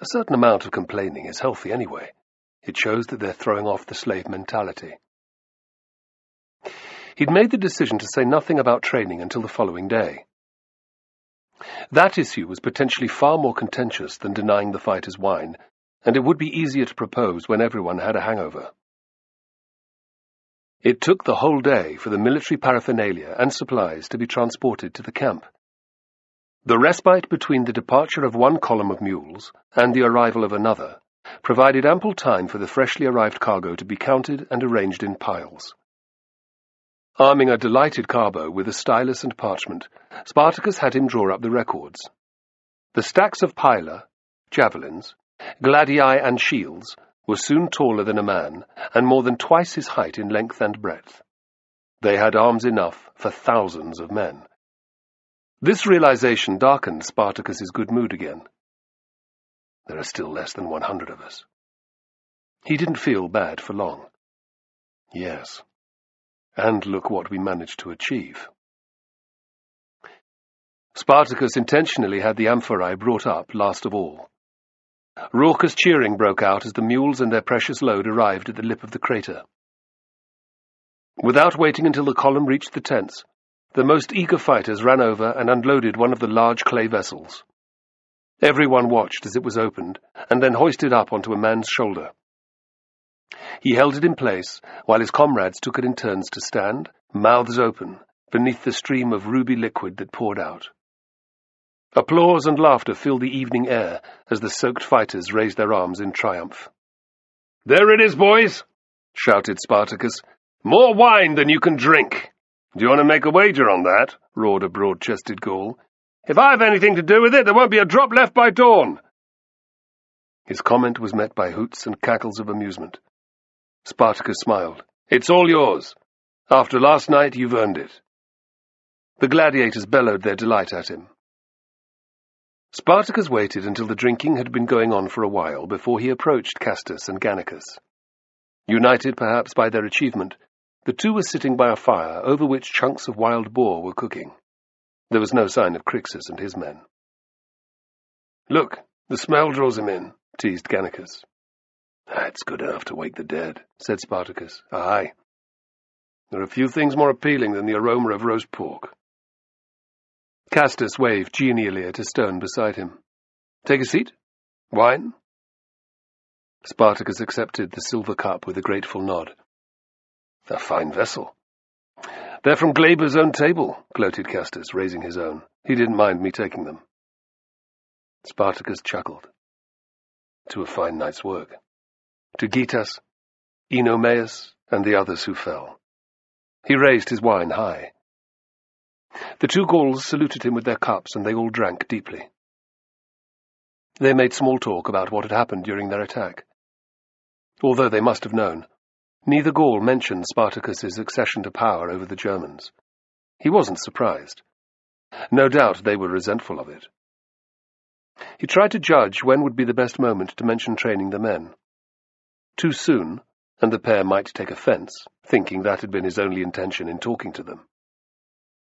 A certain amount of complaining is healthy anyway. It shows that they're throwing off the slave mentality. He'd made the decision to say nothing about training until the following day. That issue was potentially far more contentious than denying the fighters wine, and it would be easier to propose when everyone had a hangover. It took the whole day for the military paraphernalia and supplies to be transported to the camp. The respite between the departure of one column of mules and the arrival of another provided ample time for the freshly arrived cargo to be counted and arranged in piles. Arming a delighted Carbo with a stylus and parchment, Spartacus had him draw up the records. The stacks of pila, javelins, gladii and shields were soon taller than a man and more than twice his height in length and breadth. They had arms enough for thousands of men. This realization darkened Spartacus's good mood again. There are still less than 100 of us. He didn't feel bad for long. Yes. And look what we managed to achieve. Spartacus intentionally had the amphorae brought up last of all. Raucous cheering broke out as the mules and their precious load arrived at the lip of the crater. Without waiting until the column reached the tents, the most eager fighters ran over and unloaded one of the large clay vessels. Everyone watched as it was opened and then hoisted up onto a man's shoulder. He held it in place while his comrades took it in turns to stand, mouths open, beneath the stream of ruby liquid that poured out. Applause and laughter filled the evening air as the soaked fighters raised their arms in triumph. "There it is, boys!" shouted Spartacus. "More wine than you can drink!" "Do you want to make a wager on that?" roared a broad-chested Gaul. "If I have anything to do with it, there won't be a drop left by dawn." His comment was met by hoots and cackles of amusement. Spartacus smiled. "It's all yours. After last night, you've earned it." The gladiators bellowed their delight at him. Spartacus waited until the drinking had been going on for a while before he approached Castus and Gannicus. United perhaps by their achievement, the two were sitting by a fire over which chunks of wild boar were cooking. There was no sign of Crixus and his men. "Look, the smell draws him in," teased Gannicus. "That's good enough to wake the dead," said Spartacus. "Aye. There are few things more appealing than the aroma of roast pork." Castus waved genially at a stone beside him. "Take a seat. Wine?" Spartacus accepted the silver cup with a grateful nod. "A fine vessel." "They're from Glaber's own table," gloated Castus, raising his own. He didn't mind me taking them. Spartacus chuckled. "To a fine night's work. To Gitas, Enomaus, and the others who fell." He raised his wine high. The two Gauls saluted him with their cups, and they all drank deeply. They made small talk about what had happened during their attack. Although they must have known, neither Gaul mentioned Spartacus's accession to power over the Germans. He wasn't surprised. No doubt they were resentful of it. He tried to judge when would be the best moment to mention training the men. Too soon, and the pair might take offence, thinking that had been his only intention in talking to them.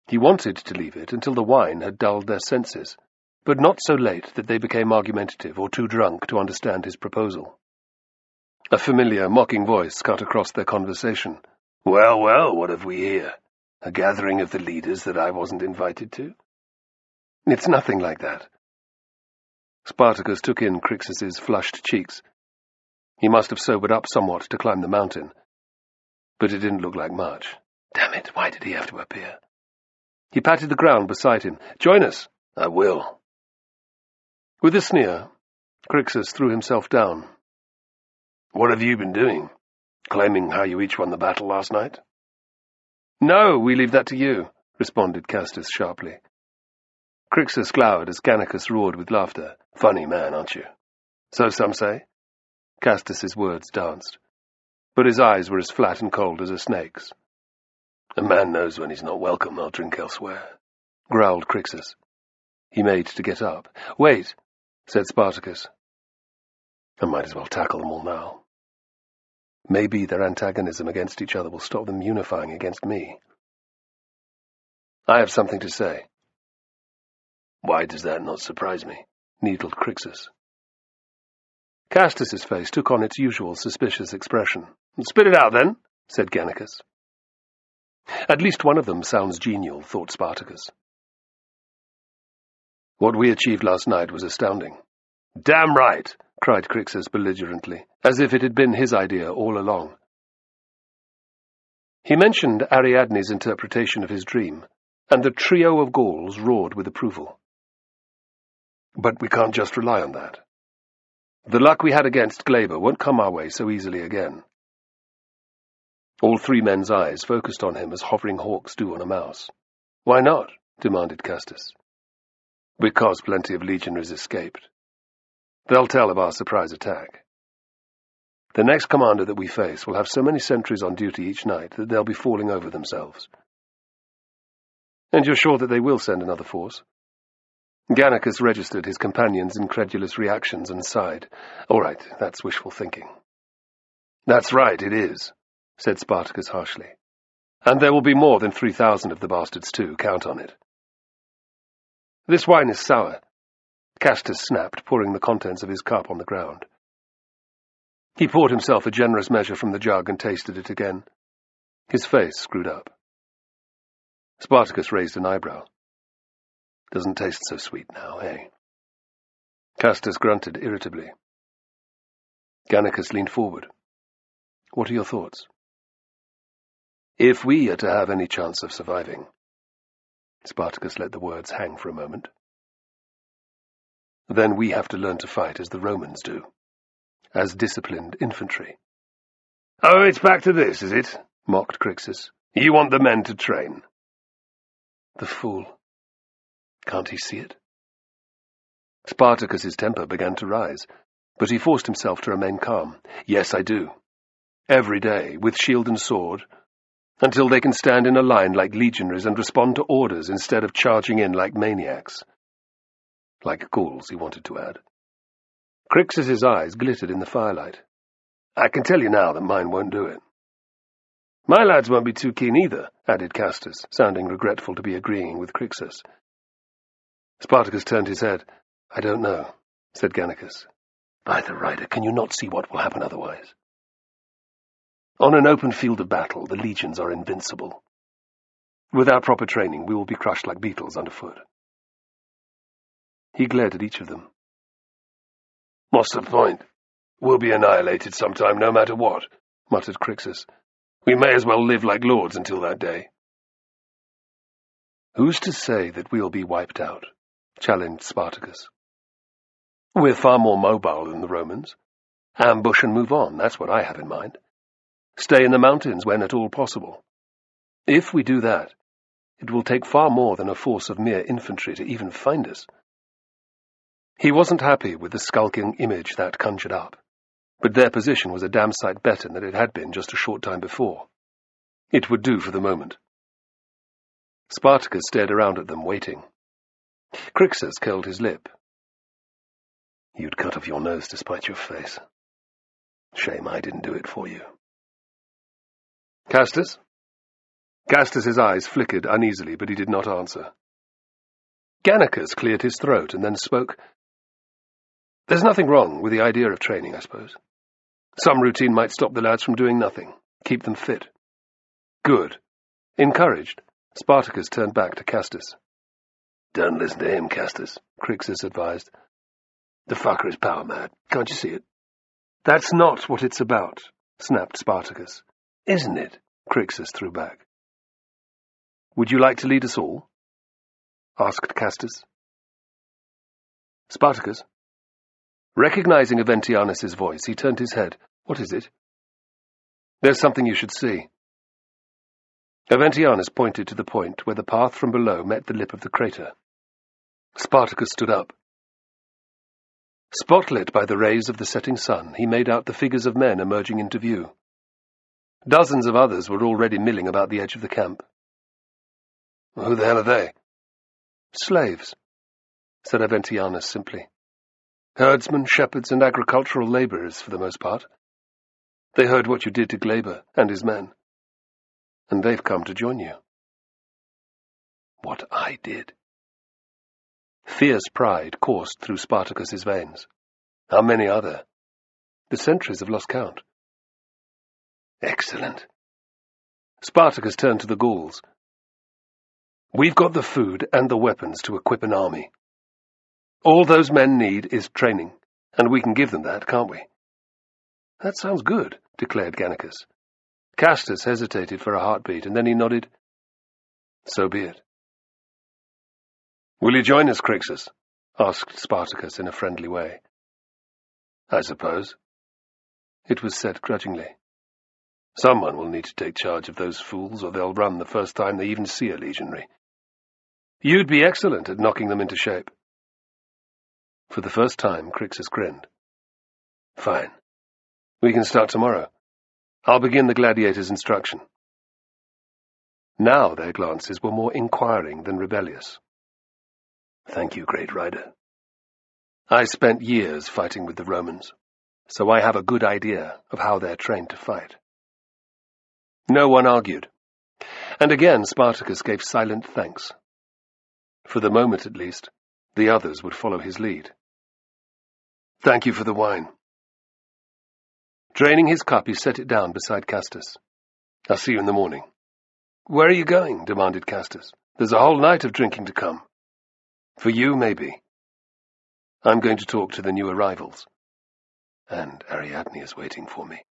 He wanted to leave it until the wine had dulled their senses, but not so late that they became argumentative or too drunk to understand his proposal. A familiar, mocking voice cut across their conversation. "Well, well, what have we here? A gathering of the leaders that I wasn't invited to?" "It's nothing like that." Spartacus took in Crixus's flushed cheeks. He must have sobered up somewhat to climb the mountain, but it didn't look like much. Damn it, why did he have to appear? He patted the ground beside him. "Join us." "I will." With a sneer, Crixus threw himself down. "What have you been doing? Claiming how you each won the battle last night?" "No, we leave that to you," responded Castus sharply. Crixus glowered as Gannicus roared with laughter. "Funny man, aren't you?" "So some say." Castus's words danced, but his eyes were as flat and cold as a snake's. "A man knows when he's not welcome, I'll drink elsewhere," growled Crixus. He made to get up. "Wait," said Spartacus. "I might as well tackle them all now. Maybe their antagonism against each other will stop them unifying against me. I have something to say." "Why does that not surprise me?" needled Crixus. Castus's face took on its usual suspicious expression. "Spit it out, then," said Gannicus. At least one of them sounds genial, thought Spartacus. What we achieved last night was astounding. "Damn right," cried Crixus belligerently, as if it had been his idea all along. He mentioned Ariadne's interpretation of his dream, and the trio of Gauls roared with approval. But we can't just rely on that. The luck we had against Gladiator won't come our way so easily again. All three men's eyes focused on him as hovering hawks do on a mouse. "Why not?" demanded Castus. "Because plenty of legionaries escaped. They'll tell of our surprise attack. The next commander that we face will have so many sentries on duty each night that they'll be falling over themselves." "And you're sure that they will send another force?" Gannicus registered his companion's incredulous reactions and sighed. "All right, that's wishful thinking." "That's right, it is," said Spartacus harshly. "And there will be more than 3,000 of the bastards too, count on it." "This wine is sour," Castus snapped, pouring the contents of his cup on the ground. He poured himself a generous measure from the jug and tasted it again. His face screwed up. Spartacus raised an eyebrow. "Doesn't taste so sweet now, eh?" Castus grunted irritably. Gannicus leaned forward. "What are your thoughts?" "If we are to have any chance of surviving—" Spartacus let the words hang for a moment. "Then we have to learn to fight as the Romans do, as disciplined infantry." "Oh, it's back to this, is it?" mocked Crixus. "You want the men to train." The fool. Can't he see it? Spartacus's temper began to rise, but he forced himself to remain calm. "Yes, I do. Every day, with shield and sword, until they can stand in a line like legionaries and respond to orders instead of charging in like maniacs." Like Gauls, he wanted to add. Crixus's eyes glittered in the firelight. "I can tell you now that mine won't do it." "My lads won't be too keen either," added Castus, sounding regretful to be agreeing with Crixus. Spartacus turned his head. "I don't know," said Gannicus. "By the rider, can you not see what will happen otherwise? On an open field of battle, the legions are invincible. Without proper training, we will be crushed like beetles underfoot." He glared at each of them. "What's the point? We'll be annihilated sometime, no matter what," muttered Crixus. "We may as well live like lords until that day." "Who's to say that we'll be wiped out?" challenged Spartacus. "We're far more mobile than the Romans. Ambush and move on, that's what I have in mind. Stay in the mountains when at all possible. If we do that, it will take far more than a force of mere infantry to even find us." He wasn't happy with the skulking image that conjured up, but their position was a damn sight better than it had been just a short time before. It would do for the moment. Spartacus stared around at them, waiting. Crixus curled his lip. "You'd cut off your nose to spite your face. Shame I didn't do it for you." "Castus?" Castus's eyes flickered uneasily, but he did not answer. Gannicus cleared his throat and then spoke. "There's nothing wrong with the idea of training, I suppose. Some routine might stop the lads from doing nothing, keep them fit." "Good." Encouraged, Spartacus turned back to Castus. "Don't listen to him, Castus," Crixus advised. "The fucker is power mad. Can't you see it?" "That's not what it's about," snapped Spartacus. "Isn't it?" Crixus threw back. "Would you like to lead us all?" asked Castus. Spartacus. Recognizing Aventianus's voice, he turned his head. "What is it?" "There's something you should see." Aventianus pointed to the point where the path from below met the lip of the crater. Spartacus stood up. Spotlit by the rays of the setting sun, he made out the figures of men emerging into view. Dozens of others were already milling about the edge of the camp. "Who the hell are they?" "Slaves," said Aventianus simply. "Herdsmen, shepherds, and agricultural labourers, for the most part. They heard what you did to Gladiator and his men, and they've come to join you." "What I did?" Fierce pride coursed through Spartacus's veins. "How many are there?" The sentries have lost count. Excellent. Spartacus turned to the Gauls. We've got the food and the weapons to equip an army. All those men need is training, and we can give them that, can't we? That sounds good, declared Gannicus. Castus hesitated for a heartbeat, and then he nodded. So be it. Will you join us, Crixus? Asked Spartacus in a friendly way. I suppose. It was said grudgingly. Someone will need to take charge of those fools, or they'll run the first time they even see a legionary. You'd be excellent at knocking them into shape. For the first time, Crixus grinned. Fine. We can start tomorrow. I'll begin the gladiators' instruction. Now their glances were more inquiring than rebellious. Thank you, great rider. I spent years fighting with the Romans, so I have a good idea of how they're trained to fight. No one argued, and again Spartacus gave silent thanks. For the moment at least, the others would follow his lead. Thank you for the wine. Draining his cup, he set it down beside Castus. I'll see you in the morning. Where are you going? Demanded Castus. There's a whole night of drinking to come. For you, maybe. I'm going to talk to the new arrivals. And Ariadne is waiting for me.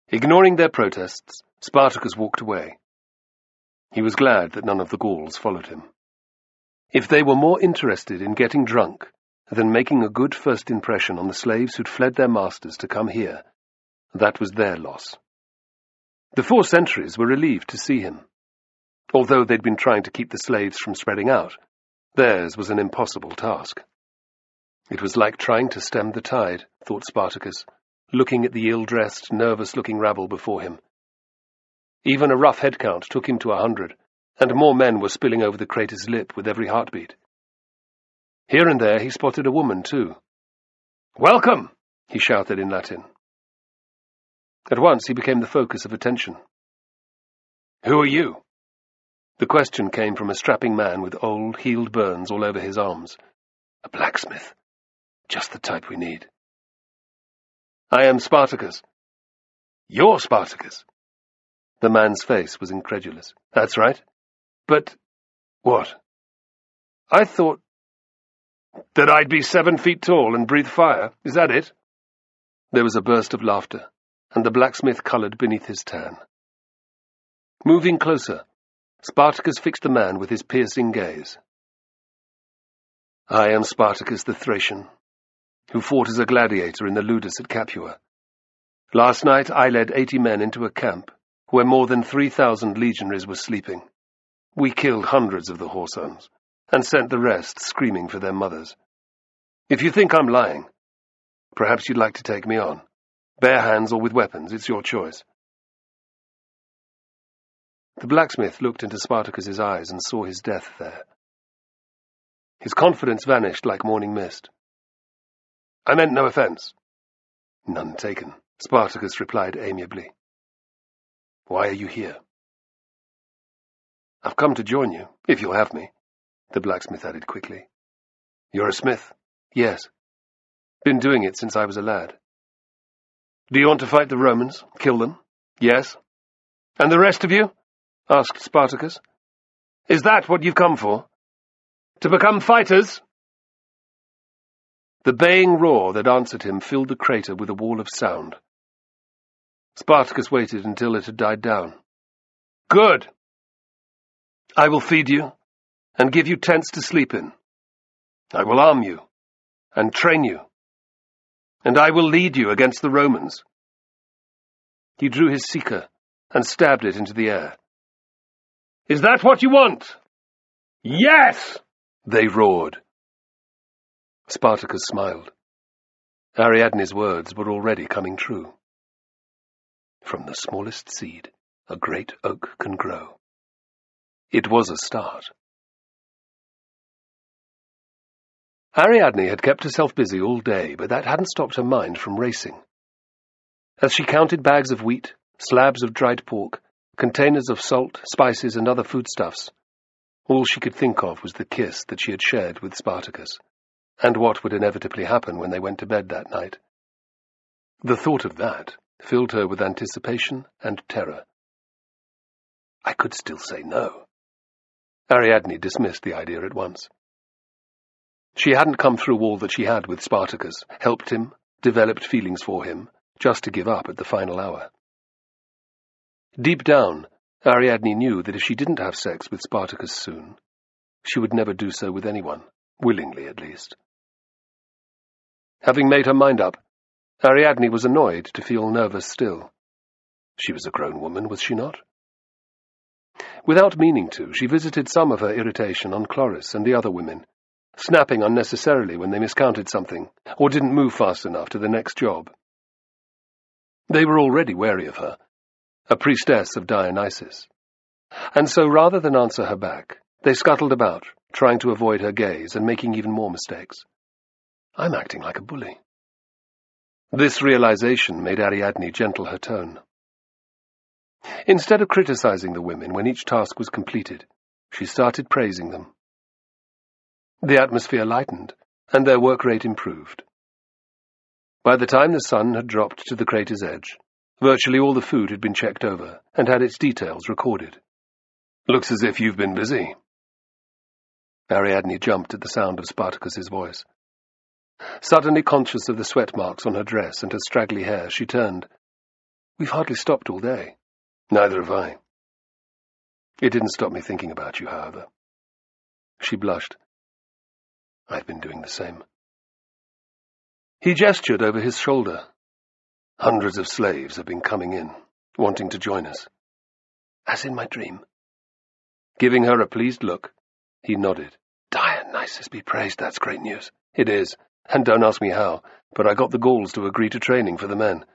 Ignoring their protests, Spartacus walked away. He was glad that none of the Gauls followed him. If they were more interested in getting drunk than making a good first impression on the slaves who'd fled their masters to come here, that was their loss. The 4 sentries were relieved to see him. Although they'd been trying to keep the slaves from spreading out, theirs was an impossible task. It was like trying to stem the tide, thought Spartacus, looking at the ill-dressed, nervous-looking rabble before him. Even a rough head count took him to 100, and more men were spilling over the crater's lip with every heartbeat. Here and there he spotted a woman, too. "Welcome!" he shouted in Latin. At once he became the focus of attention. "Who are you?" The question came from a strapping man with old, healed burns all over his arms. "A blacksmith. Just the type we need." "I am Spartacus." "You're Spartacus?" The man's face was incredulous. "That's right. But what?" "I thought that I'd be 7 feet tall and breathe fire. Is that it?" There was a burst of laughter, and the blacksmith coloured beneath his tan. Moving closer, Spartacus fixed the man with his piercing gaze. "I am Spartacus the Thracian, who fought as a gladiator in the Ludus at Capua. Last night I led 80 men into a camp where more than 3,000 legionaries were sleeping. We killed hundreds of the whoresomes and sent the rest screaming for their mothers. If you think I'm lying, perhaps you'd like to take me on. Bare hands or with weapons, it's your choice." The blacksmith looked into Spartacus's eyes and saw his death there. His confidence vanished like morning mist. "I meant no offence." "None taken," Spartacus replied amiably. "Why are you here?" "I've come to join you, if you'll have me," the blacksmith added quickly. "You're a smith?" "Yes. Been doing it since I was a lad." "Do you want to fight the Romans? Kill them?" "Yes." "And the rest of you?" asked Spartacus. "Is that what you've come for? To become fighters?" The baying roar that answered him filled the crater with a wall of sound. Spartacus waited until it had died down. "Good! I will feed you and give you tents to sleep in. I will arm you and train you, and I will lead you against the Romans." He drew his seeker and stabbed it into the air. "Is that what you want?" "Yes!" they roared. Spartacus smiled. Ariadne's words were already coming true. From the smallest seed, a great oak can grow. It was a start. Ariadne had kept herself busy all day, but that hadn't stopped her mind from racing. As she counted bags of wheat, slabs of dried pork, containers of salt, spices, and other foodstuffs, all she could think of was the kiss that she had shared with Spartacus, and what would inevitably happen when they went to bed that night. The thought of that filled her with anticipation and terror. I could still say no. Ariadne dismissed the idea at once. She hadn't come through all that she had with Spartacus, helped him, developed feelings for him, just to give up at the final hour. Deep down, Ariadne knew that if she didn't have sex with Spartacus soon, she would never do so with anyone, willingly at least. Having made her mind up, Ariadne was annoyed to feel nervous still. She was a grown woman, was she not? Without meaning to, she visited some of her irritation on Chloris and the other women, snapping unnecessarily when they miscounted something or didn't move fast enough to the next job. They were already wary of her, a priestess of Dionysus, and so rather than answer her back, they scuttled about, trying to avoid her gaze and making even more mistakes. I'm acting like a bully. This realization made Ariadne gentle her tone. Instead of criticizing the women when each task was completed, she started praising them. The atmosphere lightened, and their work rate improved. By the time the sun had dropped to the crater's edge, virtually all the food had been checked over and had its details recorded. Looks as if you've been busy. Ariadne jumped at the sound of Spartacus's voice. Suddenly conscious of the sweat marks on her dress and her straggly hair, she turned. We've hardly stopped all day. Neither have I. It didn't stop me thinking about you, however. She blushed. I've been doing the same. He gestured over his shoulder. Hundreds of slaves have been coming in, wanting to join us. As in my dream. Giving her a pleased look, he nodded. Dionysus be praised, that's great news. It is, and don't ask me how, but I got the Gauls to agree to training for the men.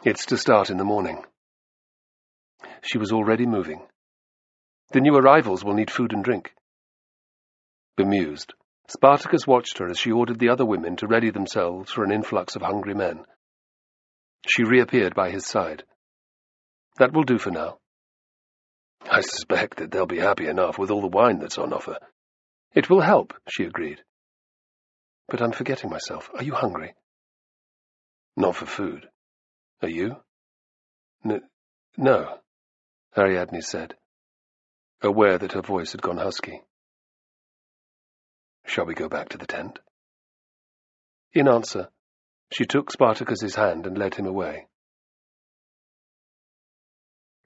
It's to start in the morning. She was already moving. The new arrivals will need food and drink. Bemused, Spartacus watched her as she ordered the other women to ready themselves for an influx of hungry men. She reappeared by his side. That will do for now. I suspect that they'll be happy enough with all the wine that's on offer. It will help, she agreed. But I'm forgetting myself. Are you hungry? Not for food. Are you? No, Ariadne said, aware that her voice had gone husky. Shall we go back to the tent? In answer, she took Spartacus's hand and led him away.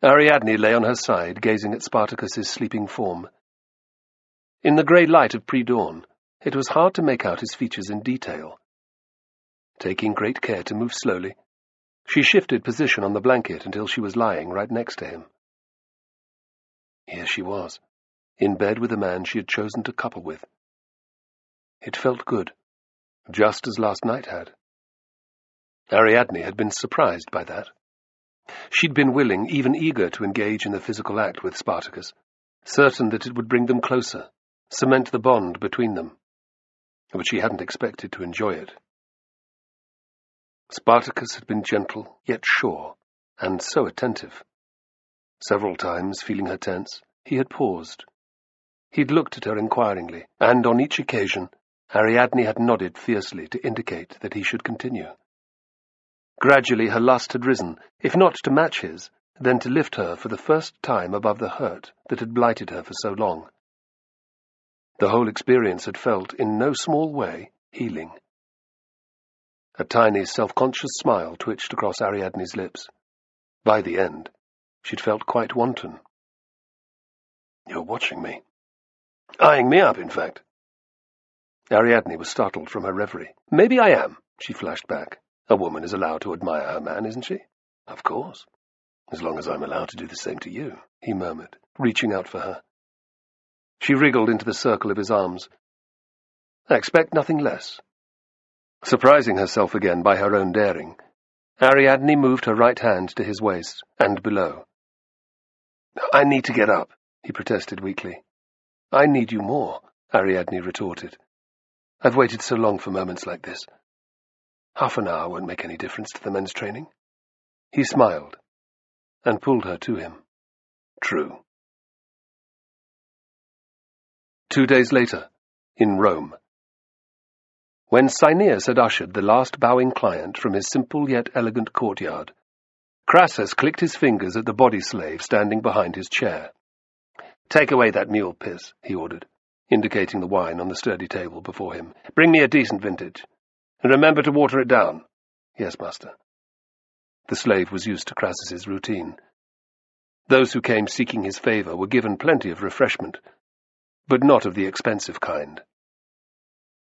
Ariadne lay on her side, gazing at Spartacus's sleeping form. In the grey light of pre-dawn, it was hard to make out his features in detail. Taking great care to move slowly, she shifted position on the blanket until she was lying right next to him. Here she was, in bed with a man she had chosen to couple with. It felt good, just as last night had. Ariadne had been surprised by that. She'd been willing, even eager, to engage in the physical act with Spartacus, certain that it would bring them closer, cement the bond between them. But she hadn't expected to enjoy it. Spartacus had been gentle, yet sure, and so attentive. Several times, feeling her tense, he had paused. He'd looked at her inquiringly, and on each occasion, Ariadne had nodded fiercely to indicate that he should continue. Gradually her lust had risen, if not to match his, then to lift her for the first time above the hurt that had blighted her for so long. The whole experience had felt, in no small way, healing. A tiny, self-conscious smile twitched across Ariadne's lips. By the end, she'd felt quite wanton. You're watching me. Eyeing me up, in fact. Ariadne was startled from her reverie. Maybe I am, she flashed back. A woman is allowed to admire her man, isn't she? Of course. As long as I'm allowed to do the same to you, he murmured, reaching out for her. She wriggled into the circle of his arms. I expect nothing less. Surprising herself again by her own daring, Ariadne moved her right hand to his waist and below. I need to get up, he protested weakly. I need you more, Ariadne retorted. I've waited so long for moments like this. Half an hour won't make any difference to the men's training. He smiled and pulled her to him. True. 2 days later, in Rome. When Cineas had ushered the last bowing client from his simple yet elegant courtyard, Crassus clicked his fingers at the body slave standing behind his chair. "Take away that mule piss," he ordered, indicating the wine on the sturdy table before him. "Bring me a decent vintage. And remember to water it down." "Yes, master." The slave was used to Crassus's routine. Those who came seeking his favour were given plenty of refreshment, but not of the expensive kind.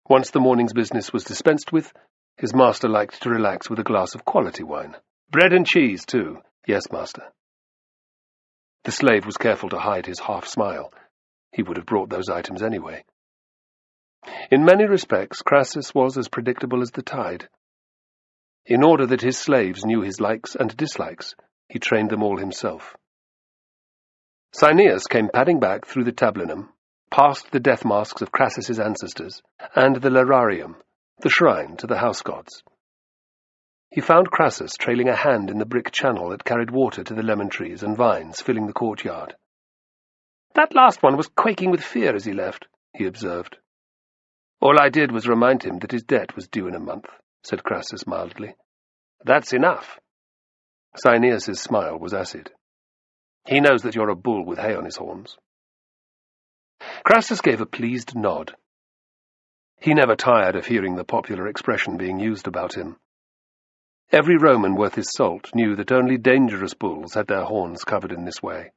Once the morning's business was dispensed with, his master liked to relax with a glass of quality wine. "Bread and cheese, too." "Yes, master." The slave was careful to hide his half-smile. He would have brought those items anyway. In many respects, Crassus was as predictable as the tide. In order that his slaves knew his likes and dislikes, he trained them all himself. Cineas came padding back through the tablinum, past the death masks of Crassus's ancestors, and the lararium, the shrine to the house gods. He found Crassus trailing a hand in the brick channel that carried water to the lemon trees and vines filling the courtyard. "That last one was quaking with fear as he left," he observed. "All I did was remind him that his debt was due in a month," said Crassus mildly. "That's enough." Cineas's smile was acid. "He knows that you're a bull with hay on his horns." Crassus gave a pleased nod. He never tired of hearing the popular expression being used about him. Every Roman worth his salt knew that only dangerous bulls had their horns covered in this way.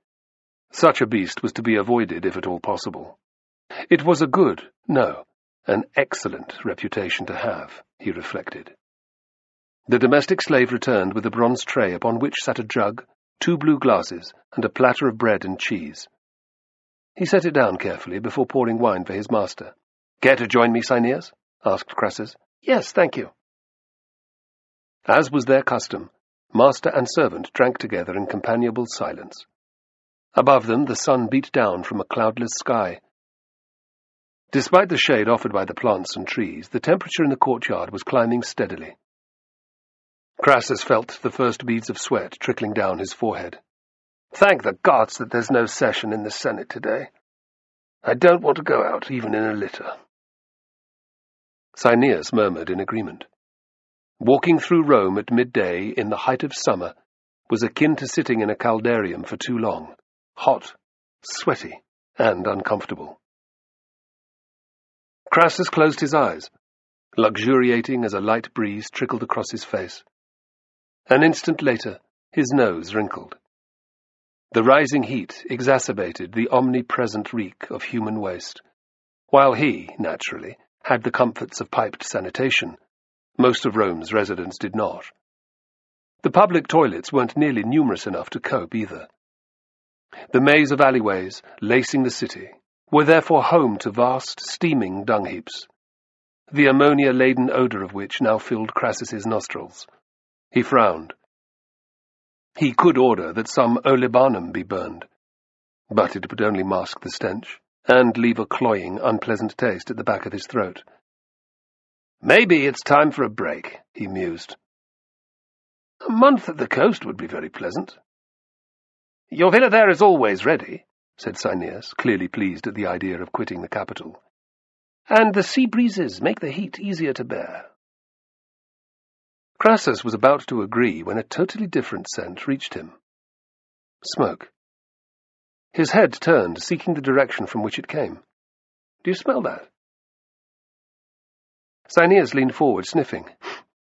Such a beast was to be avoided if at all possible. It was a good, no, an excellent reputation to have, he reflected. The domestic slave returned with a bronze tray upon which sat a jug, 2 blue glasses, and a platter of bread and cheese. He set it down carefully before pouring wine for his master. "Care to join me, Cineas?" asked Crassus. "Yes, thank you." As was their custom, master and servant drank together in companionable silence. Above them the sun beat down from a cloudless sky. Despite the shade offered by the plants and trees, the temperature in the courtyard was climbing steadily. Crassus felt the first beads of sweat trickling down his forehead. "Thank the gods that there's no session in the Senate today. I don't want to go out, even in a litter." Cineas murmured in agreement. Walking through Rome at midday in the height of summer was akin to sitting in a caldarium for too long, hot, sweaty, and uncomfortable. Crassus closed his eyes, luxuriating as a light breeze trickled across his face. An instant later, his nose wrinkled. The rising heat exacerbated the omnipresent reek of human waste. While he, naturally, had the comforts of piped sanitation, most of Rome's residents did not. The public toilets weren't nearly numerous enough to cope either. The maze of alleyways, lacing the city, were therefore home to vast, steaming dung heaps, the ammonia-laden odour of which now filled Crassus's nostrils. He frowned. He could order that some olibanum be burned, but it would only mask the stench and leave a cloying, unpleasant taste at the back of his throat. "Maybe it's time for a break," he mused. "A month at the coast would be very pleasant." "Your villa there is always ready," said Cineas, clearly pleased at the idea of quitting the capital. "And the sea breezes make the heat easier to bear." Crassus was about to agree when a totally different scent reached him. Smoke. His head turned, seeking the direction from which it came. "Do you smell that?" Cineas leaned forward, sniffing.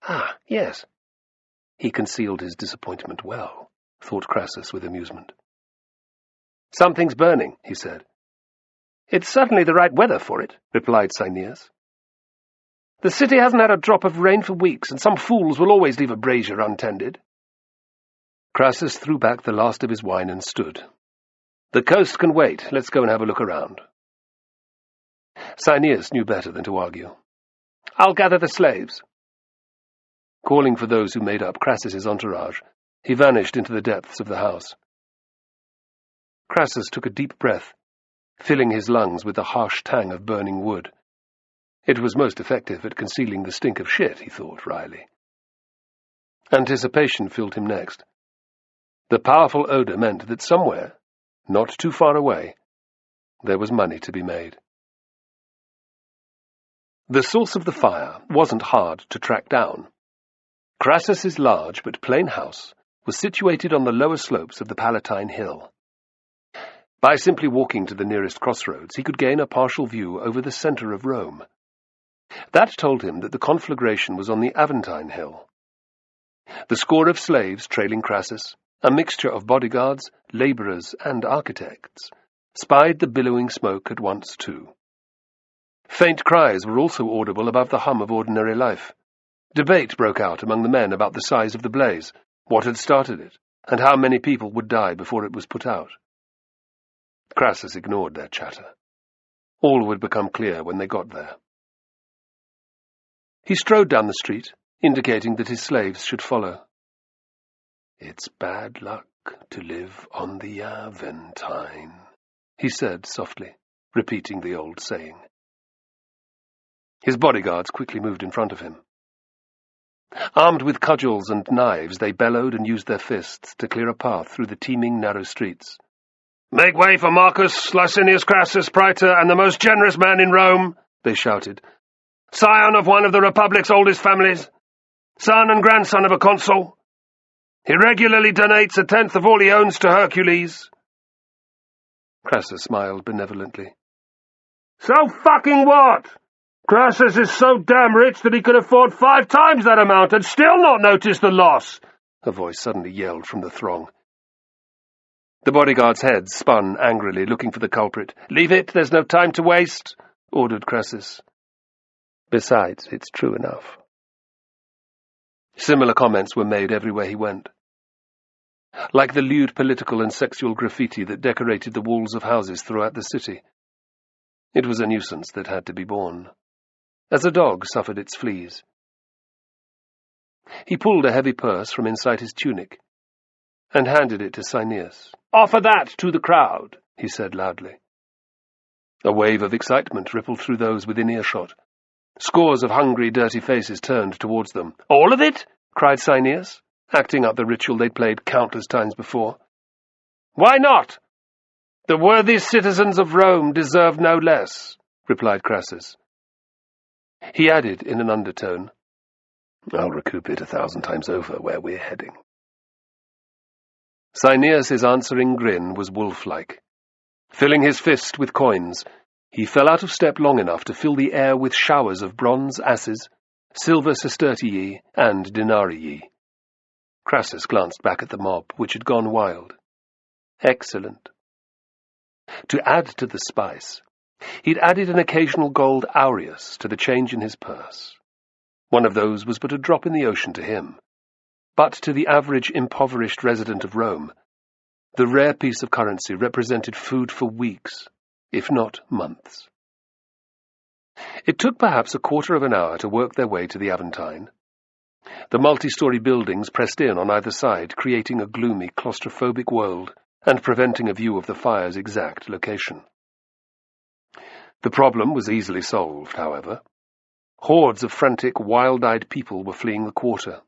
"Ah, yes." He concealed his disappointment well, thought Crassus with amusement. "Something's burning," he said. "It's certainly the right weather for it," replied Cineas. "The city hasn't had a drop of rain for weeks, and some fools will always leave a brazier untended." Crassus threw back the last of his wine and stood. "The coast can wait. Let's go and have a look around." Cineas knew better than to argue. "I'll gather the slaves." Calling for those who made up Crassus's entourage, he vanished into the depths of the house. Crassus took a deep breath, filling his lungs with the harsh tang of burning wood. It was most effective at concealing the stink of shit, he thought wryly. Anticipation filled him next. The powerful odour meant that somewhere, not too far away, there was money to be made. The source of the fire wasn't hard to track down. Crassus's large but plain house was situated on the lower slopes of the Palatine Hill. By simply walking to the nearest crossroads, he could gain a partial view over the centre of Rome. That told him that the conflagration was on the Aventine Hill. The score of slaves trailing Crassus, a mixture of bodyguards, labourers, and architects, spied the billowing smoke at once too. Faint cries were also audible above the hum of ordinary life. Debate broke out among the men about the size of the blaze, what had started it, and how many people would die before it was put out. Crassus ignored their chatter. All would become clear when they got there. He strode down the street, indicating that his slaves should follow. "It's bad luck to live on the Aventine," he said softly, repeating the old saying. His bodyguards quickly moved in front of him. Armed with cudgels and knives, they bellowed and used their fists to clear a path through the teeming narrow streets. "Make way for Marcus Licinius Crassus, praetor, and the most generous man in Rome," they shouted. "Scion of one of the Republic's oldest families, son and grandson of a consul. He regularly donates 1/10 of all he owns to Hercules." Crassus smiled benevolently. "So fucking what? Crassus is so damn rich that he could afford 5 times that amount and still not notice the loss," a voice suddenly yelled from the throng. The bodyguards' heads spun angrily, looking for the culprit. "Leave it, there's no time to waste," ordered Crassus. "Besides, it's true enough." Similar comments were made everywhere he went. Like the lewd political and sexual graffiti that decorated the walls of houses throughout the city. It was a nuisance that had to be borne, as a dog suffered its fleas. He pulled a heavy purse from inside his tunic and handed it to Cineas. "Offer that to the crowd," he said loudly. A wave of excitement rippled through those within earshot. Scores of hungry, dirty faces turned towards them. "All of it?" cried Cineas, acting up the ritual they'd played countless times before. "Why not? The worthy citizens of Rome deserve no less," replied Crassus. He added in an undertone, "I'll recoup it 1,000 times over where we're heading." Cineas's answering grin was wolf-like. Filling his fist with coins, he fell out of step long enough to fill the air with showers of bronze asses, silver sestertii, and denarii. Crassus glanced back at the mob, which had gone wild. Excellent. To add to the spice, he'd added an occasional gold aureus to the change in his purse. One of those was but a drop in the ocean to him. But to the average impoverished resident of Rome, the rare piece of currency represented food for weeks, if not months. It took perhaps a quarter of an hour to work their way to the Aventine. The multi-story buildings pressed in on either side, creating a gloomy, claustrophobic world and preventing a view of the fire's exact location. The problem was easily solved, however. Hordes of frantic, wild-eyed people were fleeing the quarter.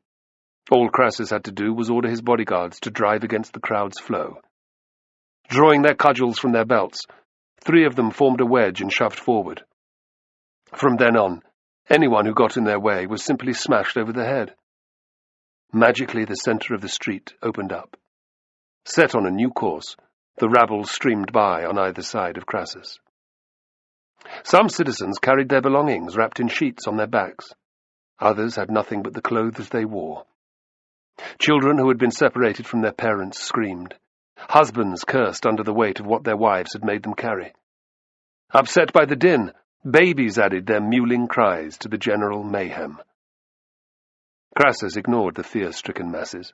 All Crassus had to do was order his bodyguards to drive against the crowd's flow. Drawing their cudgels from their belts, 3 of them formed a wedge and shoved forward. From then on, anyone who got in their way was simply smashed over the head. Magically, the centre of the street opened up. Set on a new course, the rabble streamed by on either side of Crassus. Some citizens carried their belongings wrapped in sheets on their backs. Others had nothing but the clothes they wore. Children who had been separated from their parents screamed. Husbands cursed under the weight of what their wives had made them carry. Upset by the din, babies added their mewling cries to the general mayhem. Crassus ignored the fear-stricken masses,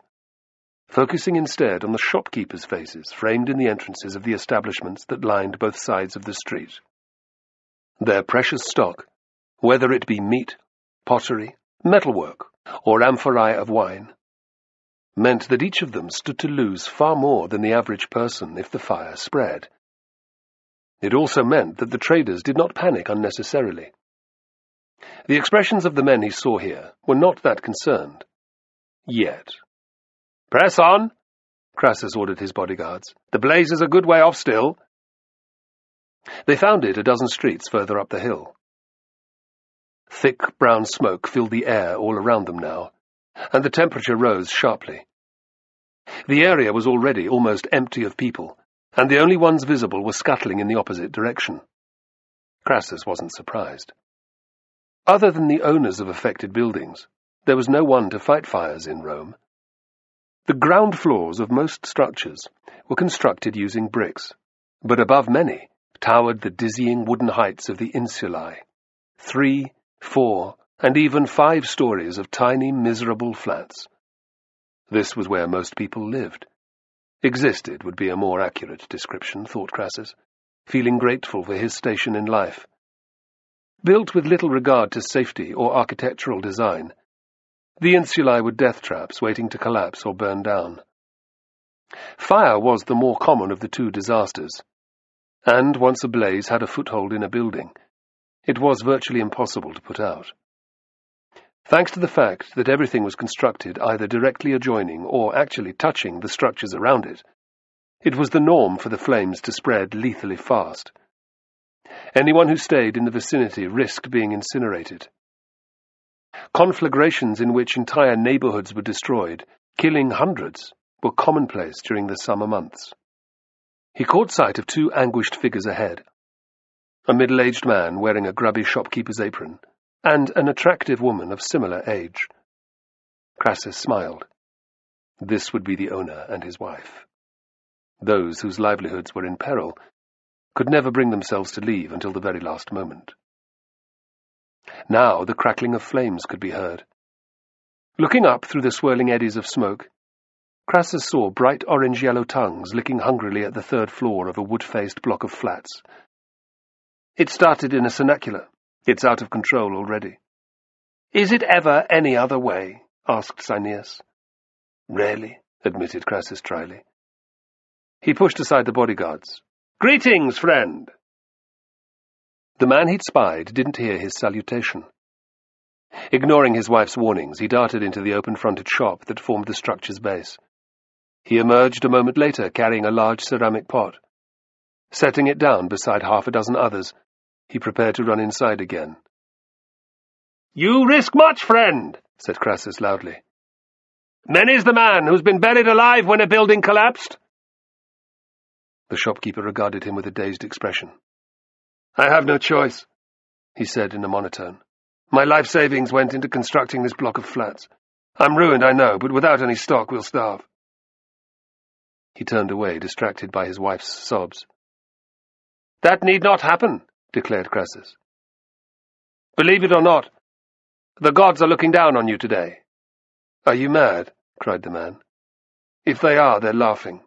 focusing instead on the shopkeepers' faces framed in the entrances of the establishments that lined both sides of the street. Their precious stock, whether it be meat, pottery, metalwork, or amphorae of wine, meant that each of them stood to lose far more than the average person if the fire spread. It also meant that the traders did not panic unnecessarily. The expressions of the men he saw here were not that concerned. Yet. "Press on!" Crassus ordered his bodyguards. "The blaze is a good way off still." They found it a dozen streets further up the hill. Thick brown smoke filled the air all around them now, and the temperature rose sharply. The area was already almost empty of people, and the only ones visible were scuttling in the opposite direction. Crassus wasn't surprised. Other than the owners of affected buildings, there was no one to fight fires in Rome. The ground floors of most structures were constructed using bricks, but above many towered the dizzying wooden heights of the insulae, 3, 4, and even 5 stories of tiny, miserable flats. This was where most people lived. Existed would be a more accurate description, thought Crassus, feeling grateful for his station in life. Built with little regard to safety or architectural design, the insulae were death traps waiting to collapse or burn down. Fire was the more common of the two disasters, and once a blaze had a foothold in a building, it was virtually impossible to put out. Thanks to the fact that everything was constructed either directly adjoining or actually touching the structures around it, it was the norm for the flames to spread lethally fast. Anyone who stayed in the vicinity risked being incinerated. Conflagrations in which entire neighborhoods were destroyed, killing hundreds, were commonplace during the summer months. He caught sight of 2 anguished figures ahead, a middle-aged man wearing a grubby shopkeeper's apron, and an attractive woman of similar age. Crassus smiled. This would be the owner and his wife. Those whose livelihoods were in peril could never bring themselves to leave until the very last moment. Now the crackling of flames could be heard. Looking up through the swirling eddies of smoke, Crassus saw bright orange-yellow tongues licking hungrily at the 3rd floor of a wood-faced block of flats. It started in a vernacular. It's out of control already. Is it ever any other way? Asked Cineas. Rarely, admitted Crassus dryly. He pushed aside the bodyguards. Greetings, friend! The man he'd spied didn't hear his salutation. Ignoring his wife's warnings, he darted into the open-fronted shop that formed the structure's base. He emerged a moment later carrying a large ceramic pot. Setting it down beside half a dozen others, he prepared to run inside again. You risk much, friend, said Crassus loudly. Many's the man who's been buried alive when a building collapsed. The shopkeeper regarded him with a dazed expression. I have no choice, he said in a monotone. My life savings went into constructing this block of flats. I'm ruined, I know, but without any stock we'll starve. He turned away, distracted by his wife's sobs. That need not happen, declared Crassus. Believe it or not, the gods are looking down on you today. Are you mad? Cried the man. If they are, they're laughing.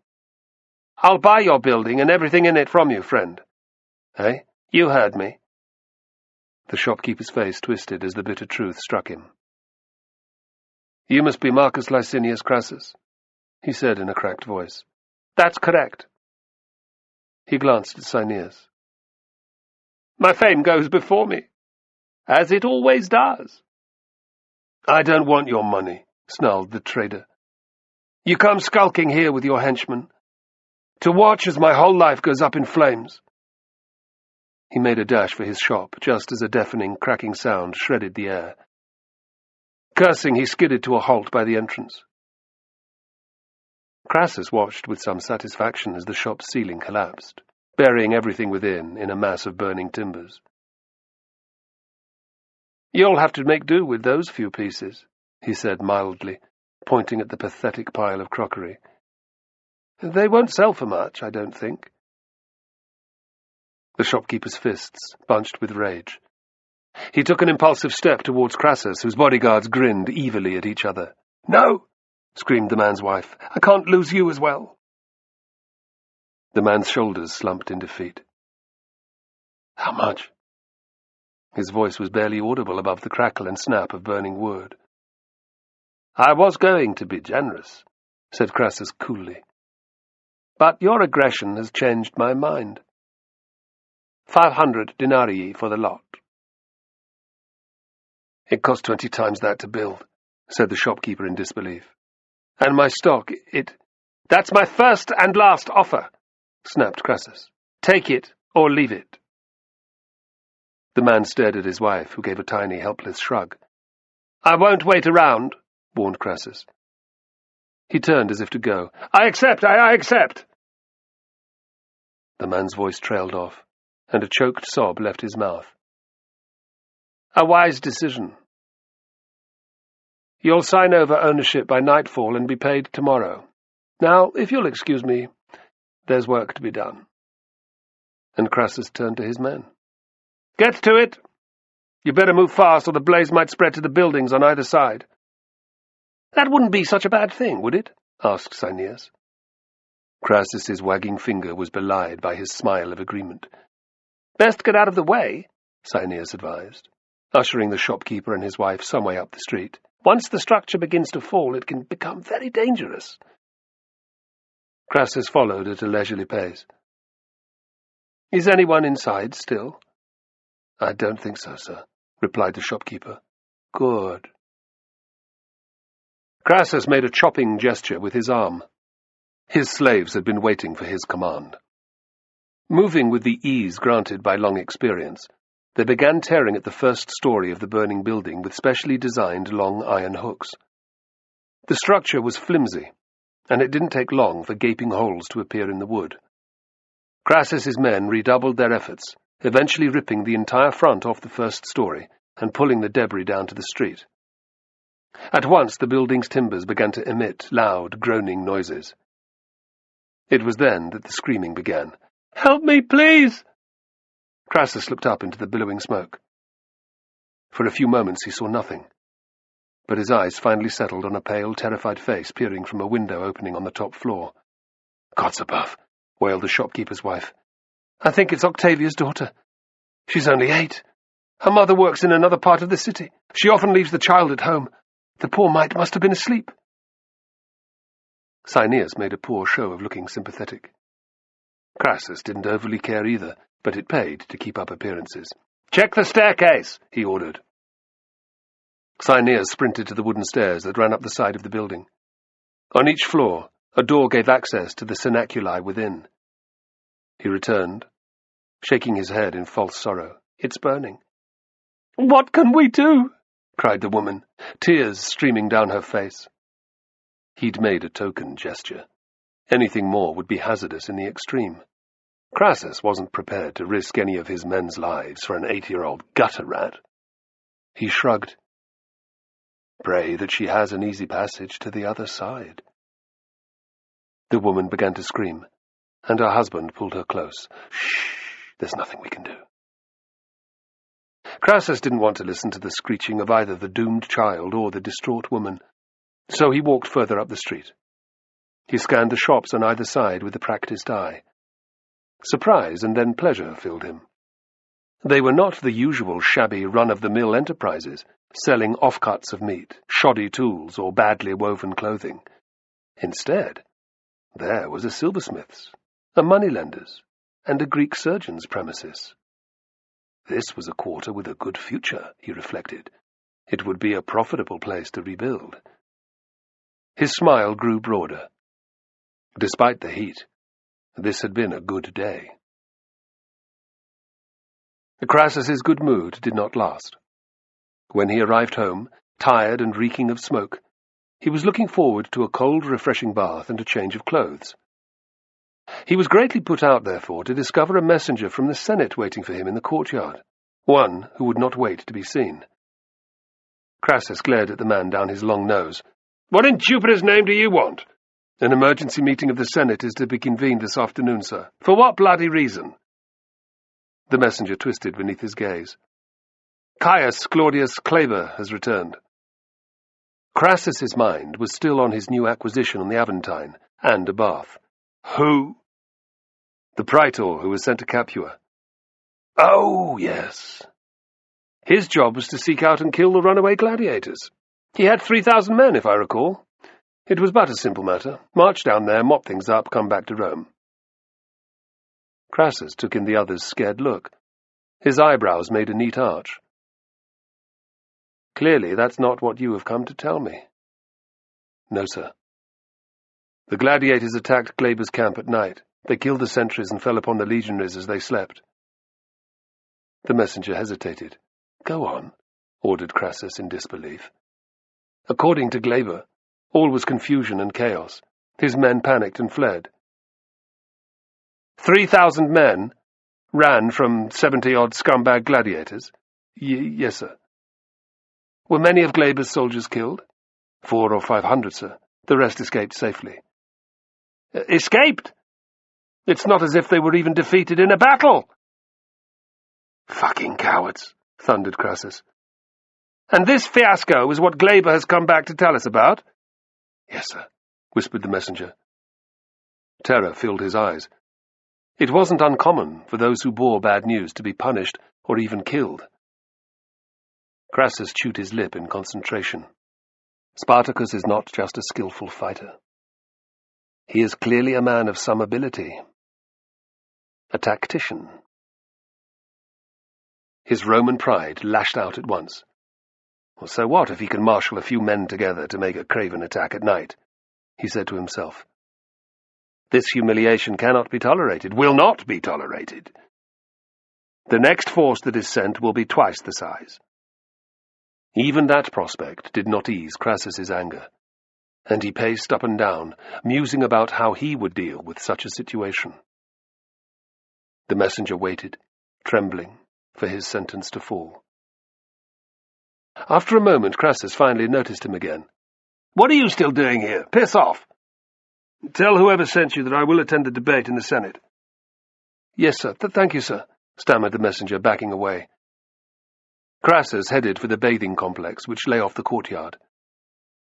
I'll buy your building and everything in it from you, friend. Eh? You heard me. The shopkeeper's face twisted as the bitter truth struck him. You must be Marcus Licinius Crassus, he said in a cracked voice. That's correct. He glanced at Cineas. My fame goes before me, as it always does. I don't want your money, snarled the trader. You come skulking here with your henchmen, to watch as my whole life goes up in flames. He made a dash for his shop, just as a deafening, cracking sound shredded the air. Cursing, he skidded to a halt by the entrance. Crassus watched with some satisfaction as the shop's ceiling collapsed, burying everything within in a mass of burning timbers. You'll have to make do with those few pieces, he said mildly, pointing at the pathetic pile of crockery. They won't sell for much, I don't think. The shopkeeper's fists bunched with rage. He took an impulsive step towards Crassus, whose bodyguards grinned evilly at each other. No! Screamed the man's wife. I can't lose you as well. The man's shoulders slumped in defeat. How much? His voice was barely audible above the crackle and snap of burning wood. I was going to be generous, said Crassus coolly. But your aggression has changed my mind. 500 denarii for the lot. It cost 20 times that to build, said the shopkeeper in disbelief. And my stock, That's my first and last offer, snapped Crassus. Take it or leave it. The man stared at his wife, who gave a tiny, helpless shrug. "I won't wait around," warned Crassus. He turned as if to go. "I accept! I accept!" The man's voice trailed off, and a choked sob left his mouth. "A wise decision. You'll sign over ownership by nightfall and be paid tomorrow. Now, if you'll excuse me, there's work to be done." And Crassus turned to his men. "Get to it! You better move fast, or the blaze might spread to the buildings on either side." "That wouldn't be such a bad thing, would it?" asked Cineas. Crassus's wagging finger was belied by his smile of agreement. "Best get out of the way," Cineas advised, ushering the shopkeeper and his wife some way up the street. "Once the structure begins to fall, it can become very dangerous." Crassus followed at a leisurely pace. "Is anyone inside still?" "I don't think so, sir," replied the shopkeeper. "Good." Crassus made a chopping gesture with his arm. His slaves had been waiting for his command. Moving with the ease granted by long experience, they began tearing at the first story of the burning building with specially designed long iron hooks. The structure was flimsy, and it didn't take long for gaping holes to appear in the wood. Crassus's men redoubled their efforts, eventually ripping the entire front off the first story and pulling the debris down to the street. At once the building's timbers began to emit loud, groaning noises. It was then that the screaming began. "Help me, please!" Crassus looked up into the billowing smoke. For a few moments he saw nothing, but his eyes finally settled on a pale, terrified face peering from a window opening on the top floor. "God's above," wailed the shopkeeper's wife. "I think it's Octavia's daughter. She's only 8. Her mother works in another part of the city. She often leaves the child at home. The poor mite must have been asleep." Cineas made a poor show of looking sympathetic. Crassus didn't overly care either, but it paid to keep up appearances. "Check the staircase," he ordered. Cineas sprinted to the wooden stairs that ran up the side of the building. On each floor, a door gave access to the cernaculi within. He returned, shaking his head in false sorrow. "It's burning." "What can we do?" cried the woman, tears streaming down her face. He'd made a token gesture. Anything more would be hazardous in the extreme. Crassus wasn't prepared to risk any of his men's lives for an 8-year-old gutter rat. He shrugged. "Pray that she has an easy passage to the other side." The woman began to scream, and her husband pulled her close. "Shh, there's nothing we can do." Crassus didn't want to listen to the screeching of either the doomed child or the distraught woman, so he walked further up the street. He scanned the shops on either side with a practiced eye. Surprise and then pleasure filled him. They were not the usual shabby run-of-the-mill enterprises, selling offcuts of meat, shoddy tools, or badly woven clothing. Instead, there was a silversmith's, a moneylender's, and a Greek surgeon's premises. This was a quarter with a good future, he reflected. It would be a profitable place to rebuild. His smile grew broader. Despite the heat, this had been a good day. Crassus's good mood did not last. When he arrived home, tired and reeking of smoke, he was looking forward to a cold, refreshing bath and a change of clothes. He was greatly put out, therefore, to discover a messenger from the Senate waiting for him in the courtyard, one who would not wait to be seen. Crassus glared at the man down his long nose. "What in Jupiter's name do you want?" "An emergency meeting of the Senate is to be convened this afternoon, sir." "For what bloody reason?" The messenger twisted beneath his gaze. "Caius Claudius Claber has returned." Crassus's mind was still on his new acquisition on the Aventine, and a bath. "Who?" "The praetor who was sent to Capua." "Oh, yes." His job was to seek out and kill the runaway gladiators. He had 3,000 men, if I recall. It was but a simple matter. March down there, mop things up, come back to Rome. Crassus took in the other's scared look. His eyebrows made a neat arch. "Clearly that's not what you have come to tell me." "No, sir. The gladiators attacked Glaber's camp at night. They killed the sentries and fell upon the legionaries as they slept." The messenger hesitated. "Go on," ordered Crassus in disbelief. "According to Glaber, all was confusion and chaos. His men panicked and fled. 3,000 men ran from 70-odd scumbag gladiators?" Yes, sir." "Were many of Glaber's soldiers killed?" 400 or 500, sir. The rest escaped safely." "Escaped? It's not as if they were even defeated in a battle." "Fucking cowards," thundered Crassus. "And this fiasco is what Glaber has come back to tell us about?" "Yes, sir," whispered the messenger. Terror filled his eyes. It wasn't uncommon for those who bore bad news to be punished or even killed. Crassus chewed his lip in concentration. Spartacus is not just a skillful fighter. He is clearly a man of some ability. A tactician. His Roman pride lashed out at once. Well, so what if he can marshal a few men together to make a craven attack at night? He said to himself. This humiliation cannot be tolerated, will not be tolerated. The next force that is sent will be twice the size. Even that prospect did not ease Crassus's anger, and he paced up and down, musing about how he would deal with such a situation. The messenger waited, trembling, for his sentence to fall. After a moment, Crassus finally noticed him again. "What are you still doing here? Piss off! Tell whoever sent you that I will attend the debate in the Senate." "Yes, sir. Thank you, sir," stammered the messenger, backing away. Crassus headed for the bathing complex, which lay off the courtyard.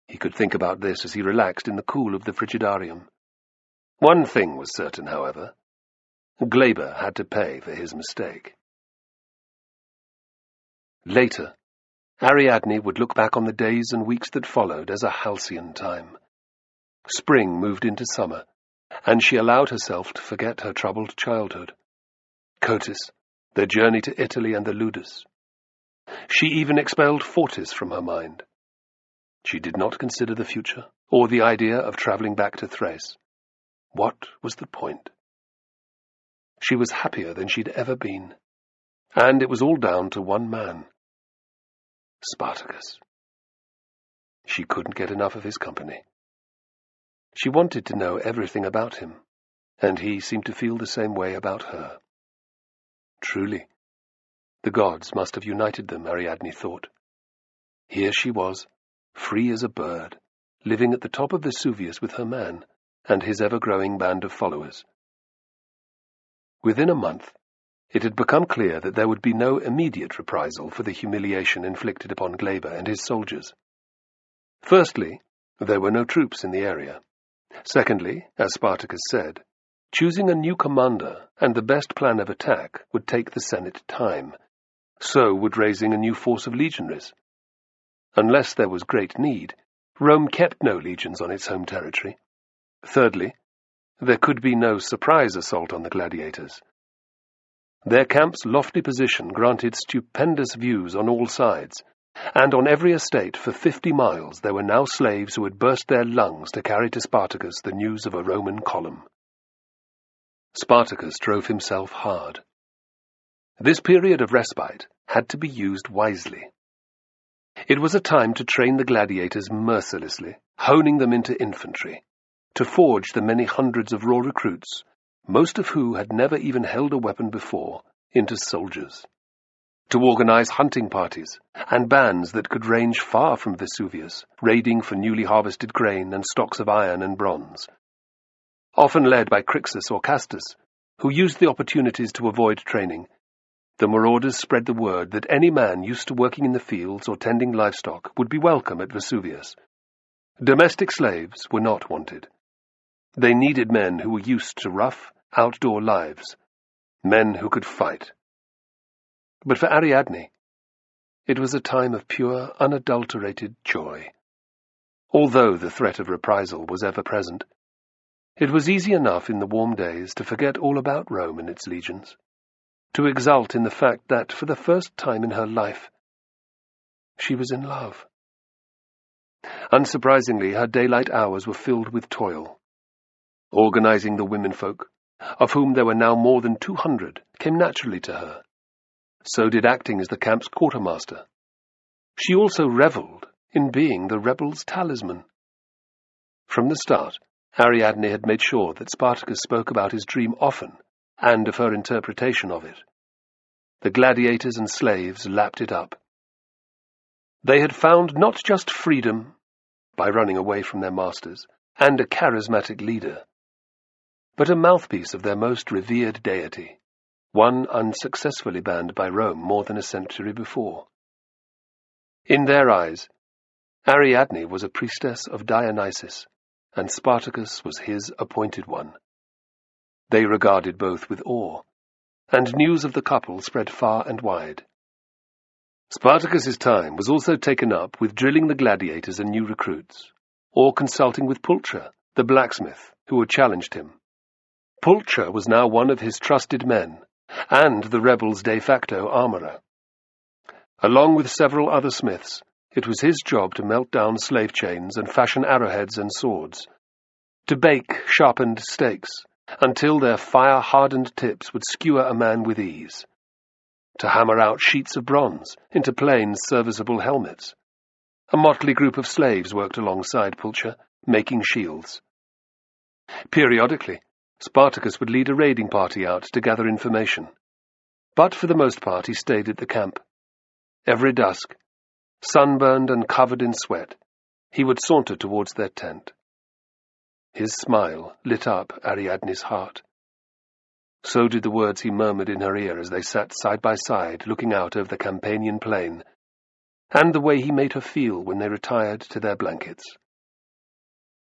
He could think about this as he relaxed in the cool of the frigidarium. One thing was certain, however. Glaber had to pay for his mistake. Later, Ariadne would look back on the days and weeks that followed as a halcyon time. Spring moved into summer, and she allowed herself to forget her troubled childhood. Cotis, their journey to Italy and the Ludus. She even expelled Fortis from her mind. She did not consider the future, or the idea of travelling back to Thrace. What was the point? She was happier than she'd ever been, and it was all down to one man. Spartacus. She couldn't get enough of his company. She wanted to know everything about him, and he seemed to feel the same way about her. Truly, the gods must have united them, Ariadne thought. Here she was, free as a bird, living at the top of Vesuvius with her man and his ever-growing band of followers. Within a month, it had become clear that there would be no immediate reprisal for the humiliation inflicted upon Glaber and his soldiers. Firstly, there were no troops in the area. Secondly, as Spartacus said, choosing a new commander and the best plan of attack would take the Senate time. So would raising a new force of legionaries. Unless there was great need, Rome kept no legions on its home territory. Thirdly, there could be no surprise assault on the gladiators. Their camp's lofty position granted stupendous views on all sides, and on every estate for 50 miles there were now slaves who had burst their lungs to carry to Spartacus the news of a Roman column. Spartacus drove himself hard. This period of respite had to be used wisely. It was a time to train the gladiators mercilessly, honing them into infantry, to forge the many hundreds of raw recruits, most of who had never even held a weapon before, into soldiers, to organize hunting parties and bands that could range far from Vesuvius, raiding for newly harvested grain and stocks of iron and bronze. Often led by Crixus or Castus, who used the opportunities to avoid training, the marauders spread the word that any man used to working in the fields or tending livestock would be welcome at Vesuvius. Domestic slaves were not wanted. They needed men who were used to rough, outdoor lives, men who could fight. But for Ariadne, it was a time of pure, unadulterated joy. Although the threat of reprisal was ever present, it was easy enough in the warm days to forget all about Rome and its legions, to exult in the fact that, for the first time in her life, she was in love. Unsurprisingly, her daylight hours were filled with toil. Organizing the womenfolk, of whom there were now more than 200, came naturally to her. So did acting as the camp's quartermaster. She also revelled in being the rebels' talisman. From the start, Ariadne had made sure that Spartacus spoke about his dream often, and of her interpretation of it. The gladiators and slaves lapped it up. They had found not just freedom, by running away from their masters, and a charismatic leader, but a mouthpiece of their most revered deity, one unsuccessfully banned by Rome more than a century before. In their eyes, Ariadne was a priestess of Dionysus, and Spartacus was his appointed one. They regarded both with awe, and news of the couple spread far and wide. Spartacus's time was also taken up with drilling the gladiators and new recruits, or consulting with Pulcher, the blacksmith, who had challenged him. Pulcher was now one of his trusted men, and the rebels' de facto armourer. Along with several other smiths, it was his job to melt down slave chains and fashion arrowheads and swords, to bake sharpened stakes until their fire-hardened tips would skewer a man with ease, to hammer out sheets of bronze into plain, serviceable helmets. A motley group of slaves worked alongside Pulcher, making shields. Periodically, Spartacus would lead a raiding party out to gather information, but for the most part he stayed at the camp. Every dusk, sunburned and covered in sweat, he would saunter towards their tent. His smile lit up Ariadne's heart. So did the words he murmured in her ear as they sat side by side looking out over the Campanian plain, and the way he made her feel when they retired to their blankets.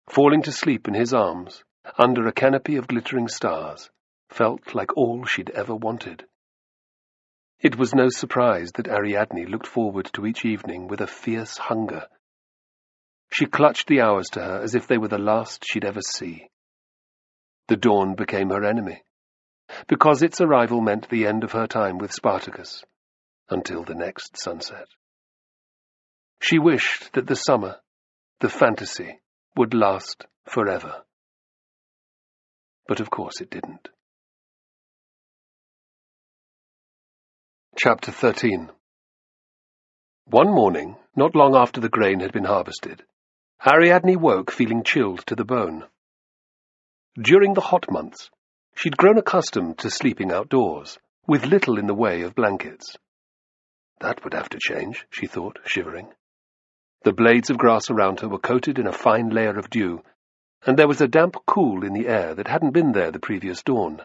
Falling to sleep in his arms, under a canopy of glittering stars, felt like all she'd ever wanted. It was no surprise that Ariadne looked forward to each evening with a fierce hunger. She clutched the hours to her as if they were the last she'd ever see. The dawn became her enemy, because its arrival meant the end of her time with Spartacus, until the next sunset. She wished that the summer, the fantasy, would last forever. But of course it didn't. Chapter 13. One morning, not long after the grain had been harvested, Ariadne woke feeling chilled to the bone. During the hot months, she'd grown accustomed to sleeping outdoors, with little in the way of blankets. That would have to change, she thought, shivering. The blades of grass around her were coated in a fine layer of dew, and there was a damp cool in the air that hadn't been there the previous dawn.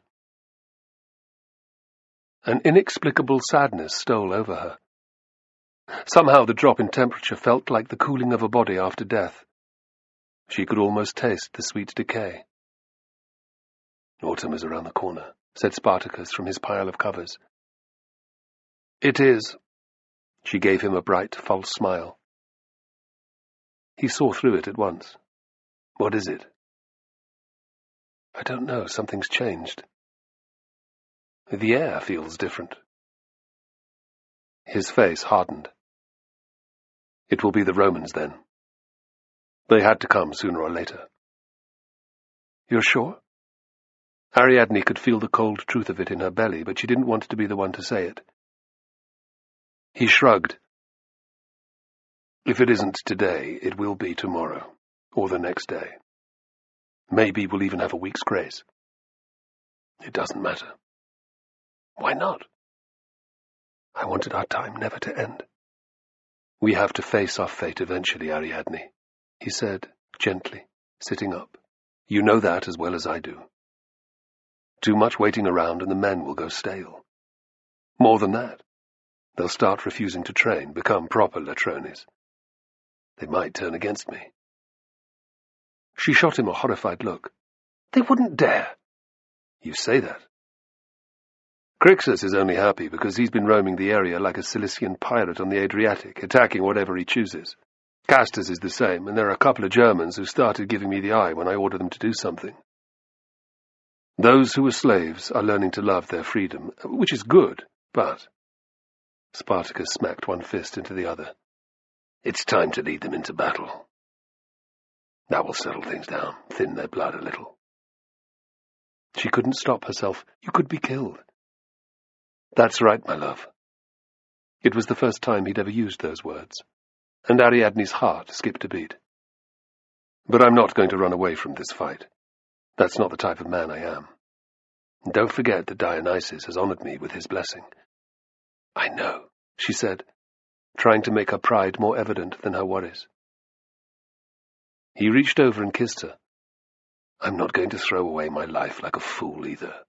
An inexplicable sadness stole over her. Somehow the drop in temperature felt like the cooling of a body after death. She could almost taste the sweet decay. "Autumn is around the corner," said Spartacus from his pile of covers. "It is." She gave him a bright, false smile. He saw through it at once. "What is it?" "I don't know. Something's changed. The air feels different." His face hardened. "It will be the Romans, then. They had to come sooner or later." "You're sure?" Ariadne could feel the cold truth of it in her belly, but she didn't want to be the one to say it. He shrugged. "If it isn't today, it will be tomorrow, or the next day. Maybe we'll even have a week's grace. It doesn't matter." "Why not?" "I wanted our time never to end." "We have to face our fate eventually, Ariadne," he said, gently, sitting up. "You know that as well as I do. Too much waiting around and the men will go stale. More than that, they'll start refusing to train, become proper latrones. They might turn against me." She shot him a horrified look. "They wouldn't dare." "You say that." "Crixus is only happy because he's been roaming the area like a Cilician pirate on the Adriatic, attacking whatever he chooses. Castus is the same, and there are a couple of Germans who started giving me the eye when I ordered them to do something. Those who were slaves are learning to love their freedom, which is good, but—" Spartacus smacked one fist into the other. "It's time to lead them into battle. That will settle things down, thin their blood a little." She couldn't stop herself. "You could be killed." "That's right, my love. It was the first time he'd ever used those words, and Ariadne's heart skipped a beat. "But I'm not going to run away from this fight. That's not the type of man I am. And don't forget that Dionysus has honored me with his blessing." "I know," she said, trying to make her pride more evident than her worries. He reached over and kissed her. "I'm not going to throw away my life like a fool either.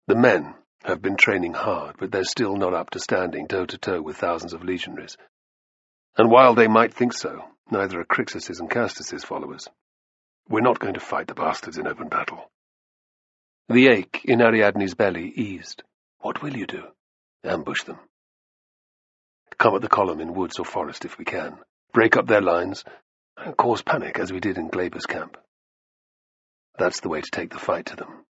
The men have been training hard, but they're still not up to standing toe-to-toe with thousands of legionaries. And while they might think so, neither are Crixus's and Castus's followers. We're not going to fight the bastards in open battle." The ache in Ariadne's belly eased. "What will you do?" "Ambush them. Come at the column in woods or forest if we can. Break up their lines, and cause panic as we did in Glaber's camp. That's the way to take the fight to them."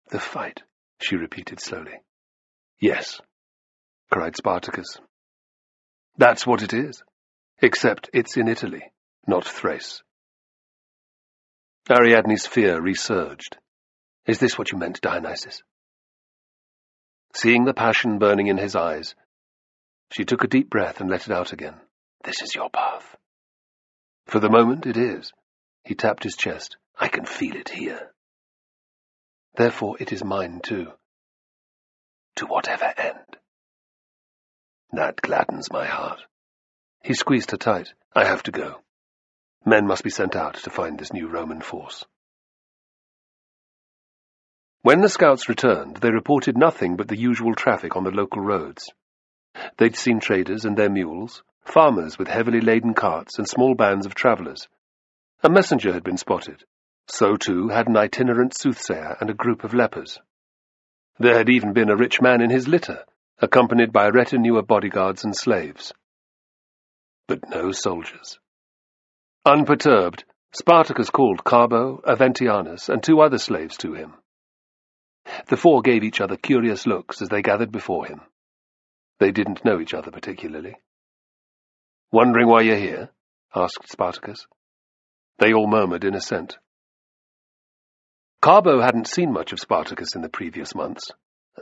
"The fight," she repeated slowly. "Yes," cried Spartacus. "That's what it is, except it's in Italy, not Thrace." Ariadne's fear resurged. "Is this what you meant, Dionysus?" Seeing the passion burning in his eyes, she took a deep breath and let it out again. "This is your path." "For the moment, it is." He tapped his chest. "I can feel it here." "Therefore it is mine too." "To whatever end?" "That gladdens my heart." He squeezed her tight. "I have to go. Men must be sent out to find this new Roman force." When the scouts returned, they reported nothing but the usual traffic on the local roads. They'd seen traders and their mules, farmers with heavily laden carts, and small bands of travellers. A messenger had been spotted. So, too, had an itinerant soothsayer and a group of lepers. There had even been a rich man in his litter, accompanied by a retinue of bodyguards and slaves. But no soldiers. Unperturbed, Spartacus called Carbo, Aventianus, and 2 other slaves to him. The 4 gave each other curious looks as they gathered before him. They didn't know each other particularly. "Wondering why you're here?" asked Spartacus. They all murmured in assent. Carbo hadn't seen much of Spartacus in the previous months.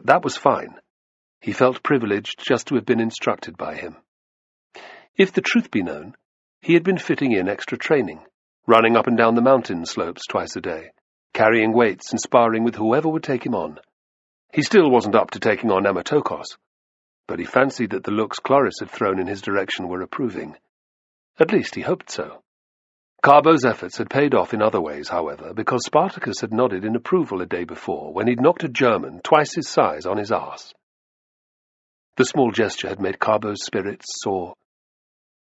That was fine. He felt privileged just to have been instructed by him. If the truth be known, he had been fitting in extra training, running up and down the mountain slopes twice a day, carrying weights and sparring with whoever would take him on. He still wasn't up to taking on Amatokos, but he fancied that the looks Chloris had thrown in his direction were approving. At least he hoped so. Carbo's efforts had paid off in other ways, however, because Spartacus had nodded in approval a day before when he'd knocked a German twice his size on his arse. The small gesture had made Carbo's spirits soar.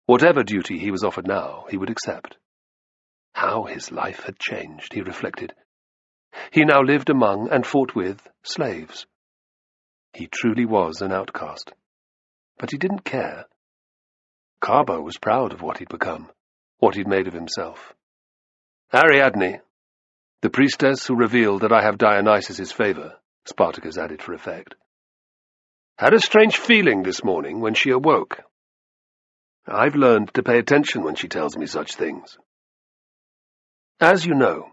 Whatever duty he was offered now, he would accept. How his life had changed, he reflected. He now lived among and fought with slaves. He truly was an outcast. But he didn't care. Carbo was proud of what he'd become, what he'd made of himself. "Ariadne, the priestess who revealed that I have Dionysus's favour," Spartacus added for effect, "had a strange feeling this morning when she awoke. I've learned to pay attention when she tells me such things. As you know,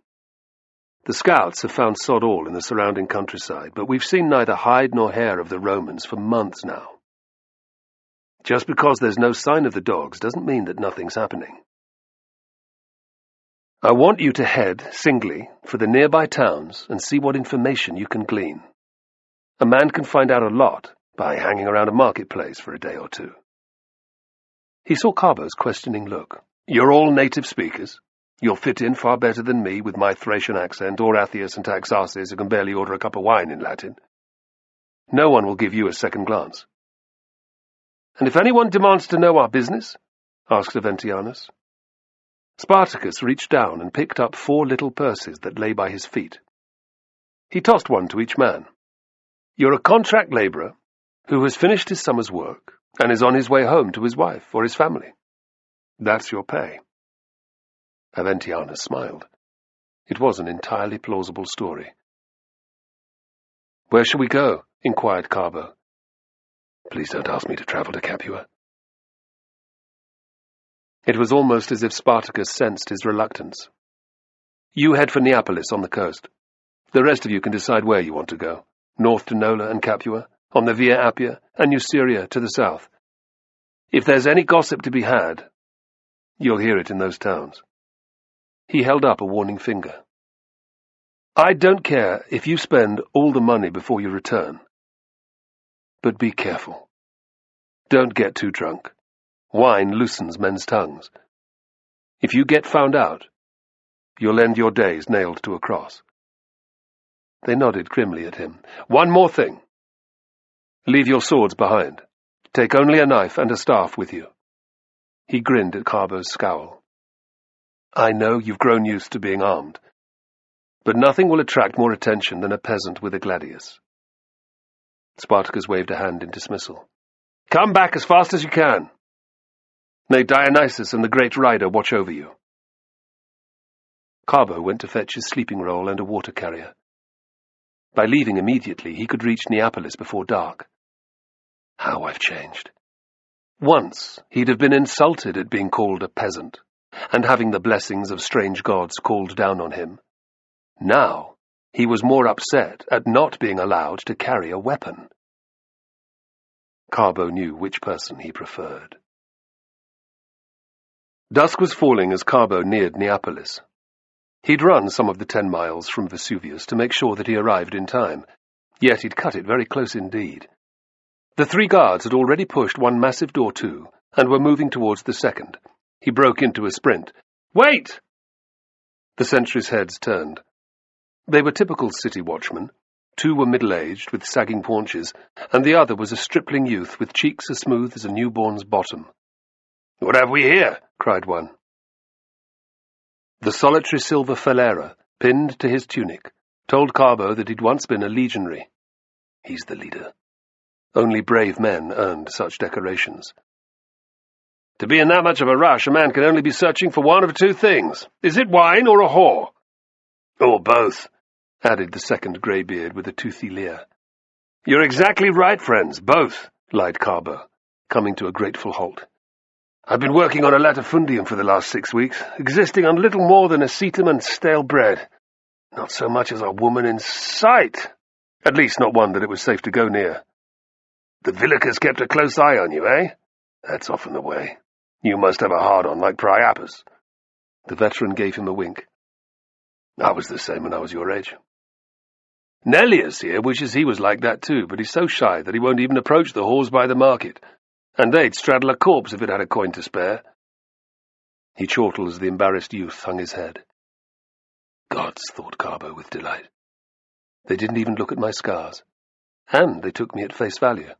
the scouts have found sod all in the surrounding countryside, but we've seen neither hide nor hair of the Romans for months now. Just because there's no sign of the dogs doesn't mean that nothing's happening. I want you to head, singly, for the nearby towns and see what information you can glean. A man can find out a lot by hanging around a marketplace for a day or 2. He saw Carbo's questioning look. "You're all native speakers. You'll fit in far better than me with my Thracian accent, or Athias and Taxarces who can barely order a cup of wine in Latin. No one will give you a second glance." "And if anyone demands to know our business?" asked Aventianus. Spartacus reached down and picked up 4 little purses that lay by his feet. He tossed one to each man. "You're a contract labourer who has finished his summer's work and is on his way home to his wife or his family. That's your pay." Aventianus smiled. It was an entirely plausible story. "Where shall we go?" inquired Carbo. "Please don't ask me to travel to Capua." It was almost as if Spartacus sensed his reluctance. "You head for Neapolis on the coast. The rest of you can decide where you want to go, north to Nola and Capua, on the Via Appia and Nuceria to the south. If there's any gossip to be had, you'll hear it in those towns." He held up a warning finger. "I don't care if you spend all the money before you return. But be careful. Don't get too drunk. Wine loosens men's tongues. If you get found out, you'll end your days nailed to a cross." They nodded grimly at him. "One more thing. Leave your swords behind. Take only a knife and a staff with you." He grinned at Carbo's scowl. "I know you've grown used to being armed, but nothing will attract more attention than a peasant with a gladius." Spartacus waved a hand in dismissal. "Come back as fast as you can. May Dionysus and the great rider watch over you." Carbo went to fetch his sleeping roll and a water carrier. By leaving immediately, he could reach Neapolis before dark. How I've changed. Once he'd have been insulted at being called a peasant, and having the blessings of strange gods called down on him. Now he was more upset at not being allowed to carry a weapon. Carbo knew which person he preferred. Dusk was falling as Carbo neared Neapolis. He'd run some of the 10 miles from Vesuvius to make sure that he arrived in time, yet he'd cut it very close indeed. The 3 guards had already pushed one massive door to, and were moving towards the second. He broke into a sprint. "Wait!" The sentries' heads turned. They were typical city watchmen. 2 were middle-aged, with sagging paunches, and the other was a stripling youth with cheeks as smooth as a newborn's bottom. "What have we here?" cried one. The solitary silver falera, pinned to his tunic, told Carbo that he'd once been a legionary. He's the leader. Only brave men earned such decorations. "To be in that much of a rush, a man can only be searching for one of 2 things. Is it wine or a whore?" "Or both," added the second greybeard with a toothy leer. "You're exactly right, friends, both," lied Carbo, coming to a grateful halt. "I've been working on a latifundium for the last 6 weeks, existing on little more than acetum and stale bread. Not so much as a woman in sight. At least not one that it was safe to go near. The Villicus kept a close eye on you, eh? That's often the way. You must have a hard-on like Priapus." The veteran gave him a wink. "I was the same when I was your age. Nellius here wishes he was like that too, but he's so shy that he won't even approach the whores by the market, and they'd straddle a corpse if it had a coin to spare." He chortled as the embarrassed youth hung his head. "Gods," thought Carbo with delight. "They didn't even look at my scars, and they took me at face value."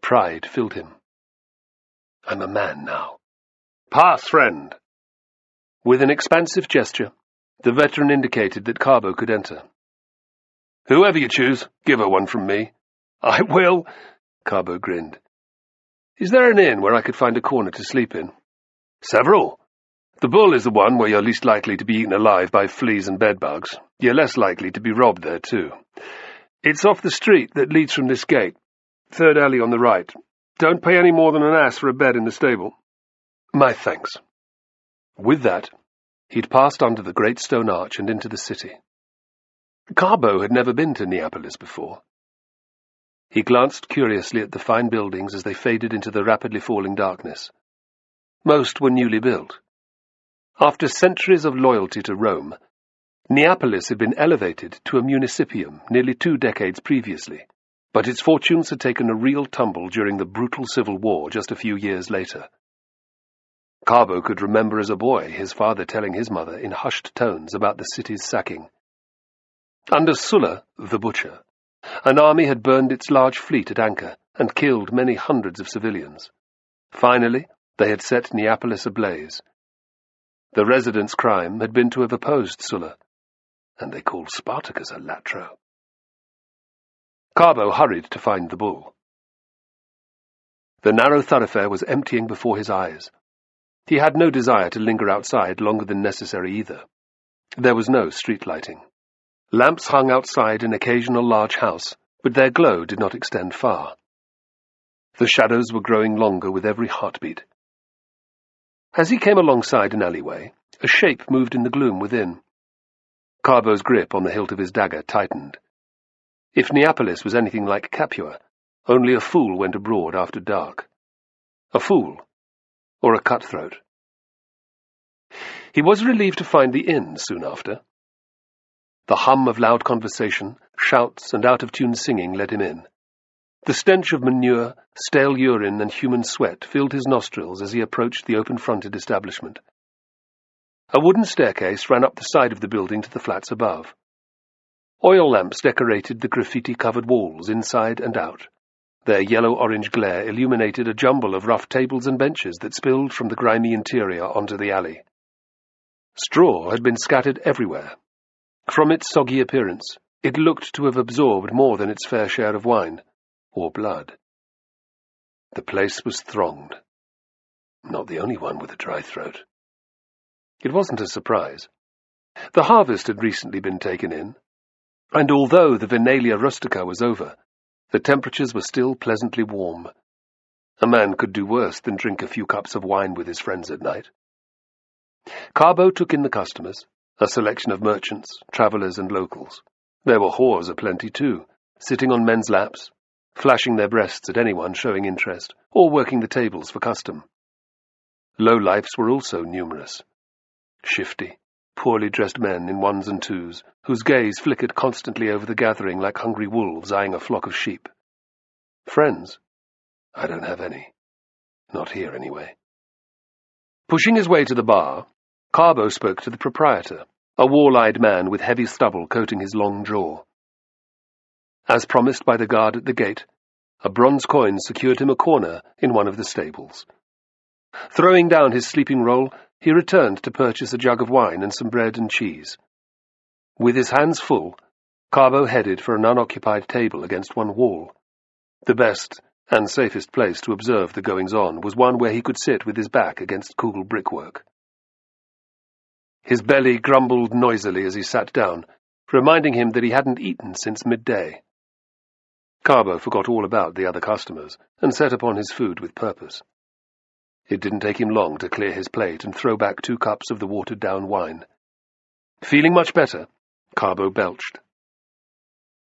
Pride filled him. "I'm a man now. Pass, friend." With an expansive gesture, the veteran indicated that Carbo could enter. "Whoever you choose, give her one from me." "I will," Carbo grinned. "Is there an inn where I could find a corner to sleep in?" "Several. The Bull is the one where you're least likely to be eaten alive by fleas and bedbugs. You're less likely to be robbed there, too. It's off the street that leads from this gate, 3rd alley on the right. Don't pay any more than an ass for a bed in the stable." "My thanks." With that, he'd passed under the great stone arch and into the city. Carbo had never been to Neapolis before. He glanced curiously at the fine buildings as they faded into the rapidly falling darkness. Most were newly built. After centuries of loyalty to Rome, Neapolis had been elevated to a municipium nearly 2 decades previously, but its fortunes had taken a real tumble during the brutal civil war just a few years later. Carbo could remember as a boy his father telling his mother in hushed tones about the city's sacking. Under Sulla, the butcher, an army had burned its large fleet at anchor and killed many hundreds of civilians. Finally, they had set Neapolis ablaze. The residents' crime had been to have opposed Sulla, and they called Spartacus a latro. Carbo hurried to find the Bull. The narrow thoroughfare was emptying before his eyes. He had no desire to linger outside longer than necessary either. There was no street lighting. Lamps hung outside an occasional large house, but their glow did not extend far. The shadows were growing longer with every heartbeat. As he came alongside an alleyway, a shape moved in the gloom within. Carbo's grip on the hilt of his dagger tightened. If Neapolis was anything like Capua, only a fool went abroad after dark. A fool, or a cutthroat. He was relieved to find the inn soon after. The hum of loud conversation, shouts, and out-of-tune singing led him in. The stench of manure, stale urine, and human sweat filled his nostrils as he approached the open-fronted establishment. A wooden staircase ran up the side of the building to the flats above. Oil lamps decorated the graffiti-covered walls inside and out. Their yellow-orange glare illuminated a jumble of rough tables and benches that spilled from the grimy interior onto the alley. Straw had been scattered everywhere. From its soggy appearance, it looked to have absorbed more than its fair share of wine, or blood. The place was thronged. Not the only one with a dry throat. It wasn't a surprise. The harvest had recently been taken in, and although the Venalia rustica was over, the temperatures were still pleasantly warm. A man could do worse than drink a few cups of wine with his friends at night. Carbo took in the customers, a selection of merchants, travellers, and locals. There were whores aplenty too, sitting on men's laps, flashing their breasts at anyone showing interest, or working the tables for custom. Lowlifes were also numerous. Shifty, poorly dressed men in ones and twos, whose gaze flickered constantly over the gathering like hungry wolves eyeing a flock of sheep. Friends? I don't have any. Not here, anyway. Pushing his way to the bar, Carbo spoke to the proprietor, a wall-eyed man with heavy stubble coating his long jaw. As promised by the guard at the gate, a bronze coin secured him a corner in one of the stables. Throwing down his sleeping roll, he returned to purchase a jug of wine and some bread and cheese. With his hands full, Carbo headed for an unoccupied table against one wall. The best and safest place to observe the goings-on was one where he could sit with his back against cool brickwork. His belly grumbled noisily as he sat down, reminding him that he hadn't eaten since midday. Carbo forgot all about the other customers and set upon his food with purpose. It didn't take him long to clear his plate and throw back 2 cups of the watered-down wine. Feeling much better, Carbo belched.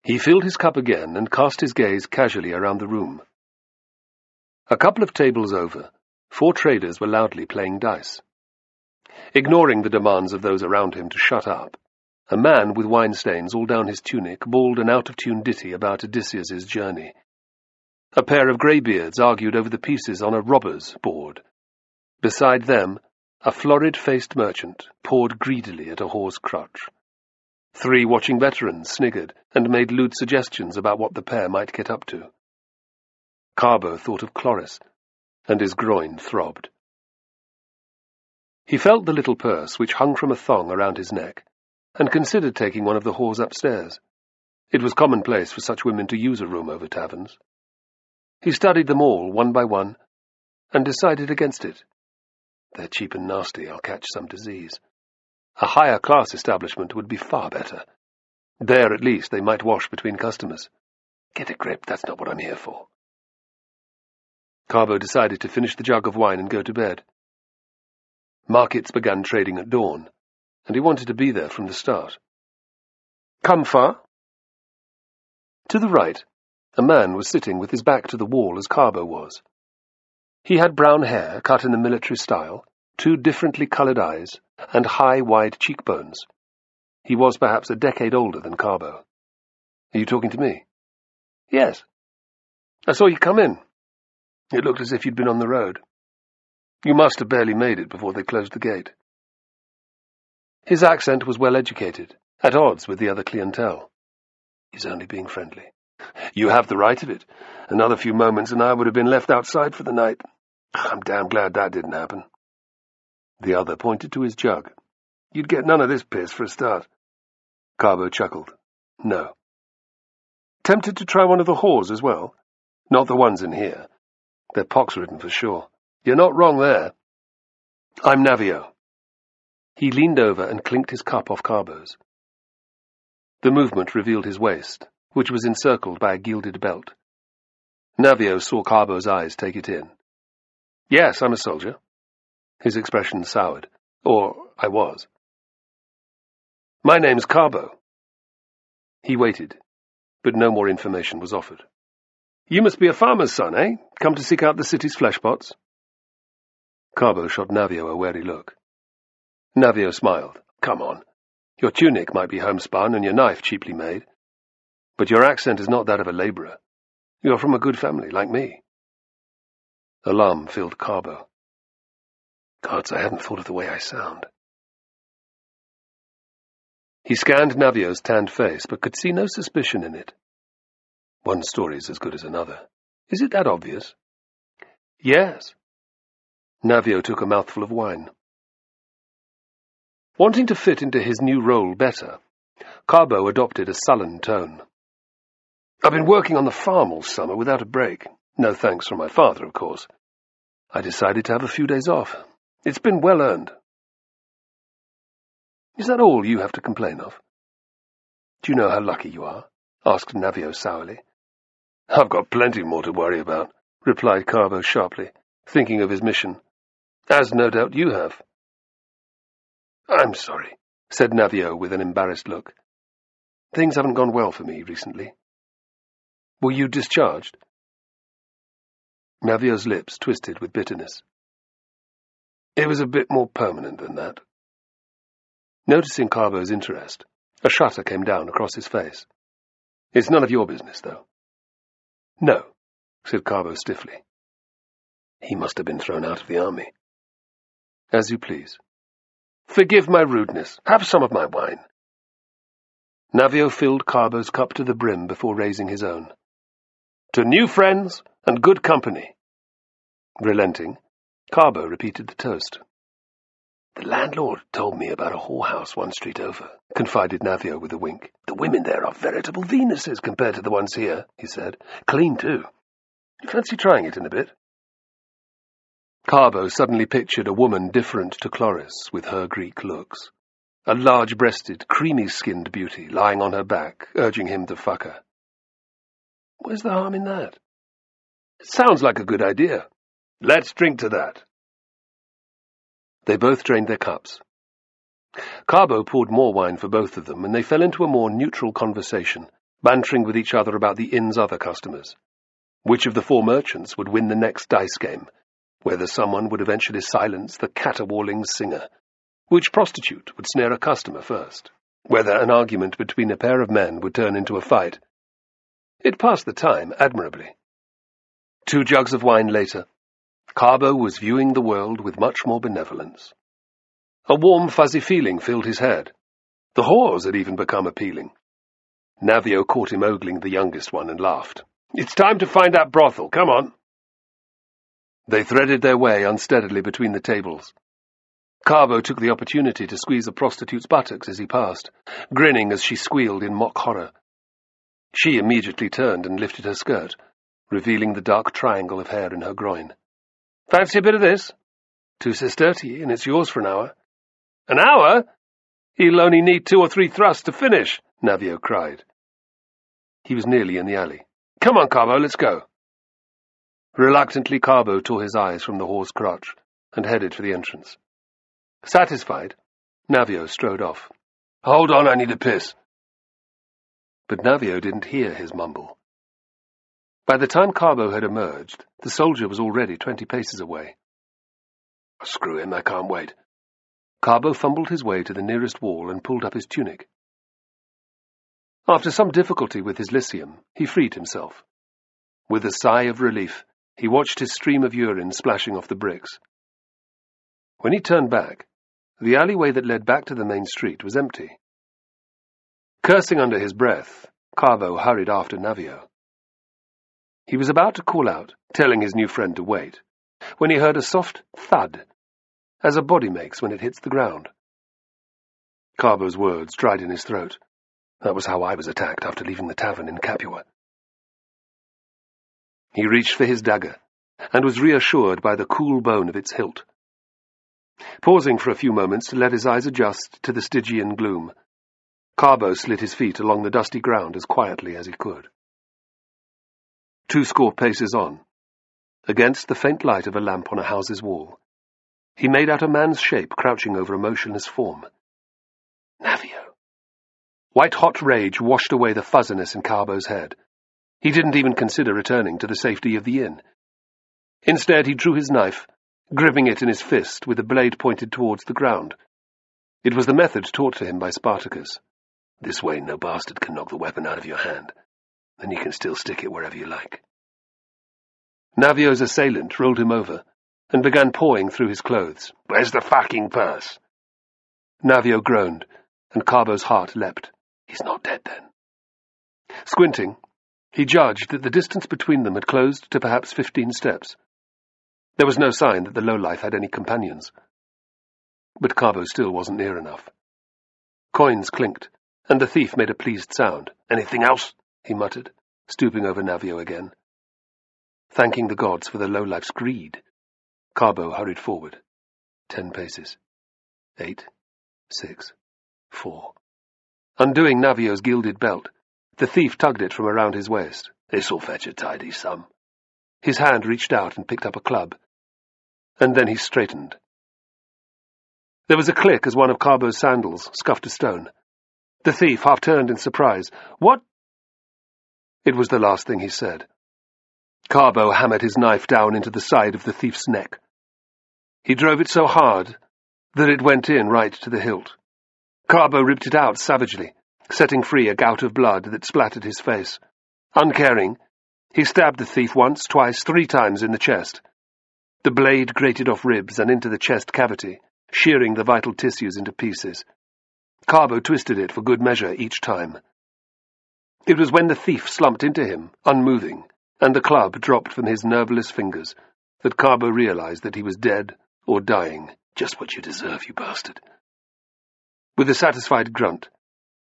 He filled his cup again and cast his gaze casually around the room. A couple of tables over, 4 traders were loudly playing dice. Ignoring the demands of those around him to shut up, a man with wine stains all down his tunic bawled an out-of-tune ditty about Odysseus's journey. A pair of greybeards argued over the pieces on a robber's board. Beside them, a florid-faced merchant pawed greedily at a whore's crutch. 3 watching veterans sniggered and made lewd suggestions about what the pair might get up to. Carbo thought of Chloris, and his groin throbbed. He felt the little purse which hung from a thong around his neck, and considered taking one of the whores upstairs. It was commonplace for such women to use a room over taverns. He studied them all, one by one, and decided against it. They're cheap and nasty, I'll catch some disease. A higher-class establishment would be far better. There, at least, they might wash between customers. Get a grip, that's not what I'm here for. Carbo decided to finish the jug of wine and go to bed. Markets began trading at dawn, and he wanted to be there from the start. Come far? To the right, a man was sitting with his back to the wall as Carbo was. He had brown hair cut in the military style, 2 differently coloured eyes, and high, wide cheekbones. He was perhaps a decade older than Carbo. Are you talking to me? Yes. I saw you come in. It looked as if you'd been on the road. You must have barely made it before they closed the gate. His accent was well educated, at odds with the other clientele. He's only being friendly. You have the right of it. Another few moments and I would have been left outside for the night. I'm damn glad that didn't happen. The other pointed to his jug. You'd get none of this piss for a start. Carbo chuckled. No. Tempted to try one of the whores as well? Not the ones in here. They're pox-ridden for sure. You're not wrong there. I'm Navio. He leaned over and clinked his cup off Carbo's. The movement revealed his waist, which was encircled by a gilded belt. Navio saw Carbo's eyes take it in. Yes, I'm a soldier. His expression soured. Or I was. My name's Carbo. He waited. but no more information was offered. "You must be a farmer's son, eh? Come to seek out the city's fleshpots?" Carbo shot Navio a wary look. Navio smiled. "Come on. Your tunic might be homespun and your knife cheaply made, but your accent is not that of a labourer. You're from a good family, like me." Alarm filled Carbo. Gods, I hadn't thought of the way I sound. He scanned Navio's tanned face, but could see no suspicion in it. One story's as good as another. Is it that obvious? Yes. Navio took a mouthful of wine. Wanting to fit into his new role better, Carbo adopted a sullen tone. "I've been working on the farm all summer without a break. No thanks from my father, of course. I decided to have a few days off. It's been well earned." "Is that all you have to complain of?" "Do you know how lucky you are?" asked Navio sourly. "I've got plenty more to worry about," replied Carbo sharply, thinking of his mission. "As no doubt you have." "I'm sorry," said Navio with an embarrassed look. "Things haven't gone well for me recently." "Were you discharged?" Navio's lips twisted with bitterness. "It was a bit more permanent than that." Noticing Carbo's interest, a shutter came down across his face. "It's none of your business, though." "No," said Carbo stiffly. "He must have been thrown out of the army." "As you please." "Forgive my rudeness. Have some of my wine." Navio filled Carbo's cup to the brim before raising his own. "To new friends and good company." Relenting, Carbo repeated the toast. "The landlord told me about a whorehouse one street over," confided Navio with a wink. "The women there are veritable Venuses compared to the ones here," he said. "Clean, too. You fancy trying it in a bit?" Carbo suddenly pictured a woman different to Chloris with her Greek looks. A large-breasted, creamy-skinned beauty lying on her back, urging him to fuck her. Where's the harm in that? "It sounds like a good idea. Let's drink to that." They both drained their cups. Carbo poured more wine for both of them, and they fell into a more neutral conversation, bantering with each other about the inn's other customers. Which of the four merchants would win the next dice game? Whether someone would eventually silence the caterwauling singer? Which prostitute would snare a customer first? Whether an argument between a pair of men would turn into a fight? It passed the time admirably. 2 jugs of wine later, Carbo was viewing the world with much more benevolence. A warm, fuzzy feeling filled his head. The whores had even become appealing. Navio caught him ogling the youngest one and laughed. "It's time to find that brothel, come on." They threaded their way unsteadily between the tables. Carbo took the opportunity to squeeze a prostitute's buttocks as he passed, grinning as she squealed in mock horror. She immediately turned and lifted her skirt, revealing the dark triangle of hair in her groin. "Fancy a bit of this? 2 sestertii, and it's yours for an hour." "An hour? He'll only need 2 or 3 thrusts to finish," Navio cried. He was nearly in the alley. "Come on, Carbo, let's go." Reluctantly, Carbo tore his eyes from the whore's crotch and headed for the entrance. Satisfied, Navio strode off. "Hold on, I need a piss." But Navio didn't hear his mumble. By the time Carbo had emerged, the soldier was already 20 paces away. "Screw him, I can't wait." Carbo fumbled his way to the nearest wall and pulled up his tunic. After some difficulty with his Lycium, he freed himself. With a sigh of relief, he watched his stream of urine splashing off the bricks. When he turned back, the alleyway that led back to the main street was empty. Cursing under his breath, Carbo hurried after Navio. He was about to call out, telling his new friend to wait, when he heard a soft thud, as a body makes when it hits the ground. Carbo's words dried in his throat. That was how I was attacked after leaving the tavern in Capua. He reached for his dagger, and was reassured by the cool bone of its hilt. Pausing for a few moments to let his eyes adjust to the Stygian gloom, Carbo slid his feet along the dusty ground as quietly as he could. 20 paces on, against the faint light of a lamp on a house's wall, he made out a man's shape crouching over a motionless form. Navio. White-hot rage washed away the fuzziness in Carbo's head. He didn't even consider returning to the safety of the inn. Instead, he drew his knife, gripping it in his fist with the blade pointed towards the ground. It was the method taught to him by Spartacus. This way no bastard can knock the weapon out of your hand. Then you can still stick it wherever you like. Navio's assailant rolled him over and began pawing through his clothes. Where's the fucking purse? Navio groaned, and Carbo's heart leapt. He's not dead, then. Squinting, he judged that the distance between them had closed to perhaps 15 steps. There was no sign that the lowlife had any companions. But Carbo still wasn't near enough. Coins clinked, and the thief made a pleased sound. Anything else? He muttered, stooping over Navio again. Thanking the gods for the lowlife's greed, Carbo hurried forward. 10 paces. 8, 6, 4. Undoing Navio's gilded belt, the thief tugged it from around his waist. This'll fetch a tidy sum. His hand reached out and picked up a club, and then he straightened. There was a click as one of Carbo's sandals scuffed a stone. The thief half turned in surprise. What? It was the last thing he said. Carbo hammered his knife down into the side of the thief's neck. He drove it so hard that it went in right to the hilt. Carbo ripped it out savagely, setting free a gout of blood that splattered his face. Uncaring, he stabbed the thief once, twice, 3 times in the chest. The blade grated off ribs and into the chest cavity, shearing the vital tissues into pieces. Carbo twisted it for good measure each time. It was when the thief slumped into him, unmoving, and the club dropped from his nerveless fingers, that Carbo realized that he was dead or dying. Just what you deserve, you bastard. With a satisfied grunt,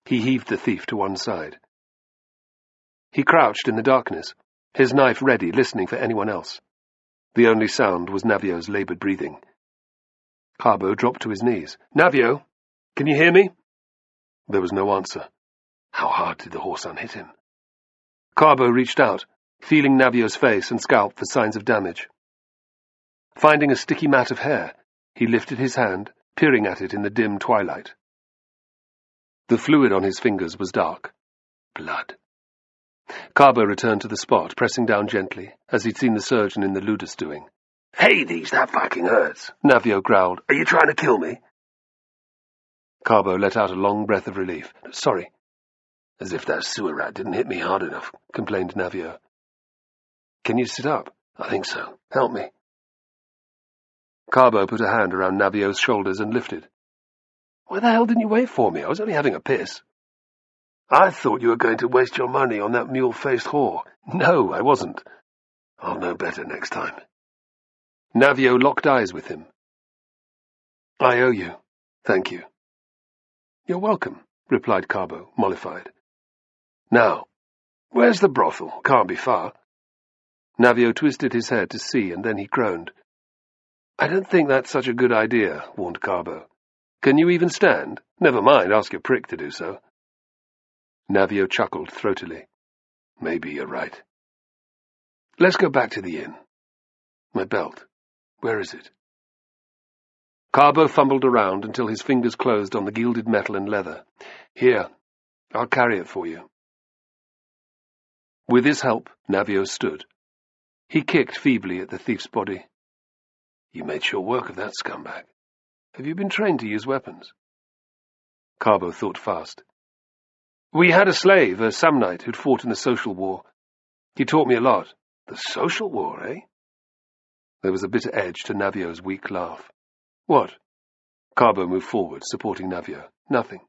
he heaved the thief to one side. He crouched in the darkness, his knife ready, listening for anyone else. The only sound was Navio's laboured breathing. Carbo dropped to his knees. Navio, can you hear me? There was no answer. How hard did the horse hit him? Carbo reached out, feeling Navio's face and scalp for signs of damage. Finding a sticky mat of hair, he lifted his hand, peering at it in the dim twilight. The fluid on his fingers was dark. Blood. Carbo returned to the spot, pressing down gently, as he'd seen the surgeon in the ludus doing. Hades, that fucking hurts, Navio growled. Are you trying to kill me? Carbo let out a long breath of relief. Sorry. As if that sewer rat didn't hit me hard enough, complained Navio. Can you sit up? I think so. Help me. Carbo put a hand around Navio's shoulders and lifted. Why the hell didn't you wait for me? I was only having a piss. I thought you were going to waste your money on that mule-faced whore. No, I wasn't. I'll know better next time. Navio locked eyes with him. I owe you. Thank you. You're welcome, replied Carbo, mollified. Now, where's the brothel? Can't be far. Navio twisted his head to see, and then he groaned. I don't think that's such a good idea, warned Carbo. Can you even stand? Never mind, ask your prick to do so. Navio chuckled throatily. Maybe you're right. Let's go back to the inn. My belt. Where is it? Carbo fumbled around until his fingers closed on the gilded metal and leather. Here, I'll carry it for you. With his help, Navio stood. He kicked feebly at the thief's body. You made sure work of that scumbag. Have you been trained to use weapons? Carbo thought fast. We had a slave, a Samnite, who'd fought in the social war. He taught me a lot. The social war, eh? There was a bitter edge to Navio's weak laugh. What? Carbo moved forward, supporting Navio. Nothing.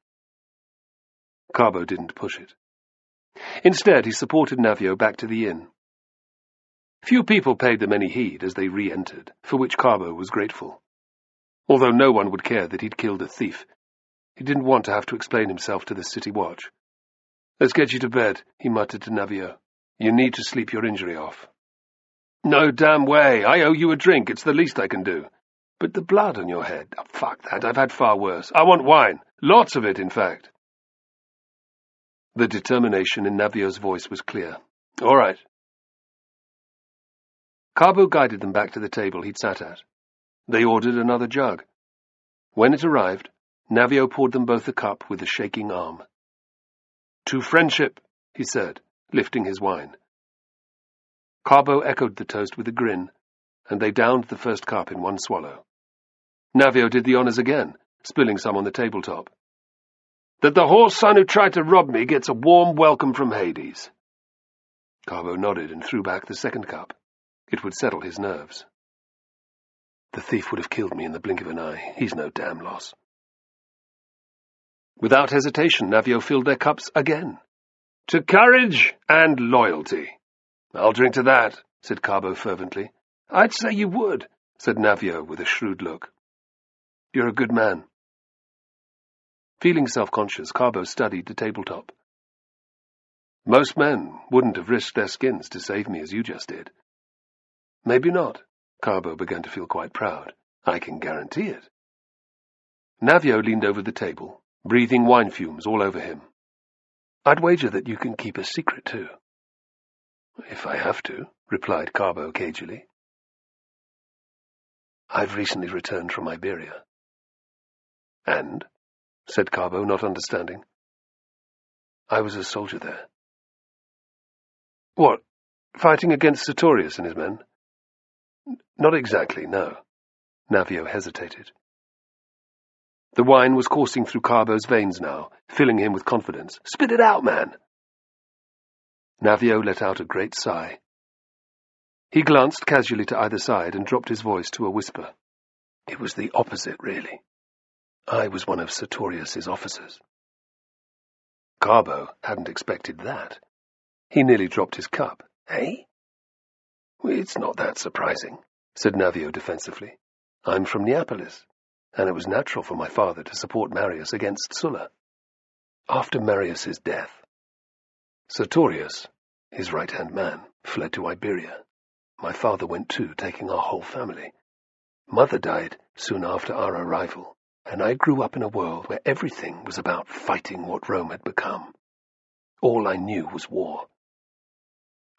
Carbo didn't push it. Instead, he supported Navio back to the inn. Few people paid them any heed as they re-entered, for which Carbo was grateful. Although no one would care that he'd killed a thief, he didn't want to have to explain himself to the city watch. Let's get you to bed, he muttered to Navio. You need to sleep your injury off. No damn way. I owe you a drink. It's the least I can do. But the blood on your head. Oh, fuck that. I've had far worse. I want wine. Lots of it, in fact. The determination in Navio's voice was clear. All right. Carbo guided them back to the table he'd sat at. They ordered another jug. When it arrived, Navio poured them both a cup with a shaking arm. To friendship, he said, lifting his wine. Carbo echoed the toast with a grin, and they downed the first cup in one swallow. Navio did the honours again, spilling some on the tabletop. That the whore son who tried to rob me gets a warm welcome from Hades. Carbo nodded and threw back the second cup. It would settle his nerves. The thief would have killed me in the blink of an eye. He's no damn loss. Without hesitation, Navio filled their cups again. To courage and loyalty. I'll drink to that, said Carbo fervently. I'd say you would, said Navio with a shrewd look. You're a good man. Feeling self-conscious, Carbo studied the tabletop. Most men wouldn't have risked their skins to save me as you just did. Maybe not. Carbo began to feel quite proud. I can guarantee it. Navio leaned over the table, breathing wine fumes all over him. I'd wager that you can keep a secret, too. If I have to, replied Carbo cagily. I've recently returned from Iberia. And? Said Carbo, not understanding. I was a soldier there. What, fighting against Sertorius and his men? Not exactly, no. Navio hesitated. The wine was coursing through Carbo's veins now, filling him with confidence. Spit it out, man! Navio let out a great sigh. He glanced casually to either side and dropped his voice to a whisper. It was the opposite, really. I was one of Sertorius's officers. Carbo hadn't expected that. He nearly dropped his cup. Eh? It's not that surprising, said Navio defensively. I'm from Neapolis, and it was natural for my father to support Marius against Sulla. After Marius's death, Sertorius, his right-hand man, fled to Iberia. My father went too, taking our whole family. Mother died soon after our arrival, and I grew up in a world where everything was about fighting what Rome had become. All I knew was war.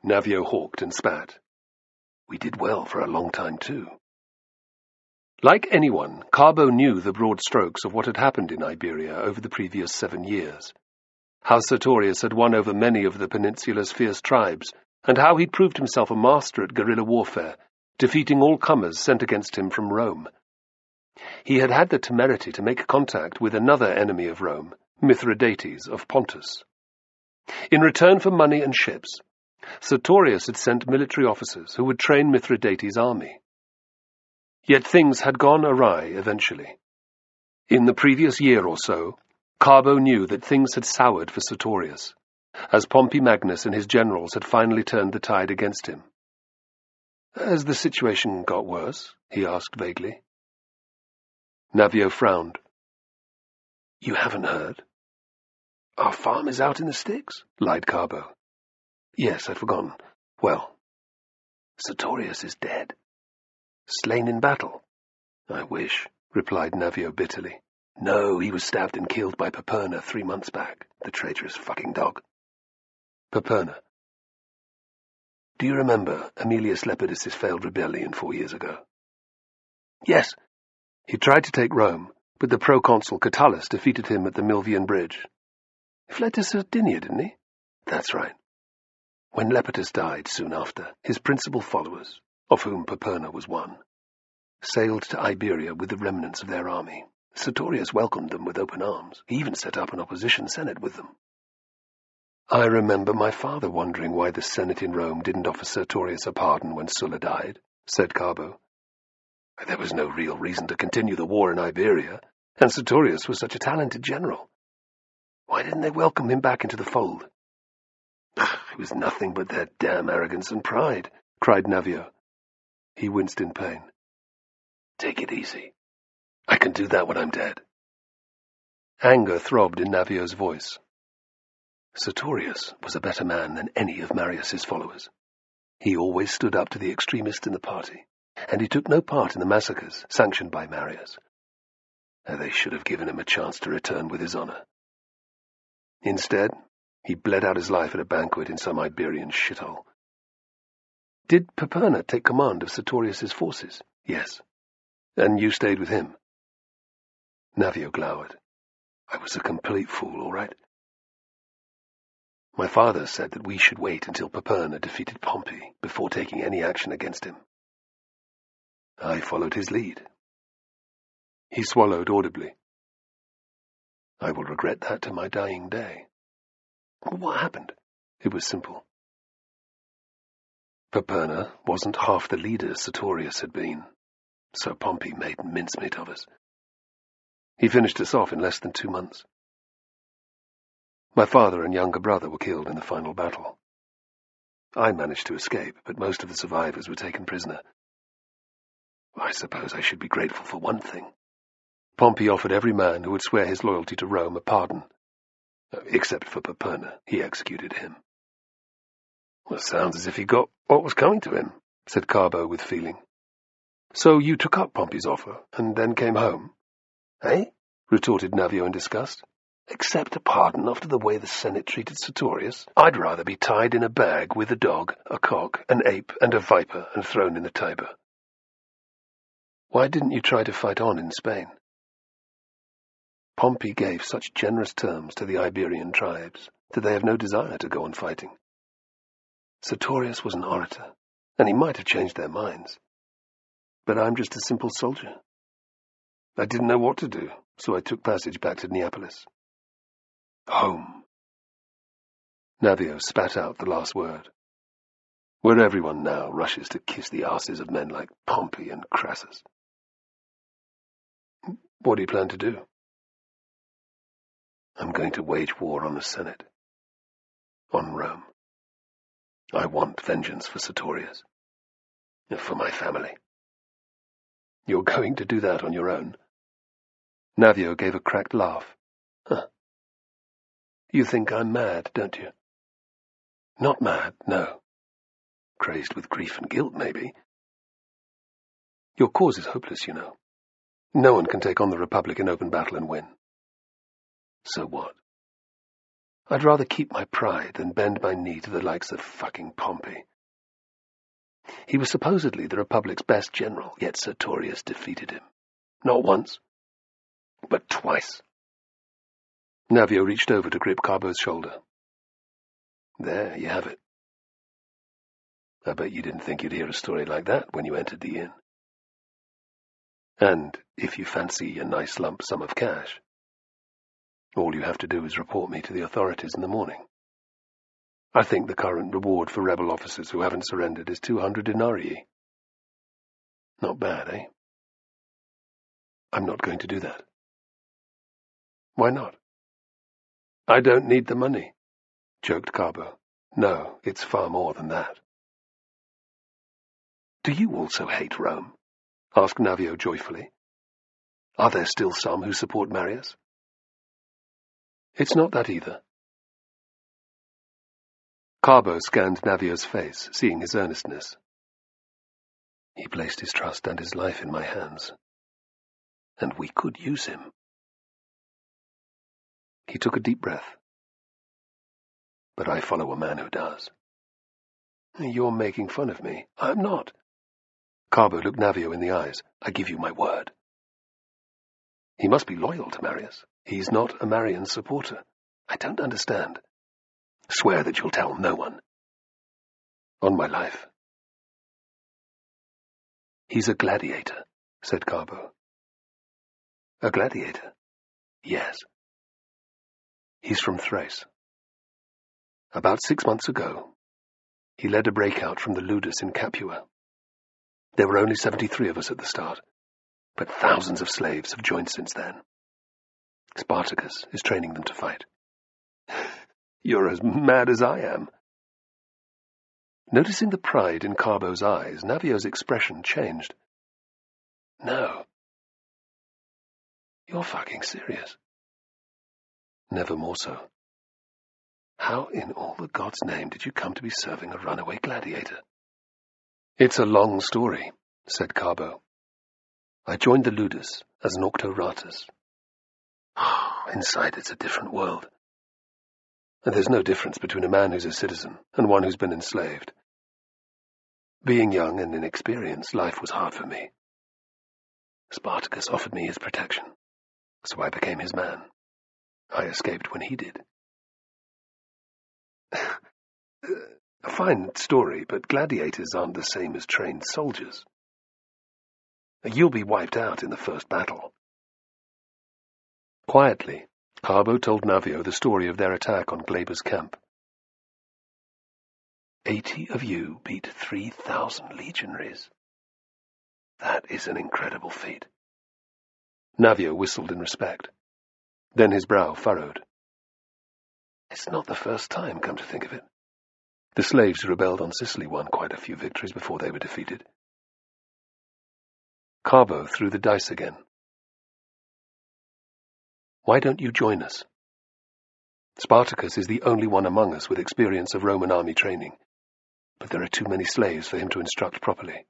Navio hawked and spat. We did well for a long time, too. Like anyone, Carbo knew the broad strokes of what had happened in Iberia over the previous 7 years. How Sertorius had won over many of the peninsula's fierce tribes, and how he'd proved himself a master at guerrilla warfare, defeating all comers sent against him from Rome. He had had the temerity to make contact with another enemy of Rome, Mithridates of Pontus. In return for money and ships, Sertorius had sent military officers who would train Mithridates' army. Yet things had gone awry eventually. In the previous year or so, Carbo knew that things had soured for Sertorius, as Pompey Magnus and his generals had finally turned the tide against him. Has the situation got worse? He asked vaguely. Navio frowned. You haven't heard? Our farm is out in the sticks, lied Carbo. Yes, I'd forgotten. Well, Sertorius is dead. Slain in battle. I wish, replied Navio bitterly. No, he was stabbed and killed by Paperna 3 months back, the traitorous fucking dog. Paperna. Do you remember Aemilius Lepidus' failed rebellion 4 years ago? Yes. He tried to take Rome, but the proconsul Catullus defeated him at the Milvian Bridge. He fled to Sardinia, didn't he? That's right. When Lepidus died soon after, his principal followers, of whom Paperna was one, sailed to Iberia with the remnants of their army. Sertorius welcomed them with open arms. He even set up an opposition senate with them. I remember my father wondering why the senate in Rome didn't offer Sertorius a pardon when Sulla died, said Carbo. There was no real reason to continue the war in Iberia, and Sertorius was such a talented general. Why didn't they welcome him back into the fold? It was nothing but their damn arrogance and pride, cried Navio. He winced in pain. Take it easy. I can do that when I'm dead. Anger throbbed in Navio's voice. Sertorius was a better man than any of Marius's followers. He always stood up to the extremists in the party, and he took no part in the massacres sanctioned by Marius. They should have given him a chance to return with his honor. Instead, he bled out his life at a banquet in some Iberian shithole. Did Paperna take command of Sertorius's forces? Yes. And you stayed with him? Navio glowered. I was a complete fool, all right. My father said that we should wait until Paperna defeated Pompey before taking any action against him. I followed his lead. He swallowed audibly. I will regret that to my dying day. What happened? It was simple. Paperna wasn't half the leader Sertorius had been, so Pompey made mincemeat of us. He finished us off in less than 2 months. My father and younger brother were killed in the final battle. I managed to escape, but most of the survivors were taken prisoner. I suppose I should be grateful for one thing. Pompey offered every man who would swear his loyalty to Rome a pardon. Except for Paperna, he executed him. Well, it sounds as if he got what was coming to him, said Carbo with feeling. So you took up Pompey's offer, and then came home? Eh? Retorted Navio in disgust. Accept a pardon after the way the Senate treated Sertorius? I'd rather be tied in a bag with a dog, a cock, an ape, and a viper and thrown in the Tiber. Why didn't you try to fight on in Spain? Pompey gave such generous terms to the Iberian tribes that they have no desire to go on fighting. Sertorius was an orator, and he might have changed their minds. But I'm just a simple soldier. I didn't know what to do, so I took passage back to Neapolis. Home. Navio spat out the last word, where everyone now rushes to kiss the asses of men like Pompey and Crassus. What do you plan to do? I'm going to wage war on the Senate, on Rome. I want vengeance for Sertorius, for my family. You're going to do that on your own? Navio gave a cracked laugh. Huh. You think I'm mad, don't you? Not mad, no. Crazed with grief and guilt, maybe. Your cause is hopeless, you know. No one can take on the Republic in open battle and win. So what? I'd rather keep my pride than bend my knee to the likes of fucking Pompey. He was supposedly the Republic's best general, yet Sertorius defeated him. Not once, but twice. Navio reached over to grip Carbo's shoulder. There you have it. I bet you didn't think you'd hear a story like that when you entered the inn. And if you fancy a nice lump sum of cash, all you have to do is report me to the authorities in the morning. I think the current reward for rebel officers who haven't surrendered is 200 denarii. Not bad, eh? I'm not going to do that. Why not? I don't need the money, joked Carbo. No, it's far more than that. Do you also hate Rome? Asked Navio joyfully. Are there still some who support Marius? It's not that either. Carbo scanned Navio's face, seeing his earnestness. He placed his trust and his life in my hands, and we could use him. He took a deep breath. But I follow a man who does. You're making fun of me. I'm not. Carbo looked Navio in the eyes. I give you my word. He must be loyal to Marius. He's not a Marian supporter. I don't understand. Swear that you'll tell no one. On my life. He's a gladiator, said Carbo. A gladiator? Yes. He's from Thrace. About 6 months ago, he led a breakout from the Ludus in Capua. There were only 73 of us at the start, but thousands of slaves have joined since then. Spartacus is training them to fight. You're as mad as I am. Noticing the pride in Carbo's eyes, Navio's expression changed. No. You're fucking serious. Never more so. How in all the gods' name did you come to be serving a runaway gladiator? It's a long story, said Carbo. I joined the Ludus as an Auctoratus. Inside it's a different world. And there's no difference between a man who's a citizen and one who's been enslaved. Being young and inexperienced, life was hard for me. Spartacus offered me his protection, so I became his man. I escaped when he did. A fine story, but gladiators aren't the same as trained soldiers. You'll be wiped out in the first battle. Quietly, Carbo told Navio the story of their attack on Glaber's camp. 80 of you beat 3,000 legionaries. That is an incredible feat. Navio whistled in respect. Then his brow furrowed. It's not the first time, come to think of it. The slaves who rebelled on Sicily won quite a few victories before they were defeated. Carbo threw the dice again. Why don't you join us? Spartacus is the only one among us with experience of Roman army training, but there are too many slaves for him to instruct properly.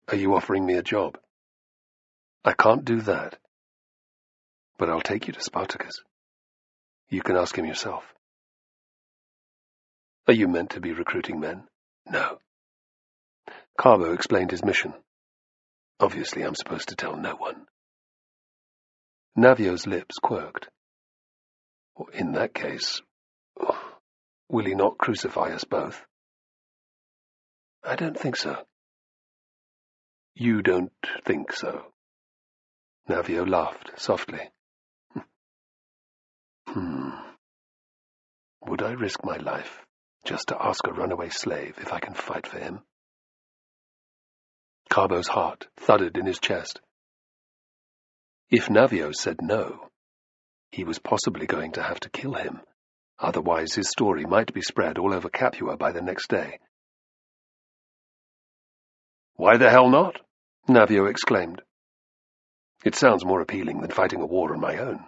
Are you offering me a job? I can't do that, but I'll take you to Spartacus. You can ask him yourself. Are you meant to be recruiting men? No. Carbo explained his mission. Obviously, I'm supposed to tell no one. Navio's lips quirked. Well, in that case, will he not crucify us both? I don't think so. You don't think so? Navio laughed softly. Would I risk my life just to ask a runaway slave if I can fight for him? Carbo's heart thudded in his chest. If Navio said no, he was possibly going to have to kill him. Otherwise his story might be spread all over Capua by the next day. Why the hell not? Navio exclaimed. It sounds more appealing than fighting a war on my own.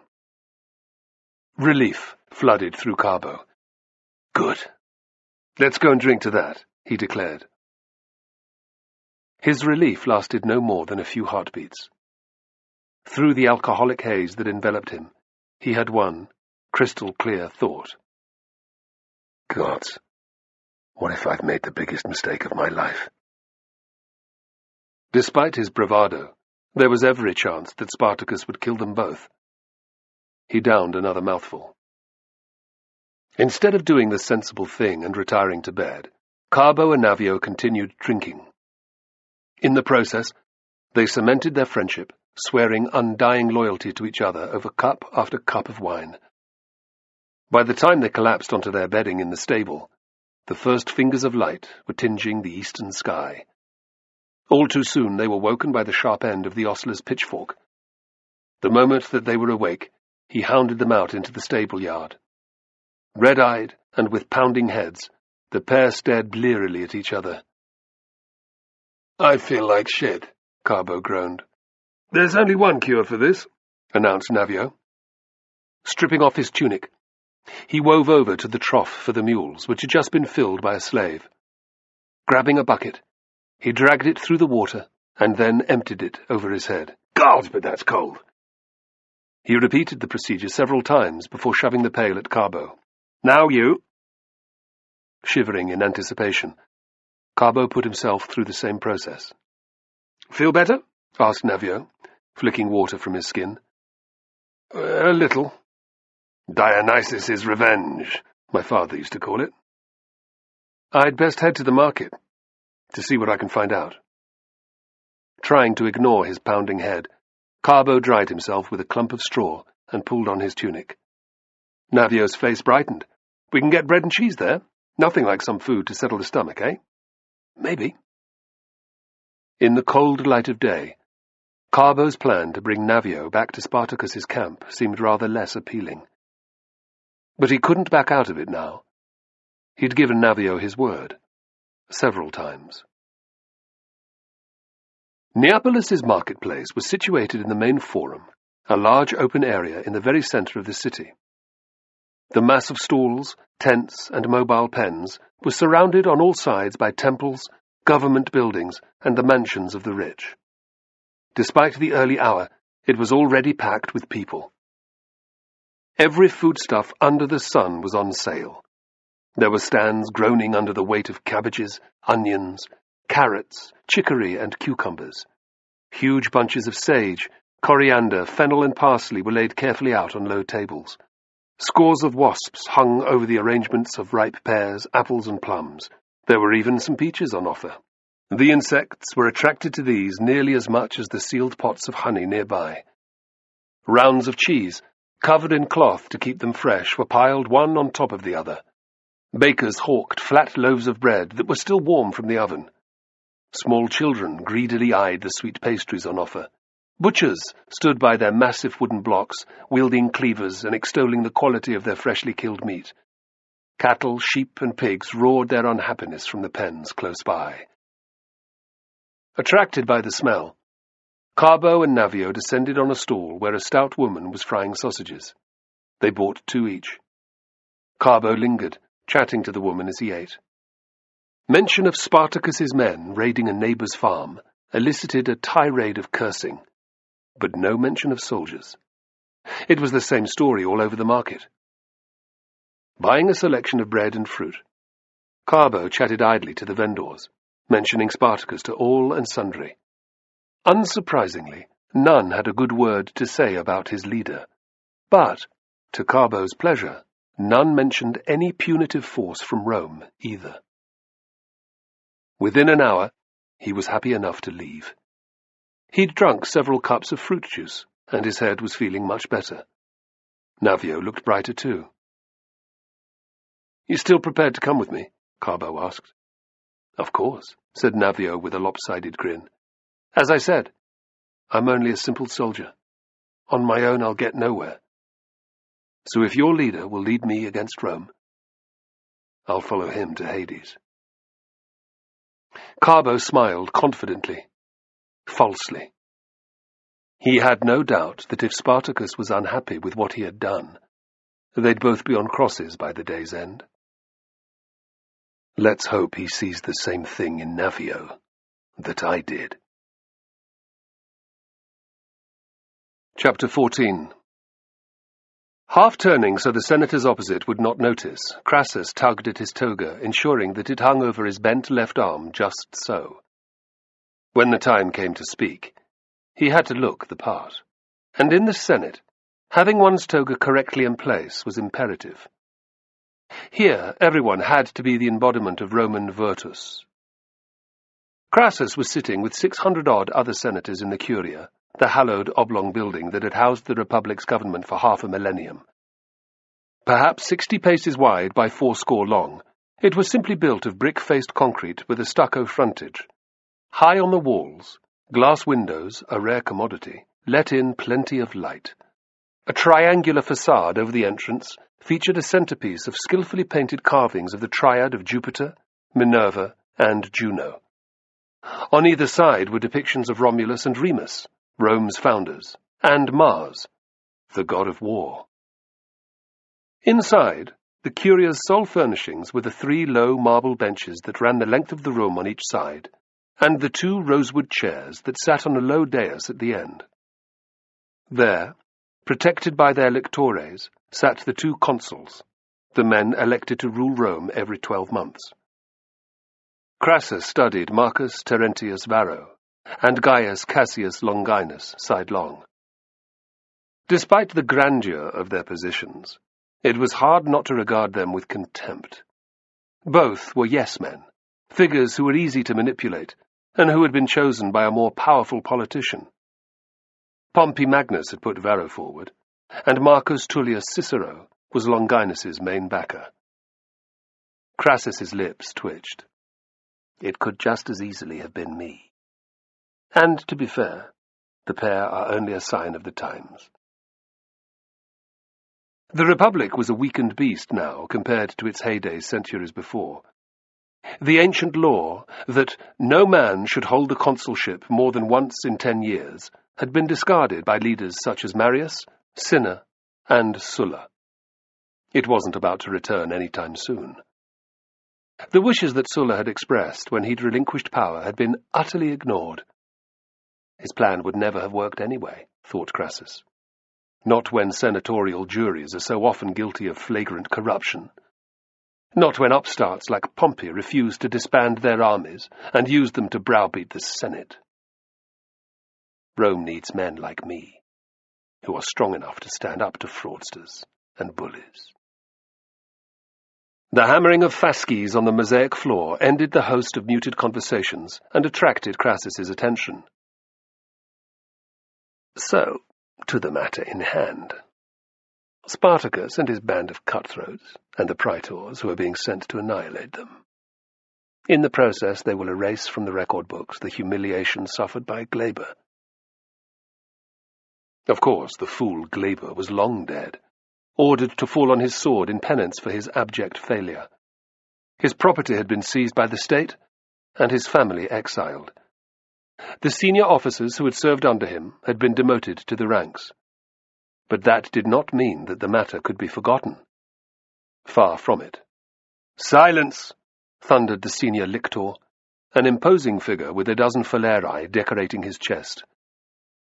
Relief flooded through Carbo. Good. Let's go and drink to that, he declared. His relief lasted no more than a few heartbeats. Through the alcoholic haze that enveloped him, he had one crystal-clear thought. Gods, what if I've made the biggest mistake of my life? Despite his bravado, there was every chance that Spartacus would kill them both. He downed another mouthful. Instead of doing the sensible thing and retiring to bed, Carbo and Navio continued drinking. In the process, they cemented their friendship, swearing undying loyalty to each other over cup after cup of wine. By the time they collapsed onto their bedding in the stable, the first fingers of light were tinging the eastern sky. All too soon they were woken by the sharp end of the ostler's pitchfork. The moment that they were awake, he hounded them out into the stable yard. Red-eyed and with pounding heads, the pair stared blearily at each other. I feel like shit, Carbo groaned. There's only one cure for this, announced Navio. Stripping off his tunic, he wove over to the trough for the mules, which had just been filled by a slave. Grabbing a bucket, he dragged it through the water and then emptied it over his head. God, but that's cold! He repeated the procedure several times before shoving the pail at Carbo. Now you! Shivering in anticipation, Carbo put himself through the same process. Feel better? Asked Navio, flicking water from his skin. A little. Dionysus's revenge, my father used to call it. I'd best head to the market to see what I can find out. Trying to ignore his pounding head, Carbo dried himself with a clump of straw and pulled on his tunic. Navio's face brightened. We can get bread and cheese there. Nothing like some food to settle the stomach, eh? Maybe. In the cold light of day, Carbo's plan to bring Navio back to Spartacus's camp seemed rather less appealing. But he couldn't back out of it now. He'd given Navio his word, several times. Neapolis's marketplace was situated in the main forum, a large open area in the very centre of the city. The mass of stalls, tents, and mobile pens was surrounded on all sides by temples, government buildings, and the mansions of the rich. Despite the early hour, it was already packed with people. Every foodstuff under the sun was on sale. There were stands groaning under the weight of cabbages, onions, carrots, chicory, and cucumbers. Huge bunches of sage, coriander, fennel, and parsley were laid carefully out on low tables. Scores of wasps hung over the arrangements of ripe pears, apples, and plums. There were even some peaches on offer. The insects were attracted to these nearly as much as the sealed pots of honey nearby. Rounds of cheese, covered in cloth to keep them fresh, were piled one on top of the other. Bakers hawked flat loaves of bread that were still warm from the oven. Small children greedily eyed the sweet pastries on offer. Butchers stood by their massive wooden blocks, wielding cleavers and extolling the quality of their freshly killed meat. Cattle, sheep, and pigs roared their unhappiness from the pens close by. Attracted by the smell, Carbo and Navio descended on a stall where a stout woman was frying sausages. They bought 2 each. Carbo lingered, chatting to the woman as he ate. Mention of Spartacus's men raiding a neighbour's farm elicited a tirade of cursing, but no mention of soldiers. It was the same story all over the market. Buying a selection of bread and fruit, Carbo chatted idly to the vendors, mentioning Spartacus to all and sundry. Unsurprisingly, none had a good word to say about his leader, but, to Carbo's pleasure, none mentioned any punitive force from Rome either. Within an hour, he was happy enough to leave. He'd drunk several cups of fruit juice, and his head was feeling much better. Navio looked brighter too. "You still prepared to come with me?" Carbo asked. "Of course," said Navio with a lopsided grin. "As I said, I'm only a simple soldier. On my own I'll get nowhere. So if your leader will lead me against Rome, I'll follow him to Hades." Carbo smiled confidently, falsely. He had no doubt that if Spartacus was unhappy with what he had done, they'd both be on crosses by the day's end. Let's hope he sees the same thing in Navio that I did. Chapter 14. Half-turning so the senators opposite would not notice, Crassus tugged at his toga, ensuring that it hung over his bent left arm just so. When the time came to speak, he had to look the part, and in the Senate, having one's toga correctly in place was imperative. Here, everyone had to be the embodiment of Roman virtus. Crassus was sitting with 600-odd other senators in the Curia, the hallowed oblong building that had housed the Republic's government for half a millennium. Perhaps 60 paces wide by 80 long, it was simply built of brick-faced concrete with a stucco frontage. High on the walls, glass windows, a rare commodity, let in plenty of light. A triangular facade over the entrance featured a centerpiece of skillfully painted carvings of the triad of Jupiter, Minerva, and Juno. On either side were depictions of Romulus and Remus, Rome's founders, and Mars, the god of war. Inside, the Curia's sole furnishings were the 3 low marble benches that ran the length of the room on each side, and the 2 rosewood chairs that sat on a low dais at the end. There, protected by their lictores, sat the 2 consuls, the men elected to rule Rome every 12 months. Crassus studied Marcus Terentius Varro and Gaius Cassius Longinus sidelong. Despite the grandeur of their positions, it was hard not to regard them with contempt. Both were yes-men, figures who were easy to manipulate, and who had been chosen by a more powerful politician. Pompey Magnus had put Varro forward, and Marcus Tullius Cicero was Longinus's main backer. Crassus's lips twitched. It could just as easily have been me. And, to be fair, the pair are only a sign of the times. The Republic was a weakened beast now compared to its heyday centuries before. The ancient law that no man should hold the consulship more than once in 10 years had been discarded by leaders such as Marius, Cinna, and Sulla. It wasn't about to return any time soon. The wishes that Sulla had expressed when he'd relinquished power had been utterly ignored. His plan would never have worked anyway, thought Crassus. Not when senatorial juries are so often guilty of flagrant corruption. Not when upstarts like Pompey refuse to disband their armies and use them to browbeat the Senate. Rome needs men like me, who are strong enough to stand up to fraudsters and bullies. The hammering of fasces on the mosaic floor ended the host of muted conversations and attracted Crassus's attention. So, to the matter in hand. Spartacus and his band of cutthroats, and the praetors who are being sent to annihilate them. In the process, they will erase from the record books the humiliation suffered by Glaber. Of course, the fool Glaber was long dead, ordered to fall on his sword in penance for his abject failure. His property had been seized by the state, and his family exiled. The senior officers who had served under him had been demoted to the ranks. But that did not mean that the matter could be forgotten. Far from it. "Silence!" thundered the senior lictor, an imposing figure with a dozen phalerae decorating his chest.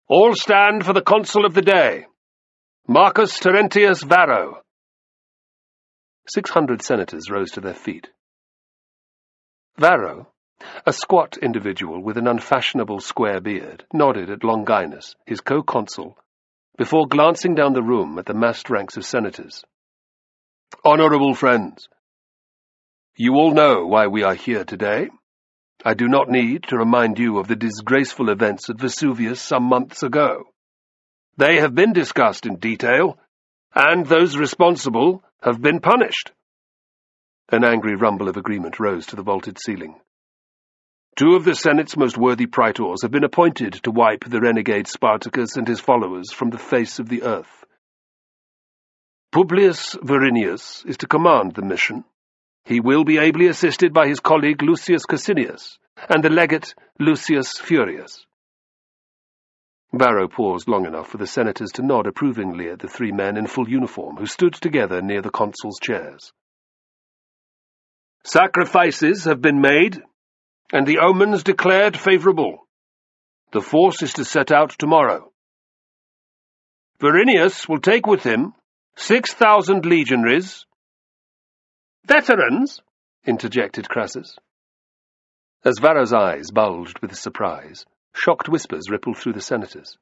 "All stand for the consul of the day, Marcus Terentius Varro." 600 senators rose to their feet. Varro, a squat individual with an unfashionable square beard, nodded at Longinus, his co-consul, before glancing down the room at the massed ranks of senators. "Honourable friends, you all know why we are here today. I do not need to remind you of the disgraceful events at Vesuvius some months ago. They have been discussed in detail, and those responsible have been punished." An angry rumble of agreement rose to the vaulted ceiling. "Two of the Senate's most worthy praetors have been appointed to wipe the renegade Spartacus and his followers from the face of the earth. Publius Verinius is to command the mission. He will be ably assisted by his colleague Lucius Cassinius and the legate Lucius Furius." Varro paused long enough for the senators to nod approvingly at the three men in full uniform who stood together near the consuls' chairs. "Sacrifices have been made, and the omens declared favourable. The force is to set out tomorrow. Verinius will take with him 6,000 legionaries—" "Veterans?" interjected Crassus. As Varro's eyes bulged with surprise, shocked whispers rippled through the senators.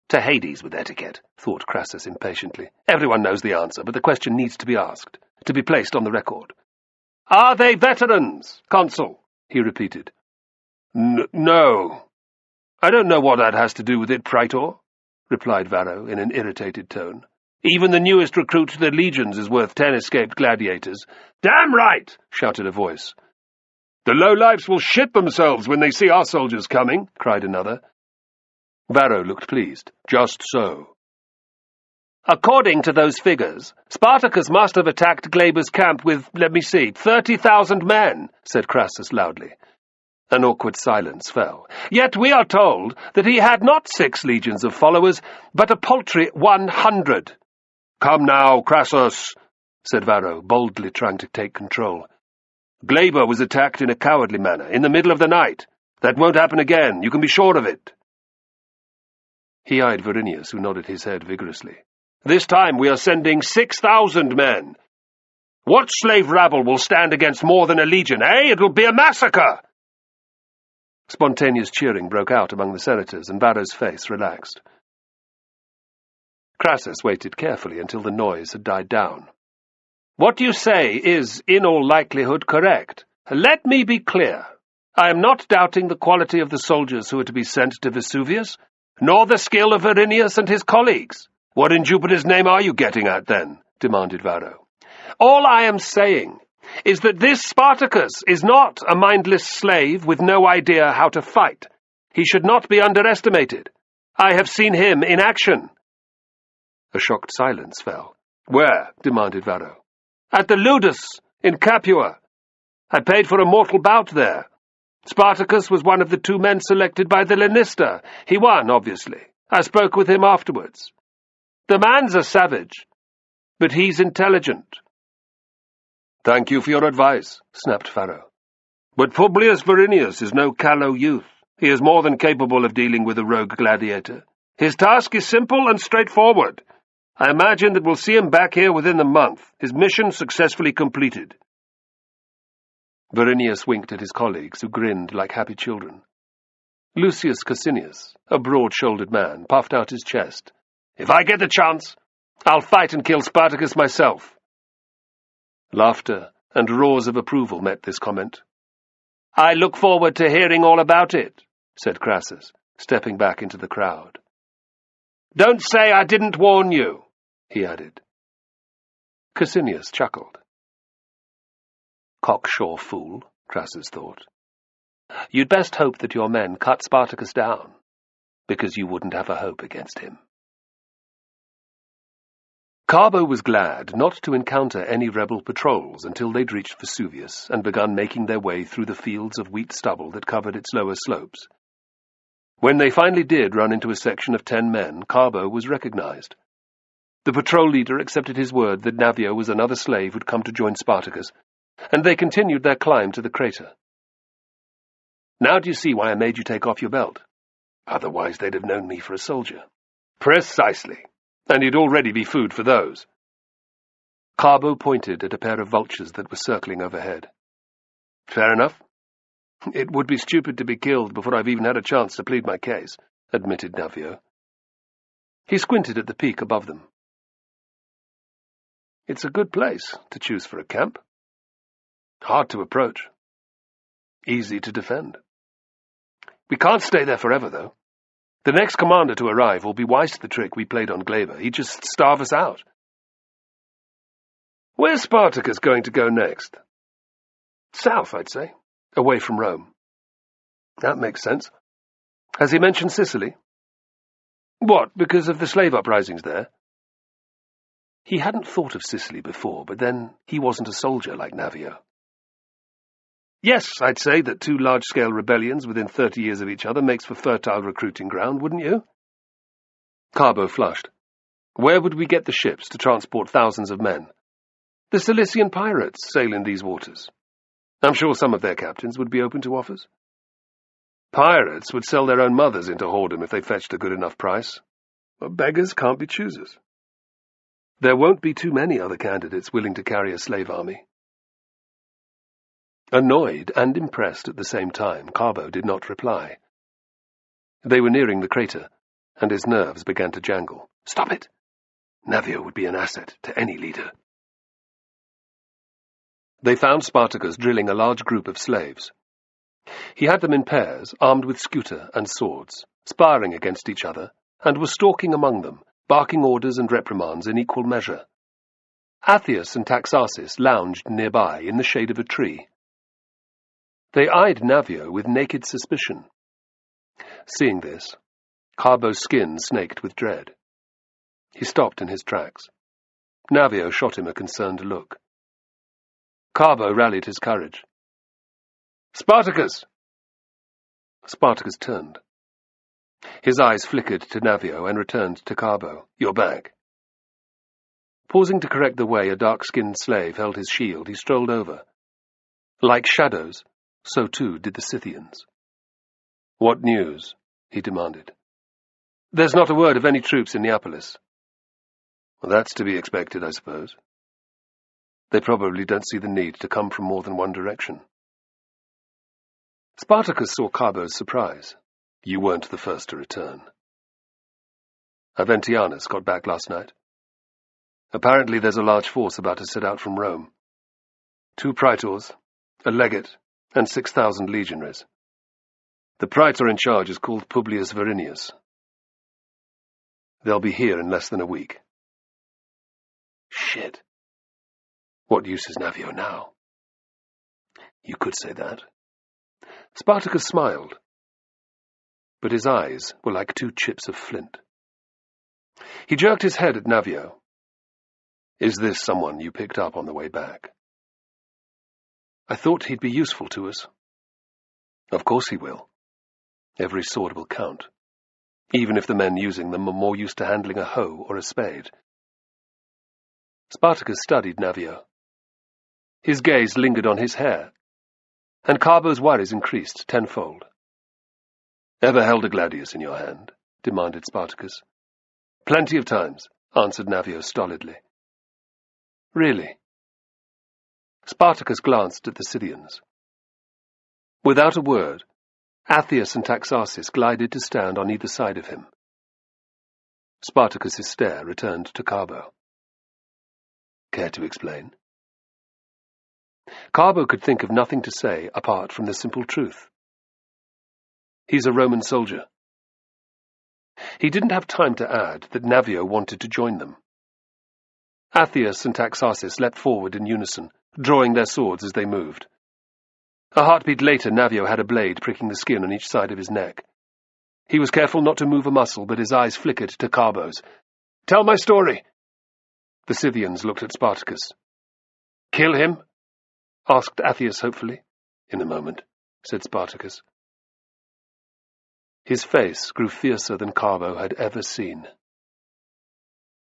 "To Hades with etiquette," thought Crassus impatiently. "Everyone knows the answer, but the question needs to be asked, to be placed on the record." "Are they veterans, consul?" he repeated. No. I don't know what that has to do with it, praetor," replied Varro in an irritated tone. "Even the newest recruit to the legions is worth 10 escaped gladiators." "Damn right!" shouted a voice. "The lowlifes will shit themselves when they see our soldiers coming," cried another. Varro looked pleased. "Just so." "According to those figures, Spartacus must have attacked Glaber's camp with, 30,000 men," said Crassus loudly. An awkward silence fell. "Yet we are told that he had not 6 legions of followers, but a paltry 100. "Come now, Crassus," said Varro, boldly trying to take control. "Glaber was attacked in a cowardly manner, in the middle of the night. That won't happen again, you can be sure of it." He eyed Verinius, who nodded his head vigorously. "This time we are sending 6,000 men. What slave rabble will stand against more than a legion, eh? It'll be a massacre!" Spontaneous cheering broke out among the senators, and Varro's face relaxed. Crassus waited carefully until the noise had died down. "What you say is, in all likelihood, correct. Let me be clear. I am not doubting the quality of the soldiers who are to be sent to Vesuvius, nor the skill of Verinius and his colleagues. What in Jupiter's name are you getting at, then?" demanded Varro. "All I am saying is that this Spartacus is not a mindless slave with no idea how to fight. He should not be underestimated. I have seen him in action." A shocked silence fell. "Where?" demanded Varro. "At the Ludus, in Capua. I paid for a mortal bout there. Spartacus was one of the 2 men selected by the Lanista. He won, obviously. I spoke with him afterwards. The man's a savage, but he's intelligent." "Thank you for your advice," snapped Varro. "But Publius Verinius is no callow youth. He is more than capable of dealing with a rogue gladiator. His task is simple and straightforward. I imagine that we'll see him back here within the month, his mission successfully completed." Verinius winked at his colleagues, who grinned like happy children. Lucius Cassinius, a broad-shouldered man, puffed out his chest. "If I get the chance, I'll fight and kill Spartacus myself." Laughter and roars of approval met this comment. "I look forward to hearing all about it," said Crassus, stepping back into the crowd. "Don't say I didn't warn you," he added. Cassinius chuckled. "Cocksure fool," Crassus thought. "You'd best hope that your men cut Spartacus down, because you wouldn't have a hope against him." Carbo was glad not to encounter any rebel patrols until they'd reached Vesuvius and begun making their way through the fields of wheat stubble that covered its lower slopes. When they finally did run into a section of 10 men, Carbo was recognized. The patrol leader accepted his word that Navio was another slave who'd come to join Spartacus, and they continued their climb to the crater. "Now do you see why I made you take off your belt? Otherwise they'd have known me for a soldier." "Precisely. And you'd already be food for those." Carbo pointed at a pair of vultures that were circling overhead. "Fair enough. It would be stupid to be killed before I've even had a chance to plead my case," admitted Navio. He squinted at the peak above them. "It's a good place to choose for a camp. Hard to approach. Easy to defend. We can't stay there forever, though. The next commander to arrive will be wise to the trick we played on Gleba. He'd just starve us out." "Where's Spartacus going to go next?" "South, I'd say. Away from Rome." "That makes sense. Has he mentioned Sicily?" "What, because of the slave uprisings there?" He hadn't thought of Sicily before, but then he wasn't a soldier like Navio. "Yes, I'd say that 2 large-scale rebellions within 30 years of each other makes for fertile recruiting ground, wouldn't you?" Carbo flushed. "Where would we get the ships to transport thousands of men? The Cilician pirates sail in these waters. I'm sure some of their captains would be open to offers." "Pirates would sell their own mothers into whoredom if they fetched a good enough price. But beggars can't be choosers." "There won't be too many other candidates willing to carry a slave army." Annoyed and impressed at the same time, Carbo did not reply. They were nearing the crater, and his nerves began to jangle. Stop it! Navio would be an asset to any leader. They found Spartacus drilling a large group of slaves. He had them in pairs, armed with scuta and swords, sparring against each other, and was stalking among them, barking orders and reprimands in equal measure. Athius and Taxarsis lounged nearby in the shade of a tree. They eyed Navio with naked suspicion. Seeing this, Carbo's skin snaked with dread. He stopped in his tracks. Navio shot him a concerned look. Carbo rallied his courage. "Spartacus!" Spartacus turned. His eyes flickered to Navio and returned to Carbo. "You're back." Pausing to correct the way a dark-skinned slave held his shield, he strolled over. Like shadows, so too did the Scythians. "What news?" he demanded. "There's not a word of any troops in Neapolis." "Well, that's to be expected, I suppose. They probably don't see the need to come from more than one direction." Spartacus saw Carbo's surprise. "You weren't the first to return." "Aventianus got back last night. Apparently there's a large force about to set out from Rome. 2 praetors, a legate, and 6,000 legionaries. The praetor in charge is called Publius Verinius. They'll be here in less than a week." "Shit. What use is Navio now?" "You could say that." Spartacus smiled, but his eyes were like 2 chips of flint. He jerked his head at Navio. "Is this someone you picked up on the way back?" "I thought he'd be useful to us." "Of course he will. Every sword will count, even if the men using them are more used to handling a hoe or a spade." Spartacus studied Navio. His gaze lingered on his hair, and Carbo's worries increased tenfold. "Ever held a gladius in your hand?" demanded Spartacus. "Plenty of times," answered Navio stolidly. "Really?" Spartacus glanced at the Scythians. Without a word, Athius and Taxarsis glided to stand on either side of him. Spartacus's stare returned to Carbo. Care to explain? Carbo could think of nothing to say apart from the simple truth. He's a Roman soldier. He didn't have time to add that Navio wanted to join them. Athias and Taxarsis leapt forward in unison, drawing their swords as they moved. A heartbeat later, Navio had a blade pricking the skin on each side of his neck. He was careful not to move a muscle, but his eyes flickered to Carbo's. "Tell my story!" The Scythians looked at Spartacus. "Kill him?" asked Athias hopefully. "In a moment," said Spartacus. His face grew fiercer than Carbo had ever seen.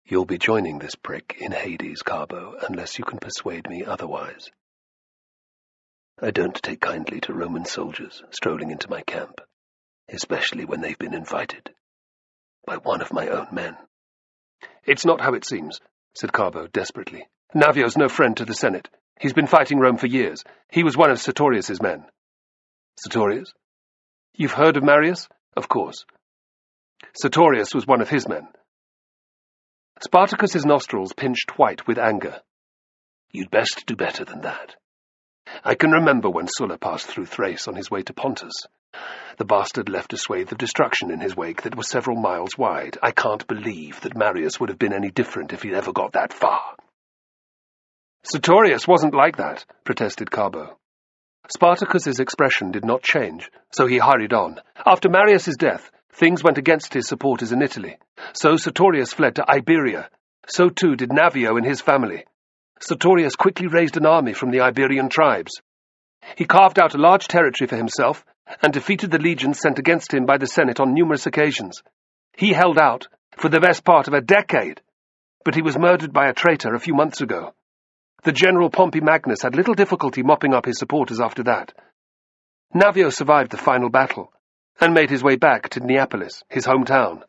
"You'll be joining this prick in Hades, Carbo, unless you can persuade me otherwise. I don't take kindly to Roman soldiers strolling into my camp, especially when they've been invited by one of my own men." "It's not how it seems," said Carbo desperately. "Navio's no friend to the Senate. He's been fighting Rome for years. He was one of Sertorius's men." "Sertorius? You've heard of Marius?" "Of course. Sertorius was one of his men." Spartacus's nostrils pinched white with anger. "You'd best do better than that. I can remember when Sulla passed through Thrace on his way to Pontus. The bastard left a swathe of destruction in his wake that was several miles wide. I can't believe that Marius would have been any different if he'd ever got that far." "Sertorius wasn't like that," protested Carbo. Spartacus's expression did not change, so he hurried on. "After Marius's death, things went against his supporters in Italy. So Sertorius fled to Iberia. So too did Navio and his family. Sertorius quickly raised an army from the Iberian tribes. He carved out a large territory for himself and defeated the legions sent against him by the Senate on numerous occasions. He held out for the best part of a decade, but he was murdered by a traitor a few months ago. The General Pompey Magnus had little difficulty mopping up his supporters after that. Navio survived the final battle and made his way back to Neapolis, his hometown."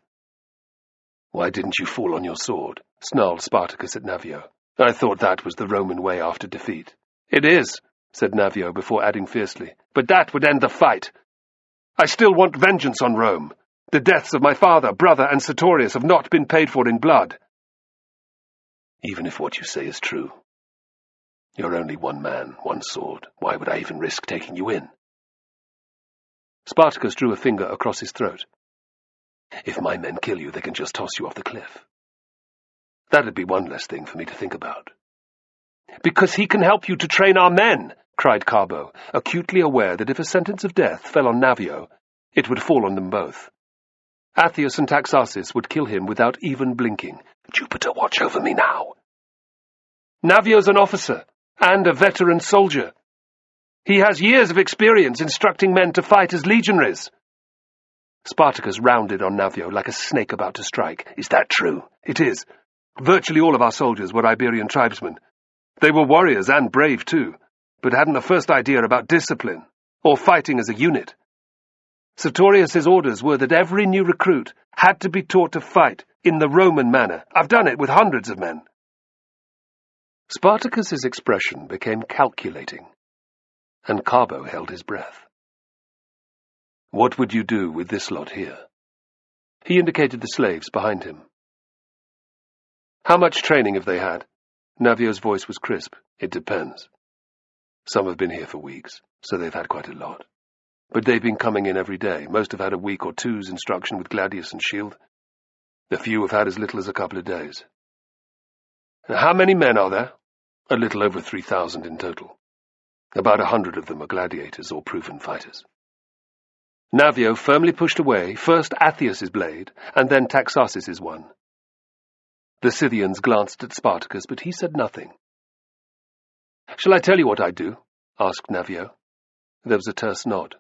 "Why didn't you fall on your sword?" snarled Spartacus at Navio. "I thought that was the Roman way after defeat." "It is," said Navio before adding fiercely, "but that would end the fight. I still want vengeance on Rome. The deaths of my father, brother, and Sertorius have not been paid for in blood." "Even if what you say is true, you're only one man, one sword. Why would I even risk taking you in?" Spartacus drew a finger across his throat. "If my men kill you, they can just toss you off the cliff. That'd be one less thing for me to think about." "Because he can help you to train our men," cried Carbo, acutely aware that if a sentence of death fell on Navio, it would fall on them both. Athias and Taxarsis would kill him without even blinking. "Jupiter, watch over me now." "Navio's an officer and a veteran soldier. He has years of experience instructing men to fight as legionaries." Spartacus rounded on Navio like a snake about to strike. "Is that true?" "It is. Virtually all of our soldiers were Iberian tribesmen. They were warriors and brave too, but hadn't the first idea about discipline or fighting as a unit. Sertorius's orders were that every new recruit had to be taught to fight in the Roman manner. I've done it with hundreds of men." Spartacus's expression became calculating, and Carbo held his breath. "What would you do with this lot here?" He indicated the slaves behind him. "How much training have they had?" Navio's voice was crisp. "It depends. Some have been here for weeks, so they've had quite a lot. But they've been coming in every day. Most have had a week or two's instruction with gladius and shield. A few have had as little as a couple of days." "How many men are there?" "A little over 3,000 in total. About 100 of them are gladiators or proven fighters." Navio firmly pushed away first Athias's blade and then Taxarsis' one. The Scythians glanced at Spartacus, but he said nothing. "Shall I tell you what I'd do?" asked Navio. There was a terse nod.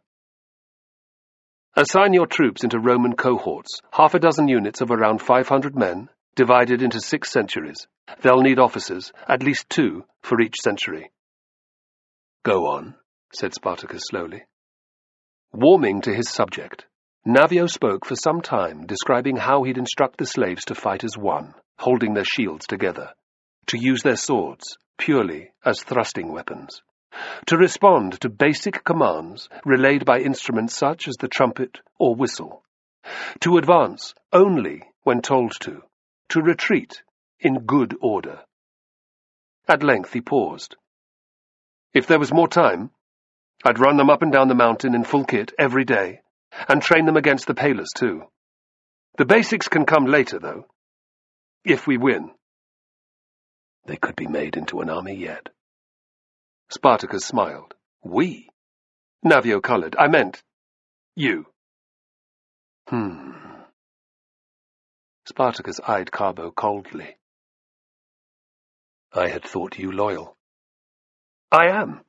"Assign your troops into Roman cohorts, half a dozen units of around 500 men, divided into 6 centuries. They'll need officers, at least 2 for each century." "Go on," said Spartacus slowly. Warming to his subject, Navio spoke for some time, describing how he'd instruct the slaves to fight as one, holding their shields together, to use their swords purely as thrusting weapons, to respond to basic commands relayed by instruments such as the trumpet or whistle, to advance only when told to retreat in good order. At length he paused. If there was more time, I'd run them up and down the mountain in full kit every day, and train them against the Palers too. The basics can come later, though. If we win. They could be made into an army yet. Spartacus smiled. We? Navio coloured. I meant you. Spartacus eyed Carbo coldly. I had thought you loyal. I am.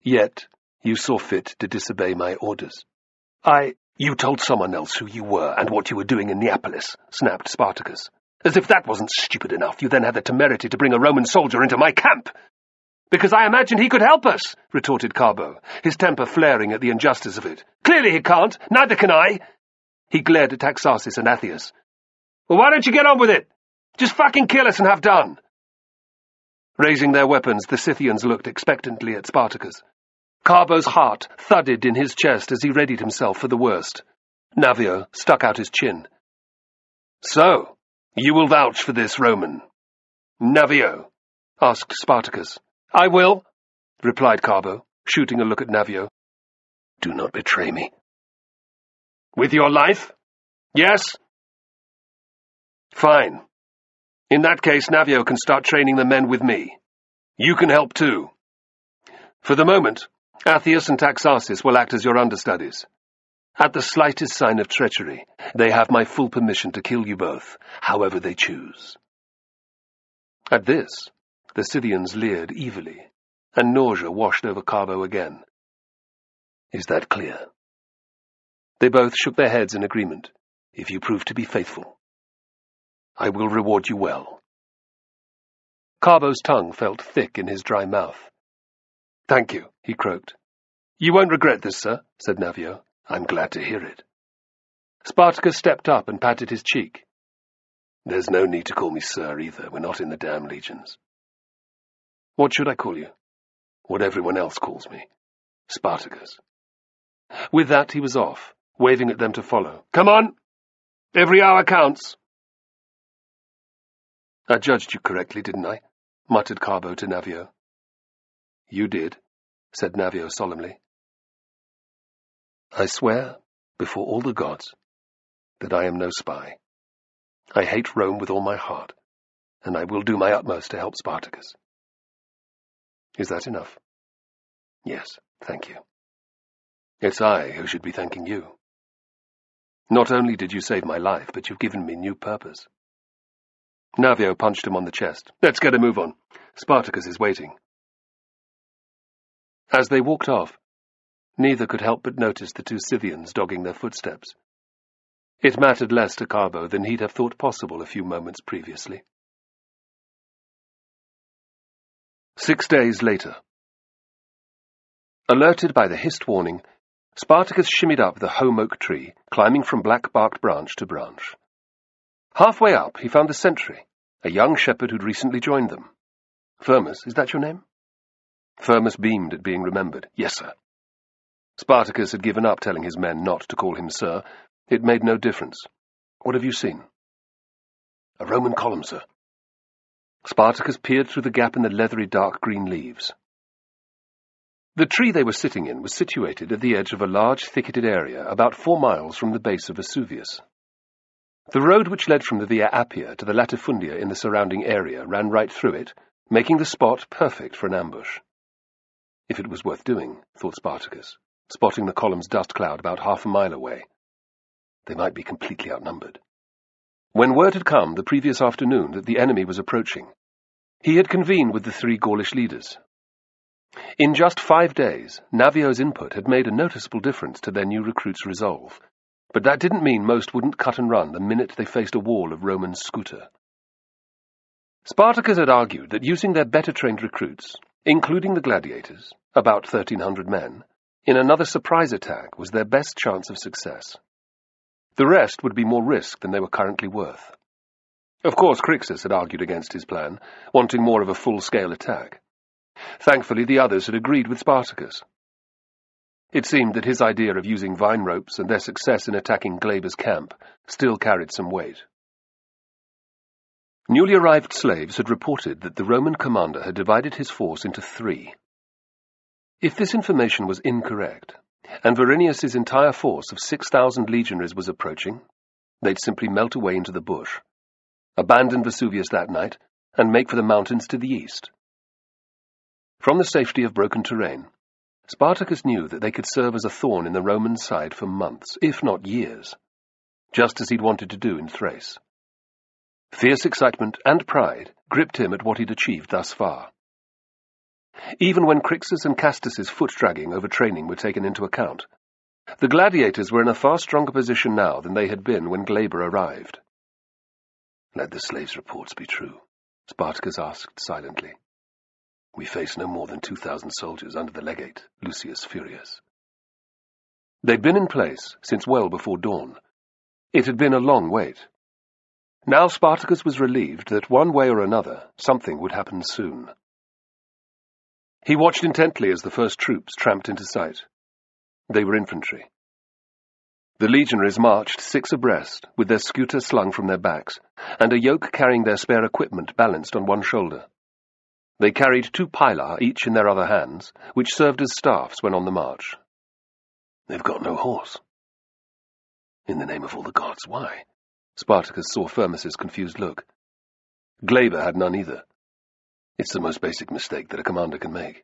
Yet you saw fit to disobey my orders. You told someone else who you were and what you were doing in Neapolis, snapped Spartacus. As if that wasn't stupid enough, you then had the temerity to bring a Roman soldier into my camp. Because I imagined he could help us, retorted Carbo, his temper flaring at the injustice of it. Clearly he can't, neither can I. He glared at Taxarsis and Athius. Well, why don't you get on with it? Just fucking kill us and have done. Raising their weapons, the Scythians looked expectantly at Spartacus. Carbo's heart thudded in his chest as he readied himself for the worst. Navio stuck out his chin. So, you will vouch for this, Roman? Navio, asked Spartacus. I will, replied Carbo, shooting a look at Navio. Do not betray me. With your life? Yes. Fine. In that case, Navio can start training the men with me. You can help too. For the moment, Athius and Taxarsis will act as your understudies. At the slightest sign of treachery, they have my full permission to kill you both, however they choose. At this, the Scythians leered evilly, and nausea washed over Carbo again. Is that clear? They both shook their heads in agreement. If you prove to be faithful, I will reward you well. Carbo's tongue felt thick in his dry mouth. Thank you, he croaked. You won't regret this, sir, said Navio. I'm glad to hear it. Spartacus stepped up and patted his cheek. There's no need to call me sir either. We're not in the damn legions. What should I call you? What everyone else calls me. Spartacus. With that he was off, waving at them to follow. Come on! Every hour counts. I judged you correctly, didn't I? Muttered Carbo to Navio. You did, said Navio solemnly. I swear, before all the gods, that I am no spy. I hate Rome with all my heart, and I will do my utmost to help Spartacus. Is that enough? Yes, thank you. It's I who should be thanking you. Not only did you save my life, but you've given me new purpose. Navio punched him on the chest. Let's get a move on. Spartacus is waiting. As they walked off, neither could help but notice the two Scythians dogging their footsteps. It mattered less to Carbo than he'd have thought possible a few moments previously. 6 days later. Alerted by the hissed warning, Spartacus shimmied up the home oak tree, climbing from black-barked branch to branch. Halfway up, he found the sentry, a young shepherd who'd recently joined them. Firmus, is that your name? Firmus beamed at being remembered. Yes, sir. Spartacus had given up telling his men not to call him sir. It made no difference. What have you seen? A Roman column, sir. Spartacus peered through the gap in the leathery dark green leaves. The tree they were sitting in was situated at the edge of a large thicketed area about 4 miles from the base of Vesuvius. The road which led from the Via Appia to the latifundia in the surrounding area ran right through it, making the spot perfect for an ambush. If it was worth doing, thought Spartacus, spotting the column's dust cloud about half a mile away. They might be completely outnumbered. When word had come the previous afternoon that the enemy was approaching, he had convened with the 3 Gaulish leaders. In just 5 days, Navio's input had made a noticeable difference to their new recruits' resolve, but that didn't mean most wouldn't cut and run the minute they faced a wall of Roman scooter. Spartacus had argued that using their better-trained recruits, including the gladiators, about 1,300 men, in another surprise attack was their best chance of success. The rest would be more risk than they were currently worth. Of course, Crixus had argued against his plan, wanting more of a full-scale attack. Thankfully, the others had agreed with Spartacus. It seemed that his idea of using vine ropes and their success in attacking Glaber's camp still carried some weight. Newly arrived slaves had reported that the Roman commander had divided his force into 3. If this information was incorrect, and Verinius's entire force of 6,000 legionaries was approaching, they'd simply melt away into the bush, abandon Vesuvius that night, and make for the mountains to the east. From the safety of broken terrain, Spartacus knew that they could serve as a thorn in the Roman side for months, if not years, just as he'd wanted to do in Thrace. Fierce excitement and pride gripped him at what he'd achieved thus far. Even when Crixus and Castus's foot-dragging over training were taken into account, the gladiators were in a far stronger position now than they had been when Glaber arrived. "Let the slaves' reports be true," Spartacus asked silently. "We face no more than 2,000 soldiers under the legate, Lucius Furius." They'd been in place since well before dawn. It had been a long wait. Now Spartacus was relieved that one way or another something would happen soon. He watched intently as the first troops tramped into sight. They were infantry. The legionaries marched 6 abreast, with their scuta slung from their backs, and a yoke carrying their spare equipment balanced on one shoulder. They carried 2 pilae each in their other hands, which served as staffs when on the march. "They've got no horse." "In the name of all the gods, why?" Spartacus saw Firmus's confused look. Glaber had none either. It's the most basic mistake that a commander can make.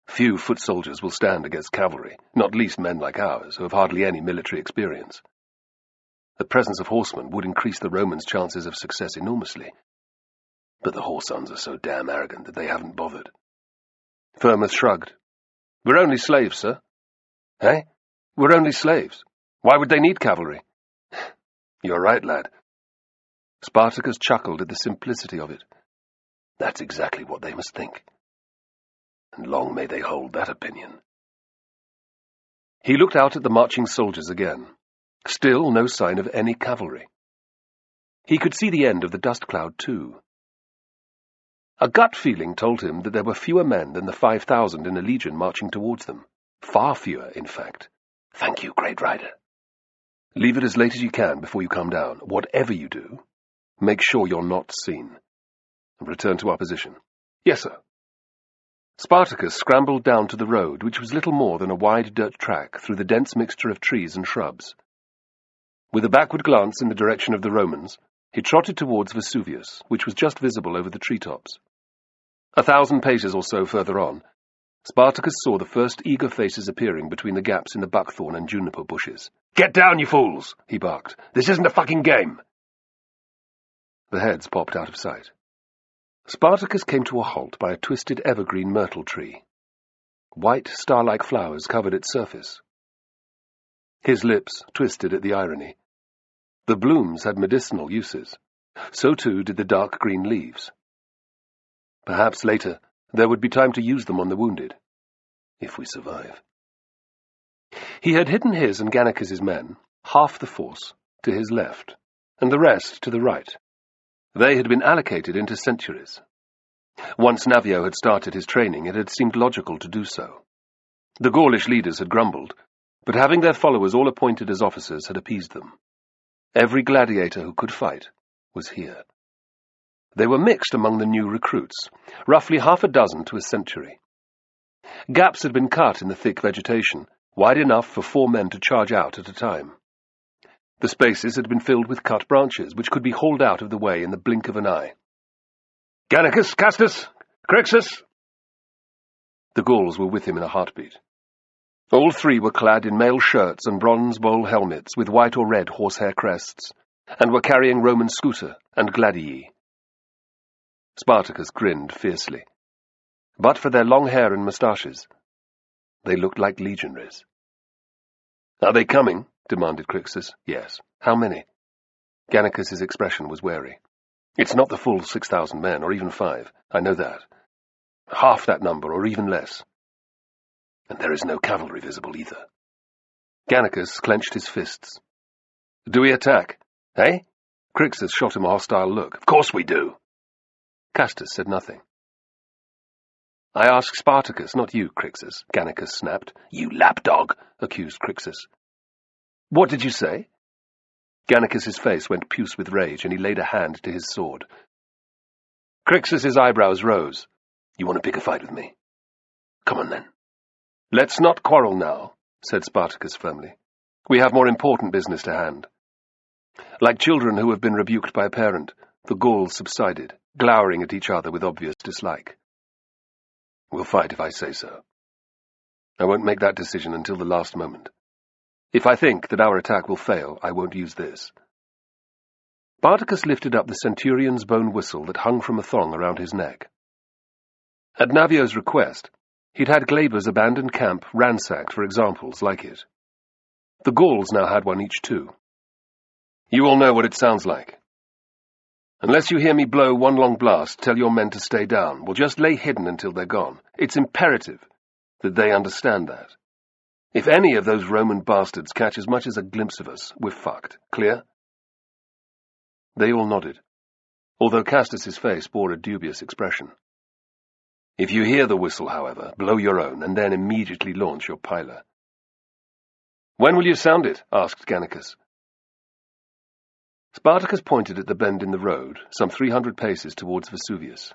Few foot soldiers will stand against cavalry, not least men like ours, who have hardly any military experience. The presence of horsemen would increase the Romans' chances of success enormously. But the horsesons are so damn arrogant that they haven't bothered. Firmus shrugged. "We're only slaves, sir." "Eh? We're only slaves. Why would they need cavalry?" "You're right, lad." Spartacus chuckled at the simplicity of it. "That's exactly what they must think. And long may they hold that opinion." He looked out at the marching soldiers again. Still no sign of any cavalry. He could see the end of the dust cloud, too. A gut feeling told him that there were fewer men than the 5,000 in a legion marching towards them. Far fewer, in fact. "Thank you, great rider." "Leave it as late as you can before you come down. Whatever you do, make sure you're not seen. Return to our position." "Yes, sir." Spartacus scrambled down to the road, which was little more than a wide dirt track through the dense mixture of trees and shrubs. With a backward glance in the direction of the Romans, he trotted towards Vesuvius, which was just visible over the treetops. 1,000 paces or so further on, Spartacus saw the first eager faces appearing between the gaps in the buckthorn and juniper bushes. "Get down, you fools!" he barked. "This isn't a fucking game!" The heads popped out of sight. Spartacus came to a halt by a twisted evergreen myrtle tree. White, star-like flowers covered its surface. His lips twisted at the irony. The blooms had medicinal uses. So too did the dark green leaves. Perhaps later there would be time to use them on the wounded, if we survive. He had hidden his and Gannicus's men, half the force, to his left, and the rest to the right. They had been allocated into centuries. Once Navio had started his training, it had seemed logical to do so. The Gaulish leaders had grumbled, but having their followers all appointed as officers had appeased them. Every gladiator who could fight was here. They were mixed among the new recruits, roughly 6 to a century. Gaps had been cut in the thick vegetation, wide enough for 4 men to charge out at a time. The spaces had been filled with cut branches, which could be hauled out of the way in the blink of an eye. "Gannicus, Castus, Crixus!" The Gauls were with him in a heartbeat. All 3 were clad in mail shirts and bronze bowl helmets with white or red horsehair crests, and were carrying Roman scuta and gladii. Spartacus grinned fiercely. But for their long hair and moustaches, they looked like legionaries. "Are they coming?" demanded Crixus. "Yes." "How many?" Gannicus's expression was wary. "It's not the full 6,000 men, or even 5. I know that. Half that number, or even less. And there is no cavalry visible either." Gannicus clenched his fists. "Do we attack?" "Eh?" Crixus shot him a hostile look. "Of course we do." Castus said nothing. "I ask Spartacus, not you, Crixus," Gannicus snapped. "You lapdog," accused Crixus. "What did you say?" Gannicus's face went puce with rage, and he laid a hand to his sword. Crixus's eyebrows rose. You want to pick a fight with me? Come on, then. Let's not quarrel now, said Spartacus firmly. We have more important business to hand. Like children who have been rebuked by a parent, the Gauls subsided, glowering at each other with obvious dislike. We'll fight if I say so. I won't make that decision until the last moment. If I think that our attack will fail, I won't use this. Spartacus lifted up the centurion's bone whistle that hung from a thong around his neck. At Navio's request, he'd had Glaber's abandoned camp ransacked for examples like it. The Gauls now had one each too. You all know what it sounds like. Unless you hear me blow one long blast, tell your men to stay down. We'll just lay hidden until they're gone. It's imperative that they understand that. If any of those Roman bastards catch as much as a glimpse of us, we're fucked. Clear? They all nodded, although Castus's face bore a dubious expression. If you hear the whistle, however, blow your own, and then immediately launch your piler. When will you sound it? Asked Gannicus. Spartacus pointed at the bend in the road, some 300 paces towards Vesuvius.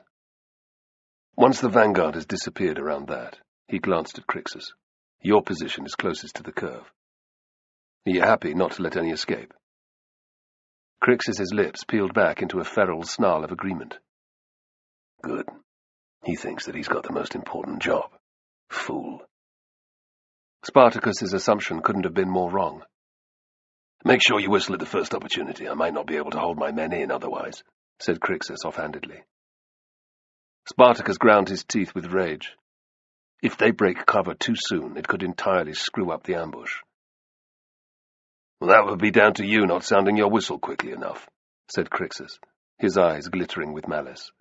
Once the vanguard has disappeared around that, he glanced at Crixus. Your position is closest to the curve. Are you happy not to let any escape? Crixus's lips peeled back into a feral snarl of agreement. Good. He thinks that he's got the most important job. Fool. Spartacus's assumption couldn't have been more wrong. Make sure you whistle at the first opportunity. I might not be able to hold my men in otherwise, said Crixus offhandedly. Spartacus ground his teeth with rage. If they break cover too soon, it could entirely screw up the ambush. Well, that would be down to you not sounding your whistle quickly enough, said Crixus, his eyes glittering with malice.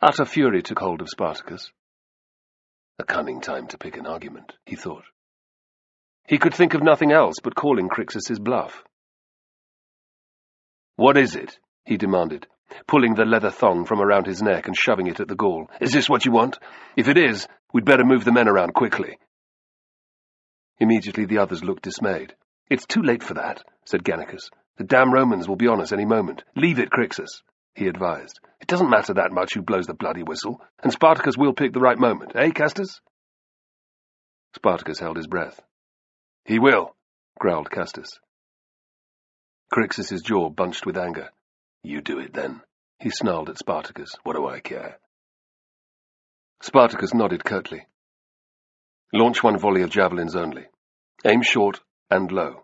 Utter fury took hold of Spartacus. A cunning time to pick an argument, he thought. He could think of nothing else but calling Crixus's bluff. What is it? He demanded, pulling the leather thong from around his neck and shoving it at the Gaul. Is this what you want? If it is, we'd better move the men around quickly. Immediately the others looked dismayed. It's too late for that, said Gannicus. The damn Romans will be on us any moment. Leave it, Crixus, he advised. It doesn't matter that much who blows the bloody whistle, and Spartacus will pick the right moment, eh, Castus? Spartacus held his breath. He will, growled Castus. Crixus's jaw bunched with anger. You do it, then, he snarled at Spartacus. What do I care? Spartacus nodded curtly. Launch one volley of javelins only. Aim short and low.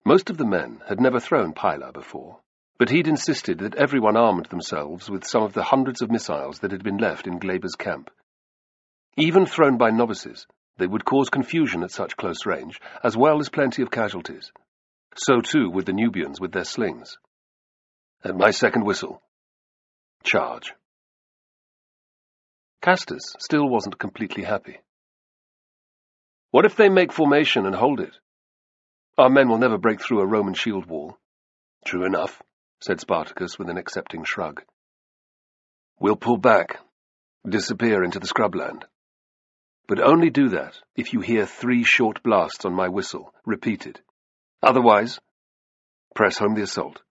Most of the men had never thrown pilar before, but he'd insisted that everyone armed themselves with some of the hundreds of missiles that had been left in Glaber's camp. Even thrown by novices, they would cause confusion at such close range, as well as plenty of casualties. So too would the Nubians with their slings. At my second whistle, charge. Castus still wasn't completely happy. What if they make formation and hold it? Our men will never break through a Roman shield wall. True enough, said Spartacus with an accepting shrug. We'll pull back, disappear into the scrubland. But only do that if you hear 3 short blasts on my whistle, repeated. Otherwise, press home the assault.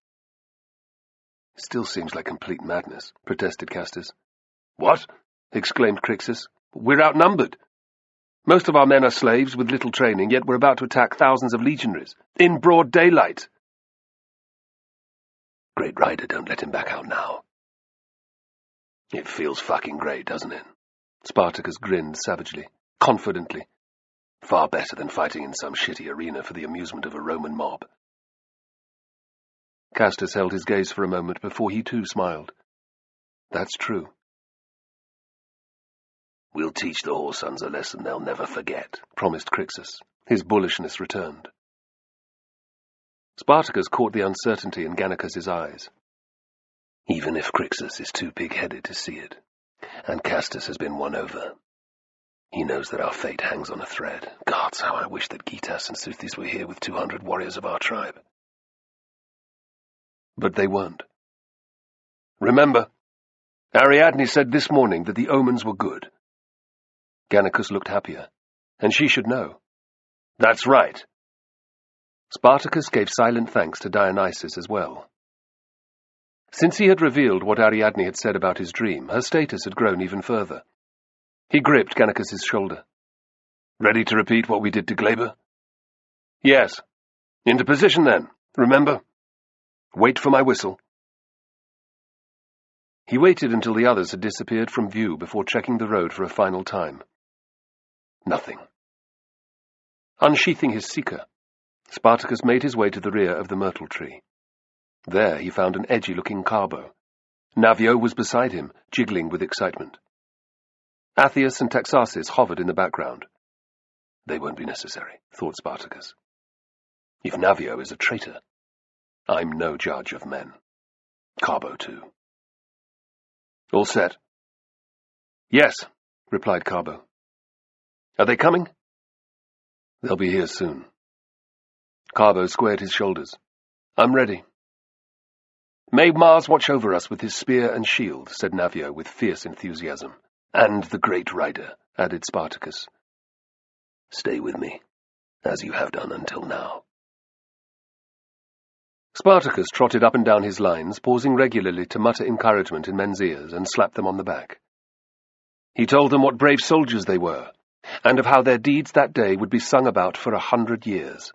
Still seems like complete madness, protested Castus. What? Exclaimed Crixus. We're outnumbered. Most of our men are slaves with little training, yet we're about to attack thousands of legionaries, in broad daylight. Great Rider, don't let him back out now. It feels fucking great, doesn't it? Spartacus grinned savagely, confidently. Far better than fighting in some shitty arena for the amusement of a Roman mob. Castus held his gaze for a moment before he too smiled. That's true. We'll teach the whoresons a lesson they'll never forget, promised Crixus. His bullishness returned. Spartacus caught the uncertainty in Gannicus's eyes. Even if Crixus is too pig-headed to see it, and Castus has been won over, he knows that our fate hangs on a thread. Gods, how I wish that Gitas and Suthis were here with 200 warriors of our tribe. But they weren't. Remember, Ariadne said this morning that the omens were good. Gannicus looked happier, and she should know. That's right. Spartacus gave silent thanks to Dionysus as well. Since he had revealed what Ariadne had said about his dream, her status had grown even further. He gripped Gannicus's shoulder. "Ready to repeat what we did to Glaber?" "Yes. Into position, then. Remember? Wait for my whistle." He waited until the others had disappeared from view before checking the road for a final time. Nothing. Unsheathing his seeker, Spartacus made his way to the rear of the myrtle tree. There he found an edgy-looking Carbo. Navio was beside him, jiggling with excitement. Athius and Texarsis hovered in the background. They won't be necessary, thought Spartacus. If Navio is a traitor, I'm no judge of men. Carbo, too. All set? Yes, replied Carbo. Are they coming? They'll be here soon. Carbo squared his shoulders. I'm ready. May Mars watch over us with his spear and shield, said Navio with fierce enthusiasm. And the great rider, added Spartacus. Stay with me, as you have done until now. Spartacus trotted up and down his lines, pausing regularly to mutter encouragement in men's ears and slap them on the back. He told them what brave soldiers they were, and of how their deeds that day would be sung about for 100 years.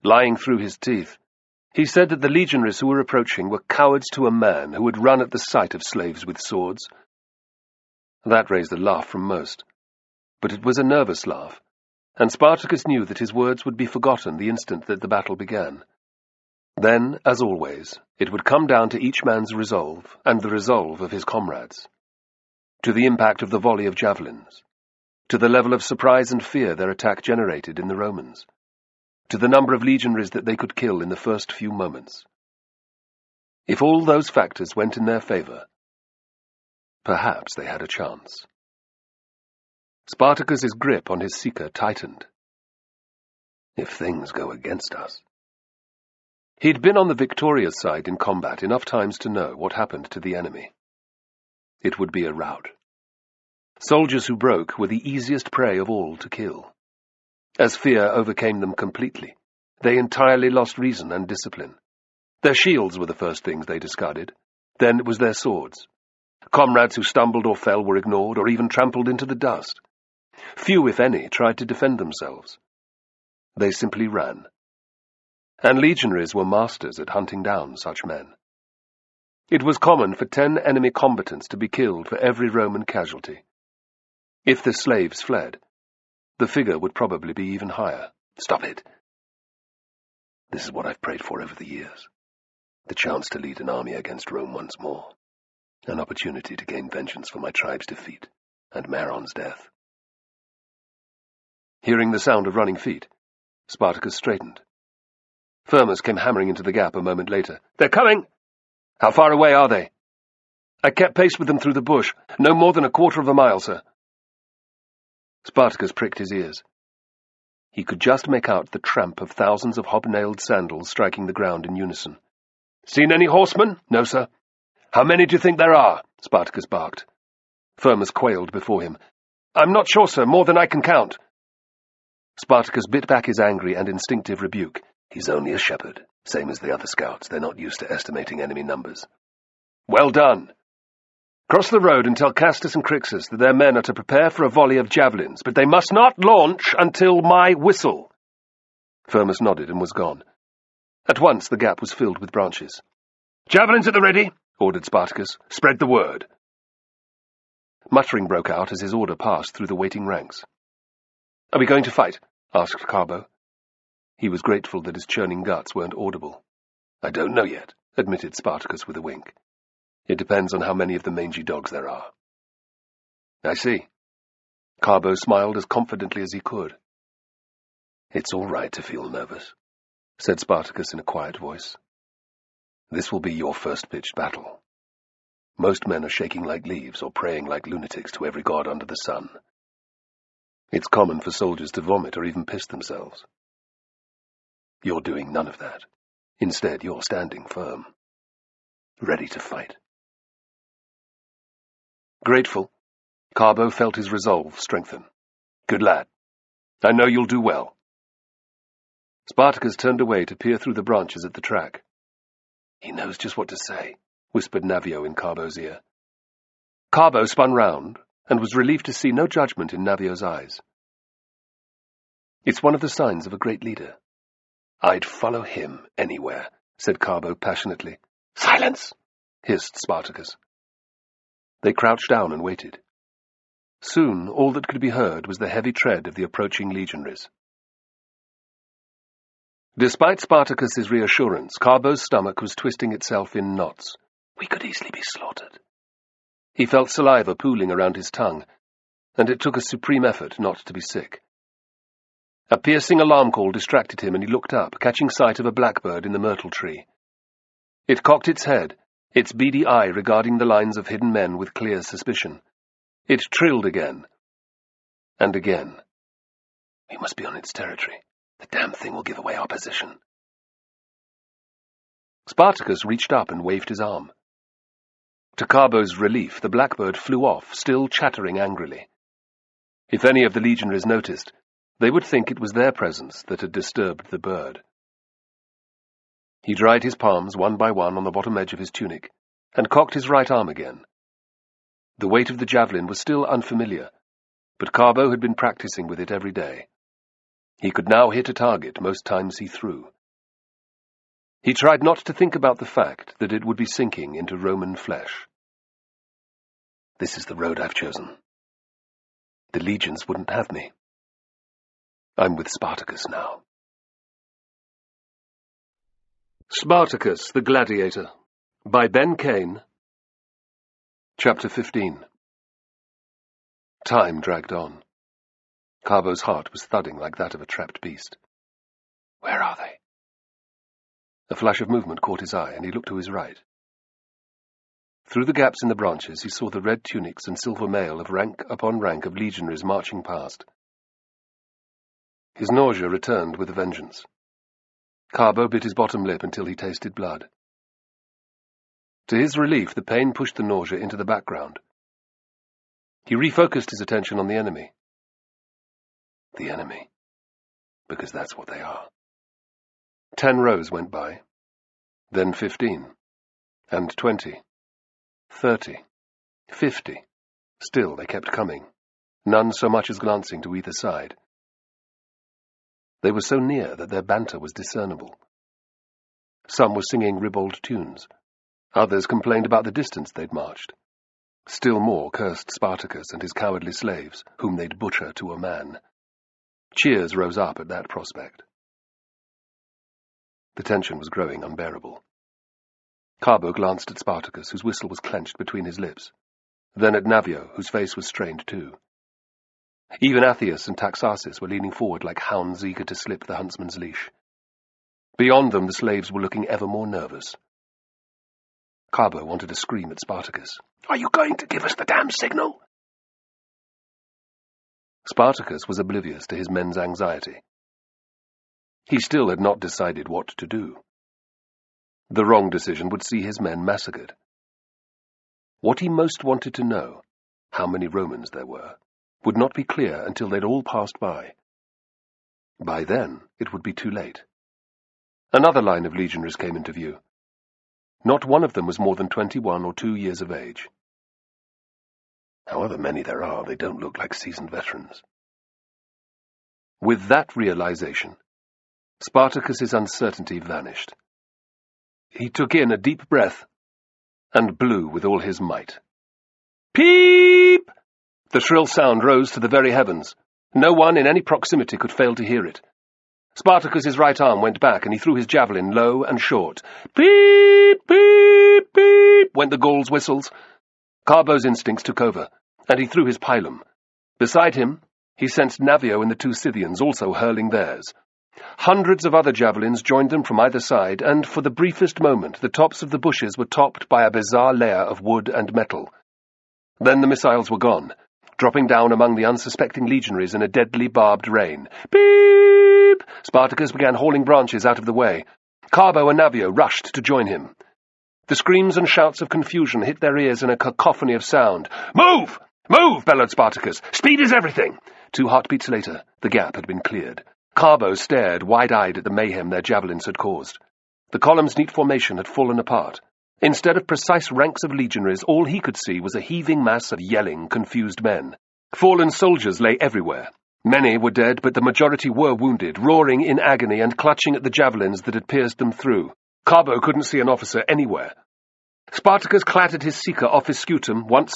Lying through his teeth, he said that the legionaries who were approaching were cowards to a man who would run at the sight of slaves with swords. That raised a laugh from most, but it was a nervous laugh, and Spartacus knew that his words would be forgotten the instant that the battle began. Then, as always, it would come down to each man's resolve and the resolve of his comrades, to the impact of the volley of javelins, to the level of surprise and fear their attack generated in the Romans, to the number of legionaries that they could kill in the first few moments. If all those factors went in their favor, perhaps they had a chance. Spartacus's grip on his seeker tightened. If things go against us. He'd been on the victorious side in combat enough times to know what happened to the enemy. It would be a rout. Soldiers who broke were the easiest prey of all to kill. As fear overcame them completely, they entirely lost reason and discipline. Their shields were the first things they discarded. Then it was their swords. Comrades who stumbled or fell were ignored or even trampled into the dust. Few, if any, tried to defend themselves. They simply ran. And legionaries were masters at hunting down such men. It was common for 10 enemy combatants to be killed for every Roman casualty. If the slaves fled, the figure would probably be even higher. Stop it! This is what I've prayed for over the years. The chance to lead an army against Rome once more. An opportunity to gain vengeance for my tribe's defeat and Maron's death. Hearing the sound of running feet, Spartacus straightened. Firmus came hammering into the gap a moment later. They're coming! How far away are they? I kept pace with them through the bush. No more than a quarter of a mile, sir. Spartacus pricked his ears. He could just make out the tramp of thousands of hobnailed sandals striking the ground in unison. Seen any horsemen? No, sir. How many do you think there are? Spartacus barked. Firmus quailed before him. I'm not sure, sir, more than I can count. Spartacus bit back his angry and instinctive rebuke. He's only a shepherd, same as the other scouts. They're not used to estimating enemy numbers. Well done. Cross the road and tell Castus and Crixus that their men are to prepare for a volley of javelins, but they must not launch until my whistle. Firmus nodded and was gone. At once the gap was filled with branches. Javelins at the ready, ordered Spartacus. Spread the word. Muttering broke out as his order passed through the waiting ranks. Are we going to fight? Asked Carbo. He was grateful that his churning guts weren't audible. I don't know yet, admitted Spartacus with a wink. It depends on how many of the mangy dogs there are. I see. Carbo smiled as confidently as he could. It's all right to feel nervous, said Spartacus in a quiet voice. This will be your first pitched battle. Most men are shaking like leaves or praying like lunatics to every god under the sun. It's common for soldiers to vomit or even piss themselves. You're doing none of that. Instead, you're standing firm, ready to fight. Grateful, Carbo felt his resolve strengthen. Good lad. I know you'll do well. Spartacus turned away to peer through the branches at the track. He knows just what to say, whispered Navio in Carbo's ear. Carbo spun round and was relieved to see no judgment in Navio's eyes. It's one of the signs of a great leader. I'd follow him anywhere, said Carbo passionately. Silence! Hissed Spartacus. They crouched down and waited. Soon all that could be heard was the heavy tread of the approaching legionaries. Despite Spartacus's reassurance, Carbo's stomach was twisting itself in knots. We could easily be slaughtered. He felt saliva pooling around his tongue, and it took a supreme effort not to be sick. A piercing alarm call distracted him, and he looked up, catching sight of a blackbird in the myrtle tree. It cocked its head, its beady eye regarding the lines of hidden men with clear suspicion. It trilled again, and again. We must be on its territory. The damn thing will give away our position. Spartacus reached up and waved his arm. To Carbo's relief, the blackbird flew off, still chattering angrily. If any of the legionaries noticed, they would think it was their presence that had disturbed the bird. He dried his palms one by one on the bottom edge of his tunic, and cocked his right arm again. The weight of the javelin was still unfamiliar, but Carbo had been practicing with it every day. He could now hit a target most times he threw. He tried not to think about the fact that it would be sinking into Roman flesh. This is the road I've chosen. The legions wouldn't have me. I'm with Spartacus now. Spartacus, the Gladiator, by Ben Kane. Chapter 15. Time dragged on. Carbo's heart was thudding like that of a trapped beast. Where are they? A flash of movement caught his eye, and he looked to his right. Through the gaps in the branches he saw the red tunics and silver mail of rank upon rank of legionaries marching past. His nausea returned with a vengeance. Carbo bit his bottom lip until he tasted blood. To his relief, the pain pushed the nausea into the background. He refocused his attention on the enemy. The enemy, because that's what they are. 10 rows went by, then 15, and 20, 30, 50. Still they kept coming, none so much as glancing to either side. They were so near that their banter was discernible. Some were singing ribald tunes. Others complained about the distance they'd marched. Still more cursed Spartacus and his cowardly slaves, whom they'd butcher to a man. Cheers rose up at that prospect. The tension was growing unbearable. Carbo glanced at Spartacus, whose whistle was clenched between his lips, then at Navio, whose face was strained too. Even Athias and Taxarsis were leaning forward like hounds eager to slip the huntsman's leash. Beyond them the slaves were looking ever more nervous. Carbo wanted to scream at Spartacus. Are you going to give us the damn signal? Spartacus was oblivious to his men's anxiety. He still had not decided what to do. The wrong decision would see his men massacred. What he most wanted to know, how many Romans there were, would not be clear until they'd all passed by. By then, it would be too late. Another line of legionaries came into view. Not one of them was more than 21 or 2 years of age. However many there are, they don't look like seasoned veterans. With that realization, Spartacus's uncertainty vanished. He took in a deep breath and blew with all his might. Peep! The shrill sound rose to the very heavens. No one in any proximity could fail to hear it. Spartacus's right arm went back, and he threw his javelin low and short. Peep, peep, peep, went the Gauls' whistles. Carbo's instincts took over, and he threw his pilum. Beside him, he sensed Navio and the 2 Scythians also hurling theirs. Hundreds of other javelins joined them from either side, and for the briefest moment the tops of the bushes were topped by a bizarre layer of wood and metal. Then the missiles were gone, dropping down among the unsuspecting legionaries in a deadly barbed rain. Beep! Spartacus began hauling branches out of the way. Carbo and Navio rushed to join him. The screams and shouts of confusion hit their ears in a cacophony of sound. Move! Move! Bellowed Spartacus. Speed is everything! 2 heartbeats later, the gap had been cleared. Carbo stared wide-eyed at the mayhem their javelins had caused. The column's neat formation had fallen apart. Instead of precise ranks of legionaries, all he could see was a heaving mass of yelling, confused men. Fallen soldiers lay everywhere. Many were dead, but the majority were wounded, roaring in agony and clutching at the javelins that had pierced them through. Carbo couldn't see an officer anywhere. Spartacus clattered his seeker off his scutum once,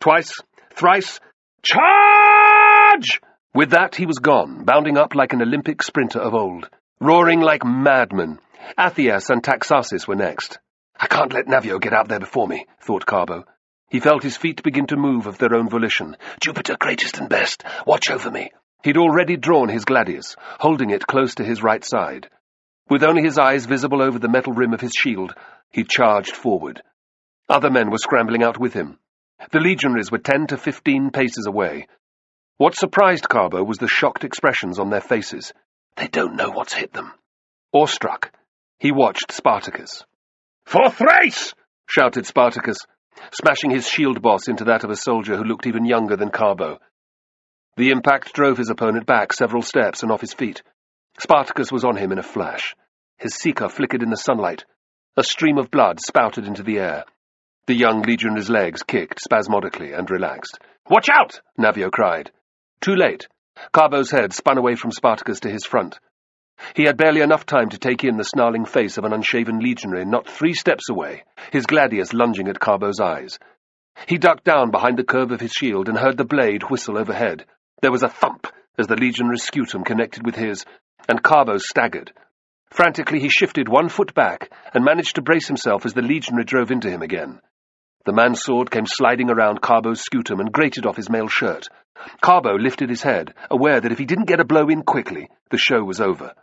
twice, thrice. Charge! With that, he was gone, bounding up like an Olympic sprinter of old, roaring like madmen. Athias and Taxarsis were next. I can't let Navio get out there before me, thought Carbo. He felt his feet begin to move of their own volition. Jupiter, greatest and best, watch over me. He'd already drawn his gladius, holding it close to his right side. With only his eyes visible over the metal rim of his shield, he charged forward. Other men were scrambling out with him. The legionaries were 10 to 15 paces away. What surprised Carbo was the shocked expressions on their faces. They don't know what's hit them. Awestruck, he watched Spartacus. "For Thrace!" shouted Spartacus, smashing his shield boss into that of a soldier who looked even younger than Carbo. The impact drove his opponent back several steps and off his feet. Spartacus was on him in a flash. His seeker flickered in the sunlight. A stream of blood spouted into the air. The young legionary's legs kicked spasmodically and relaxed. "Watch out!" Navio cried. Too late. Carbo's head spun away from Spartacus to his front. He had barely enough time to take in the snarling face of an unshaven legionary not 3 steps away, his gladius lunging at Carbo's eyes. He ducked down behind the curve of his shield and heard the blade whistle overhead. There was a thump as the legionary's scutum connected with his, and Carbo staggered. Frantically he shifted 1 foot back and managed to brace himself as the legionary drove into him again. The man's sword came sliding around Carbo's scutum and grated off his mail shirt. Carbo lifted his head, aware that if he didn't get a blow in quickly, the show was over.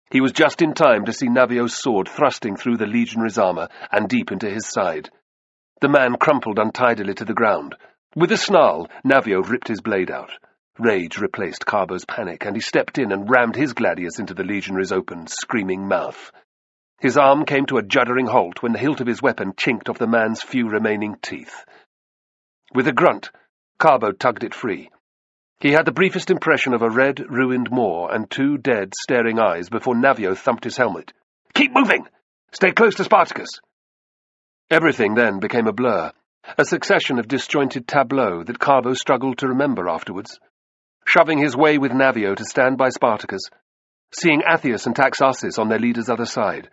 He was just in time to see Navio's sword thrusting through the legionary's armor and deep into his side. The man crumpled untidily to the ground. With a snarl, Navio ripped his blade out. Rage replaced Carbo's panic, and he stepped in and rammed his gladius into the legionary's open, screaming mouth. His arm came to a juddering halt when the hilt of his weapon chinked off the man's few remaining teeth. With a grunt, Carbo tugged it free. He had the briefest impression of a red, ruined Moor and 2 dead, staring eyes before Navio thumped his helmet. "Keep moving! Stay close to Spartacus!" Everything then became a blur, a succession of disjointed tableaux that Carbo struggled to remember afterwards. Shoving his way with Navio to stand by Spartacus, seeing Athias and Taxarsis on their leader's other side,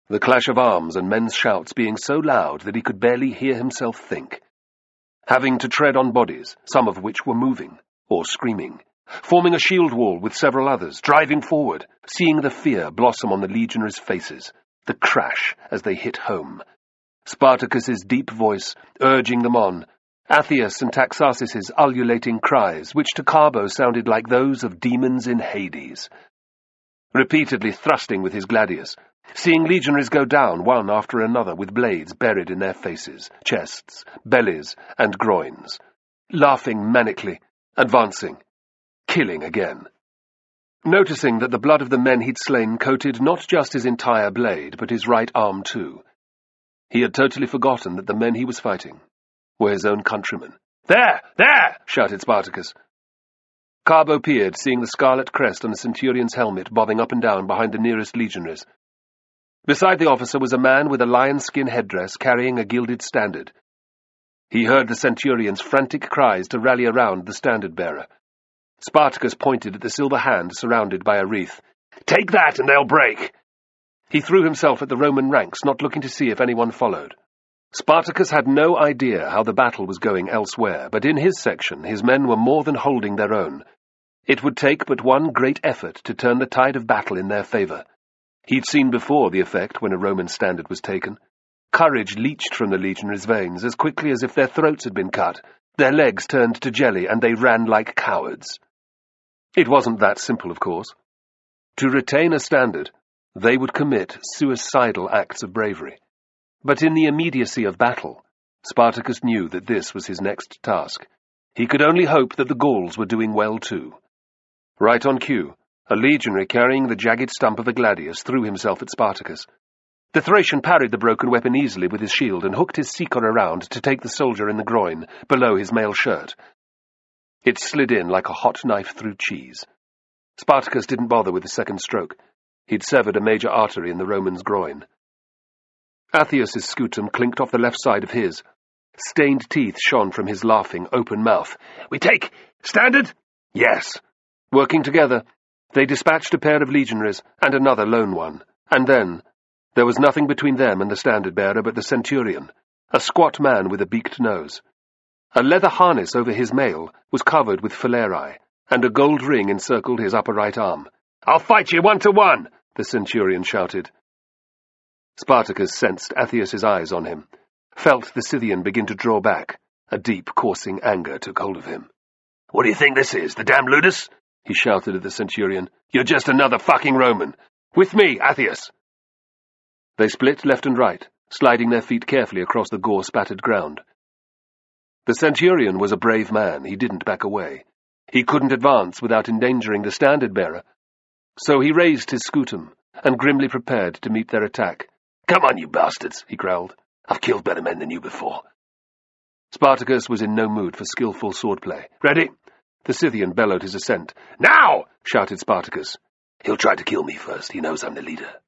the clash of arms and men's shouts being so loud that he could barely hear himself think. Having to tread on bodies, some of which were moving, or screaming, forming a shield wall with several others, driving forward, seeing the fear blossom on the legionaries' faces, the crash as they hit home. Spartacus's deep voice urging them on, Athias and Taxarsis' ululating cries, which to Carbo sounded like those of demons in Hades. Repeatedly thrusting with his gladius, seeing legionaries go down one after another with blades buried in their faces, chests, bellies, and groins, laughing manically, advancing, killing again. Noticing that the blood of the men he'd slain coated not just his entire blade, but his right arm too. He had totally forgotten that the men he was fighting were his own countrymen. "There! There!" shouted Spartacus. Carbo peered, seeing the scarlet crest on the centurion's helmet bobbing up and down behind the nearest legionaries. Beside the officer was a man with a lion-skin headdress carrying a gilded standard. He heard the centurion's frantic cries to rally around the standard-bearer. Spartacus pointed at the silver hand surrounded by a wreath. "Take that and they'll break!" He threw himself at the Roman ranks, not looking to see if anyone followed. Spartacus had no idea how the battle was going elsewhere, but in his section his men were more than holding their own. It would take but one great effort to turn the tide of battle in their favor. He'd seen before the effect when a Roman standard was taken. Courage leached from the legionaries' veins as quickly as if their throats had been cut. Their legs turned to jelly, and they ran like cowards. It wasn't that simple, of course. To retain a standard, they would commit suicidal acts of bravery. But in the immediacy of battle, Spartacus knew that this was his next task. He could only hope that the Gauls were doing well too. Right on cue, a legionary carrying the jagged stump of a gladius threw himself at Spartacus. The Thracian parried the broken weapon easily with his shield and hooked his seeker around to take the soldier in the groin, below his mail shirt. It slid in like a hot knife through cheese. Spartacus didn't bother with the second stroke. He'd severed a major artery in the Roman's groin. Athias's scutum clinked off the left side of his. Stained teeth shone from his laughing, open mouth. "We take standard?" "Yes." Working together, they dispatched a pair of legionaries and another lone one, and then there was nothing between them and the standard-bearer but the centurion, a squat man with a beaked nose. A leather harness over his mail was covered with filari, and a gold ring encircled his upper right arm. "I'll fight you 1-to-1!" the centurion shouted. Spartacus sensed Athias's eyes on him, felt the Scythian begin to draw back. A deep, coursing anger took hold of him. "What do you think this is, the damn ludus?" he shouted at the centurion. "You're just another fucking Roman. With me, Athias!" They split left and right, sliding their feet carefully across the gore-spattered ground. The centurion was a brave man. He didn't back away. He couldn't advance without endangering the standard-bearer. So he raised his scutum and grimly prepared to meet their attack. "Come on, you bastards," he growled. "I've killed better men than you before." Spartacus was in no mood for skillful swordplay. "Ready?" The Scythian bellowed his assent. "Now!" shouted Spartacus. "He'll try to kill me first. He knows I'm the leader."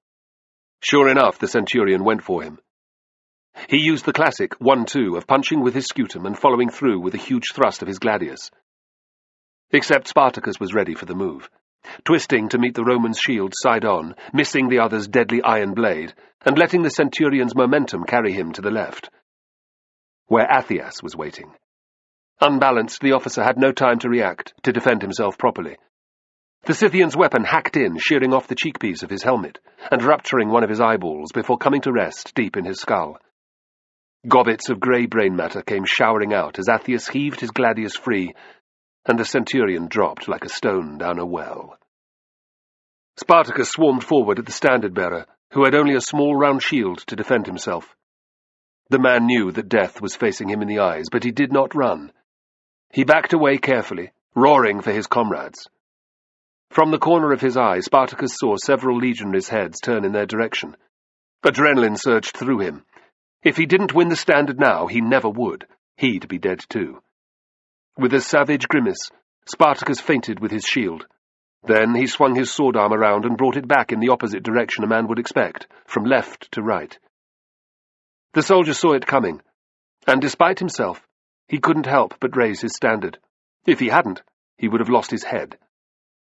Sure enough, the centurion went for him. He used the classic 1-2 of punching with his scutum and following through with a huge thrust of his gladius. Except Spartacus was ready for the move, twisting to meet the Roman's shield side-on, missing the other's deadly iron blade, and letting the centurion's momentum carry him to the left, where Athias was waiting. Unbalanced, the officer had no time to react, to defend himself properly. The Scythian's weapon hacked in, shearing off the cheekpiece of his helmet, and rupturing one of his eyeballs before coming to rest deep in his skull. Gobbets of grey brain matter came showering out as Athias heaved his gladius free, and the centurion dropped like a stone down a well. Spartacus swarmed forward at the standard-bearer, who had only a small round shield to defend himself. The man knew that death was facing him in the eyes, but he did not run. He backed away carefully, roaring for his comrades. From the corner of his eye, Spartacus saw several legionaries' heads turn in their direction. Adrenaline surged through him. If he didn't win the standard now, he never would. He'd be dead too. With a savage grimace, Spartacus feinted with his shield. Then he swung his sword arm around and brought it back in the opposite direction a man would expect, from left to right. The soldier saw it coming, and despite himself, he couldn't help but raise his standard. If he hadn't, he would have lost his head.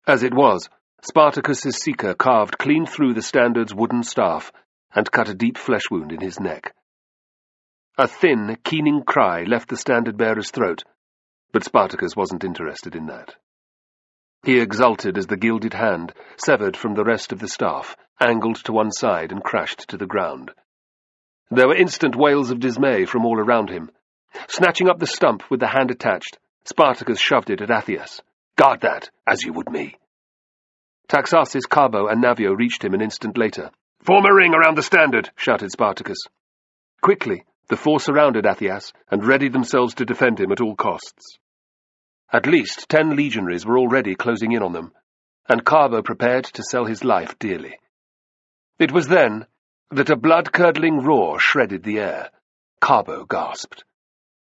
As it was, Spartacus's seeker carved clean through the standard's wooden staff and cut a deep flesh wound in his neck. A thin, keening cry left the standard-bearer's throat, but Spartacus wasn't interested in that. He exulted as the gilded hand, severed from the rest of the staff, angled to one side and crashed to the ground. There were instant wails of dismay from all around him. Snatching up the stump with the hand attached, Spartacus shoved it at Athias. "Guard that, as you would me." Taxarchus, Carbo, and Navio reached him an instant later. "Form a ring around the standard," shouted Spartacus. Quickly, the four surrounded Athias and readied themselves to defend him at all costs. At least 10 legionaries were already closing in on them, and Carbo prepared to sell his life dearly. It was then that a blood-curdling roar shredded the air. Carbo gasped.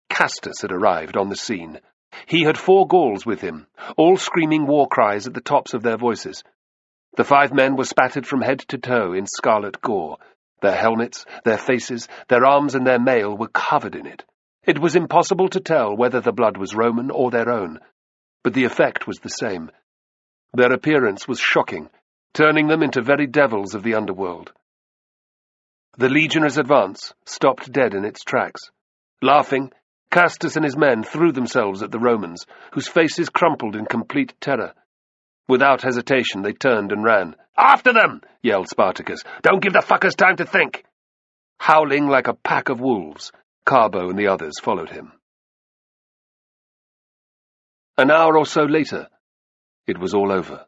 Castus had arrived on the scene. He had 4 Gauls with him, all screaming war cries at the tops of their voices. The 5 men were spattered from head to toe in scarlet gore. Their helmets, their faces, their arms and their mail were covered in it. It was impossible to tell whether the blood was Roman or their own, but the effect was the same. Their appearance was shocking, turning them into very devils of the underworld. The legionaries' advance stopped dead in its tracks. Laughing, Castus and his men threw themselves at the Romans, whose faces crumpled in complete terror. Without hesitation, they turned and ran. "After them!" yelled Spartacus. "Don't give the fuckers time to think!" Howling like a pack of wolves, Carbo and the others followed him. An hour or so later, it was all over.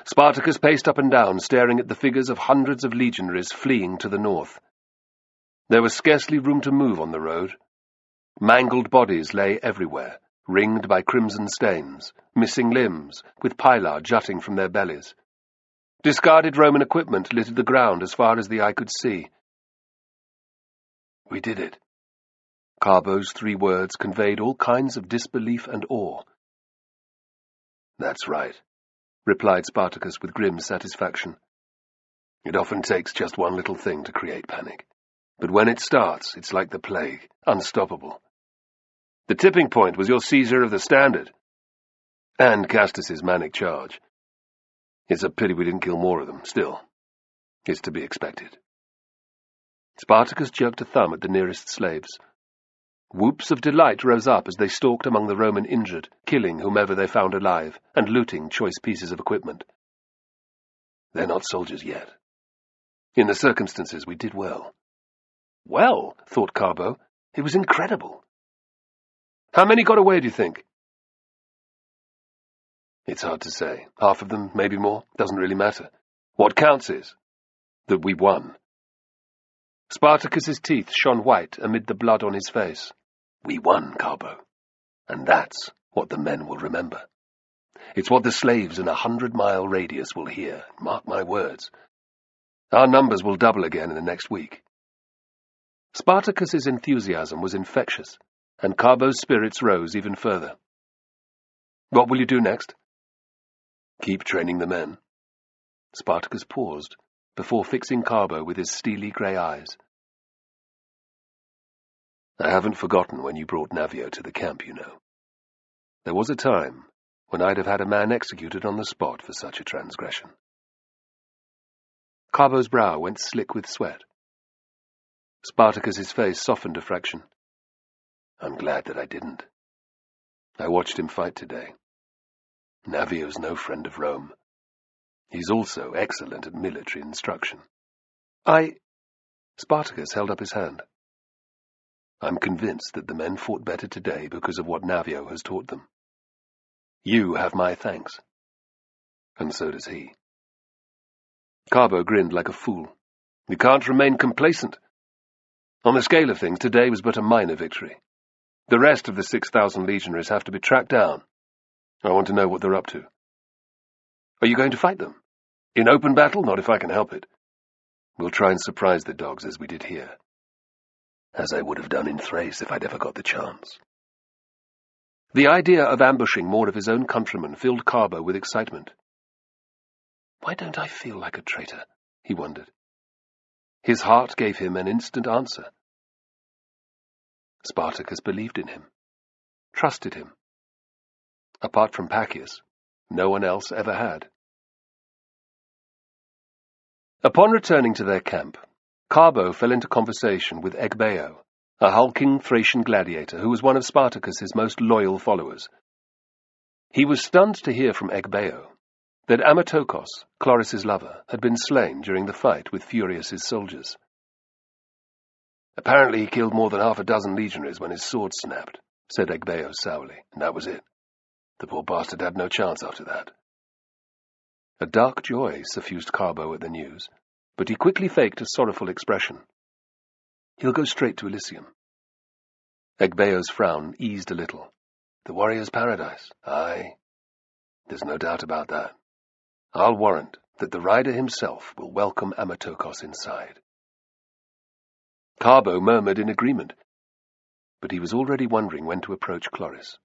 Spartacus paced up and down, staring at the figures of hundreds of legionaries fleeing to the north. There was scarcely room to move on the road. Mangled bodies lay everywhere, ringed by crimson stains, missing limbs, with pilar jutting from their bellies. Discarded Roman equipment littered the ground as far as the eye could see. "We did it." Carbo's 3 words conveyed all kinds of disbelief and awe. "That's right," replied Spartacus with grim satisfaction. It often takes just one little thing to create panic. But when it starts, it's like the plague, unstoppable. The tipping point was your seizure of the Standard, and Castus's manic charge. It's a pity we didn't kill more of them. Still, it's to be expected. Spartacus jerked a thumb at the nearest slaves. Whoops of delight rose up as they stalked among the Roman injured, killing whomever they found alive, and looting choice pieces of equipment. They're not soldiers yet. In the circumstances, we did well. Well, thought Carbo, it was incredible. How many got away, do you think? It's hard to say. Half of them, maybe more, doesn't really matter. What counts is that we won. Spartacus's teeth shone white amid the blood on his face. We won, Carbo. And that's what the men will remember. It's what the slaves in 100-mile radius will hear, mark my words. Our numbers will double again in the next week. Spartacus's enthusiasm was infectious, and Carbo's spirits rose even further. What will you do next? Keep training the men. Spartacus paused, before fixing Carbo with his steely grey eyes. I haven't forgotten when you brought Navio to the camp, you know. There was a time when I'd have had a man executed on the spot for such a transgression. Carbo's brow went slick with sweat. Spartacus's face softened a fraction. I'm glad that I didn't. I watched him fight today. Navio's no friend of Rome. He's also excellent at military instruction. Spartacus held up his hand. I'm convinced that the men fought better today because of what Navio has taught them. You have my thanks. And so does he. Carbo grinned like a fool. You can't remain complacent. On the scale of things, today was but a minor victory. The rest of the 6,000 legionaries have to be tracked down. I want to know what they're up to. Are you going to fight them? In open battle? Not if I can help it. We'll try and surprise the dogs as we did here. As I would have done in Thrace if I'd ever got the chance. The idea of ambushing more of his own countrymen filled Carbo with excitement. Why don't I feel like a traitor? He wondered. His heart gave him an instant answer. Spartacus believed in him, trusted him. Apart from Paccius, no one else ever had. Upon returning to their camp, Carbo fell into conversation with Egbeo, a hulking Thracian gladiator who was one of Spartacus's most loyal followers. He was stunned to hear from Egbeo that Amatokos, Chloris's lover, had been slain during the fight with Furius's soldiers. Apparently he killed more than half a dozen legionaries when his sword snapped, said Egbeo sourly, and that was it. The poor bastard had no chance after that. A dark joy suffused Carbo at the news, but he quickly faked a sorrowful expression. He'll go straight to Elysium. Egbeo's frown eased a little. The warrior's paradise. Aye, there's no doubt about that. I'll warrant that the rider himself will welcome Amatokos inside. Carbo murmured in agreement, but he was already wondering when to approach Chloris.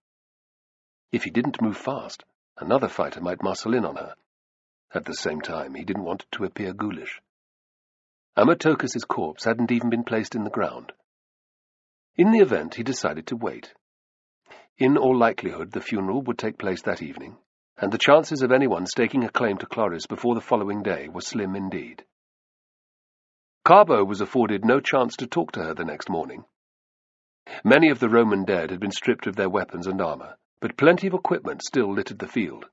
If he didn't move fast, another fighter might muscle in on her. At the same time, he didn't want to appear ghoulish. Amatokos's corpse hadn't even been placed in the ground. In the event, he decided to wait. In all likelihood, the funeral would take place that evening, and the chances of anyone staking a claim to Chloris before the following day were slim indeed. Carbo was afforded no chance to talk to her the next morning. Many of the Roman dead had been stripped of their weapons and armor, but plenty of equipment still littered the field.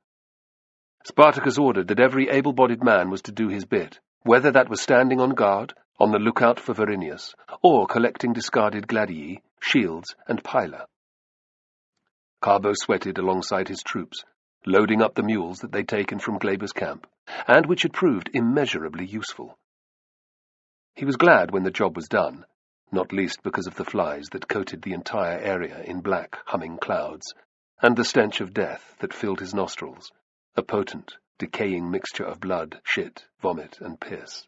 Spartacus ordered that every able-bodied man was to do his bit, whether that was standing on guard, on the lookout for Verinius, or collecting discarded gladii, shields, and pila. Carbo sweated alongside his troops, loading up the mules that they'd taken from Glaber's camp, and which had proved immeasurably useful. He was glad when the job was done, not least because of the flies that coated the entire area in black, humming clouds, and the stench of death that filled his nostrils, a potent, decaying mixture of blood, shit, vomit, and piss.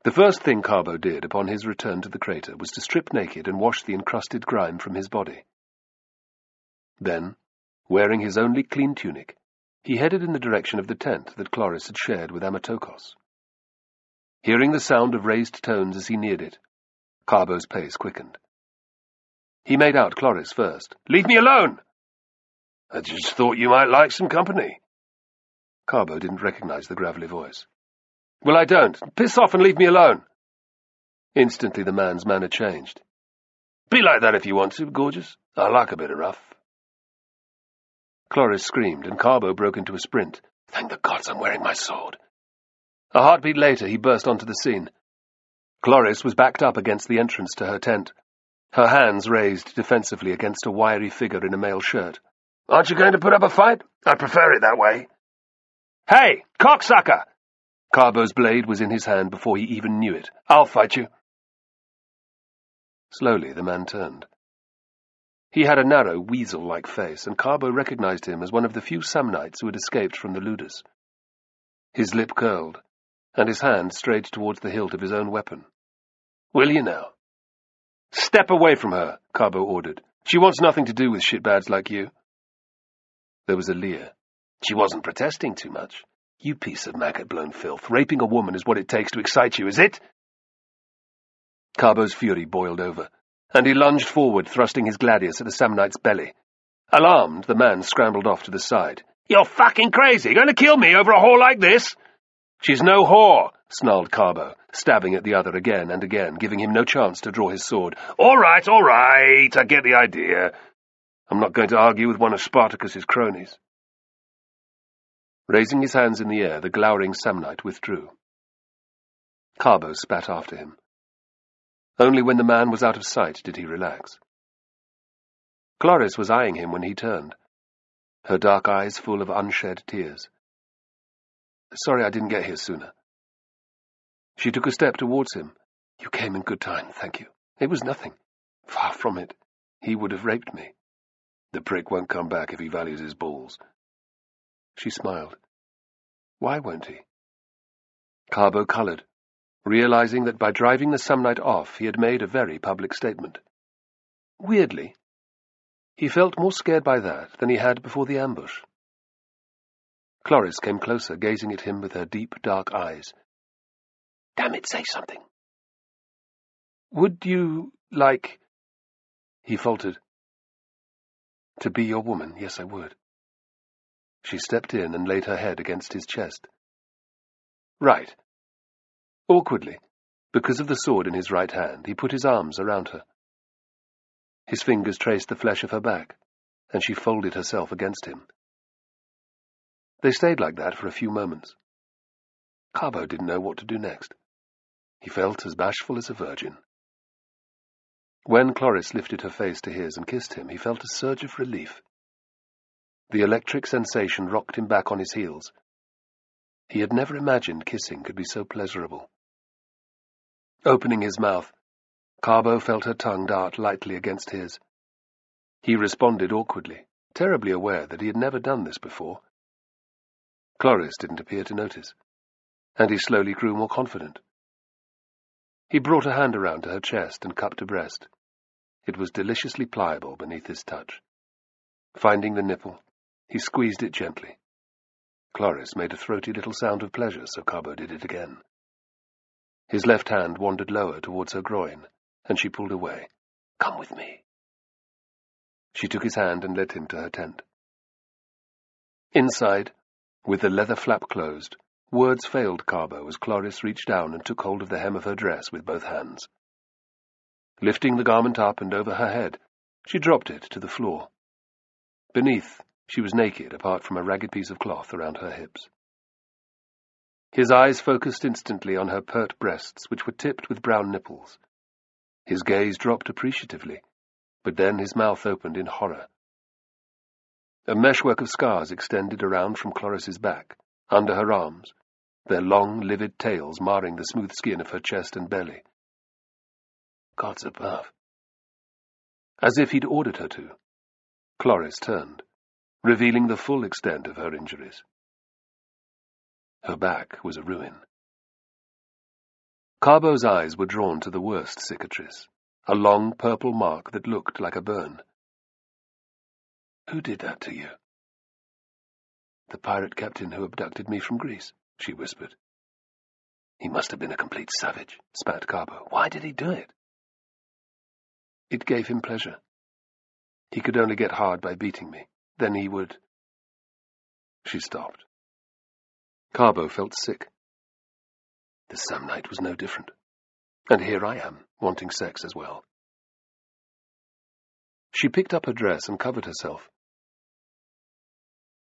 The first thing Carbo did upon his return to the crater was to strip naked and wash the encrusted grime from his body. Then, wearing his only clean tunic, He headed in the direction of the tent that Chloris had shared with Amatokos. Hearing the sound of raised tones as he neared it, Carbo's pace quickened. He made out Chloris first. "Leave me alone!" "I just thought you might like some company." Carbo didn't recognize the gravelly voice. "Well, I don't. Piss off and leave me alone." Instantly the man's manner changed. "Be like that if you want to, gorgeous. I like a bit of rough." Chloris screamed, and Carbo broke into a sprint. "Thank the gods I'm wearing my sword." A heartbeat later, he burst onto the scene. Chloris was backed up against the entrance to her tent, her hands raised defensively against a wiry figure in a mail shirt. "Aren't you going to put up a fight? I prefer it that way." "Hey, cocksucker!" Carbo's blade was in his hand before he even knew it. "I'll fight you." Slowly, the man turned. He had a narrow, weasel-like face, and Carbo recognized him as one of the few Samnites who had escaped from the Ludus. His lip curled, and his hand strayed towards the hilt of his own weapon. "Will you now?" "Step away from her," Carbo ordered. "She wants nothing to do with shitbags like you." There was a leer. "She wasn't protesting too much. You piece of maggot-blown filth. Raping a woman is what it takes to excite you, is it?" Carbo's fury boiled over, and he lunged forward, thrusting his gladius at the Samnite's belly. Alarmed, the man scrambled off to the side. "You're fucking crazy! Going to kill me over a whore like this?" "She's no whore," snarled Carbo, stabbing at the other again and again, giving him no chance to draw his sword. All right, I get the idea. I'm not going to argue with one of Spartacus's cronies." Raising his hands in the air, the glowering Samnite withdrew. Carbo spat after him. Only when the man was out of sight did he relax. Chloris was eyeing him when he turned, her dark eyes full of unshed tears. "Sorry I didn't get here sooner." She took a step towards him. "You came in good time, thank you. It was nothing. Far from it. He would have raped me." "The prick won't come back if he values his balls." She smiled. "Why won't he?" Carbo coloured, realizing that by driving the Samnite off he had made a very public statement. Weirdly, he felt more scared by that than he had before the ambush. Chloris came closer, gazing at him with her deep, dark eyes. "Damn it, say something." "Would you like—" he faltered. "To be your woman, yes, I would." She stepped in and laid her head against his chest. "Right." Awkwardly, because of the sword in his right hand, he put his arms around her. His fingers traced the flesh of her back, and she folded herself against him. They stayed like that for a few moments. Carbo didn't know what to do next. He felt as bashful as a virgin. When Chloris lifted her face to his and kissed him, he felt a surge of relief. The electric sensation rocked him back on his heels. He had never imagined kissing could be so pleasurable. Opening his mouth, Carbo felt her tongue dart lightly against his. He responded awkwardly, terribly aware that he had never done this before. Chloris didn't appear to notice, and he slowly grew more confident. He brought a hand around to her chest and cupped her breast. It was deliciously pliable beneath his touch. Finding the nipple, he squeezed it gently. Chloris made a throaty little sound of pleasure, so Carbo did it again. His left hand wandered lower towards her groin, and she pulled away. "Come with me." She took his hand and led him to her tent. Inside, with the leather flap closed, words failed Carbo as Chloris reached down and took hold of the hem of her dress with both hands. Lifting the garment up and over her head, she dropped it to the floor. Beneath, she was naked apart from a ragged piece of cloth around her hips. His eyes focused instantly on her pert breasts, which were tipped with brown nipples. His gaze dropped appreciatively, but then his mouth opened in horror. A meshwork of scars extended around from Chloris's back, under her arms, their long, livid tails marring the smooth skin of her chest and belly. Gods above. As if he'd ordered her to, Chloris turned, revealing the full extent of her injuries. Her back was a ruin. Carbo's eyes were drawn to the worst cicatrice, a long purple mark that looked like a burn. "Who did that to you?" "The pirate captain who abducted me from Greece," she whispered. "He must have been a complete savage," spat Carbo. "Why did he do it?" "It gave him pleasure. He could only get hard by beating me. Then he would—" She stopped. Carbo felt sick. The Samnite was no different. And here I am, wanting sex as well. She picked up her dress and covered herself.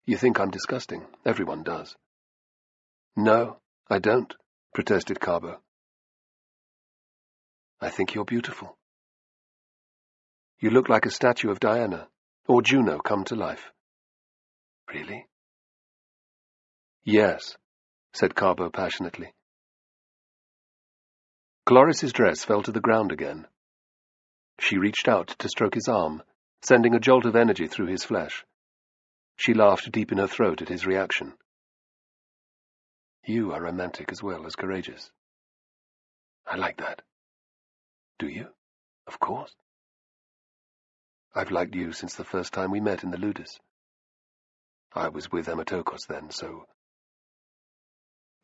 "You think I'm disgusting. Everyone does." "No, I don't," protested Carbo. "I think you're beautiful. You look like a statue of Diana, or Juno come to life." "Really?" "Yes," said Carbo passionately. Chloris's dress fell to the ground again. She reached out to stroke his arm, sending a jolt of energy through his flesh. She laughed deep in her throat at his reaction. "You are romantic as well as courageous." "I like that." "Do you?" "Of course." "I've liked you since the first time we met in the Ludus. I was with Emetokos then, so—"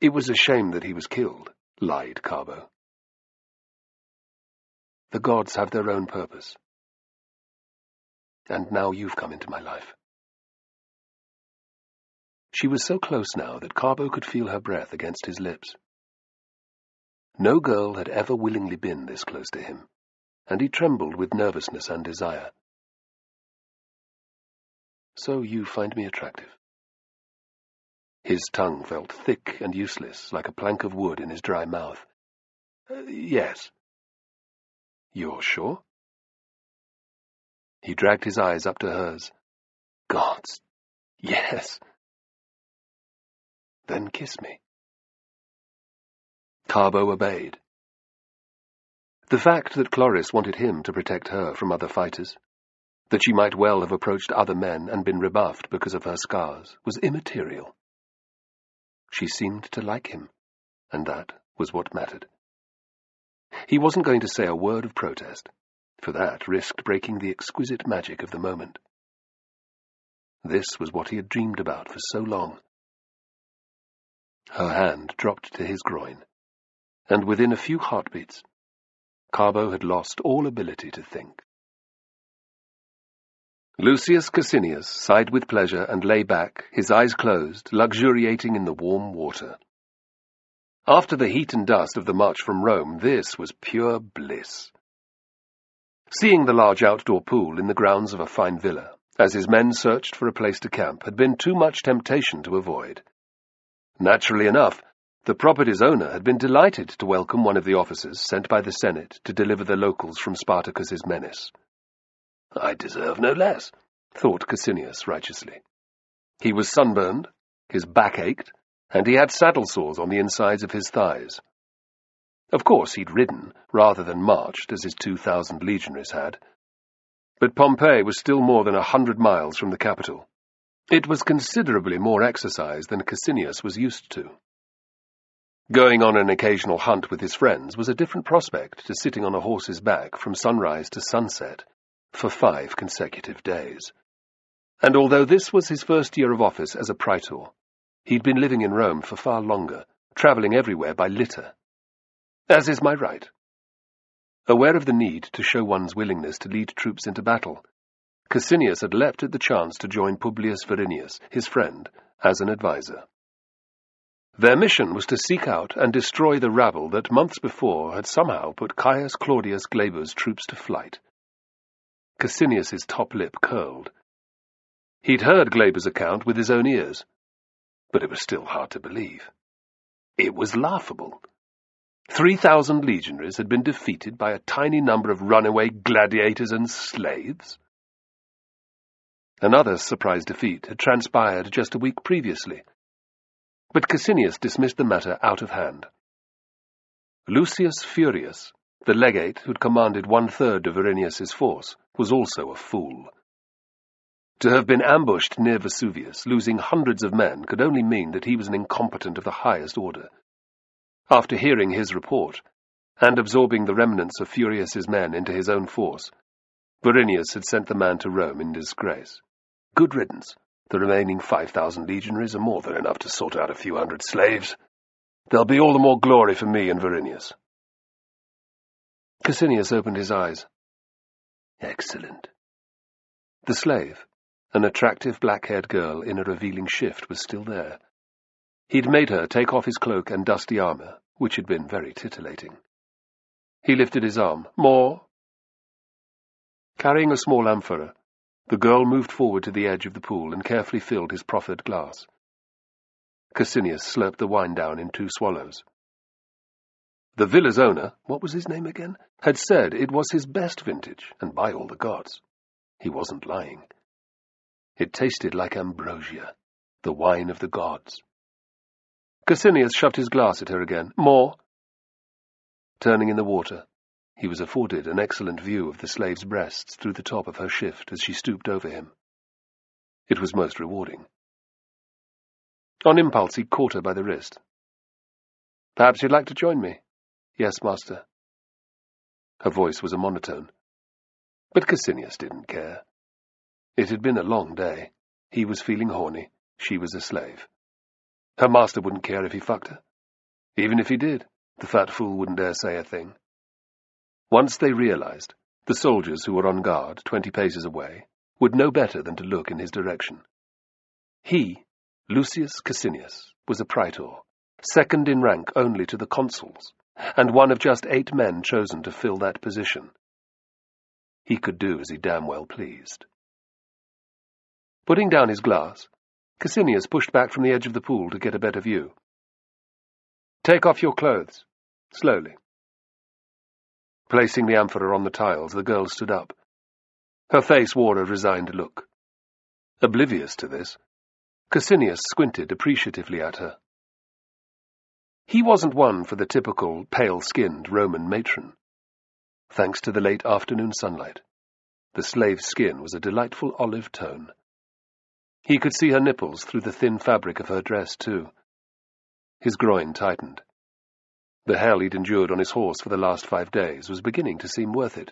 "It was a shame that he was killed," lied Carbo. "The gods have their own purpose. And now you've come into my life." She was so close now that Carbo could feel her breath against his lips. No girl had ever willingly been this close to him, and he trembled with nervousness and desire. "So you find me attractive?" His tongue felt thick and useless, like a plank of wood in his dry mouth. Yes." "You're sure?" He dragged his eyes up to hers. "Gods, yes." "Then kiss me." Carbo obeyed. The fact that Chloris wanted him to protect her from other fighters, that she might well have approached other men and been rebuffed because of her scars, was immaterial. She seemed to like him, and that was what mattered. He wasn't going to say a word of protest, for that risked breaking the exquisite magic of the moment. This was what he had dreamed about for so long. Her hand dropped to his groin, and within a few heartbeats, Carbo had lost all ability to think. Lucius Cassinius sighed with pleasure and lay back, his eyes closed, luxuriating in the warm water. After the heat and dust of the march from Rome, this was pure bliss. Seeing the large outdoor pool in the grounds of a fine villa, as his men searched for a place to camp, had been too much temptation to avoid. Naturally enough, the property's owner had been delighted to welcome one of the officers sent by the Senate to deliver the locals from Spartacus's menace. "I deserve no less," thought Cassinius righteously. He was sunburned, his back ached, and he had saddle sores on the insides of his thighs. Of course, he'd ridden rather than marched, as his 2,000 legionaries had. But Pompeii was still more than 100 miles from the capital. It was considerably more exercise than Cassinius was used to. Going on an occasional hunt with his friends was a different prospect to sitting on a horse's back from sunrise to sunset for 5 consecutive days. And although this was his first year of office as a praetor, he'd been living in Rome for far longer, travelling everywhere by litter. As is my right. Aware of the need to show one's willingness to lead troops into battle, Cassinius had leapt at the chance to join Publius Varinius, his friend, as an adviser. Their mission was to seek out and destroy the rabble that months before had somehow put Caius Claudius Glaber's troops to flight. Cassinius's top lip curled. He'd heard Glaber's account with his own ears, but it was still hard to believe. It was laughable. 3,000 legionaries had been defeated by a tiny number of runaway gladiators and slaves. Another surprise defeat had transpired just a week previously, but Cassinius dismissed the matter out of hand. Lucius Furius, the legate who'd commanded 1/3 of Varinius's force, was also a fool. To have been ambushed near Vesuvius, losing hundreds of men, could only mean that he was an incompetent of the highest order. After hearing his report, and absorbing the remnants of Furius's men into his own force, Varinius had sent the man to Rome in disgrace. Good riddance. The remaining 5,000 legionaries are more than enough to sort out a few hundred slaves. There'll be all the more glory for me and Varinius." Cassinius opened his eyes. Excellent. The slave, an attractive black-haired girl in a revealing shift, was still there. He'd made her take off his cloak and dusty armour, which had been very titillating. He lifted his arm. "More." Carrying a small amphora, the girl moved forward to the edge of the pool and carefully filled his proffered glass. Cassinius slurped the wine down in 2 swallows. The villa's owner, what was his name again, had said it was his best vintage, and by all the gods, he wasn't lying. It tasted like ambrosia, the wine of the gods. Cassinius shoved his glass at her again. "More." Turning in the water, he was afforded an excellent view of the slave's breasts through the top of her shift as she stooped over him. It was most rewarding. On impulse, he caught her by the wrist. "Perhaps you'd like to join me?" "Yes, master." Her voice was a monotone. But Cassinius didn't care. It had been a long day. He was feeling horny. She was a slave. Her master wouldn't care if he fucked her. Even if he did, the fat fool wouldn't dare say a thing. Once they realized, the soldiers who were on guard 20 paces away would know better than to look in his direction. He, Lucius Cassinius, was a praetor, second in rank only to the consuls, and one of just 8 men chosen to fill that position. He could do as he damn well pleased. Putting down his glass, Cassinius pushed back from the edge of the pool to get a better view. "Take off your clothes, slowly." Placing the amphora on the tiles, the girl stood up. Her face wore a resigned look. Oblivious to this, Cassinius squinted appreciatively at her. He wasn't one for the typical pale-skinned Roman matron. Thanks to the late afternoon sunlight, the slave's skin was a delightful olive tone. He could see her nipples through the thin fabric of her dress, too. His groin tightened. The hell he'd endured on his horse for the last 5 days was beginning to seem worth it,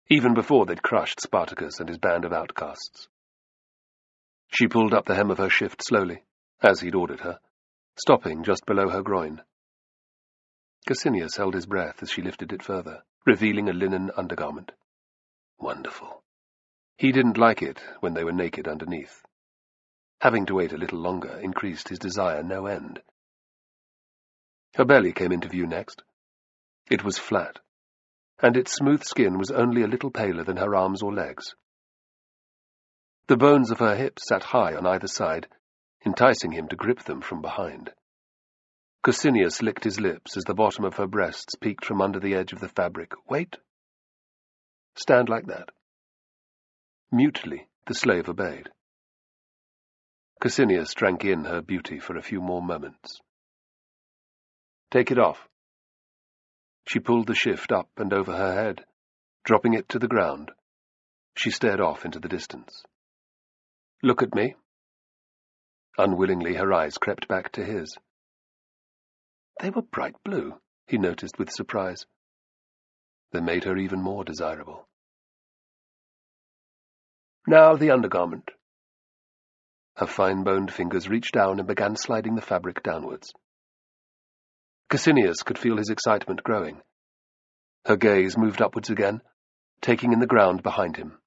even before they'd crushed Spartacus and his band of outcasts. She pulled up the hem of her shift slowly, as he'd ordered her, stopping just below her groin. Cassinius held his breath as she lifted it further, revealing a linen undergarment. Wonderful. He didn't like it when they were naked underneath. Having to wait a little longer increased his desire no end. Her belly came into view next. It was flat, and its smooth skin was only a little paler than her arms or legs. The bones of her hips sat high on either side, enticing him to grip them from behind. Cassinius licked his lips as the bottom of her breasts peeked from under the edge of the fabric. "Wait." "Stand like that." Mutely, the slave obeyed. Cassinius drank in her beauty for a few more moments. "Take it off." She pulled the shift up and over her head, dropping it to the ground. She stared off into the distance. "Look at me." Unwillingly, her eyes crept back to his. They were bright blue, he noticed with surprise. They made her even more desirable. "Now the undergarment." Her fine-boned fingers reached down and began sliding the fabric downwards. Cassinius could feel his excitement growing. Her gaze moved upwards again, taking in the ground behind him.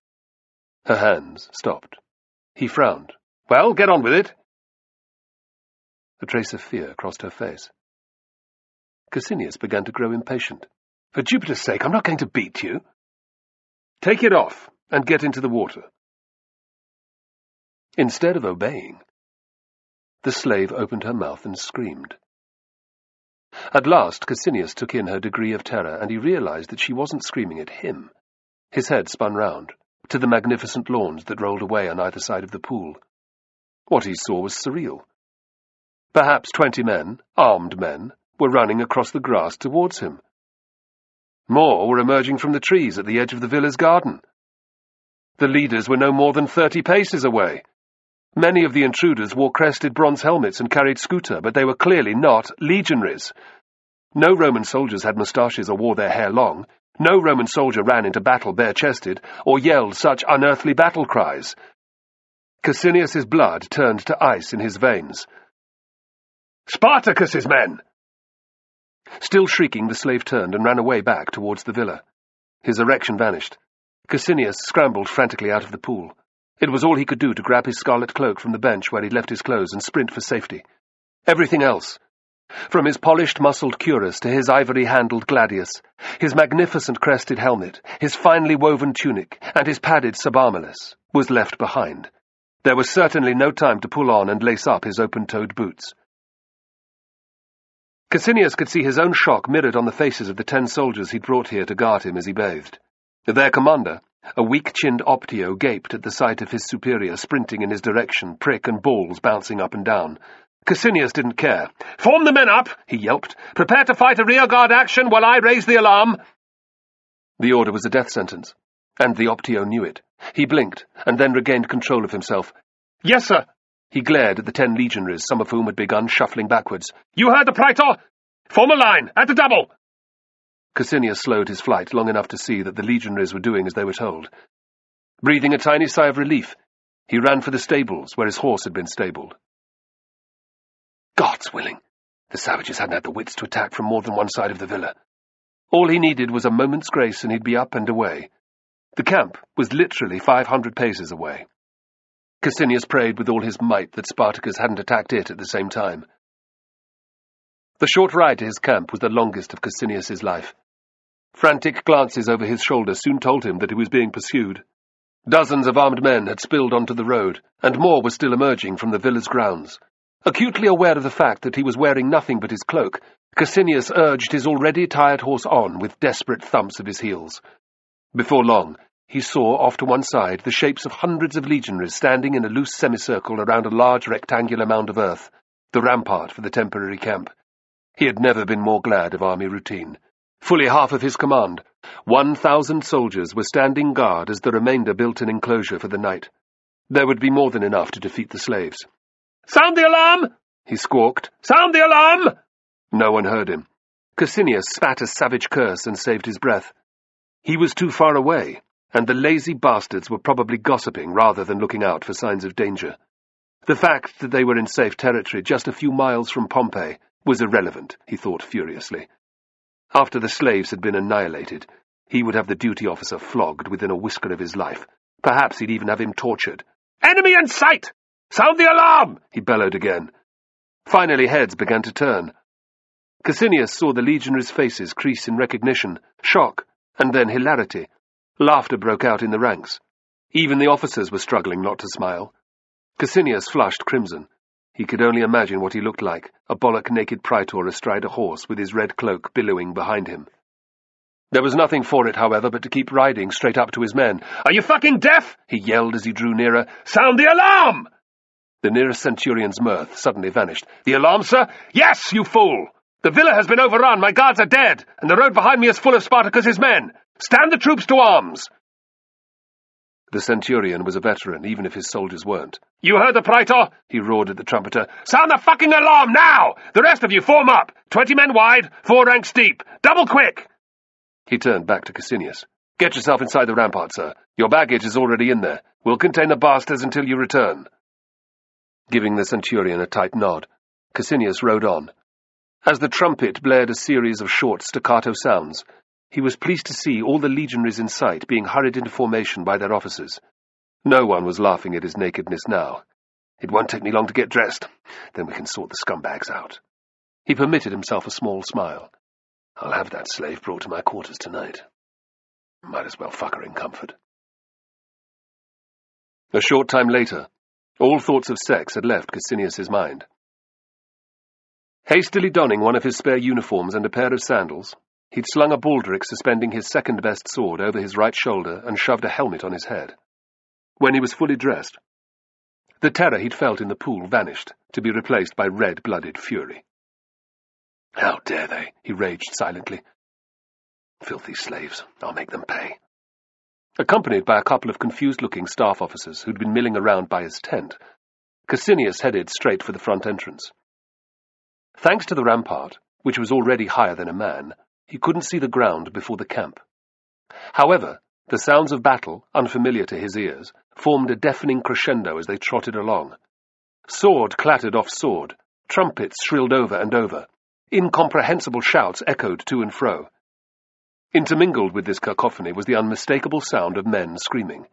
Her hands stopped. He frowned. "Well, get on with it." A trace of fear crossed her face. Cassinius began to grow impatient. "For Jupiter's sake, I'm not going to beat you." "Take it off and get into the water." Instead of obeying, the slave opened her mouth and screamed. At last, Cassinius took in her degree of terror, and he realized that she wasn't screaming at him. His head spun round, to the magnificent lawns that rolled away on either side of the pool. What he saw was surreal. Perhaps 20 men, armed men, were running across the grass towards him. More were emerging from the trees at the edge of the villa's garden. The leaders were no more than 30 paces away. Many of the intruders wore crested bronze helmets and carried scuta, but they were clearly not legionaries. No Roman soldiers had moustaches or wore their hair long. No Roman soldier ran into battle bare-chested or yelled such unearthly battle cries. Cassinius's blood turned to ice in his veins. "Spartacus's men!" Still shrieking, the slave turned and ran away back towards the villa. His erection vanished. Cassinius scrambled frantically out of the pool. It was all he could do to grab his scarlet cloak from the bench where he'd left his clothes and sprint for safety. Everything else, from his polished, muscled cuirass to his ivory-handled gladius, his magnificent crested helmet, his finely woven tunic, and his padded subarmalus, was left behind. There was certainly no time to pull on and lace up his open-toed boots. Cassinius could see his own shock mirrored on the faces of the 10 soldiers he'd brought here to guard him as he bathed. Their commander, a weak-chinned Optio, gaped at the sight of his superior sprinting in his direction, prick and balls bouncing up and down. Cassinius didn't care. "Form the men up," he yelped. "Prepare to fight a rearguard action while I raise the alarm." The order was a death sentence, and the Optio knew it. He blinked, and then regained control of himself. "Yes, sir." He glared at the 10 legionaries, some of whom had begun shuffling backwards. "You heard the praetor! Form a line, at the double!" Cassinius slowed his flight long enough to see that the legionaries were doing as they were told. Breathing a tiny sigh of relief, he ran for the stables where his horse had been stabled. Gods willing, the savages hadn't had the wits to attack from more than one side of the villa. All he needed was a moment's grace and he'd be up and away. The camp was literally 500 paces away. Cassinius prayed with all his might that Spartacus hadn't attacked it at the same time. The short ride to his camp was the longest of Cassinius's life. Frantic glances over his shoulder soon told him that he was being pursued. Dozens of armed men had spilled onto the road, and more were still emerging from the villa's grounds. Acutely aware of the fact that he was wearing nothing but his cloak, Cassinius urged his already tired horse on with desperate thumps of his heels. Before long, he saw off to one side the shapes of hundreds of legionaries standing in a loose semicircle around a large rectangular mound of earth, the rampart for the temporary camp. He had never been more glad of army routine. Fully half of his command, 1,000 soldiers, were standing guard as the remainder built an enclosure for the night. There would be more than enough to defeat the slaves. "Sound the alarm!" he squawked. "Sound the alarm!" No one heard him. Cassinius spat a savage curse and saved his breath. He was too far away, and the lazy bastards were probably gossiping rather than looking out for signs of danger. The fact that they were in safe territory just a few miles from Pompeii was irrelevant, he thought furiously. After the slaves had been annihilated, he would have the duty officer flogged within a whisker of his life. Perhaps he'd even have him tortured. "Enemy in sight! Sound the alarm!" he bellowed again. Finally heads began to turn. Cassinius saw the legionaries' faces crease in recognition, shock, and then hilarity. Laughter broke out in the ranks. Even the officers were struggling not to smile. Cassinius flushed crimson. He could only imagine what he looked like, a bollock-naked praetor astride a horse with his red cloak billowing behind him. There was nothing for it, however, but to keep riding straight up to his men. "Are you fucking deaf?" he yelled as he drew nearer. "Sound the alarm!" The nearest centurion's mirth suddenly vanished. "The alarm, sir? Yes, you fool! The villa has been overrun, my guards are dead, and the road behind me is full of Spartacus's men. Stand the troops to arms!" The centurion was a veteran, even if his soldiers weren't. "You heard the praetor?" he roared at the trumpeter. "Sound the fucking alarm now! The rest of you form up! 20 men wide, 4 ranks deep! Double quick!" He turned back to Cassinius. "Get yourself inside the rampart, sir. Your baggage is already in there. We'll contain the bastards until you return." Giving the centurion a tight nod, Cassinius rode on. As the trumpet blared a series of short staccato sounds, he was pleased to see all the legionaries in sight being hurried into formation by their officers. No one was laughing at his nakedness now. "It won't take me long to get dressed. Then we can sort the scumbags out." He permitted himself a small smile. "I'll have that slave brought to my quarters tonight. Might as well fuck her in comfort." A short time later, all thoughts of sex had left Cassinius's mind. Hastily donning one of his spare uniforms and a pair of sandals, he'd slung a baldric suspending his second-best sword over his right shoulder and shoved a helmet on his head. When he was fully dressed, the terror he'd felt in the pool vanished, to be replaced by red-blooded fury. "How dare they?" he raged silently. "Filthy slaves. I'll make them pay." Accompanied by a couple of confused-looking staff officers who'd been milling around by his tent, Cassinius headed straight for the front entrance. Thanks to the rampart, which was already higher than a man, he couldn't see the ground before the camp. However, the sounds of battle, unfamiliar to his ears, formed a deafening crescendo as they trotted along. Sword clattered off sword, trumpets shrilled over and over, incomprehensible shouts echoed to and fro. Intermingled with this cacophony was the unmistakable sound of men screaming.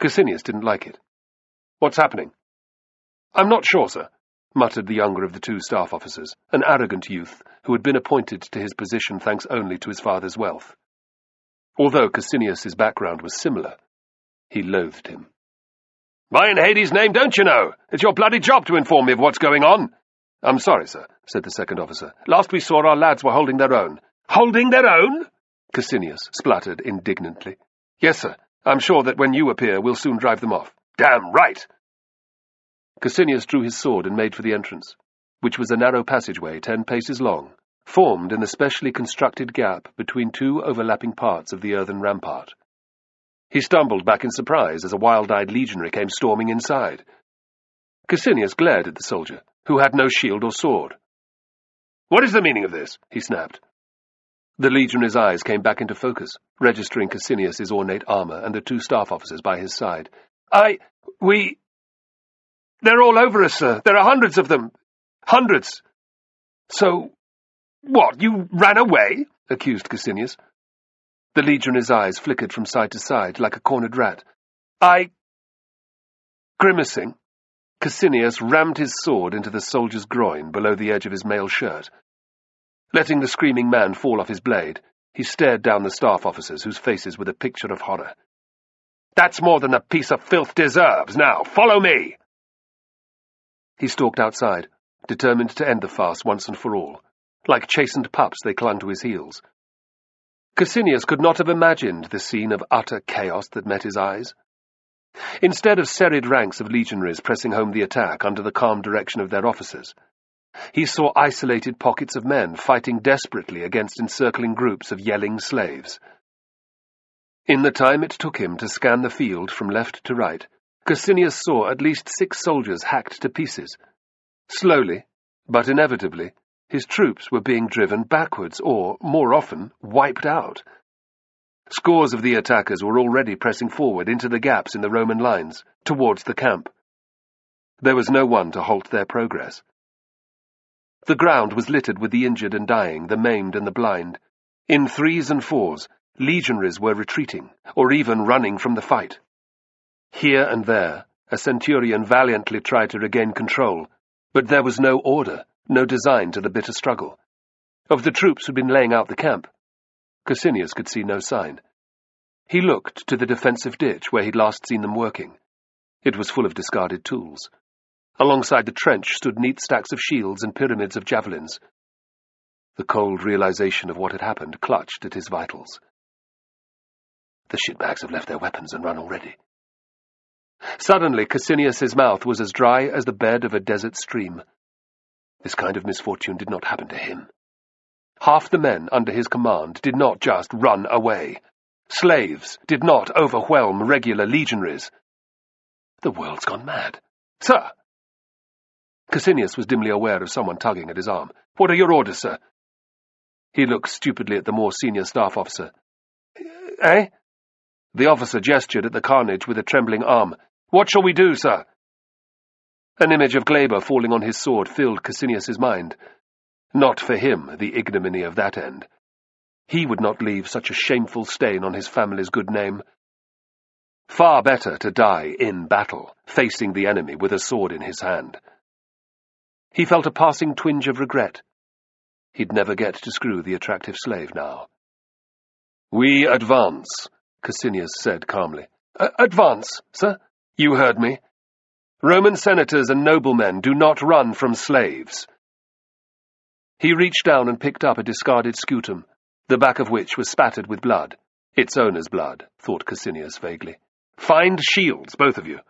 Ksenius didn't like it. "What's happening?" "I'm not sure, sir," muttered the younger of the two staff officers, an arrogant youth who had been appointed to his position thanks only to his father's wealth. Although Ksenius's background was similar, he loathed him. "Why in Hades' name don't you know? It's your bloody job to inform me of what's going on." "I'm sorry, sir," said the second officer. "Last we saw, our lads were holding their own." "Holding their own?" Ksenius spluttered indignantly. "Yes, sir. I'm sure that when you appear, we'll soon drive them off." "Damn right!" Ksenius drew his sword and made for the entrance, which was a narrow passageway 10 paces long, formed in the specially constructed gap between two overlapping parts of the earthen rampart. He stumbled back in surprise as a wild-eyed legionary came storming inside. Ksenius glared at the soldier, who had no shield or sword. "What is the meaning of this?" he snapped. The legionary's eyes came back into focus, registering Ksenius's ornate armor and the two staff officers by his side. They're all over us, sir. There are hundreds of them. Hundreds." "So, what, you ran away?" accused Ksenius. The legionary's eyes flickered from side to side like a cornered rat. Grimacing, Ksenius rammed his sword into the soldier's groin below the edge of his mail shirt. Letting the screaming man fall off his blade, he stared down the staff officers whose faces were the picture of horror. "That's more than the piece of filth deserves. Now, follow me!" He stalked outside, determined to end the farce once and for all. Like chastened pups, they clung to his heels. Ksenius could not have imagined the scene of utter chaos that met his eyes. Instead of serried ranks of legionaries pressing home the attack under the calm direction of their officers, he saw isolated pockets of men fighting desperately against encircling groups of yelling slaves. In the time it took him to scan the field from left to right, Ksenius saw at least 6 soldiers hacked to pieces. Slowly, but inevitably, his troops were being driven backwards or, more often, wiped out. Scores of the attackers were already pressing forward into the gaps in the Roman lines, towards the camp. There was no one to halt their progress. The ground was littered with the injured and dying, the maimed and the blind. In 3s and 4s, legionaries were retreating, or even running from the fight. Here and there, a centurion valiantly tried to regain control, but there was no order, no design to the bitter struggle. Of the troops who'd been laying out the camp, Ksenius could see no sign. He looked to the defensive ditch where he'd last seen them working. It was full of discarded tools. Alongside the trench stood neat stacks of shields and pyramids of javelins. The cold realization of what had happened clutched at his vitals. The shitbags have left their weapons and run already. Suddenly, Ksenius's mouth was as dry as the bed of a desert stream. This kind of misfortune did not happen to him. Half the men under his command did not just run away. Slaves did not overwhelm regular legionaries. The world's gone mad. "Sir!" Ksenius was dimly aware of someone tugging at his arm. "What are your orders, sir?" He looked stupidly at the more senior staff officer. "Eh?" The officer gestured at the carnage with a trembling arm. "What shall we do, sir?" An image of Glaber falling on his sword filled Ksenius's mind. Not for him, the ignominy of that end. He would not leave such a shameful stain on his family's good name. Far better to die in battle, facing the enemy with a sword in his hand. He felt a passing twinge of regret. He'd never get to screw the attractive slave now. "We advance," Ksenius said calmly. "Advance, sir? You heard me. Roman senators and noblemen do not run from slaves." He reached down and picked up a discarded scutum, the back of which was spattered with blood. Its owner's blood, thought Ksenius vaguely. "Find shields, both of you.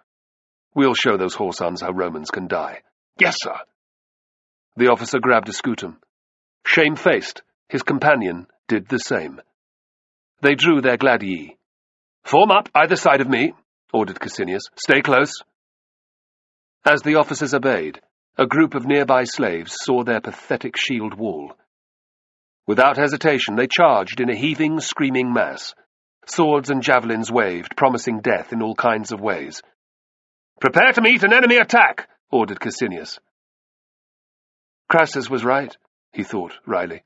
We'll show those whoresons how Romans can die." "Yes, sir." The officer grabbed a scutum. Shamefaced, his companion did the same. They drew their gladii. "Form up either side of me," ordered Ksenius. "Stay close." As the officers obeyed, a group of nearby slaves saw their pathetic shield wall. Without hesitation, they charged in a heaving, screaming mass. Swords and javelins waved, promising death in all kinds of ways. "Prepare to meet an enemy attack," ordered Cassinius. Crassus was right, he thought wryly.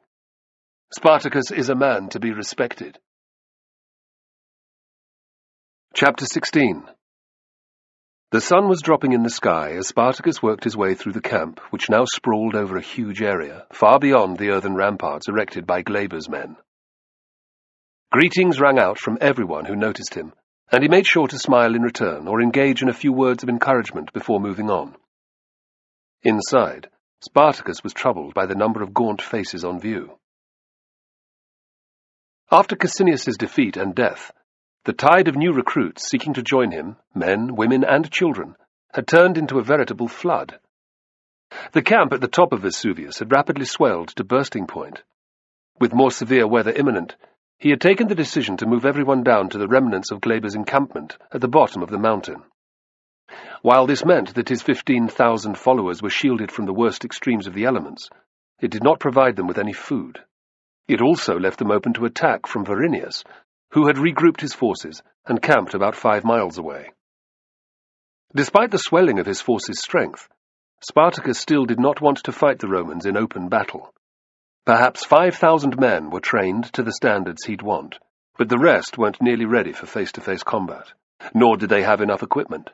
Spartacus is a man to be respected. Chapter 16. The sun was dropping in the sky as Spartacus worked his way through the camp, which now sprawled over a huge area, far beyond the earthen ramparts erected by Glaber's men. Greetings rang out from everyone who noticed him, and he made sure to smile in return or engage in a few words of encouragement before moving on. Inside, Spartacus was troubled by the number of gaunt faces on view. After Cassinius's defeat and death, the tide of new recruits seeking to join him, men, women, and children, had turned into a veritable flood. The camp at the top of Vesuvius had rapidly swelled to bursting point. With more severe weather imminent, he had taken the decision to move everyone down to the remnants of Glaber's encampment at the bottom of the mountain. While this meant that his 15,000 followers were shielded from the worst extremes of the elements, it did not provide them with any food. It also left them open to attack from Verinius, who had regrouped his forces and camped about 5 miles away. Despite the swelling of his force's strength, Spartacus still did not want to fight the Romans in open battle. Perhaps 5,000 men were trained to the standards he'd want, but the rest weren't nearly ready for face-to-face combat, nor did they have enough equipment.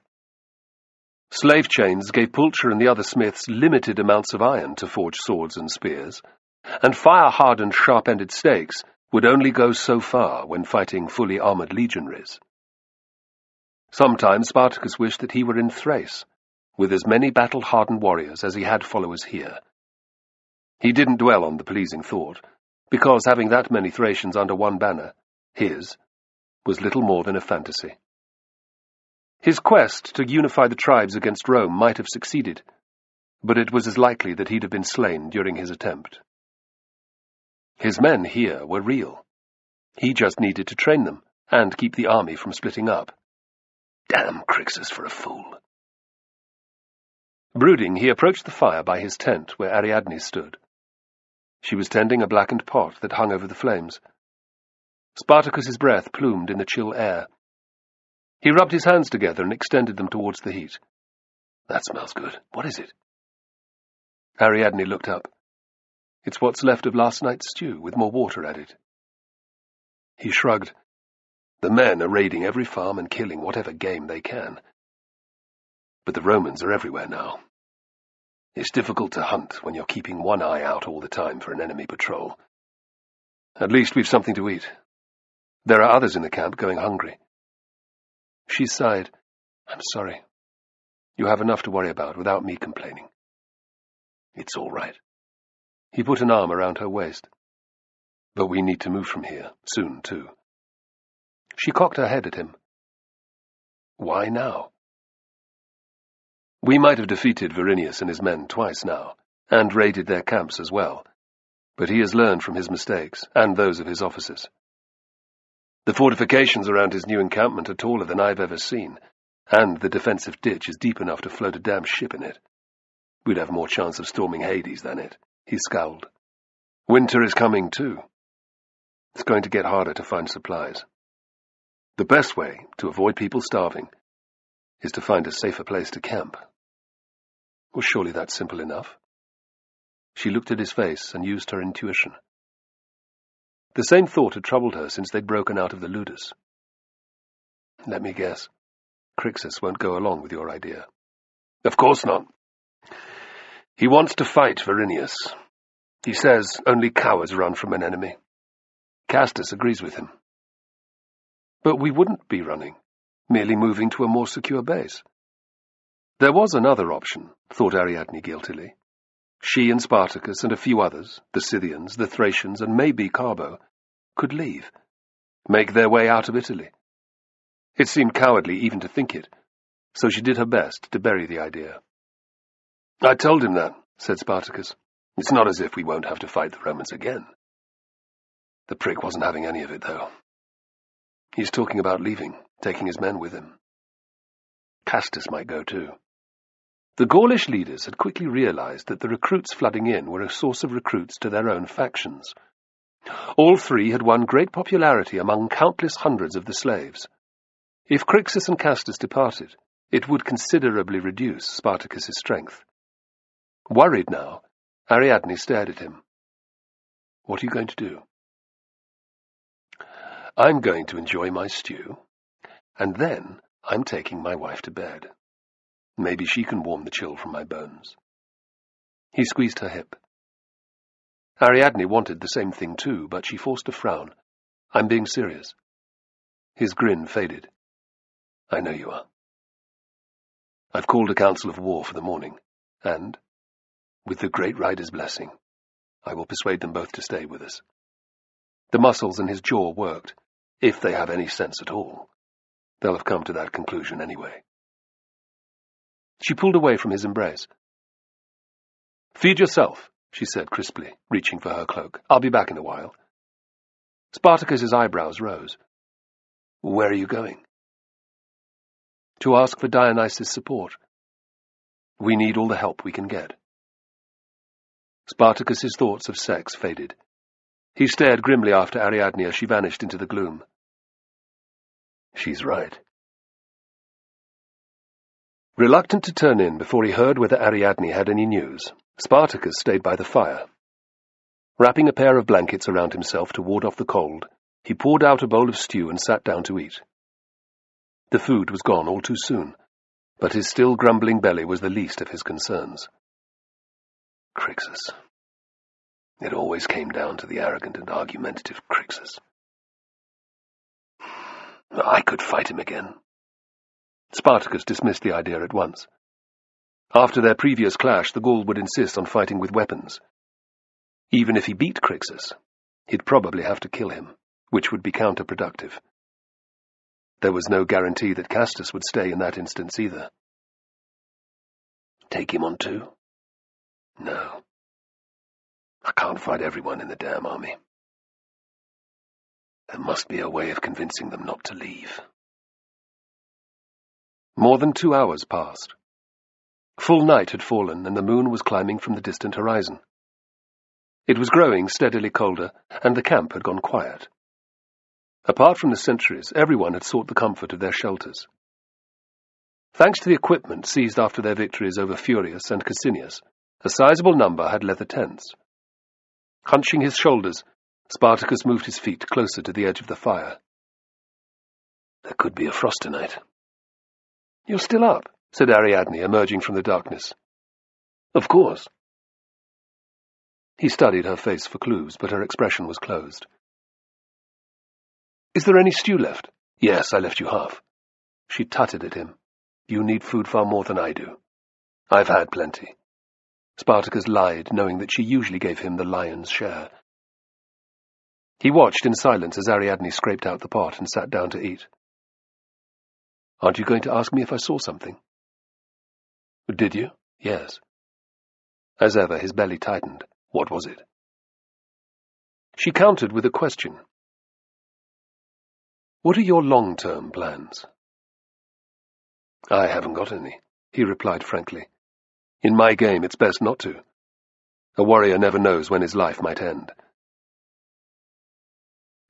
Slave chains gave Pulcher and the other smiths limited amounts of iron to forge swords and spears, and fire-hardened sharp-ended stakes would only go so far when fighting fully armoured legionaries. Sometimes Spartacus wished that he were in Thrace, with as many battle-hardened warriors as he had followers here. He didn't dwell on the pleasing thought, because having that many Thracians under one banner, his, was little more than a fantasy. His quest to unify the tribes against Rome might have succeeded, but it was as likely that he'd have been slain during his attempt. His men here were real. He just needed to train them and keep the army from splitting up. Damn Crixus for a fool. Brooding, he approached the fire by his tent where Ariadne stood. She was tending a blackened pot that hung over the flames. Spartacus's breath plumed in the chill air. He rubbed his hands together and extended them towards the heat. That smells good. What is it? Ariadne looked up. It's what's left of last night's stew, with more water added. He shrugged. The men are raiding every farm and killing whatever game they can. But the Romans are everywhere now. It's difficult to hunt when you're keeping one eye out all the time for an enemy patrol. At least we've something to eat. There are others in the camp going hungry. She sighed. I'm sorry. You have enough to worry about without me complaining. It's all right. He put an arm around her waist. But we need to move from here, soon, too. She cocked her head at him. Why now? We might have defeated Verinius and his men twice now, and raided their camps as well, but he has learned from his mistakes, and those of his officers. The fortifications around his new encampment are taller than I've ever seen, and the defensive ditch is deep enough to float a damn ship in it. We'd have more chance of storming Hades than it. He scowled. Winter is coming, too. It's going to get harder to find supplies. The best way to avoid people starving is to find a safer place to camp. Well, surely that's simple enough. She looked at his face and used her intuition. The same thought had troubled her since they'd broken out of the Ludus. Let me guess. Crixus won't go along with your idea. Of course not. He wants to fight Verinius. He says only cowards run from an enemy. Castus agrees with him. But we wouldn't be running, merely moving to a more secure base. There was another option, thought Ariadne guiltily. She and Spartacus and a few others, the Scythians, the Thracians, and maybe Carbo, could leave, make their way out of Italy. It seemed cowardly even to think it, so she did her best to bury the idea. I told him that, said Spartacus. It's not as if we won't have to fight the Romans again. The prick wasn't having any of it, though. He's talking about leaving, taking his men with him. Castus might go too. The Gaulish leaders had quickly realized that the recruits flooding in were a source of recruits to their own factions. All three had won great popularity among countless hundreds of the slaves. If Crixus and Castus departed, it would considerably reduce Spartacus's strength. Worried now, Ariadne stared at him. "What are you going to do?" "I'm going to enjoy my stew, and then I'm taking my wife to bed. Maybe she can warm the chill from my bones." He squeezed her hip. Ariadne wanted the same thing too, but she forced a frown. "I'm being serious." His grin faded. "I know you are. I've called a council of war for the morning, and, with the great rider's blessing, I will persuade them both to stay with us." The muscles in his jaw worked. If they have any sense at all, they'll have come to that conclusion anyway. She pulled away from his embrace. "Feed yourself," she said crisply, reaching for her cloak. "I'll be back in a while." Spartacus's eyebrows rose. "Where are you going?" "To ask for Dionysus' support. We need all the help we can get." Spartacus's thoughts of sex faded. He stared grimly after Ariadne as she vanished into the gloom. She's right. Reluctant to turn in before he heard whether Ariadne had any news, Spartacus stayed by the fire. Wrapping a pair of blankets around himself to ward off the cold, he poured out a bowl of stew and sat down to eat. The food was gone all too soon, but his still grumbling belly was the least of his concerns. Crixus. It always came down to the arrogant and argumentative Crixus. I could fight him again. Spartacus dismissed the idea at once. After their previous clash, the Gaul would insist on fighting with weapons. Even if he beat Crixus, he'd probably have to kill him, which would be counterproductive. There was no guarantee that Castus would stay in that instance either. Take him on too? No. I can't fight everyone in the damn army. There must be a way of convincing them not to leave. More than 2 hours passed. Full night had fallen, and the moon was climbing from the distant horizon. It was growing steadily colder, and the camp had gone quiet. Apart from the sentries, everyone had sought the comfort of their shelters. Thanks to the equipment seized after their victories over Furius and Cassinius, a sizable number had leather tents. Hunching his shoulders, Spartacus moved his feet closer to the edge of the fire. There could be a frost tonight. You're still up, said Ariadne, emerging from the darkness. Of course. He studied her face for clues, but her expression was closed. Is there any stew left? Yes, I left you half. She tutted at him. You need food far more than I do. I've had plenty. Spartacus lied, knowing that she usually gave him the lion's share. He watched in silence as Ariadne scraped out the pot and sat down to eat. Aren't you going to ask me if I saw something? Did you? Yes. As ever, his belly tightened. What was it? She countered with a question. What are your long-term plans? I haven't got any, he replied frankly. In my game, it's best not to. A warrior never knows when his life might end.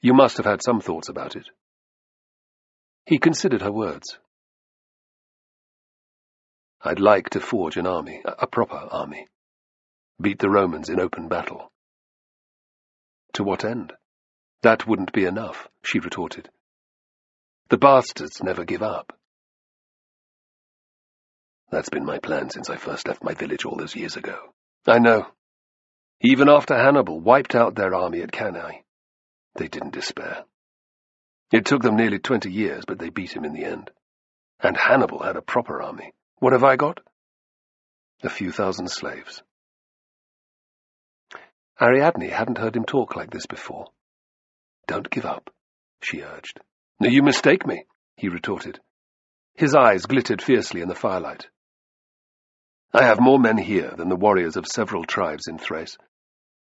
You must have had some thoughts about it. He considered her words. I'd like to forge an army, a proper army. Beat the Romans in open battle. To what end? That wouldn't be enough, she retorted. The bastards never give up. That's been my plan since I first left my village all those years ago. I know. Even after Hannibal wiped out their army at Cannae, they didn't despair. It took them nearly 20 years, but they beat him in the end. And Hannibal had a proper army. What have I got? A few thousand slaves. Ariadne hadn't heard him talk like this before. Don't give up, she urged. No, you mistake me, he retorted. His eyes glittered fiercely in the firelight. I have more men here than the warriors of several tribes in Thrace.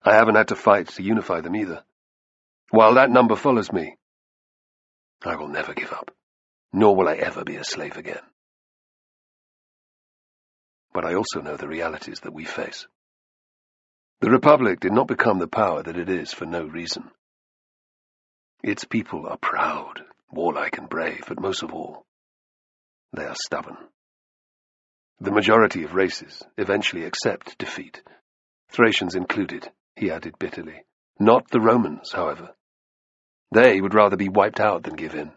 I haven't had to fight to unify them either. While that number follows me, I will never give up, nor will I ever be a slave again. But I also know the realities that we face. The Republic did not become the power that it is for no reason. Its people are proud, warlike and brave, but most of all, they are stubborn. The majority of races eventually accept defeat, Thracians included, he added bitterly. Not the Romans, however. They would rather be wiped out than give in.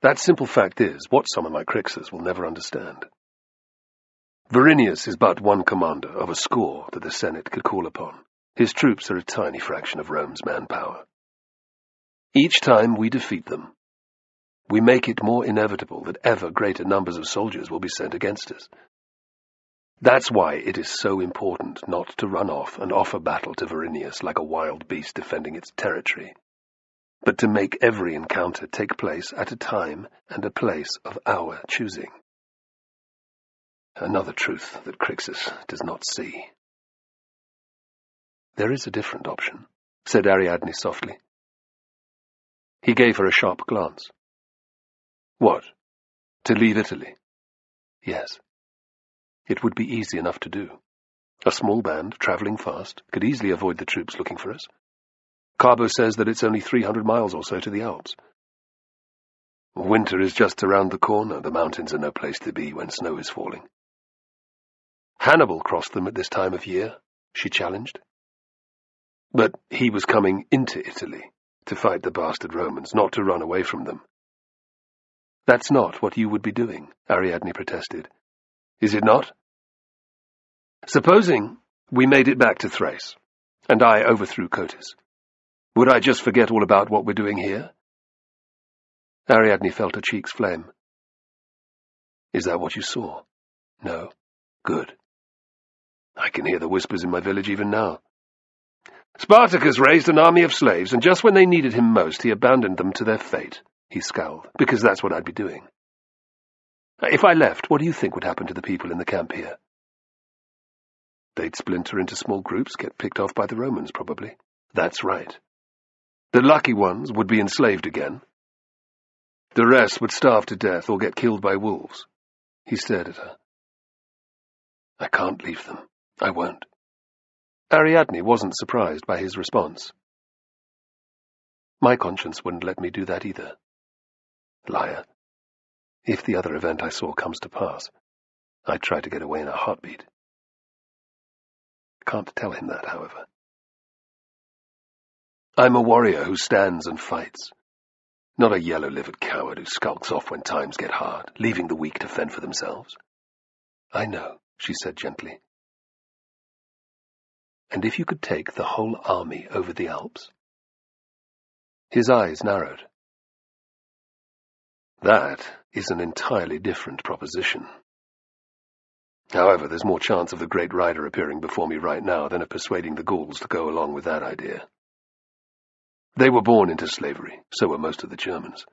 That simple fact is what someone like Crixus will never understand. Verinius is but one commander of a score that the Senate could call upon. His troops are a tiny fraction of Rome's manpower. Each time we defeat them, we make it more inevitable that ever greater numbers of soldiers will be sent against us. That's why it is so important not to run off and offer battle to Verinius like a wild beast defending its territory, but to make every encounter take place at a time and a place of our choosing. Another truth that Crixus does not see. There is a different option, said Ariadne softly. He gave her a sharp glance. What? To leave Italy? Yes. It would be easy enough to do. A small band, travelling fast, could easily avoid the troops looking for us. Carbo says that it's only 300 miles or so to the Alps. Winter is just around the corner. The mountains are no place to be when snow is falling. Hannibal crossed them at this time of year, she challenged. But he was coming into Italy to fight the bastard Romans, not to run away from them. That's not what you would be doing, Ariadne protested. Is it not? Supposing we made it back to Thrace, and I overthrew Cotys. Would I just forget all about what we're doing here? Ariadne felt her cheeks flame. Is that what you saw? No. Good. I can hear the whispers in my village even now. Spartacus raised an army of slaves, and just when they needed him most, he abandoned them to their fate. He scowled, because that's what I'd be doing. If I left, what do you think would happen to the people in the camp here? They'd splinter into small groups, get picked off by the Romans, probably. That's right. The lucky ones would be enslaved again. The rest would starve to death or get killed by wolves. He stared at her. I can't leave them. I won't. Ariadne wasn't surprised by his response. My conscience wouldn't let me do that either. Liar. If the other event I saw comes to pass, I'd try to get away in a heartbeat. Can't tell him that, however. I'm a warrior who stands and fights, not a yellow-livered coward who skulks off when times get hard, leaving the weak to fend for themselves. I know, she said gently. And if you could take the whole army over the Alps? His eyes narrowed. That is an entirely different proposition. However, there's more chance of the great rider appearing before me right now than of persuading the Gauls to go along with that idea. They were born into slavery, so were most of the Germans.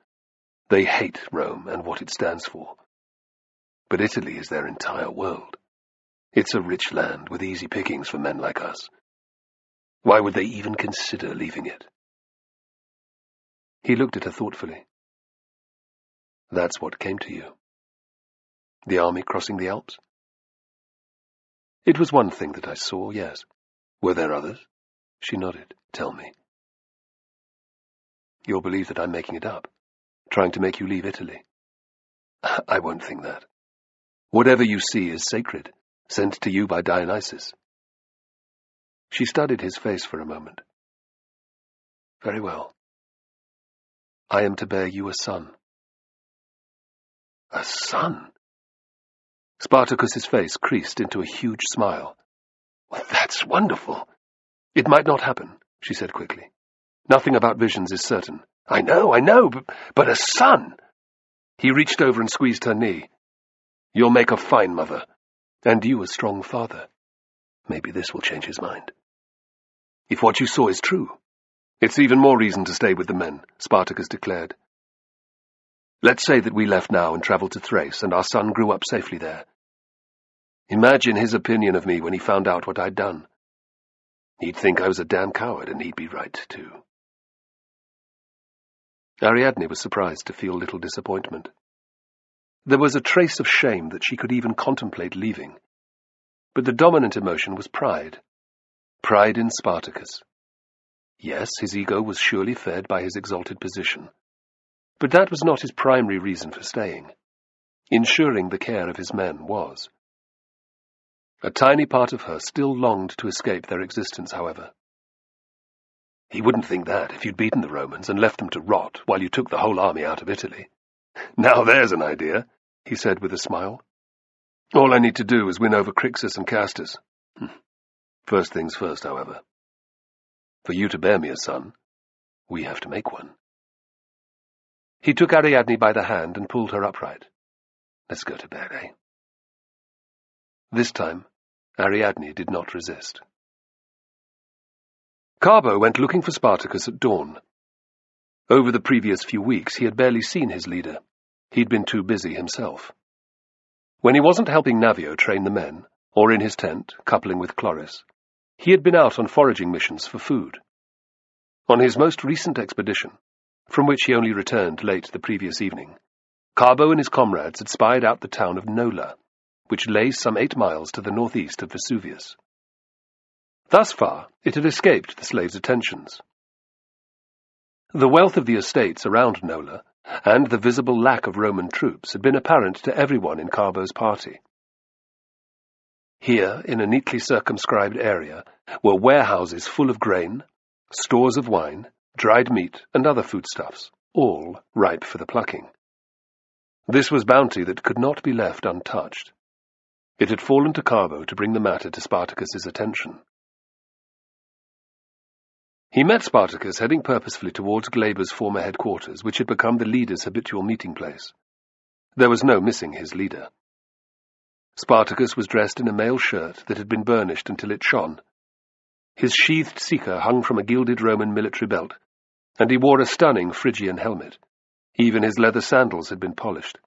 They hate Rome and what it stands for. But Italy is their entire world. It's a rich land with easy pickings for men like us. Why would they even consider leaving it? He looked at her thoughtfully. That's what came to you. The army crossing the Alps? It was one thing that I saw, yes. Were there others? She nodded. Tell me. You'll believe that I'm making it up, trying to make you leave Italy. I won't think that. Whatever you see is sacred, sent to you by Dionysus. She studied his face for a moment. Very well. I am to bear you a son. A son? Spartacus's face creased into a huge smile. Well, that's wonderful. It might not happen, she said quickly. Nothing about visions is certain. I know, but a son! He reached over and squeezed her knee. You'll make a fine mother, and you a strong father. Maybe this will change his mind. If what you saw is true, it's even more reason to stay with the men, Spartacus declared. Let's say that we left now and travelled to Thrace, and our son grew up safely there. Imagine his opinion of me when he found out what I'd done. He'd think I was a damn coward, and he'd be right, too. Ariadne was surprised to feel little disappointment. There was a trace of shame that she could even contemplate leaving, but the dominant emotion was pride. Pride in Spartacus. Yes, his ego was surely fed by his exalted position, but that was not his primary reason for staying. Ensuring the care of his men was. A tiny part of her still longed to escape their existence, however. He wouldn't think that if you'd beaten the Romans and left them to rot while you took the whole army out of Italy. Now there's an idea, he said with a smile. All I need to do is win over Crixus and Castus. First things first, however. For you to bear me a son, we have to make one. He took Ariadne by the hand and pulled her upright. Let's go to bed, eh? This time, Ariadne did not resist. Carbo went looking for Spartacus at dawn. Over the previous few weeks, he had barely seen his leader. He'd been too busy himself. When he wasn't helping Navio train the men, or in his tent, coupling with Chloris, he had been out on foraging missions for food. On his most recent expedition, from which he only returned late the previous evening, Carbo and his comrades had spied out the town of Nola, which lay some 8 miles to the northeast of Vesuvius. Thus far, it had escaped the slaves' attentions. The wealth of the estates around Nola, and the visible lack of Roman troops, had been apparent to everyone in Carbo's party. Here, in a neatly circumscribed area, were warehouses full of grain, stores of wine, dried meat, and other foodstuffs, all ripe for the plucking. This was bounty that could not be left untouched. It had fallen to Carbo to bring the matter to Spartacus's attention. He met Spartacus heading purposefully towards Glaber's former headquarters, which had become the leader's habitual meeting place. There was no missing his leader. Spartacus was dressed in a mail shirt that had been burnished until it shone. His sheathed seeker hung from a gilded Roman military belt, and he wore a stunning Phrygian helmet. Even his leather sandals had been polished.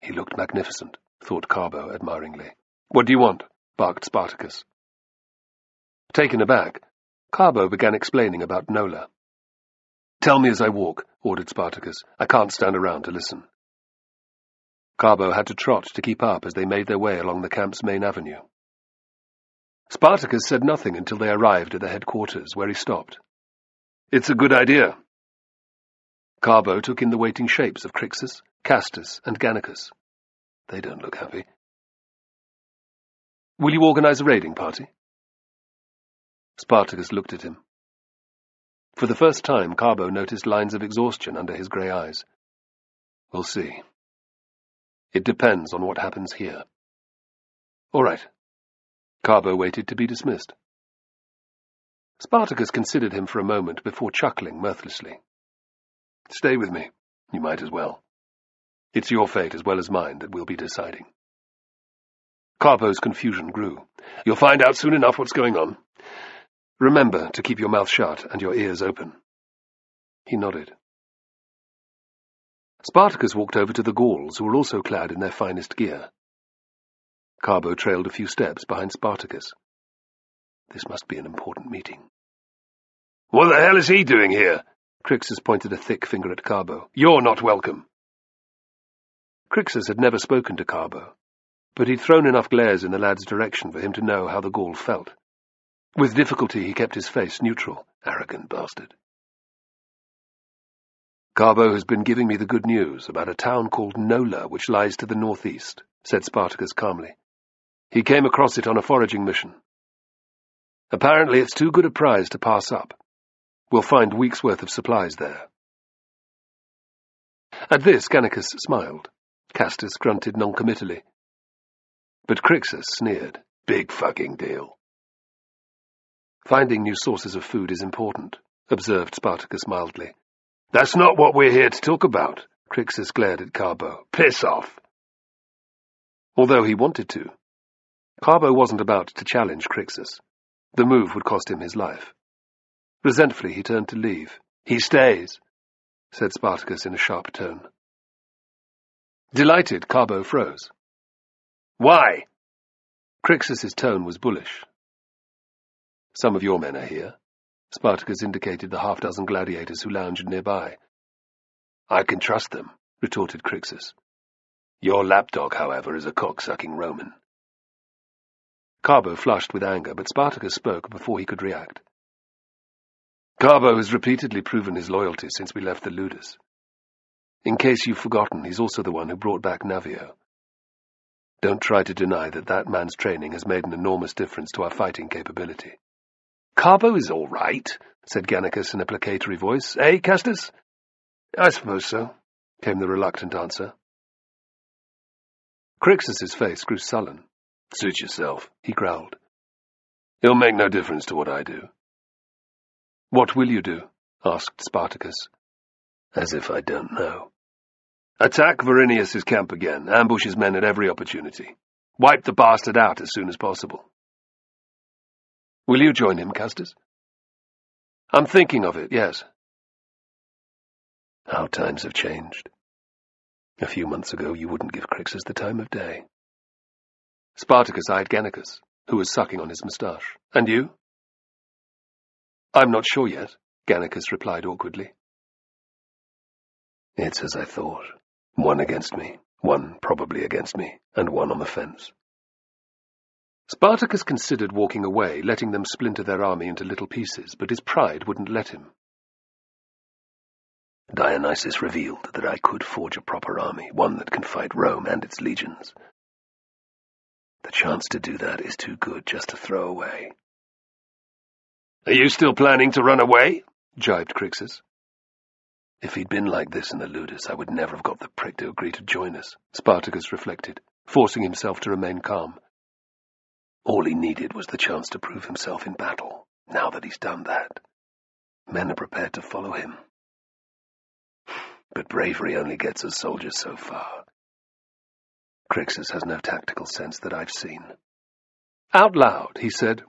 He looked magnificent, thought Carbo admiringly. "What do you want?" barked Spartacus. Taken aback, Carbo began explaining about Nola. "Tell me as I walk," ordered Spartacus. "I can't stand around to listen." Carbo had to trot to keep up as they made their way along the camp's main avenue. Spartacus said nothing until they arrived at the headquarters, where he stopped. "It's a good idea." Carbo took in the waiting shapes of Crixus, Castus, and Gannicus. They don't look happy. "Will you organize a raiding party?" Spartacus looked at him. For the first time, Carbo noticed lines of exhaustion under his grey eyes. "We'll see. It depends on what happens here." "All right." Carbo waited to be dismissed. Spartacus considered him for a moment before chuckling mirthlessly. "Stay with me. You might as well. It's your fate as well as mine that we'll be deciding." Carbo's confusion grew. "You'll find out soon enough what's going on. Remember to keep your mouth shut and your ears open." He nodded. Spartacus walked over to the Gauls, who were also clad in their finest gear. Carbo trailed a few steps behind Spartacus. This must be an important meeting. "What the hell is he doing here?" Crixus pointed a thick finger at Carbo. "You're not welcome." Crixus had never spoken to Carbo, but he'd thrown enough glares in the lad's direction for him to know how the Gaul felt. With difficulty he kept his face neutral. Arrogant bastard. "Carbo has been giving me the good news about a town called Nola, which lies to the northeast," said Spartacus calmly. "He came across it on a foraging mission. Apparently it's too good a prize to pass up. We'll find weeks' worth of supplies there." At this, Gannicus smiled. Castus grunted noncommittally. But Crixus sneered. "Big fucking deal." "Finding new sources of food is important," observed Spartacus mildly. "That's not what we're here to talk about," Crixus glared at Carbo. "Piss off." Although he wanted to, Carbo wasn't about to challenge Crixus. The move would cost him his life. Resentfully, he turned to leave. "He stays," said Spartacus in a sharp tone. Delighted, Carbo froze. "Why?" Crixus's tone was bullish. "Some of your men are here." Spartacus indicated the half-dozen gladiators who lounged nearby. "I can trust them," retorted Crixus. "Your lapdog, however, is a cock-sucking Roman." Carbo flushed with anger, but Spartacus spoke before he could react. Carbo has repeatedly proven his loyalty since we left the Ludus. In case you've forgotten, he's also the one who brought back Navio. Don't try to deny that that man's training has made an enormous difference to our fighting capability. Carbo is all right, said Gannicus in a placatory voice. Eh, Castus? I suppose so, came the reluctant answer. Crixus's face grew sullen. Suit yourself, he growled. It'll make no difference to what I do. What will you do? Asked Spartacus. As if I don't know. Attack Verinius's camp again, ambush his men at every opportunity. Wipe the bastard out as soon as possible. Will you join him, Castus? I'm thinking of it, yes. How times have changed. A few months ago you wouldn't give Crixus the time of day. Spartacus eyed Gannicus, who was sucking on his moustache. And you? I'm not sure yet, Gannicus replied awkwardly. It's as I thought. One against me, one probably against me, and one on the fence. Spartacus considered walking away, letting them splinter their army into little pieces, but his pride wouldn't let him. Dionysus revealed that I could forge a proper army, one that can fight Rome and its legions. The chance to do that is too good just to throw away. Are you still planning to run away? Jibed Crixus. If he'd been like this in the Ludus, I would never have got the prick to agree to join us, Spartacus reflected, forcing himself to remain calm. All he needed was the chance to prove himself in battle. Now that he's done that, men are prepared to follow him. But bravery only gets us soldiers so far. Crixus has no tactical sense that I've seen. Out loud, he said,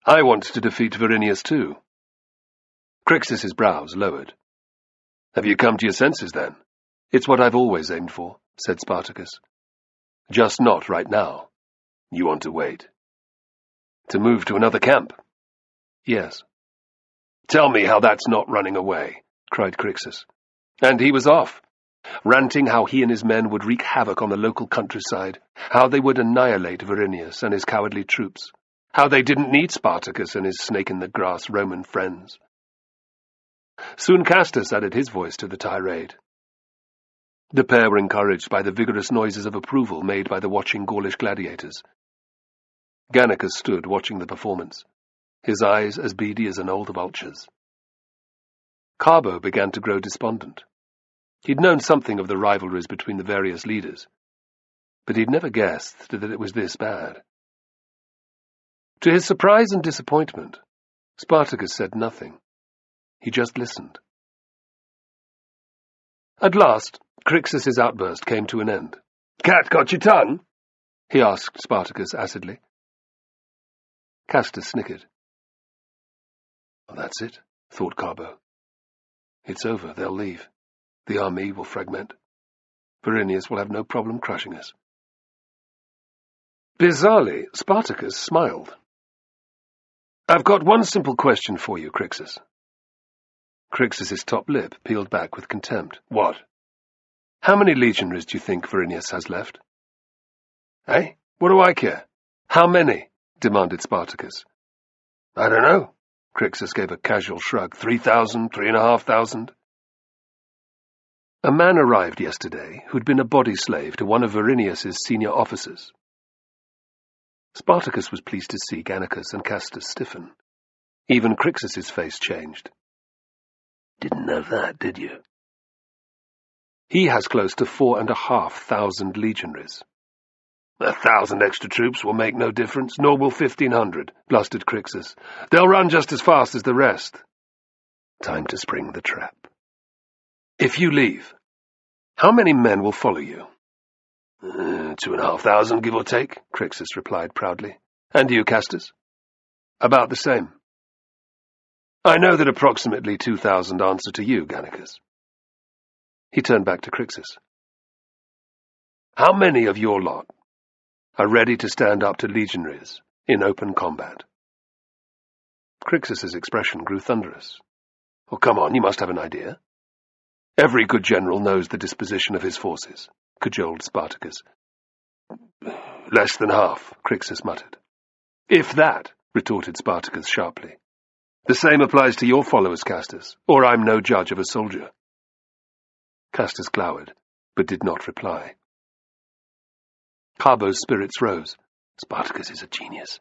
I want to defeat Verinius too. Crixus's brows lowered. Have you come to your senses, then? It's what I've always aimed for, said Spartacus. Just not right now. You want to wait. To move to another camp? Yes. Tell me how that's not running away, cried Crixus. And he was off, ranting how he and his men would wreak havoc on the local countryside, how they would annihilate Verinius and his cowardly troops, how they didn't need Spartacus and his snake-in-the-grass Roman friends. Soon Castus added his voice to the tirade. The pair were encouraged by the vigorous noises of approval made by the watching Gaulish gladiators. Gannicus stood watching the performance, his eyes as beady as an old vulture's. Carbo began to grow despondent. He'd known something of the rivalries between the various leaders, but he'd never guessed that it was this bad. To his surprise and disappointment, Spartacus said nothing. He just listened. At last, Crixus's outburst came to an end. Cat got your tongue? He asked Spartacus acidly. Castus snickered. Well, that's it, thought Carbo. It's over, they'll leave. The army will fragment. Verinius will have no problem crushing us. Bizarrely, Spartacus smiled. I've got one simple question for you, Crixus. Crixus's top lip peeled back with contempt. What? How many legionaries do you think Verinius has left? Eh? What do I care? How many? Demanded Spartacus. I don't know. Crixus gave a casual shrug. 3,000, 3,500. A man arrived yesterday who'd been a body slave to one of Verinius's senior officers. Spartacus was pleased to see Gannicus and Castus stiffen. Even Crixus's face changed. Didn't know that, did you? He has close to 4,500 legionaries. 1,000 extra troops will make no difference, nor will 1,500, blustered Crixus. They'll run just as fast as the rest. Time to spring the trap. If you leave, how many men will follow you? 2,500, give or take, Crixus replied proudly. And you, Castus? About the same. I know that approximately 2,000 answer to you, Gannicus. He turned back to Crixus. How many of your lot are ready to stand up to legionaries in open combat? Crixus's expression grew thunderous. Oh, come on, you must have an idea. Every good general knows the disposition of his forces, cajoled Spartacus. Less than half, Crixus muttered. "If that," retorted Spartacus sharply. "The same applies to your followers, Castus, or I'm no judge of a soldier." Castus glowered, but did not reply. Carbo's spirits rose. Spartacus is a genius.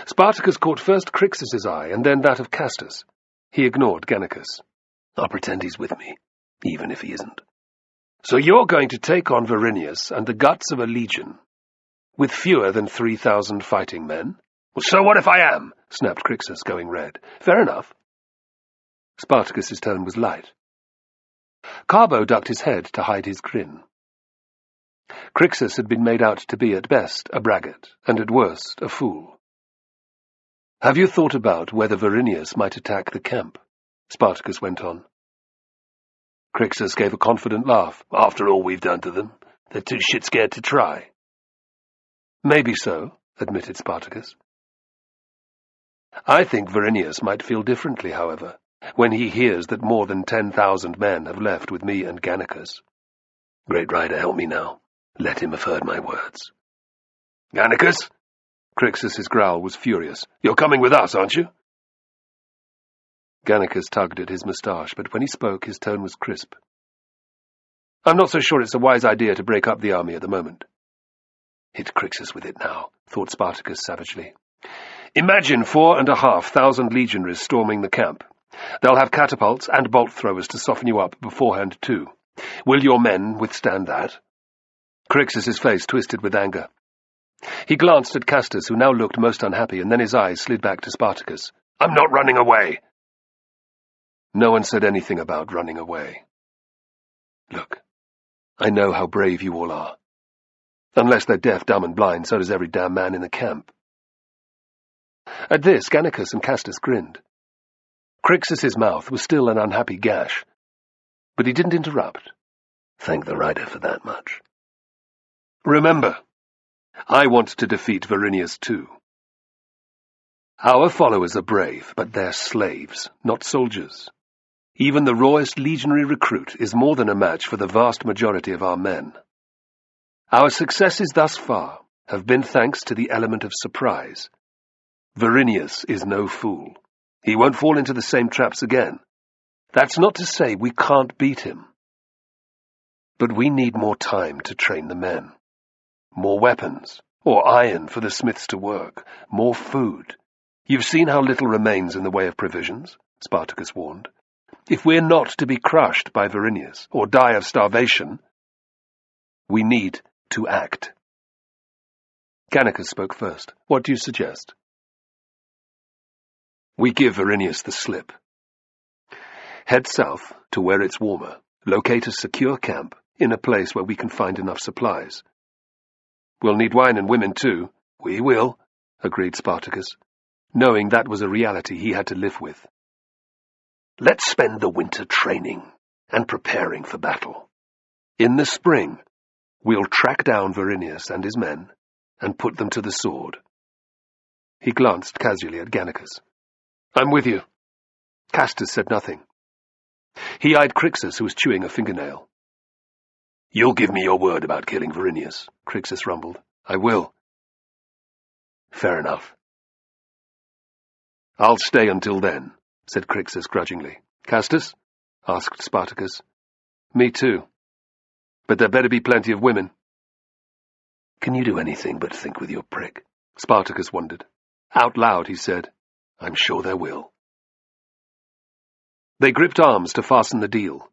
Spartacus caught first Crixus's eye and then that of Castus. He ignored Gannicus. "I'll pretend he's with me, even if he isn't." "So you're going to take on Verinius and the guts of a legion, with fewer than 3,000 fighting men?" "Well, so what if I am?" snapped Crixus, going red. "Fair enough." Spartacus's tone was light. Carbo ducked his head to hide his grin. Crixus had been made out to be at best a braggart, and at worst a fool. "Have you thought about whether Verinius might attack the camp?" Spartacus went on. Crixus gave a confident laugh. "After all we've done to them, they're too shit-scared to try." "Maybe so," admitted Spartacus. "I think Verinius might feel differently, however, when he hears that more than 10,000 men have left with me and Gannicus. Great Rider, help me now. Let him have heard my words." "Gannicus?" Crixus's growl was furious. "You're coming with us, aren't you?" Gannicus tugged at his moustache, but when he spoke his tone was crisp. "I'm not so sure it's a wise idea to break up the army at the moment." Hit Crixus with it now, thought Spartacus savagely. "Imagine 4,500 legionaries storming the camp. They'll have catapults and bolt-throwers to soften you up beforehand, too. Will your men withstand that?" Crixus's face twisted with anger. He glanced at Castus, who now looked most unhappy, and then his eyes slid back to Spartacus. "I'm not running away." "No one said anything about running away. Look, I know how brave you all are. Unless they're deaf, dumb, and blind, so does every damn man in the camp." At this, Gannicus and Castus grinned. Crixus's mouth was still an unhappy gash, but he didn't interrupt. Thank the rider for that much. "Remember, I want to defeat Verinius too. Our followers are brave, but they're slaves, not soldiers. Even the rawest legionary recruit is more than a match for the vast majority of our men. Our successes thus far have been thanks to the element of surprise. Verinius is no fool. He won't fall into the same traps again. That's not to say we can't beat him. But we need more time to train the men. More weapons, or iron for the smiths to work, more food. You've seen how little remains in the way of provisions," Spartacus warned. "If we're not to be crushed by Verinius, or die of starvation, we need to act." Gannicus spoke first. "What do you suggest?" "We give Verinius the slip. Head south to where it's warmer, locate a secure camp in a place where we can find enough supplies. We'll need wine and women too." "We will," agreed Spartacus, knowing that was a reality he had to live with. "Let's spend the winter training and preparing for battle. In the spring, we'll track down Verinius and his men and put them to the sword." He glanced casually at Gannicus. "I'm with you." Castus said nothing. He eyed Crixus, who was chewing a fingernail. "You'll give me your word about killing Verinius," Crixus rumbled. "I will." "Fair enough." "I'll stay until then," said Crixus grudgingly. "Castus?" asked Spartacus. "Me too. But there better be plenty of women." "Can you do anything but think with your prick?" Spartacus wondered. Out loud he said, "I'm sure there will." They gripped arms to fasten the deal.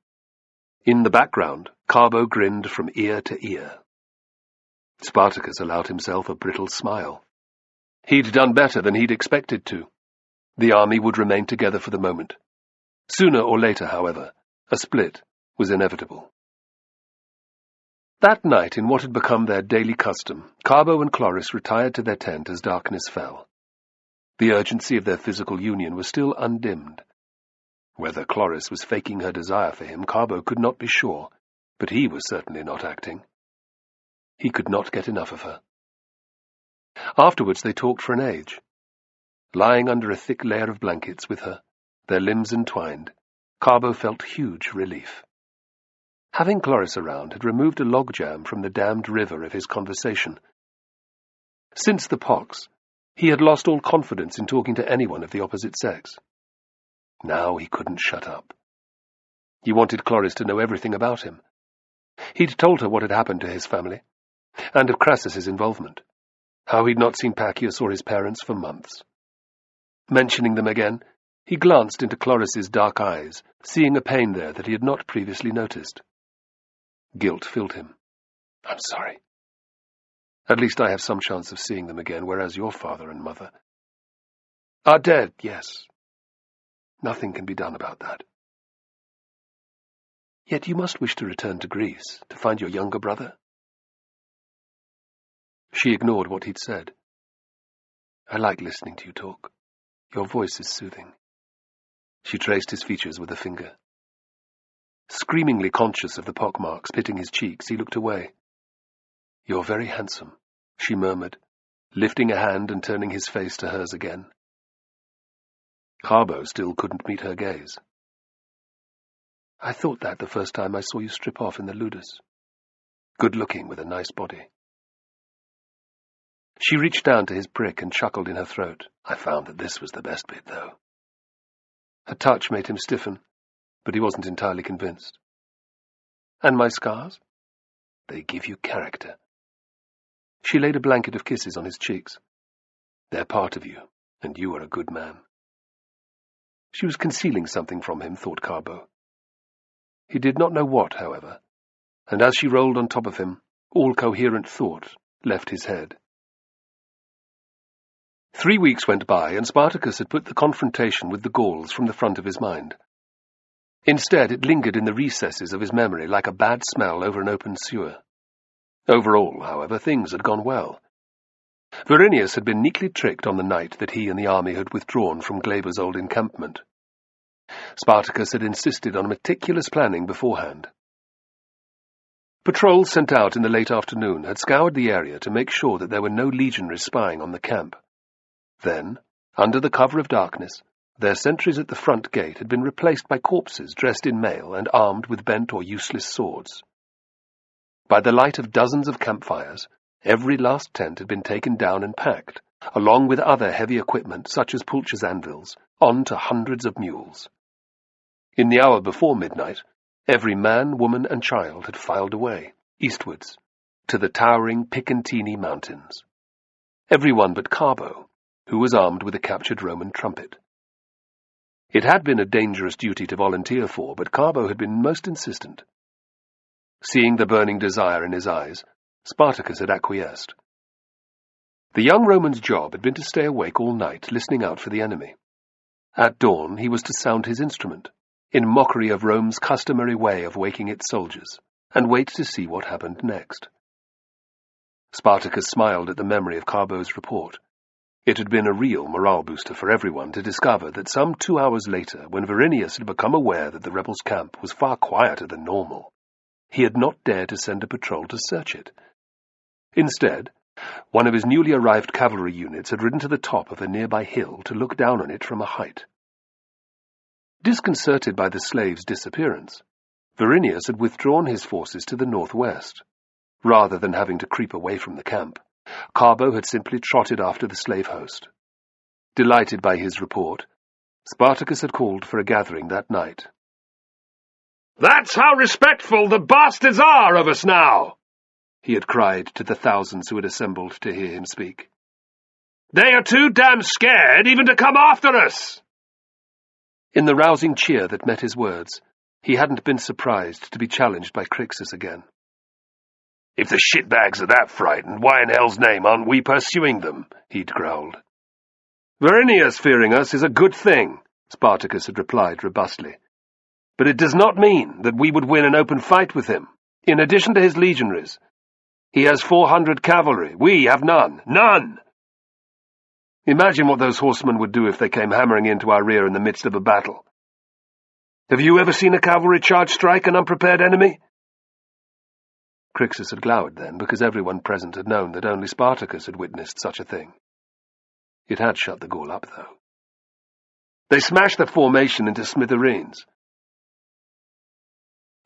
In the background, Carbo grinned from ear to ear. Spartacus allowed himself a brittle smile. He'd done better than he'd expected to. The army would remain together for the moment. Sooner or later, however, a split was inevitable. That night, in what had become their daily custom, Carbo and Chloris retired to their tent as darkness fell. The urgency of their physical union was still undimmed. Whether Chloris was faking her desire for him, Carbo could not be sure, but he was certainly not acting. He could not get enough of her. Afterwards they talked for an age. Lying under a thick layer of blankets with her, their limbs entwined, Carbo felt huge relief. Having Chloris around had removed a logjam from the dammed river of his conversation. Since the pox, He had lost all confidence in talking to anyone of the opposite sex. Now he couldn't shut up. He wanted Chloris to know everything about him. He'd told her what had happened to his family, and of Crassus's involvement, how he'd not seen Pacius or his parents for months. Mentioning them again, he glanced into Chloris's dark eyes, seeing a pain there that he had not previously noticed. Guilt filled him. "I'm sorry. At least I have some chance of seeing them again, whereas your father and mother are dead, yes. Nothing can be done about that. Yet you must wish to return to Greece, to find your younger brother." She ignored what he'd said. "I like listening to you talk. Your voice is soothing." She traced his features with a finger. Screamingly conscious of the pockmarks pitting his cheeks, he looked away. "You're very handsome," she murmured, lifting a hand and turning his face to hers again. Carbo still couldn't meet her gaze. "I thought that the first time I saw you strip off in the ludus. Good-looking with a nice body." She reached down to his prick and chuckled in her throat. "I found that this was the best bit, though." Her touch made him stiffen, but he wasn't entirely convinced. "And my scars?" "They give you character." She laid a blanket of kisses on his cheeks. "They're part of you, and you are a good man." She was concealing something from him, thought Carbo. He did not know what, however, and as she rolled on top of him, all coherent thought left his head. 3 weeks went by, and Spartacus had put the confrontation with the Gauls from the front of his mind. Instead, it lingered in the recesses of his memory like a bad smell over an open sewer. Overall, however, things had gone well. Verinius had been neatly tricked on the night that he and the army had withdrawn from Glaber's old encampment. Spartacus had insisted on meticulous planning beforehand. Patrols sent out in the late afternoon had scoured the area to make sure that there were no legionaries spying on the camp. Then, under the cover of darkness, their sentries at the front gate had been replaced by corpses dressed in mail and armed with bent or useless swords. By the light of dozens of campfires, every last tent had been taken down and packed, along with other heavy equipment such as Pulcher's anvils, onto hundreds of mules. In the hour before midnight, every man, woman, and child had filed away, eastwards, to the towering Picentini Mountains. Everyone but Carbo, who was armed with a captured Roman trumpet. It had been a dangerous duty to volunteer for, but Carbo had been most insistent. Seeing the burning desire in his eyes, Spartacus had acquiesced. The young Roman's job had been to stay awake all night, listening out for the enemy. At dawn, he was to sound his instrument, in mockery of Rome's customary way of waking its soldiers, and wait to see what happened next. Spartacus smiled at the memory of Carbo's report. It had been a real morale booster for everyone to discover that some 2 hours later, when Verinius had become aware that the rebels' camp was far quieter than normal, he had not dared to send a patrol to search it. Instead, one of his newly arrived cavalry units had ridden to the top of a nearby hill to look down on it from a height. Disconcerted by the slaves' disappearance, Verinius had withdrawn his forces to the northwest. Rather than having to creep away from the camp, Carbo had simply trotted after the slave host. Delighted by his report, Spartacus had called for a gathering that night. "That's how respectful the bastards are of us now!" he had cried to the thousands who had assembled to hear him speak. "They are too damn scared even to come after us!" In the rousing cheer that met his words, he hadn't been surprised to be challenged by Crixus again. "If the shitbags are that frightened, why in hell's name aren't we pursuing them?" he'd growled. "Verinius fearing us is a good thing," Spartacus had replied robustly. "But it does not mean that we would win an open fight with him. In addition to his legionaries, he has 400 cavalry. We have none. None! Imagine what those horsemen would do if they came hammering into our rear in the midst of a battle. Have you ever seen a cavalry charge strike an unprepared enemy?" Crixus had glowered then, because everyone present had known that only Spartacus had witnessed such a thing. It had shut the Gaul up, though. They smashed the formation into smithereens.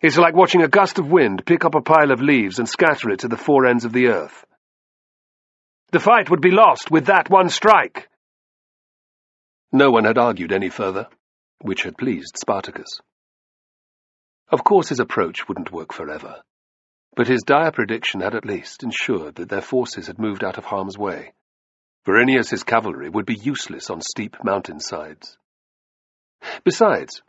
It's like watching a gust of wind pick up a pile of leaves and scatter it to the four ends of the earth. The fight would be lost with that one strike. No one had argued any further, which had pleased Spartacus. Of course his approach wouldn't work forever, but his dire prediction had at least ensured that their forces had moved out of harm's way. Verinius's cavalry would be useless on steep mountainsides. Besides,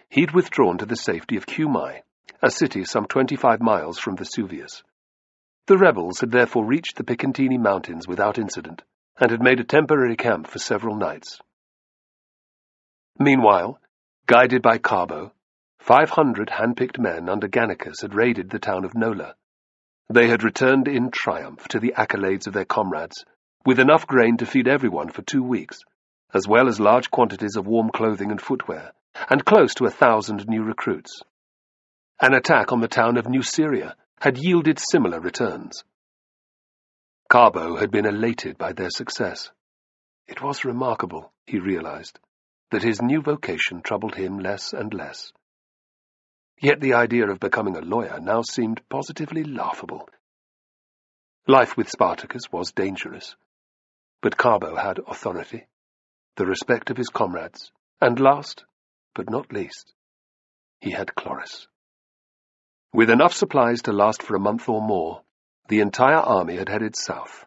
he'd withdrawn to the safety of Cumae, a city some 25 miles from Vesuvius. The rebels had therefore reached the Picentini Mountains without incident, and had made a temporary camp for several nights. Meanwhile, guided by Carbo, 500 hand-picked men under Gannicus had raided the town of Nola. They had returned in triumph to the accolades of their comrades, with enough grain to feed everyone for 2 weeks, as well as large quantities of warm clothing and footwear, and close to 1,000 new recruits. An attack on the town of New Syria had yielded similar returns. Carbo had been elated by their success. It was remarkable, he realized, that his new vocation troubled him less and less. Yet the idea of becoming a lawyer now seemed positively laughable. Life with Spartacus was dangerous, but Carbo had authority, the respect of his comrades, and last, but not least, he had Chloris. With enough supplies to last for a month or more, the entire army had headed south.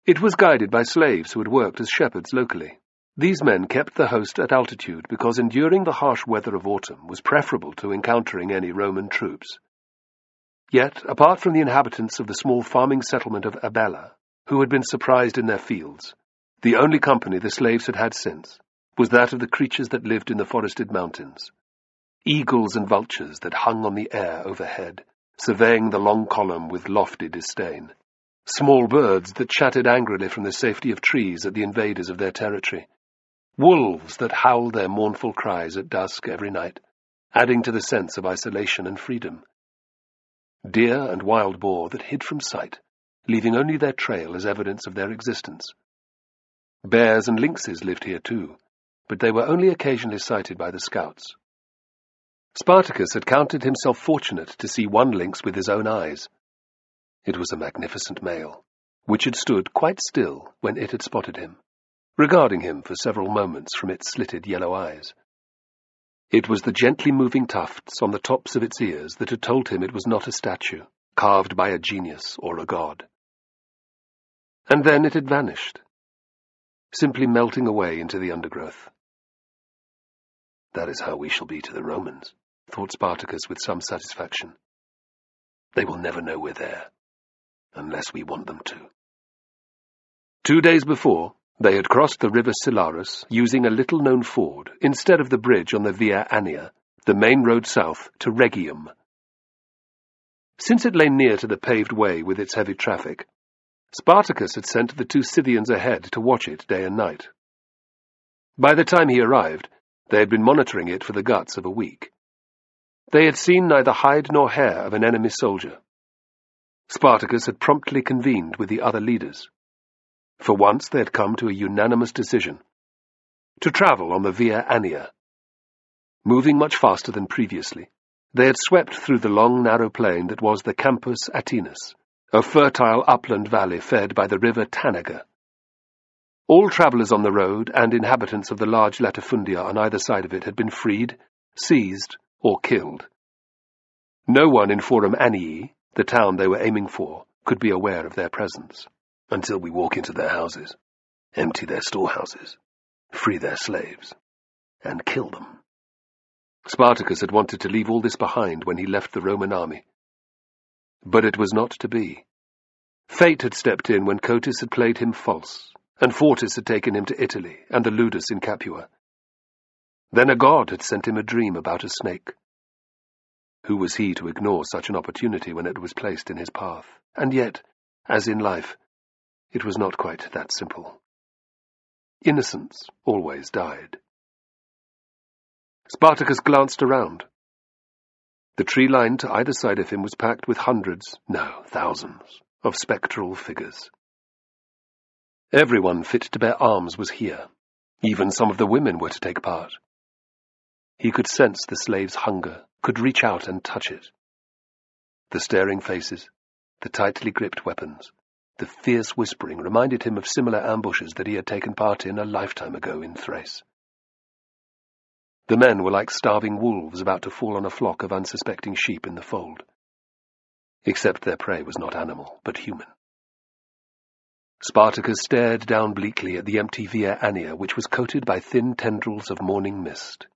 It was guided by slaves who had worked as shepherds locally. These men kept the host at altitude because enduring the harsh weather of autumn was preferable to encountering any Roman troops. Yet, apart from the inhabitants of the small farming settlement of Abella, who had been surprised in their fields, the only company the slaves had had since was that of the creatures that lived in the forested mountains. Eagles and vultures that hung on the air overhead, surveying the long column with lofty disdain. Small birds that chattered angrily from the safety of trees at the invaders of their territory. Wolves that howled their mournful cries at dusk every night, adding to the sense of isolation and freedom. Deer and wild boar that hid from sight, leaving only their trail as evidence of their existence. Bears and lynxes lived here too, but they were only occasionally sighted by the scouts. Spartacus had counted himself fortunate to see one lynx with his own eyes. It was a magnificent male, which had stood quite still when it had spotted him, regarding him for several moments from its slitted yellow eyes. It was the gently moving tufts on the tops of its ears that had told him it was not a statue, carved by a genius or a god. And then it had vanished, simply melting away into the undergrowth. That is how we shall be to the Romans, thought Spartacus with some satisfaction. They will never know we're there, unless we want them to. 2 days before, they had crossed the river Silarus using a little-known ford instead of the bridge on the Via Annia, the main road south to Rhegium. Since it lay near to the paved way with its heavy traffic, Spartacus had sent the 2 Scythians ahead to watch it day and night. By the time he arrived, they had been monitoring it for the guts of a week. They had seen neither hide nor hair of an enemy soldier. Spartacus had promptly convened with the other leaders. For once they had come to a unanimous decision: to travel on the Via Annia. Moving much faster than previously, they had swept through the long, narrow plain that was the Campus Atinus, a fertile upland valley fed by the river Tanager. All travellers on the road and inhabitants of the large latifundia on either side of it had been freed, seized, or killed. No one in Forum Anii, the town they were aiming for, could be aware of their presence. Until we walk into their houses, empty their storehouses, free their slaves, and kill them. Spartacus had wanted to leave all this behind when he left the Roman army. But it was not to be. Fate had stepped in when Cotys had played him false, and Fortis had taken him to Italy and the Ludus in Capua. Then a god had sent him a dream about a snake. Who was he to ignore such an opportunity when it was placed in his path? And yet, as in life, it was not quite that simple. Innocence always died. Spartacus glanced around. The tree line to either side of him was packed with hundreds, no, thousands, of spectral figures. Everyone fit to bear arms was here. Even some of the women were to take part. He could sense the slaves' hunger, could reach out and touch it. The staring faces, the tightly gripped weapons, The fierce whispering reminded him of similar ambushes that he had taken part in a lifetime ago in Thrace. The men were like starving wolves about to fall on a flock of unsuspecting sheep in the fold. Except their prey was not animal, but human. Spartacus stared down bleakly at the empty Via Annia, which was coated by thin tendrils of morning mist.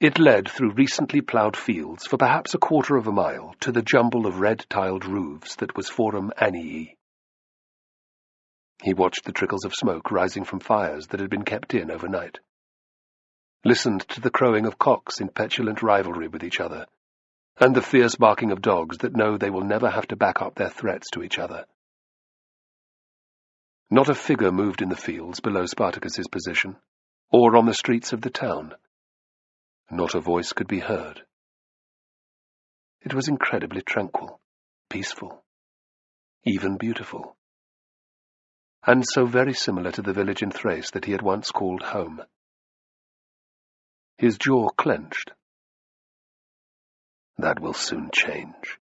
It led through recently ploughed fields for perhaps a quarter of a mile to the jumble of red-tiled roofs that was Forum Annii. He watched the trickles of smoke rising from fires that had been kept in overnight, listened to the crowing of cocks in petulant rivalry with each other, and the fierce barking of dogs that know they will never have to back up their threats to each other. Not a figure moved in the fields below Spartacus's position, or on the streets of the town. Not a voice could be heard. It was incredibly tranquil, peaceful, even beautiful, and so very similar to the village in Thrace that he had once called home. His jaw clenched. That will soon change.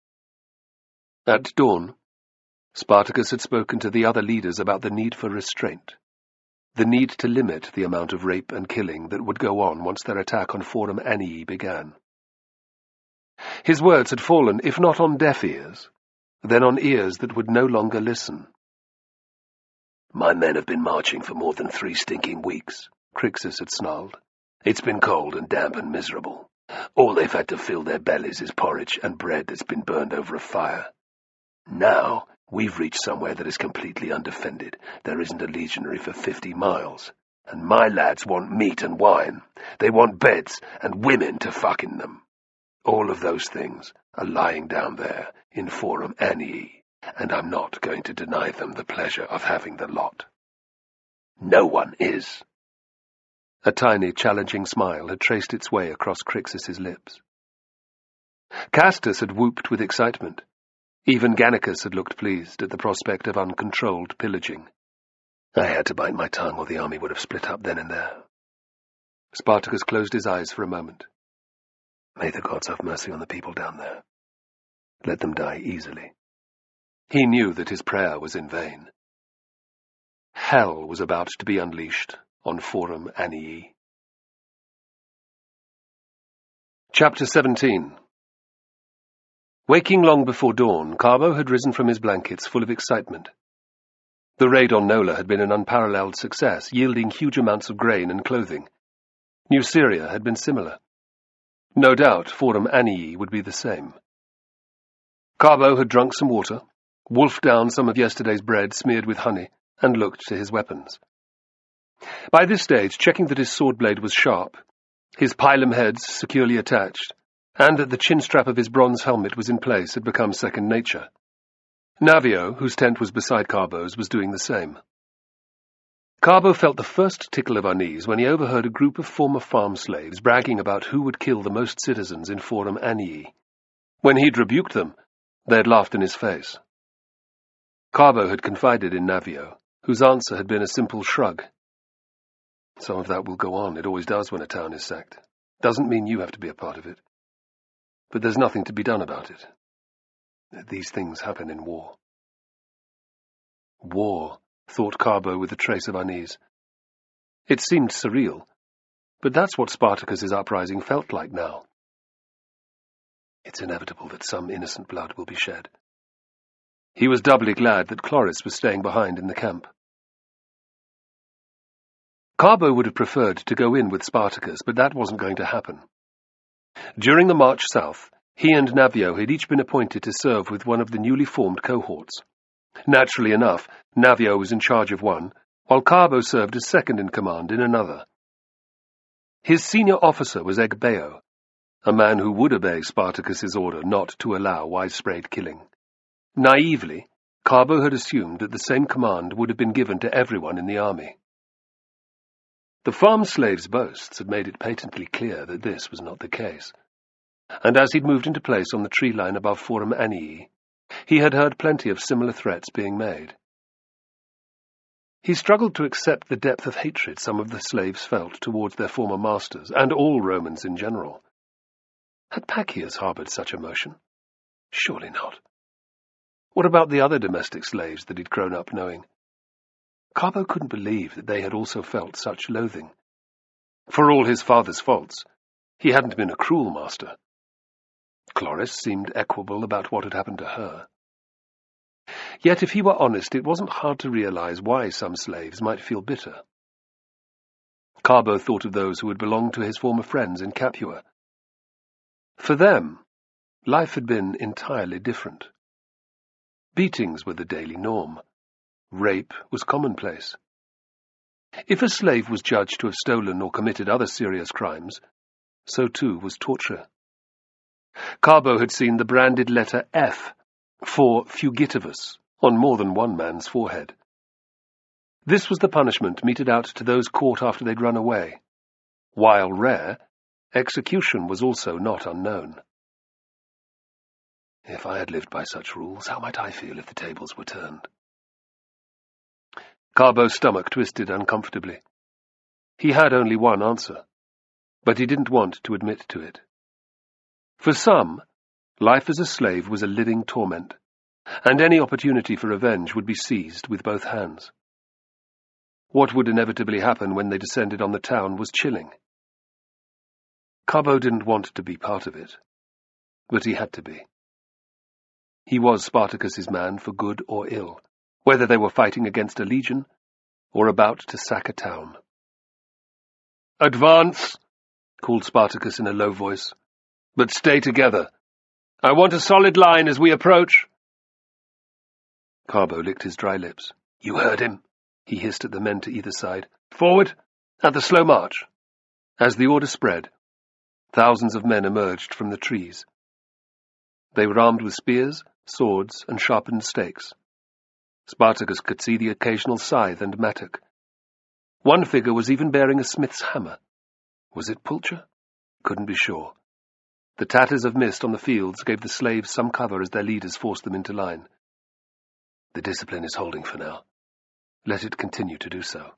At dawn, Spartacus had spoken to the other leaders about the need for restraint, the need to limit the amount of rape and killing that would go on once their attack on Forum Annii began. His words had fallen, if not on deaf ears, then on ears that would no longer listen. "My men have been marching for more than 3 stinking weeks," Crixus had snarled. "It's been cold and damp and miserable. All they've had to fill their bellies is porridge and bread that's been burned over a fire. Now we've reached somewhere that is completely undefended. There isn't a legionary for 50 miles. And my lads want meat and wine. They want beds and women to fuck in them. All of those things are lying down there in Forum Annii, and I'm not going to deny them the pleasure of having the lot. No one is." A tiny, challenging smile had traced its way across Crixus's lips. Castus had whooped with excitement. Even Gannicus had looked pleased at the prospect of uncontrolled pillaging. I had to bite my tongue or the army would have split up then and there. Spartacus closed his eyes for a moment. May the gods have mercy on the people down there. Let them die easily. He knew that his prayer was in vain. Hell was about to be unleashed on Forum Annii. Chapter 17. Waking long before dawn, Carbo had risen from his blankets full of excitement. The raid on Nola had been an unparalleled success, yielding huge amounts of grain and clothing. New Syria had been similar. No doubt Forum Annii would be the same. Carbo had drunk some water, wolfed down some of yesterday's bread smeared with honey, and looked to his weapons. By this stage, checking that his sword blade was sharp, his pilum heads securely attached, and that the chin strap of his bronze helmet was in place had become second nature. Navio, whose tent was beside Carbo's, was doing the same. Carbo felt the first tickle of unease when he overheard a group of former farm slaves bragging about who would kill the most citizens in Forum Annii. When he'd rebuked them, they had laughed in his face. Carbo had confided in Navio, whose answer had been a simple shrug. Some of that will go on. It always does when a town is sacked. Doesn't mean you have to be a part of it. But there's nothing to be done about it. These things happen in war. War, thought Carbo with a trace of unease. It seemed surreal, but that's what Spartacus's uprising felt like now. It's inevitable that some innocent blood will be shed. He was doubly glad that Chloris was staying behind in the camp. Carbo would have preferred to go in with Spartacus, but that wasn't going to happen. During the march south, he and Navio had each been appointed to serve with one of the newly formed cohorts. Naturally enough, Navio was in charge of one, while Carbo served as second-in-command in another. His senior officer was Egbeo, a man who would obey Spartacus's order not to allow widespread killing. Naively, Carbo had assumed that the same command would have been given to everyone in the army. The farm slaves' boasts had made it patently clear that this was not the case, and as he'd moved into place on the tree line above Forum Annii, he had heard plenty of similar threats being made. He struggled to accept the depth of hatred some of the slaves felt towards their former masters, and all Romans in general. Had Pacius harboured such emotion? Surely not. What about the other domestic slaves that he'd grown up knowing? Carbo couldn't believe that they had also felt such loathing. For all his father's faults, he hadn't been a cruel master. Cloris seemed equable about what had happened to her. Yet if he were honest, it wasn't hard to realize why some slaves might feel bitter. Carbo thought of those who had belonged to his former friends in Capua. For them, life had been entirely different. Beatings were the daily norm. Rape was commonplace. If a slave was judged to have stolen or committed other serious crimes, so too was torture. Carbo had seen the branded letter F for fugitivus on more than one man's forehead. This was the punishment meted out to those caught after they'd run away. While rare, execution was also not unknown. If I had lived by such rules, how might I feel if the tables were turned? Carbo's stomach twisted uncomfortably. He had only one answer, but he didn't want to admit to it. For some, life as a slave was a living torment, and any opportunity for revenge would be seized with both hands. What would inevitably happen when they descended on the town was chilling. Carbo didn't want to be part of it, but he had to be. He was Spartacus's man for good or ill, whether they were fighting against a legion or about to sack a town. "Advance!" called Spartacus in a low voice. "But stay together. I want a solid line as we approach." Carbo licked his dry lips. "You heard him," he hissed at the men to either side. "Forward, at the slow march." As the order spread, thousands of men emerged from the trees. They were armed with spears, swords, and sharpened stakes. Spartacus could see the occasional scythe and mattock. One figure was even bearing a smith's hammer. Was it Pulcher? Couldn't be sure. The tatters of mist on the fields gave the slaves some cover as their leaders forced them into line. The discipline is holding for now. Let it continue to do so.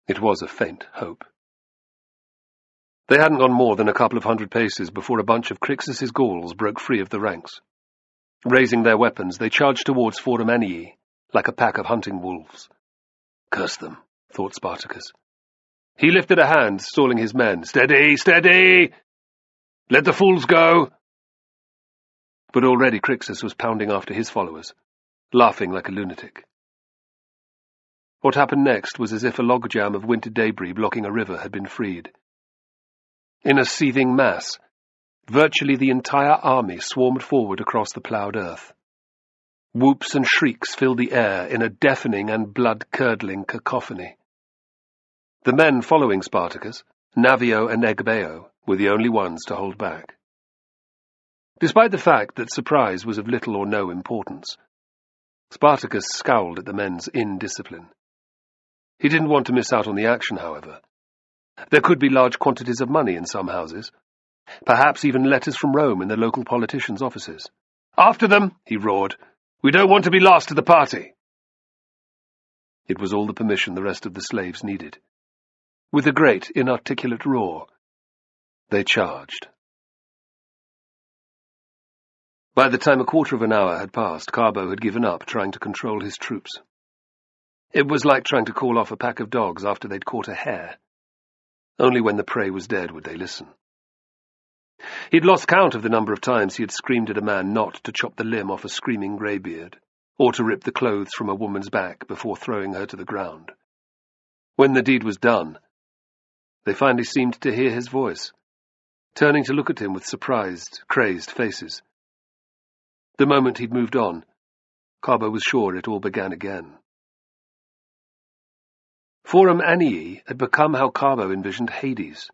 It was a faint hope. They hadn't gone more than a couple of 100 paces before a bunch of Crixus's Gauls broke free of the ranks. Raising their weapons, they charged towards Forum Anii, like a pack of hunting wolves. Curse them, thought Spartacus. He lifted a hand, stalling his men. "Steady, steady! Let the fools go!" But already Crixus was pounding after his followers, laughing like a lunatic. What happened next was as if a logjam of winter debris blocking a river had been freed. In a seething mass, virtually the entire army swarmed forward across the ploughed earth. Whoops and shrieks filled the air in a deafening and blood-curdling cacophony. The men following Spartacus, Navio and Egbeo, were the only ones to hold back. Despite the fact that surprise was of little or no importance, Spartacus scowled at the men's indiscipline. He didn't want to miss out on the action, however. There could be large quantities of money in some houses, perhaps even letters from Rome in the local politicians' offices. "After them!" he roared. "We don't want to be last to the party." It was all the permission the rest of the slaves needed. With a great, inarticulate roar, they charged. By the time a quarter of an hour had passed, Carbo had given up trying to control his troops. It was like trying to call off a pack of dogs after they'd caught a hare. Only when the prey was dead would they listen. He'd lost count of the number of times he had screamed at a man not to chop the limb off a screaming greybeard, or to rip the clothes from a woman's back before throwing her to the ground. When the deed was done, they finally seemed to hear his voice, turning to look at him with surprised, crazed faces. The moment he'd moved on, Carbo was sure it all began again. Forum Anii had become how Carbo envisioned Hades.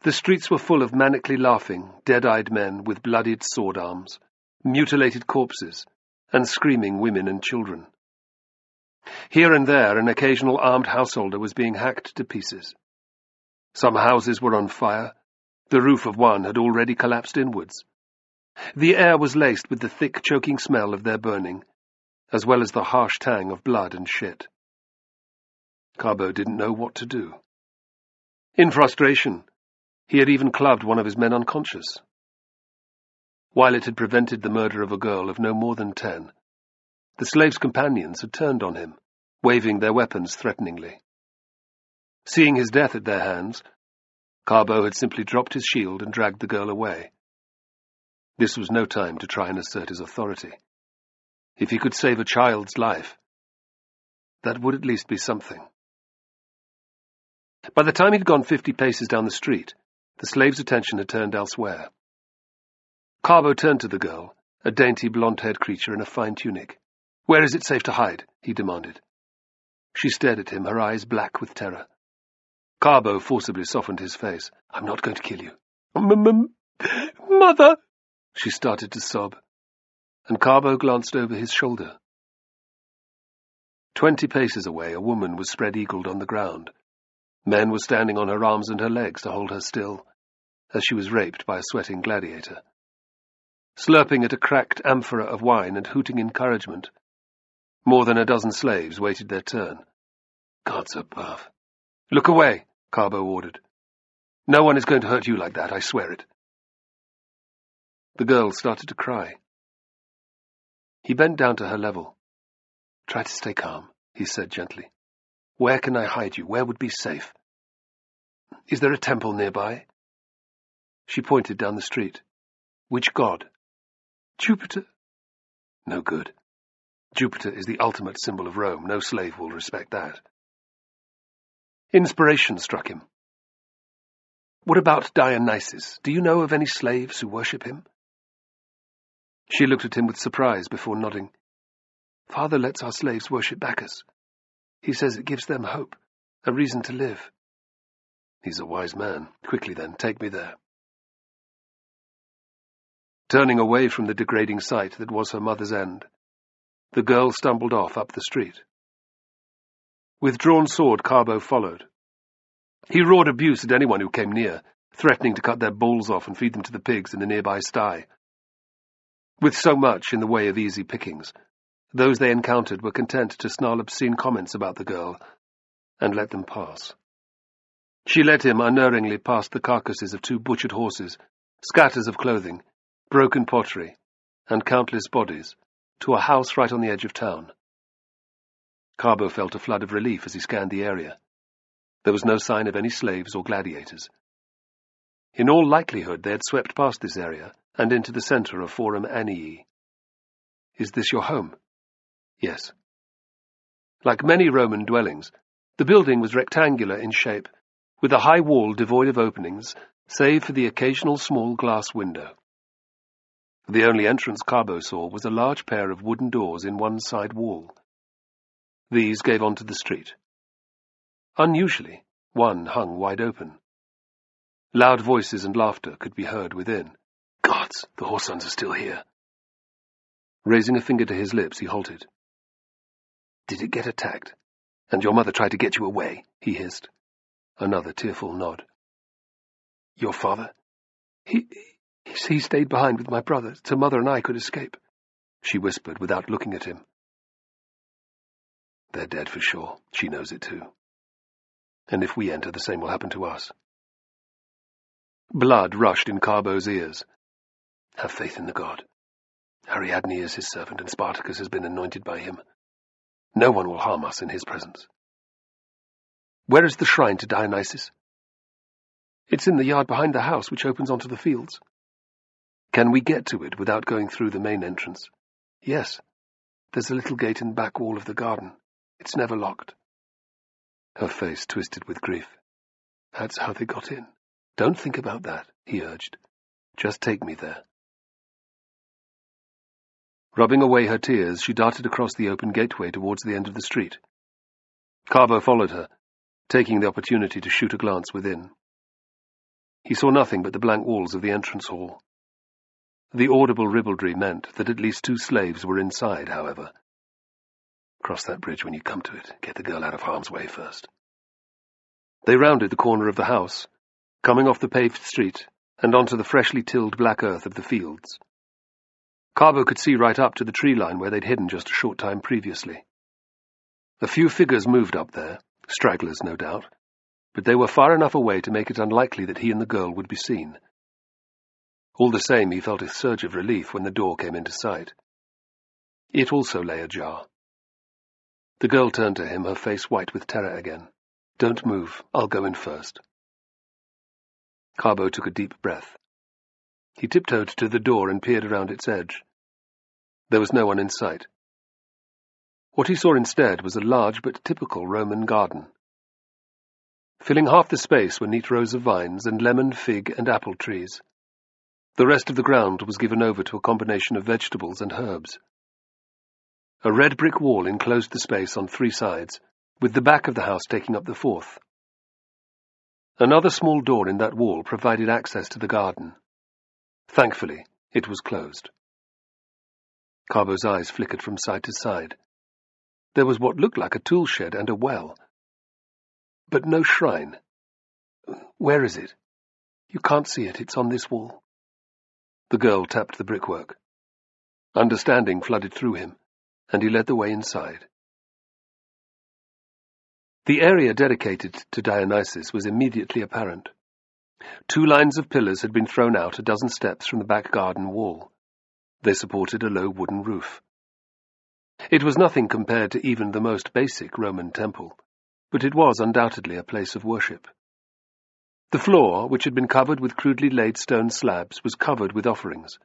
The streets were full of manically laughing, dead-eyed men with bloodied sword arms, mutilated corpses, and screaming women and children. Here and there an occasional armed householder was being hacked to pieces. Some houses were on fire. The roof of one had already collapsed inwards. The air was laced with the thick, choking smell of their burning, as well as the harsh tang of blood and shit. Carbo didn't know what to do. In frustration, he had even clubbed one of his men unconscious. While it had prevented the murder of a girl of no more than 10, the slave's companions had turned on him, waving their weapons threateningly. Seeing his death at their hands, Carbo had simply dropped his shield and dragged the girl away. This was no time to try and assert his authority. If he could save a child's life, that would at least be something. By the time he'd gone 50 paces down the street, the slave's attention had turned elsewhere. Carbo turned to the girl, a dainty blonde-haired creature in a fine tunic. "Where is it safe to hide?" he demanded. She stared at him, her eyes black with terror. Carbo forcibly softened his face. "I'm not going to kill you." "Mother!" She started to sob, and Carbo glanced over his shoulder. 20 paces away, a woman was spread-eagled on the ground. Men were standing on her arms and her legs to hold her still, as she was raped by a sweating gladiator. Slurping at a cracked amphora of wine and hooting encouragement, more than a dozen slaves waited their turn. Gods above. "Look away," Carbo ordered. "No one is going to hurt you like that, I swear it." The girl started to cry. He bent down to her level. "Try to stay calm," he said gently. "Where can I hide you? Where would be safe? Is there a temple nearby?" She pointed down the street. "Which god?" "Jupiter." "No good. Jupiter is the ultimate symbol of Rome. No slave will respect that." Inspiration struck him. "What about Dionysus? Do you know of any slaves who worship him?" She looked at him with surprise before nodding. "Father lets our slaves worship Bacchus. He says it gives them hope, a reason to live." "He's a wise man. Quickly then, take me there." Turning away from the degrading sight that was her mother's end, the girl stumbled off up the street. With drawn sword, Carbo followed. He roared abuse at anyone who came near, threatening to cut their balls off and feed them to the pigs in the nearby sty. With so much in the way of easy pickings, those they encountered were content to snarl obscene comments about the girl and let them pass. She led him unerringly past the carcasses of 2 butchered horses, scatters of clothing, broken pottery, and countless bodies, to a house right on the edge of town. Carbo felt a flood of relief as he scanned the area. There was no sign of any slaves or gladiators. In all likelihood, they had swept past this area and into the center of Forum Annii. "Is this your home?" "Yes." Like many Roman dwellings, the building was rectangular in shape, with a high wall devoid of openings, save for the occasional small glass window. The only entrance Carbo saw was a large pair of wooden doors in one side wall. These gave onto the street. Unusually, one hung wide open. Loud voices and laughter could be heard within. "Gods, the Horsons are still here." Raising a finger to his lips, he halted. "Did it get attacked? And your mother tried to get you away?" he hissed. Another tearful nod. "Your father? He stayed behind with my brother, so Mother and I could escape," she whispered without looking at him. "They're dead for sure. She knows it too. And if we enter, the same will happen to us." Blood rushed in Carbo's ears. "Have faith in the god. Ariadne is his servant, and Spartacus has been anointed by him. No one will harm us in his presence." "Where is the shrine to Dionysus?" "It's in the yard behind the house, which opens onto the fields." "Can we get to it without going through the main entrance?" "Yes. There's a little gate in the back wall of the garden. It's never locked." Her face twisted with grief. "That's how they got in." "Don't think about that," he urged. "Just take me there." Rubbing away her tears, she darted across the open gateway towards the end of the street. Carbo followed her, taking the opportunity to shoot a glance within. He saw nothing but the blank walls of the entrance hall. The audible ribaldry meant that at least 2 slaves were inside, however. "Cross that bridge when you come to it. Get the girl out of harm's way first." They rounded the corner of the house, coming off the paved street and onto the freshly tilled black earth of the fields. Carbo could see right up to the tree line where they'd hidden just a short time previously. A few figures moved up there, stragglers no doubt, but they were far enough away to make it unlikely that he and the girl would be seen. All the same, he felt a surge of relief when the door came into sight. It also lay ajar. The girl turned to him, her face white with terror again. "Don't move. I'll go in first." Carbo took a deep breath. He tiptoed to the door and peered around its edge. There was no one in sight. What he saw instead was a large but typical Roman garden. Filling half the space were neat rows of vines and lemon, fig, and apple trees. The rest of the ground was given over to a combination of vegetables and herbs. A red brick wall enclosed the space on 3 sides, with the back of the house taking up the 4th. Another small door in that wall provided access to the garden. Thankfully, it was closed. Carbo's eyes flickered from side to side. There was what looked like a tool shed and a well, but no shrine. "Where is it?" "You can't see it. It's on this wall." The girl tapped the brickwork. Understanding flooded through him, and he led the way inside. The area dedicated to Dionysus was immediately apparent. 2 lines of pillars had been thrown out a dozen steps from the back garden wall. They supported a low wooden roof. It was nothing compared to even the most basic Roman temple, but it was undoubtedly a place of worship. The floor, which had been covered with crudely laid stone slabs, was covered with offerings.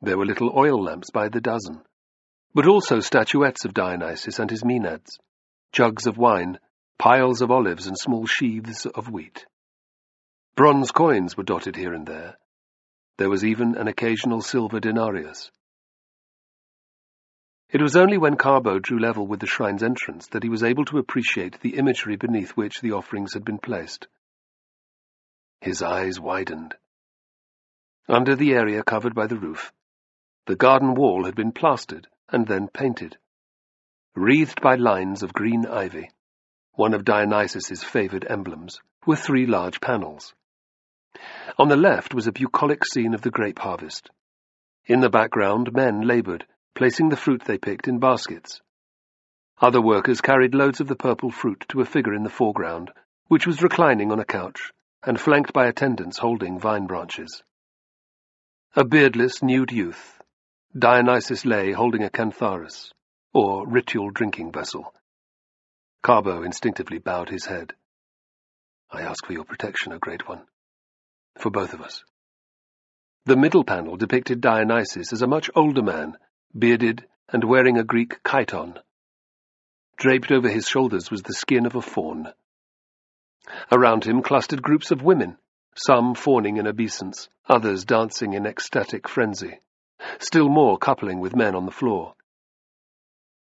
There were little oil lamps by the dozen, but also statuettes of Dionysus and his Maenads, jugs of wine, piles of olives, and small sheaths of wheat. Bronze coins were dotted here and there. There was even an occasional silver denarius. It was only when Carbo drew level with the shrine's entrance that he was able to appreciate the imagery beneath which the offerings had been placed. His eyes widened. Under the area covered by the roof, the garden wall had been plastered and then painted. Wreathed by lines of green ivy, one of Dionysus's favoured emblems, were 3 large panels. On the left was a bucolic scene of the grape harvest. In the background, men laboured, placing the fruit they picked in baskets. Other workers carried loads of the purple fruit to a figure in the foreground, which was reclining on a couch, and flanked by attendants holding vine branches. A beardless, nude youth, Dionysus lay holding a cantharus, or ritual drinking vessel. Carbo instinctively bowed his head. "I ask for your protection, O Great One. For both of us." The middle panel depicted Dionysus as a much older man, bearded and wearing a Greek chiton. Draped over his shoulders was the skin of a fawn. Around him clustered groups of women, some fawning in obeisance, others dancing in ecstatic frenzy, still more coupling with men on the floor.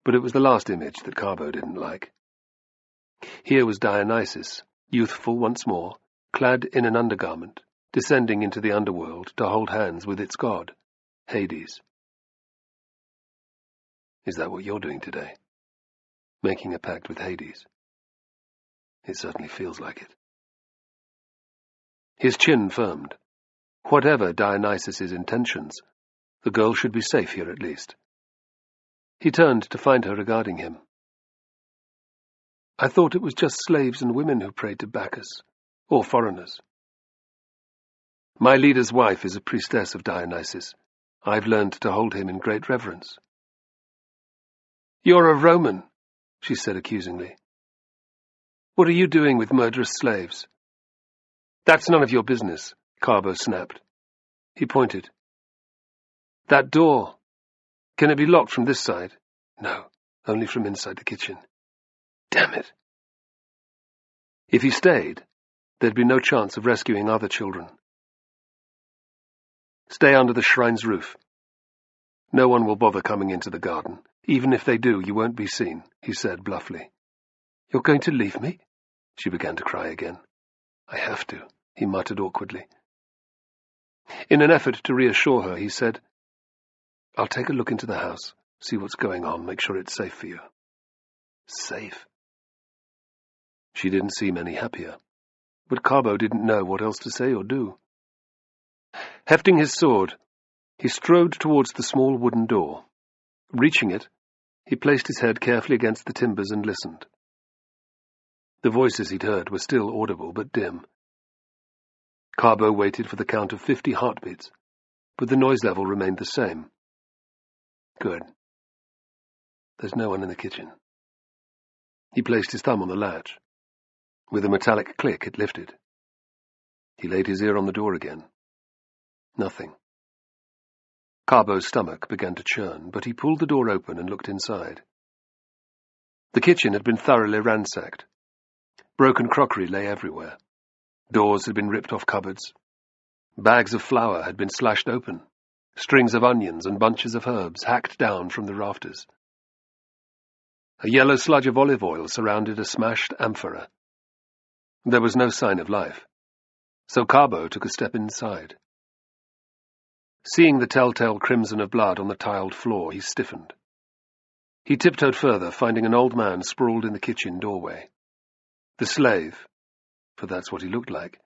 But it was the last image that Carbo didn't like. Here was Dionysus, youthful once more, clad in an undergarment, descending into the underworld to hold hands with its god, Hades. "Is that what you're doing today? Making a pact with Hades?" "It certainly feels like it." His chin firmed. Whatever Dionysus's intentions, the girl should be safe here at least. He turned to find her regarding him. "I thought it was just slaves and women who prayed to Bacchus, or foreigners." "My leader's wife is a priestess of Dionysus. I've learned to hold him in great reverence." "You're a Roman," she said accusingly. "What are you doing with murderous slaves?" "That's none of your business," Carbo snapped. He pointed. "That door. Can it be locked from this side?" "No, only from inside the kitchen." "Damn it." If he stayed, there'd be no chance of rescuing other children. "Stay under the shrine's roof. No one will bother coming into the garden. Even if they do, you won't be seen," he said bluffly. "You're going to leave me?" She began to cry again. "I have to," he muttered awkwardly. In an effort to reassure her, he said, "I'll take a look into the house, see what's going on, make sure it's safe for you." Safe? She didn't seem any happier, but Carbo didn't know what else to say or do. Hefting his sword, he strode towards the small wooden door. Reaching it, he placed his head carefully against the timbers and listened. The voices he'd heard were still audible, but dim. Carbo waited for the count of 50 heartbeats, but the noise level remained the same. Good. There's no one in the kitchen. He placed his thumb on the latch. With a metallic click, it lifted. He laid his ear on the door again. Nothing. Carbo's stomach began to churn, but he pulled the door open and looked inside. The kitchen had been thoroughly ransacked. Broken crockery lay everywhere. Doors had been ripped off cupboards. Bags of flour had been slashed open. Strings of onions and bunches of herbs hacked down from the rafters. A yellow sludge of olive oil surrounded a smashed amphora. There was no sign of life, so Carbo took a step inside. Seeing the telltale crimson of blood on the tiled floor, he stiffened. He tiptoed further, finding an old man sprawled in the kitchen doorway. The slave, for that's what he looked like,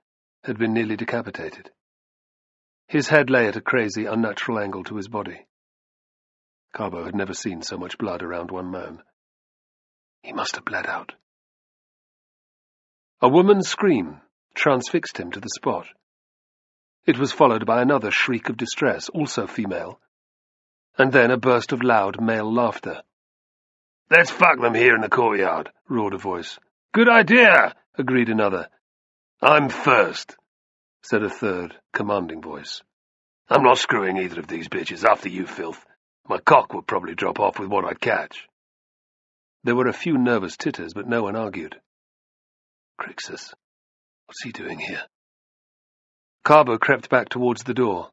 had been nearly decapitated. His head lay at a crazy, unnatural angle to his body. Carbo had never seen so much blood around one man. He must have bled out. A woman's scream transfixed him to the spot. It was followed by another shriek of distress, also female, and then a burst of loud male laughter. "Let's fuck them here in the courtyard," roared a voice. "Good idea," agreed another. "I'm first," said a third, commanding voice. "I'm not screwing either of these bitches after you, filth. My cock would probably drop off with what I catch." There were a few nervous titters, but no one argued. Crixus, what's he doing here? Carbo crept back towards the door.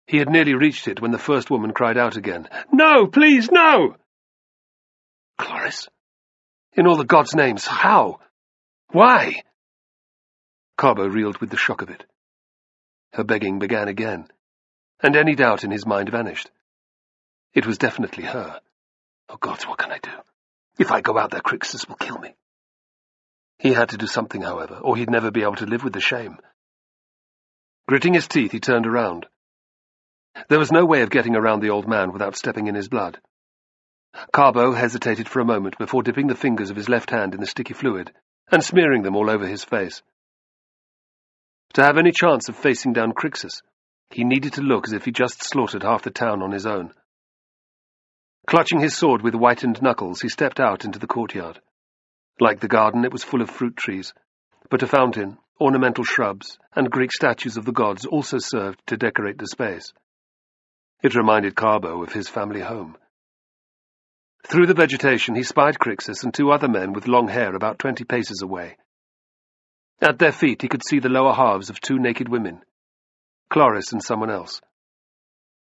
He had nearly reached it when the first woman cried out again. "No, please, no!" Chloris? In all the gods' names, how? Why? Carbo reeled with the shock of it. Her begging began again, and any doubt in his mind vanished. It was definitely her. Oh gods, what can I do? If I go out there, Crixus will kill me. He had to do something, however, or he'd never be able to live with the shame. Gritting his teeth, he turned around. There was no way of getting around the old man without stepping in his blood. Carbo hesitated for a moment before dipping the fingers of his left hand in the sticky fluid and smearing them all over his face. To have any chance of facing down Crixus, he needed to look as if he just slaughtered half the town on his own. Clutching his sword with whitened knuckles, he stepped out into the courtyard. Like the garden, it was full of fruit trees, but a fountain, ornamental shrubs, and Greek statues of the gods also served to decorate the space. It reminded Carbo of his family home. Through the vegetation, he spied Crixus and two other men with long hair about 20 paces away. At their feet, he could see the lower halves of two naked women, Chloris and someone else.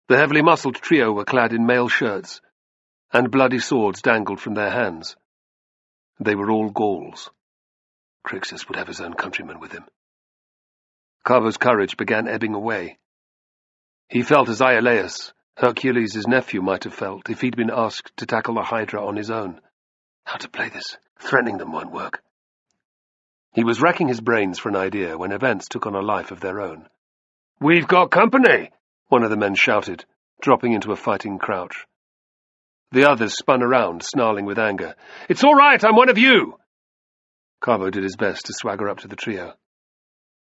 The heavily muscled trio were clad in mail shirts, and bloody swords dangled from their hands. They were all Gauls. Crixus would have his own countrymen with him. Carbo's courage began ebbing away. He felt as Iolaus, Hercules' nephew, might have felt if he'd been asked to tackle the Hydra on his own. How to play this? Threatening them won't work. He was racking his brains for an idea when events took on a life of their own. "We've got company!" one of the men shouted, dropping into a fighting crouch. The others spun around, snarling with anger. "It's all right, I'm one of you!" Carbo did his best to swagger up to the trio.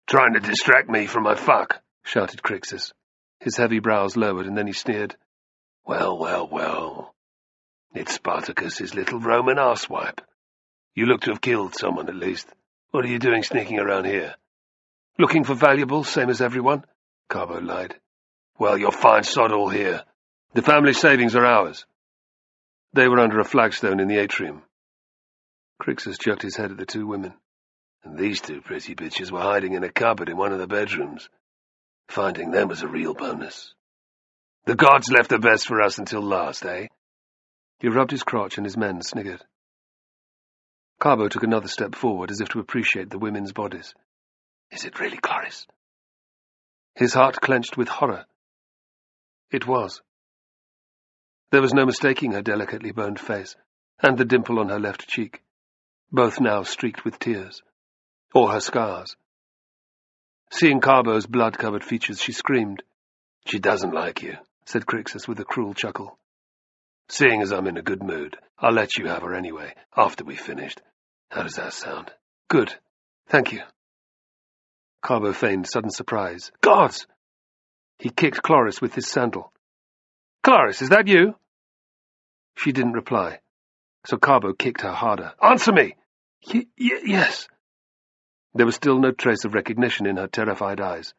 "Trying to distract me from my fuck," shouted Crixus. His heavy brows lowered, and then he sneered. Well, well, well. It's Spartacus, his little Roman arsewipe. You look to have killed someone, at least. What are you doing sneaking around here?" "Looking for valuables, same as everyone," Carbo lied. "Well, you'll find sod all here. The family savings are ours." They were under a flagstone in the atrium. Crixus jerked his head at the two women. "And these two pretty bitches were hiding in a cupboard in one of the bedrooms. Finding them was a real bonus. The gods left the best for us until last, eh?" He rubbed his crotch and his men sniggered. Carbo took another step forward as if to appreciate the women's bodies. "Is it really Chloris?" His heart clenched with horror. It was. There was no mistaking her delicately boned face, and the dimple on her left cheek, both now streaked with tears, or her scars. Seeing Carbo's blood-covered features, she screamed. "She doesn't like you," said Crixus with a cruel chuckle. "Seeing as I'm in a good mood, I'll let you have her anyway, after we've finished. How does that sound?" "Good. Thank you." Carbo feigned sudden surprise. Gods! He kicked Cloris with his sandal. Cloris, is that you? She didn't reply, so Carbo kicked her harder. Answer me! Yes. There was still no trace of recognition in her terrified eyes.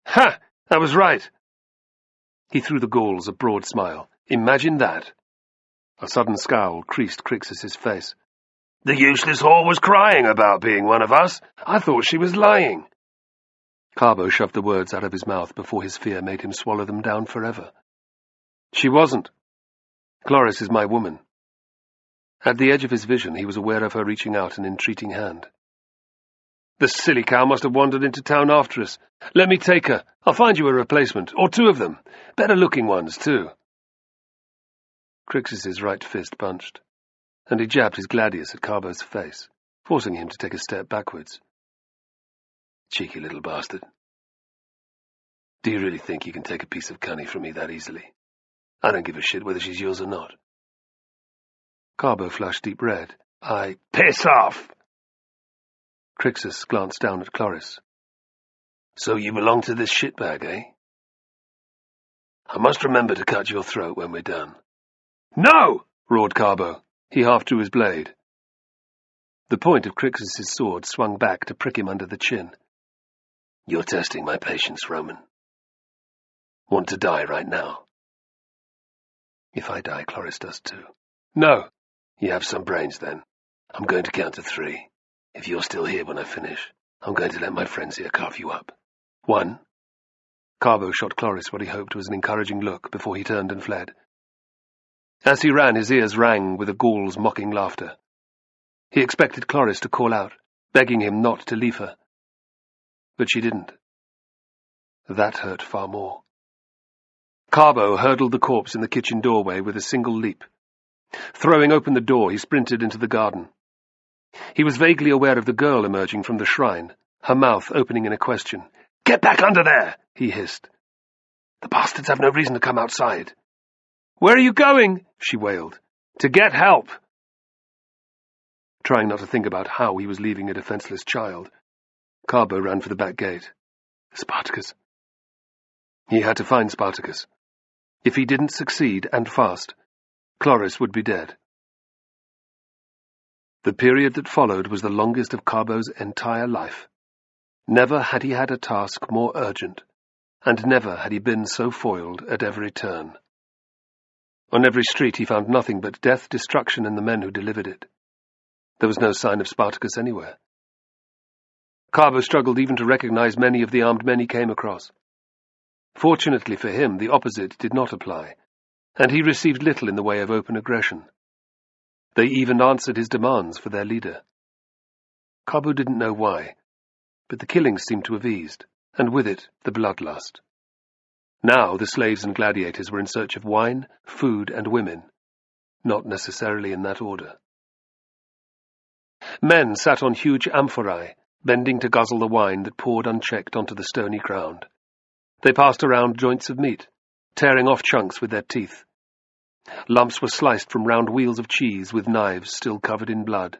Ha! I was right! He threw the Gauls a broad smile. Imagine that! A sudden scowl creased Crixus's face. The useless whore was crying about being one of us. I thought she was lying. Carbo shoved the words out of his mouth before his fear made him swallow them down forever. She wasn't. Cloris is my woman. At the edge of his vision, he was aware of her reaching out an entreating hand. The silly cow must have wandered into town after us. Let me take her. I'll find you a replacement, or two of them. Better-looking ones, too. Crixus's right fist bunched, and he jabbed his gladius at Carbo's face, forcing him to take a step backwards. Cheeky little bastard. Do you really think you can take a piece of cunny from me that easily? I don't give a shit whether she's yours or not. Carbo flushed deep red. Piss off! Crixus glanced down at Cloris. So you belong to this shitbag, eh? I must remember to cut your throat when we're done. No! Roared Carbo. He half drew his blade. The point of Crixus's sword swung back to prick him under the chin. You're testing my patience, Roman. Want to die right now? If I die, Cloris does too. No! You have some brains, then. I'm going to count to 3. If you're still here when I finish, I'm going to let my friends here carve you up. 1. Carbo shot Cloris what he hoped was an encouraging look before he turned and fled. As he ran, his ears rang with a Gaul's mocking laughter. He expected Cloris to call out, begging him not to leave her. But she didn't. That hurt far more. Carbo hurdled the corpse in the kitchen doorway with a single leap. Throwing open the door, he sprinted into the garden. He was vaguely aware of the girl emerging from the shrine, her mouth opening in a question. Get back under there! He hissed. The bastards have no reason to come outside. Where are you going? She wailed. To get help. Trying not to think about how he was leaving a defenseless child, Carbo ran for the back gate. Spartacus. He had to find Spartacus. If he didn't succeed, and fast, Cloris would be dead. The period that followed was the longest of Carbo's entire life. Never had he had a task more urgent, and never had he been so foiled at every turn. On every street he found nothing but death, destruction, and the men who delivered it. There was no sign of Spartacus anywhere. Carbo struggled even to recognize many of the armed men he came across. Fortunately for him, the opposite did not apply, and he received little in the way of open aggression. They even answered his demands for their leader. Carbo didn't know why, but the killings seemed to have eased, and with it the bloodlust. Now the slaves and gladiators were in search of wine, food, and women, not necessarily in that order. Men sat on huge amphorae, bending to guzzle the wine that poured unchecked onto the stony ground. They passed around joints of meat, tearing off chunks with their teeth. Lumps were sliced from round wheels of cheese with knives still covered in blood.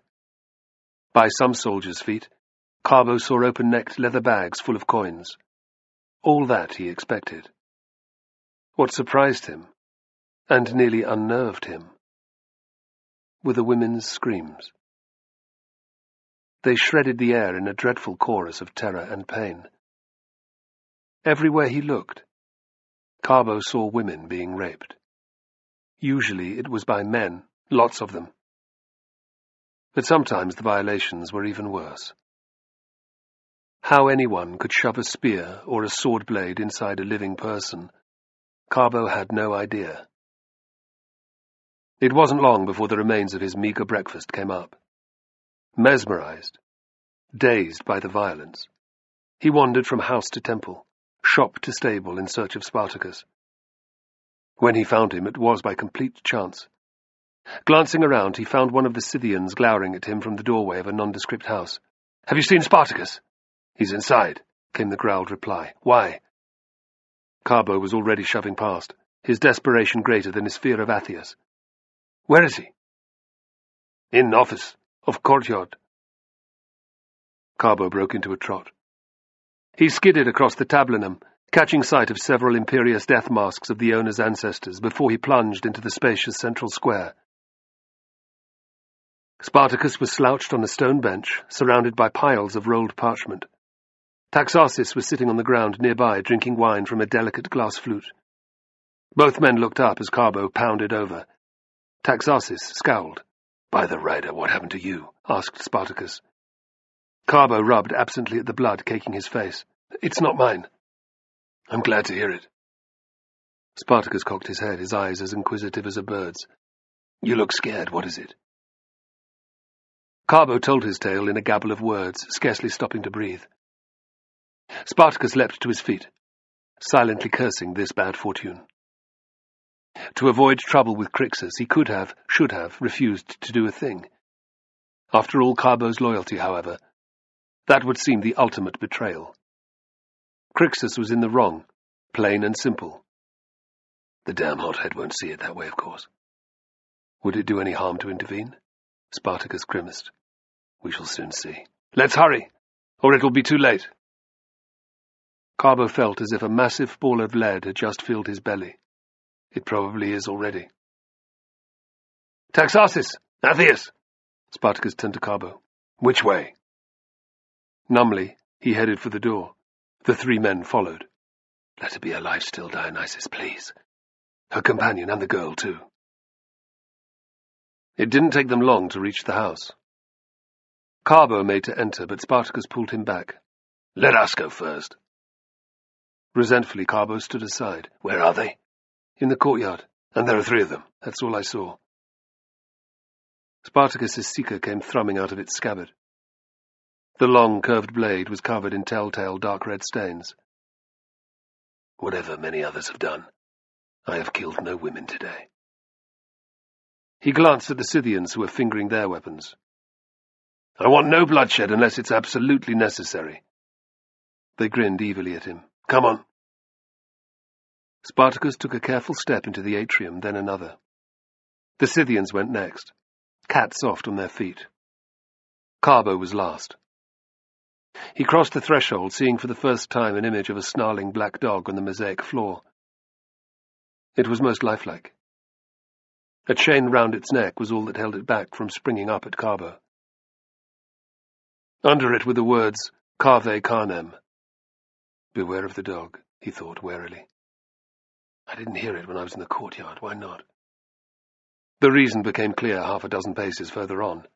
By some soldiers' feet, Carbo saw open-necked leather bags full of coins. All that he expected. What surprised him, and nearly unnerved him, were the women's screams. They shredded the air in a dreadful chorus of terror and pain. Everywhere he looked, Carbo saw women being raped. Usually it was by men, lots of them. But sometimes the violations were even worse. How anyone could shove a spear or a sword blade inside a living person, Carbo had no idea. It wasn't long before the remains of his meagre breakfast came up. Mesmerized, dazed by the violence, he wandered from house to temple, shop to stable in search of Spartacus. When he found him, it was by complete chance. Glancing around, he found one of the Scythians glowering at him from the doorway of a nondescript house. "Have you seen Spartacus?" "He's inside," came the growled reply. "Why?" Carbo was already shoving past, his desperation greater than his fear of Athias. "Where is he?" "In office of courtyard." Carbo broke into a trot. He skidded across the tablinum, catching sight of several imperious death masks of the owner's ancestors before he plunged into the spacious central square. Spartacus was slouched on a stone bench, surrounded by piles of rolled parchment. Taxarsis was sitting on the ground nearby, drinking wine from a delicate glass flute. Both men looked up as Carbo pounded over. Taxarsis scowled. "By the rider, what happened to you?" asked Spartacus. Carbo rubbed absently at the blood caking his face. "It's not mine." "I'm glad to hear it." Spartacus cocked his head, his eyes as inquisitive as a bird's. "You look scared. What is it?" Carbo told his tale in a gabble of words, scarcely stopping to breathe. Spartacus leapt to his feet, silently cursing this bad fortune. To avoid trouble with Crixus, he should have, refused to do a thing. After all Carbo's loyalty, however, that would seem the ultimate betrayal. Crixus was in the wrong, plain and simple. The damn hothead won't see it that way, of course. Would it do any harm to intervene? Spartacus grimaced. We shall soon see. Let's hurry, or it'll be too late. Carbo felt as if a massive ball of lead had just filled his belly. It probably is already. Taxarsis! Athias! Spartacus turned to Carbo. Which way? Numbly, he headed for the door. The three men followed. Let her be alive still, Dionysus, please. Her companion and the girl, too. It didn't take them long to reach the house. Carbo made to enter, but Spartacus pulled him back. Let us go first. Resentfully, Carbo stood aside. Where are they? In the courtyard, and there are three of them. That's all I saw. Spartacus's seeker came thrumming out of its scabbard. The long, curved blade was covered in telltale dark red stains. Whatever many others have done, I have killed no women today. He glanced at the Scythians who were fingering their weapons. I want no bloodshed unless it's absolutely necessary. They grinned evilly at him. Come on. Spartacus took a careful step into the atrium, then another. The Scythians went next, cat-soft on their feet. Carbo was last. He crossed the threshold, seeing for the first time an image of a snarling black dog on the mosaic floor. It was most lifelike. A chain round its neck was all that held it back from springing up at Carbo. Under it were the words, Cave Carnem. Beware of the dog, he thought warily. I didn't hear it when I was in the courtyard. Why not? The reason became clear half a dozen paces further on.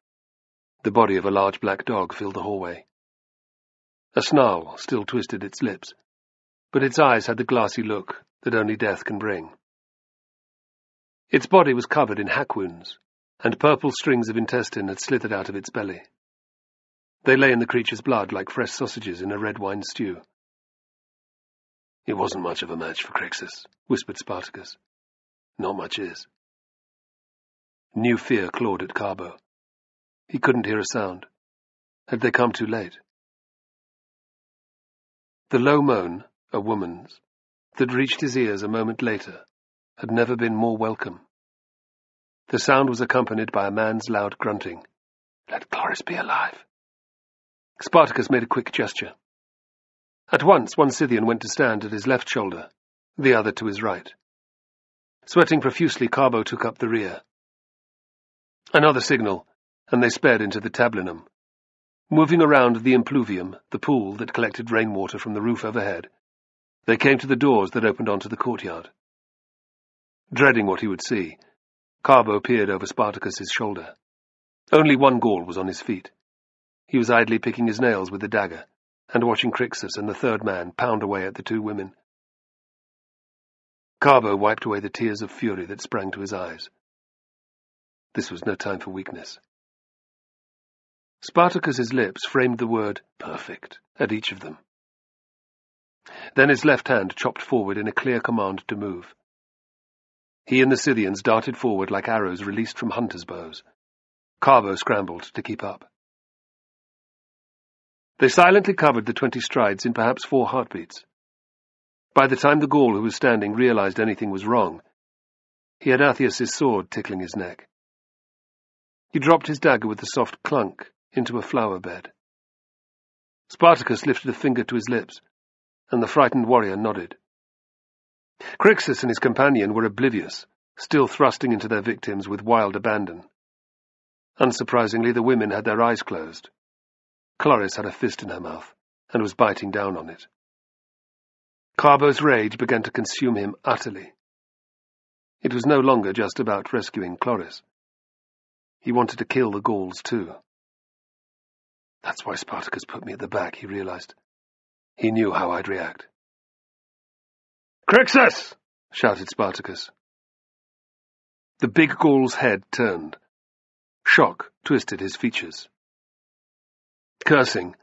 The body of a large black dog filled the hallway. A snarl still twisted its lips, but its eyes had the glassy look that only death can bring. Its body was covered in hack wounds, and purple strings of intestine had slithered out of its belly. They lay in the creature's blood like fresh sausages in a red wine stew. It wasn't much of a match for Crixus, whispered Spartacus. Not much is. New fear clawed at Carbo. He couldn't hear a sound. Had they come too late? The low moan, a woman's, that reached his ears a moment later, had never been more welcome. The sound was accompanied by a man's loud grunting. Let Chloris be alive. Spartacus made a quick gesture. At once, one Scythian went to stand at his left shoulder, the other to his right. Sweating profusely, Carbo took up the rear. Another signal, and they sped into the tablinum. Moving around the impluvium, the pool that collected rainwater from the roof overhead, they came to the doors that opened onto the courtyard. Dreading what he would see, Carbo peered over Spartacus's shoulder. Only one Gaul was on his feet. He was idly picking his nails with a dagger, and watching Crixus and the third man pound away at the two women. Carbo wiped away the tears of fury that sprang to his eyes. This was no time for weakness. Spartacus's lips framed the word perfect at each of them. Then his left hand chopped forward in a clear command to move. He and the Scythians darted forward like arrows released from hunters' bows. Carbo scrambled to keep up. They silently covered the 20 strides in perhaps 4 heartbeats. By the time the Gaul who was standing realized anything was wrong, he had Athias's sword tickling his neck. He dropped his dagger with a soft clunk into a flower bed. Spartacus lifted a finger to his lips. and the frightened warrior nodded. Crixus and his companion were oblivious, still thrusting into their victims with wild abandon. Unsurprisingly, the women had their eyes closed. Chloris had a fist in her mouth and was biting down on it. Carbo's rage began to consume him utterly. It was no longer just about rescuing Chloris. He wanted to kill the Gauls too. That's why Spartacus put me at the back, he realized. He knew how I'd react. "Crixus!" shouted Spartacus. The big Gaul's head turned. Shock twisted his features. Cursing,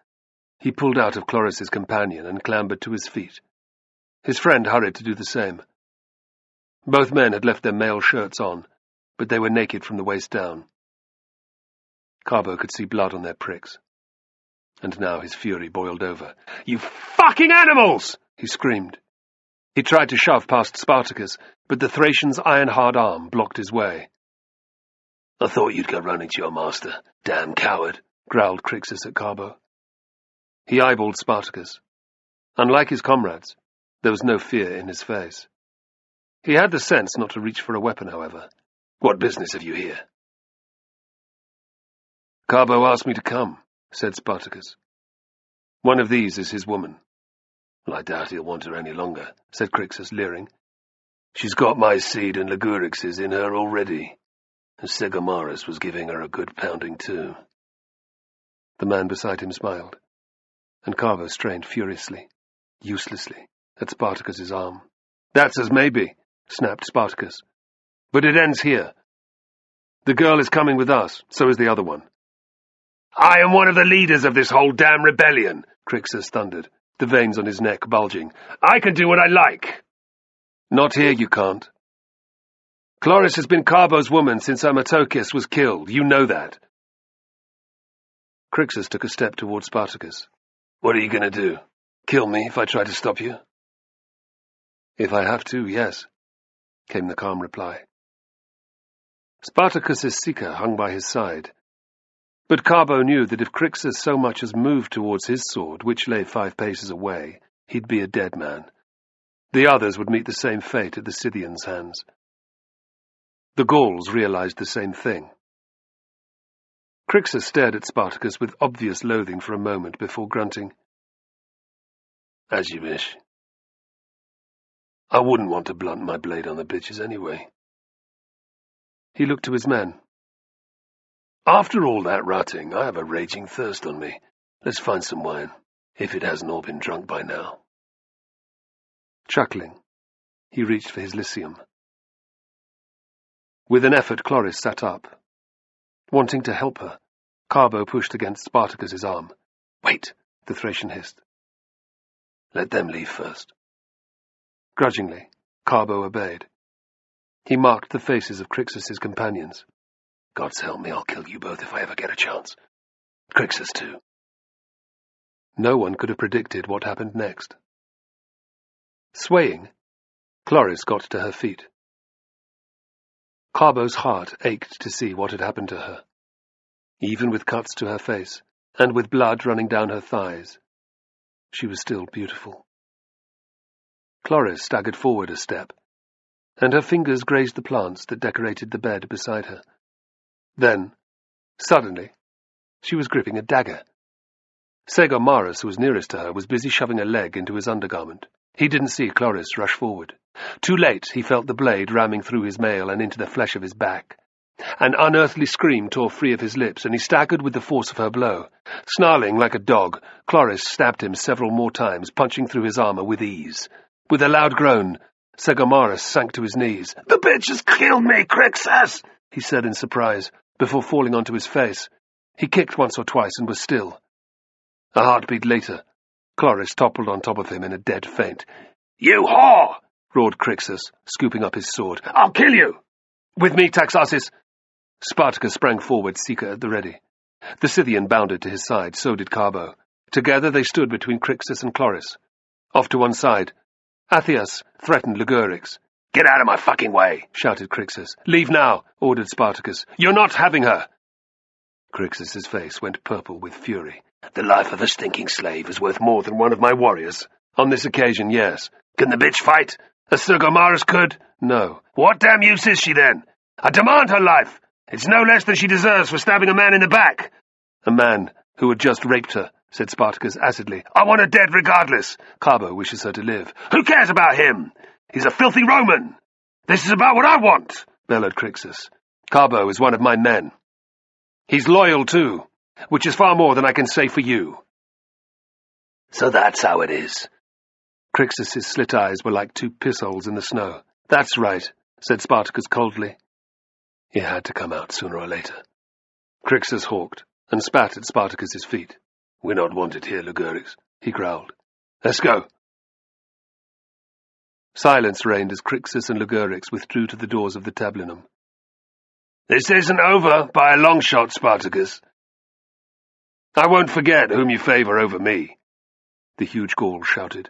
he pulled out of Chloris's companion and clambered to his feet. His friend hurried to do the same. Both men had left their male shirts on, but they were naked from the waist down. Carbo could see blood on their pricks. And now his fury boiled over. "You fucking animals!" he screamed. He tried to shove past Spartacus, but the Thracian's iron-hard arm blocked his way. "I thought you'd go running to your master, damn coward," growled Crixus at Carbo. He eyeballed Spartacus. Unlike his comrades, there was no fear in his face. He had the sense not to reach for a weapon, however. "What business have you here?" "Carbo asked me to come," said Spartacus. "One of these is his woman." "Well, I doubt he'll want her any longer," said Crixus, leering. "She's got my seed and Ligurix's in her already, and Segomarus was giving her a good pounding too." The man beside him smiled, and Carbo strained furiously, uselessly, at Spartacus's arm. "That's as may be," snapped Spartacus. "But it ends here. The girl is coming with us, so is the other one." "I am one of the leaders of this whole damn rebellion," Crixus thundered, the veins on his neck bulging. "I can do what I like." "Not here, you can't. Chloris has been Carbo's woman since Amatokis was killed. You know that." Crixus took a step toward Spartacus. "What are you going to do? Kill me if I try to stop you?" "If I have to, yes," came the calm reply. Spartacus's seeker hung by his side, but Carbo knew that if Crixus so much as moved towards his sword, which lay 5 paces away, he'd be a dead man. The others would meet the same fate at the Scythians' hands. The Gauls realized the same thing. Crixus stared at Spartacus with obvious loathing for a moment before grunting. "As you wish. I wouldn't want to blunt my blade on the bitches anyway." He looked to his men. "After all that ratting, I have a raging thirst on me. Let's find some wine, if it hasn't all been drunk by now." Chuckling, he reached for his Lycium. With an effort, Chloris sat up. Wanting to help her, Carbo pushed against Spartacus's arm. "Wait," the Thracian hissed. "Let them leave first." Grudgingly, Carbo obeyed. He marked the faces of Crixus's companions. "God's help me, I'll kill you both if I ever get a chance. Crixus, too." No one could have predicted what happened next. Swaying, Chloris got to her feet. Carbo's heart ached to see what had happened to her. Even with cuts to her face, and with blood running down her thighs, she was still beautiful. Chloris staggered forward a step, and her fingers grazed the plants that decorated the bed beside her. Then, suddenly, she was gripping a dagger. Segomarus, who was nearest to her, was busy shoving a leg into his undergarment. He didn't see Chloris rush forward. Too late, he felt the blade ramming through his mail and into the flesh of his back. An unearthly scream tore free of his lips, and he staggered with the force of her blow. Snarling like a dog, Chloris stabbed him several more times, punching through his armor with ease. With a loud groan, Segomarus sank to his knees. "The bitch has killed me, Crixus!" he said in surprise, before falling onto his face. He kicked once or twice and was still. A heartbeat later, Chloris toppled on top of him in a dead faint. "You whore!" roared Crixus, scooping up his sword. "I'll kill you!" "With me, Taxarsis!" Spartacus sprang forward, seeker at the ready. The Scythian bounded to his side, so did Carbo. Together they stood between Crixus and Chloris. Off to one side, Athias threatened Ligurix. "Get out of my fucking way!" shouted Crixus. "Leave now!" ordered Spartacus. "You're not having her!" Crixus's face went purple with fury. "The life of a stinking slave is worth more than one of my warriors," On this occasion, yes. Can the bitch fight, as Sir Gomarus could? No. What damn use is she, then? I demand her life. It's no less than she deserves for stabbing a man in the back. A man who had just raped her, said Spartacus acidly. I want her dead regardless. Carbo wishes her to live. Who cares about him? He's a filthy Roman. This is about what I want, bellowed Crixus. Carbo is one of my men. He's loyal, too, which is far more than I can say for you. So that's how it is. Crixus's slit eyes were like two piss-holes in the snow. That's right, said Spartacus coldly. It had to come out sooner or later. Crixus hawked and spat at Spartacus's feet. We're not wanted here, Ligurix, he growled. Let's go. Silence reigned as Crixus and Ligurix withdrew to the doors of the tablinum. This isn't over by a long shot, Spartacus. I won't forget whom you favour over me, the huge Gaul shouted.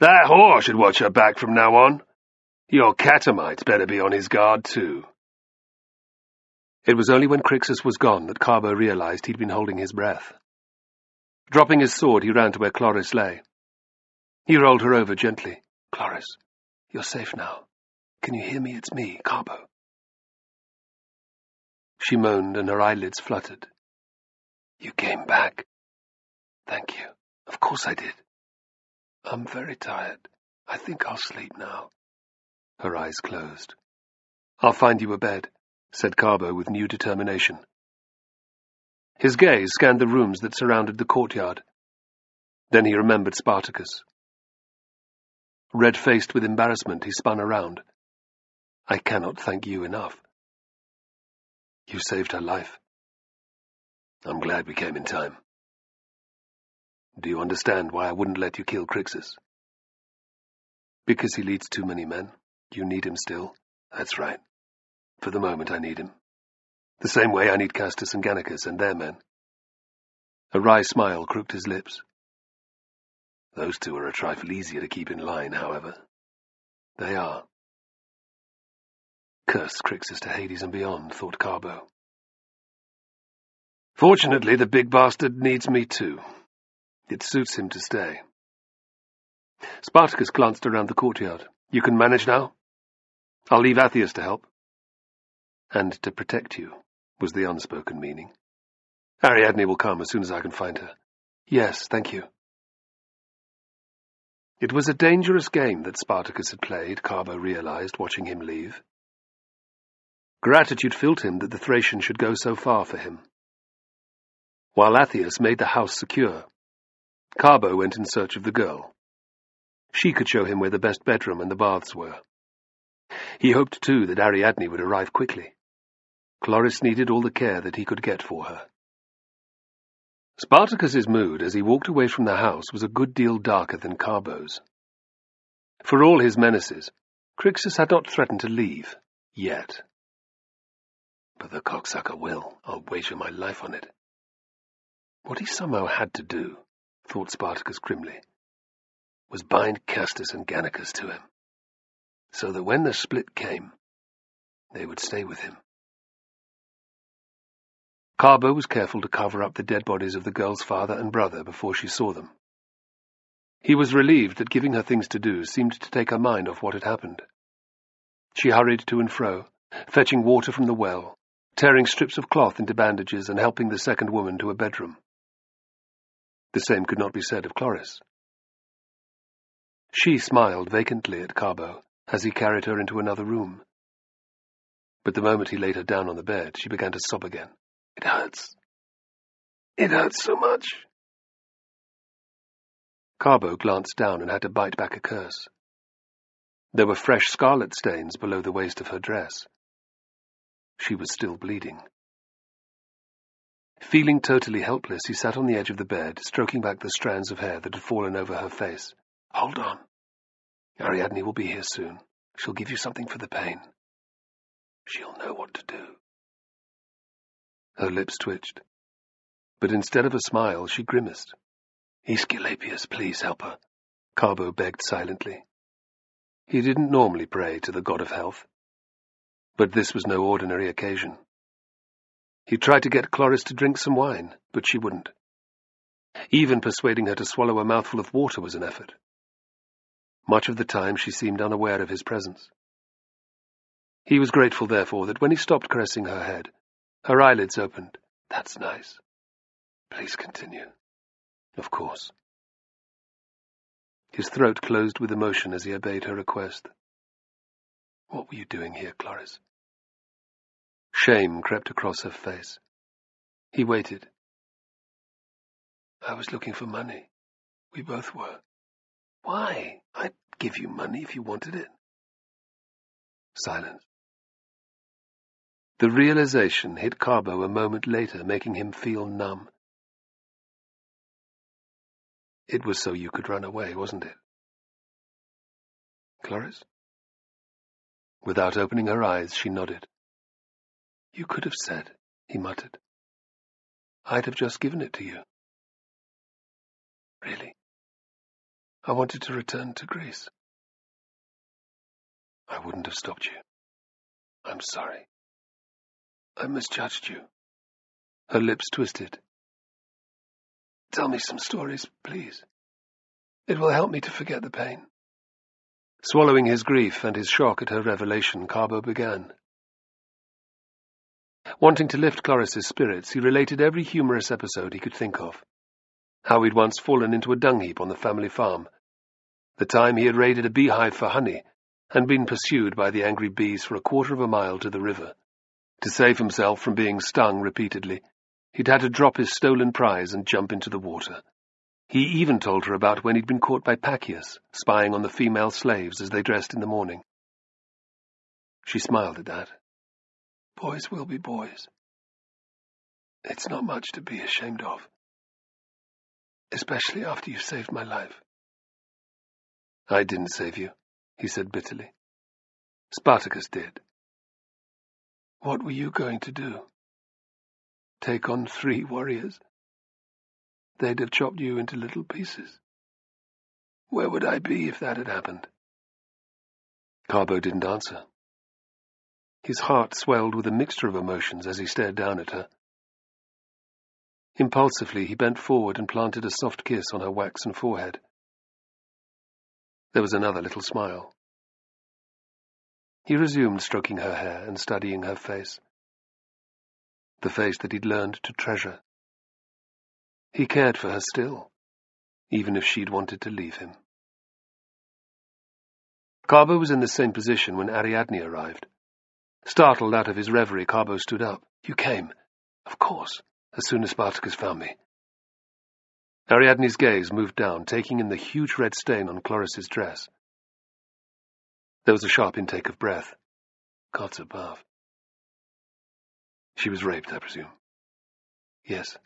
That whore should watch her back from now on. Your catamite's better be on his guard, too. It was only when Crixus was gone that Carbo realized he'd been holding his breath. Dropping his sword, he ran to where Chloris lay. He rolled her over gently. Chloris, you're safe now. Can you hear me? It's me, Carbo. She moaned and her eyelids fluttered. You came back. Thank you. Of course I did. I'm very tired. I think I'll sleep now. Her eyes closed. I'll find you a bed, said Carbo with new determination. His gaze scanned the rooms that surrounded the courtyard. Then he remembered Spartacus. Red-faced with embarrassment, he spun around. I cannot thank you enough. You saved her life. I'm glad we came in time. Do you understand why I wouldn't let you kill Crixus? Because he leads too many men. You need him still. That's right. For the moment I need him. The same way I need Castus and Gannicus and their men. A wry smile crooked his lips. Those two are a trifle easier to keep in line, however. They are. Curse Crixus to Hades and beyond, thought Carbo. Fortunately, the big bastard needs me too. It suits him to stay. Spartacus glanced around the courtyard. You can manage now? I'll leave Athias to help. And to protect you, was the unspoken meaning. Ariadne will come as soon as I can find her. Yes, thank you. It was a dangerous game that Spartacus had played, Carbo realized, watching him leave. Gratitude filled him that the Thracian should go so far for him. While Athias made the house secure, Carbo went in search of the girl. She could show him where the best bedroom and the baths were. He hoped, too, that Ariadne would arrive quickly. Chloris needed all the care that he could get for her. Spartacus's mood as he walked away from the house was a good deal darker than Carbo's. For all his menaces, Crixus had not threatened to leave, yet. But the cocksucker will. I'll wager my life on it. What he somehow had to do, thought Spartacus grimly, was bind Castus and Gannicus to him, so that when the split came, they would stay with him. Carbo was careful to cover up the dead bodies of the girl's father and brother before she saw them. He was relieved that giving her things to do seemed to take her mind off what had happened. She hurried to and fro, fetching water from the well, tearing strips of cloth into bandages and helping the second woman to a bedroom. The same could not be said of Chloris. She smiled vacantly at Carbo as he carried her into another room. But the moment he laid her down on the bed, she began to sob again. It hurts. It hurts so much. Carbo glanced down and had to bite back a curse. There were fresh scarlet stains below the waist of her dress. She was still bleeding. Feeling totally helpless, he sat on the edge of the bed, stroking back the strands of hair that had fallen over her face. Hold on. Ariadne will be here soon. She'll give you something for the pain. She'll know what to do. Her lips twitched, but instead of a smile, she grimaced. Aesculapius, please help her, Carbo begged silently. He didn't normally pray to the god of health, but this was no ordinary occasion. He tried to get Chloris to drink some wine, but she wouldn't. Even persuading her to swallow a mouthful of water was an effort. Much of the time she seemed unaware of his presence. He was grateful, therefore, that when he stopped caressing her head, her eyelids opened. "That's nice. Please continue." "Of course." His throat closed with emotion as he obeyed her request. "What were you doing here, Cloris?" Shame crept across her face. He waited. "I was looking for money. We both were." "Why? I'd give you money if you wanted it." Silence. The realization hit Carbo a moment later, making him feel numb. "It was so you could run away, wasn't it?" "Cloris?" Without opening her eyes, she nodded. "You could have said," he muttered. "I'd have just given it to you." "Really? I wanted to return to Greece." "I wouldn't have stopped you. I'm sorry. I misjudged you." Her lips twisted. "Tell me some stories, please. It will help me to forget the pain." Swallowing his grief and his shock at her revelation, Carbo began. Wanting to lift Cloris's spirits, he related every humorous episode he could think of. How he'd once fallen into a dung heap on the family farm, the time he had raided a beehive for honey and been pursued by the angry bees for a quarter of a mile to the river. To save himself from being stung repeatedly, he'd had to drop his stolen prize and jump into the water. He even told her about when he'd been caught by Pacius, spying on the female slaves as they dressed in the morning. She smiled at that. "Boys will be boys. It's not much to be ashamed of, especially after you saved my life." "I didn't save you," he said bitterly. "Spartacus did." "What were you going to do? Take on 3 warriors? They'd have chopped you into little pieces. Where would I be if that had happened?" Carbo didn't answer. His heart swelled with a mixture of emotions as he stared down at her. Impulsively, he bent forward and planted a soft kiss on her waxen forehead. There was another little smile. He resumed stroking her hair and studying her face. The face that he'd learned to treasure. He cared for her still, even if she'd wanted to leave him. Carbo was in the same position when Ariadne arrived. Startled out of his reverie, Carbo stood up. "You came?" "Of course, as soon as Spartacus found me." Ariadne's gaze moved down, taking in the huge red stain on Cloris's dress. There was a sharp intake of breath. "Gods above." "She was raped, I presume?" "Yes.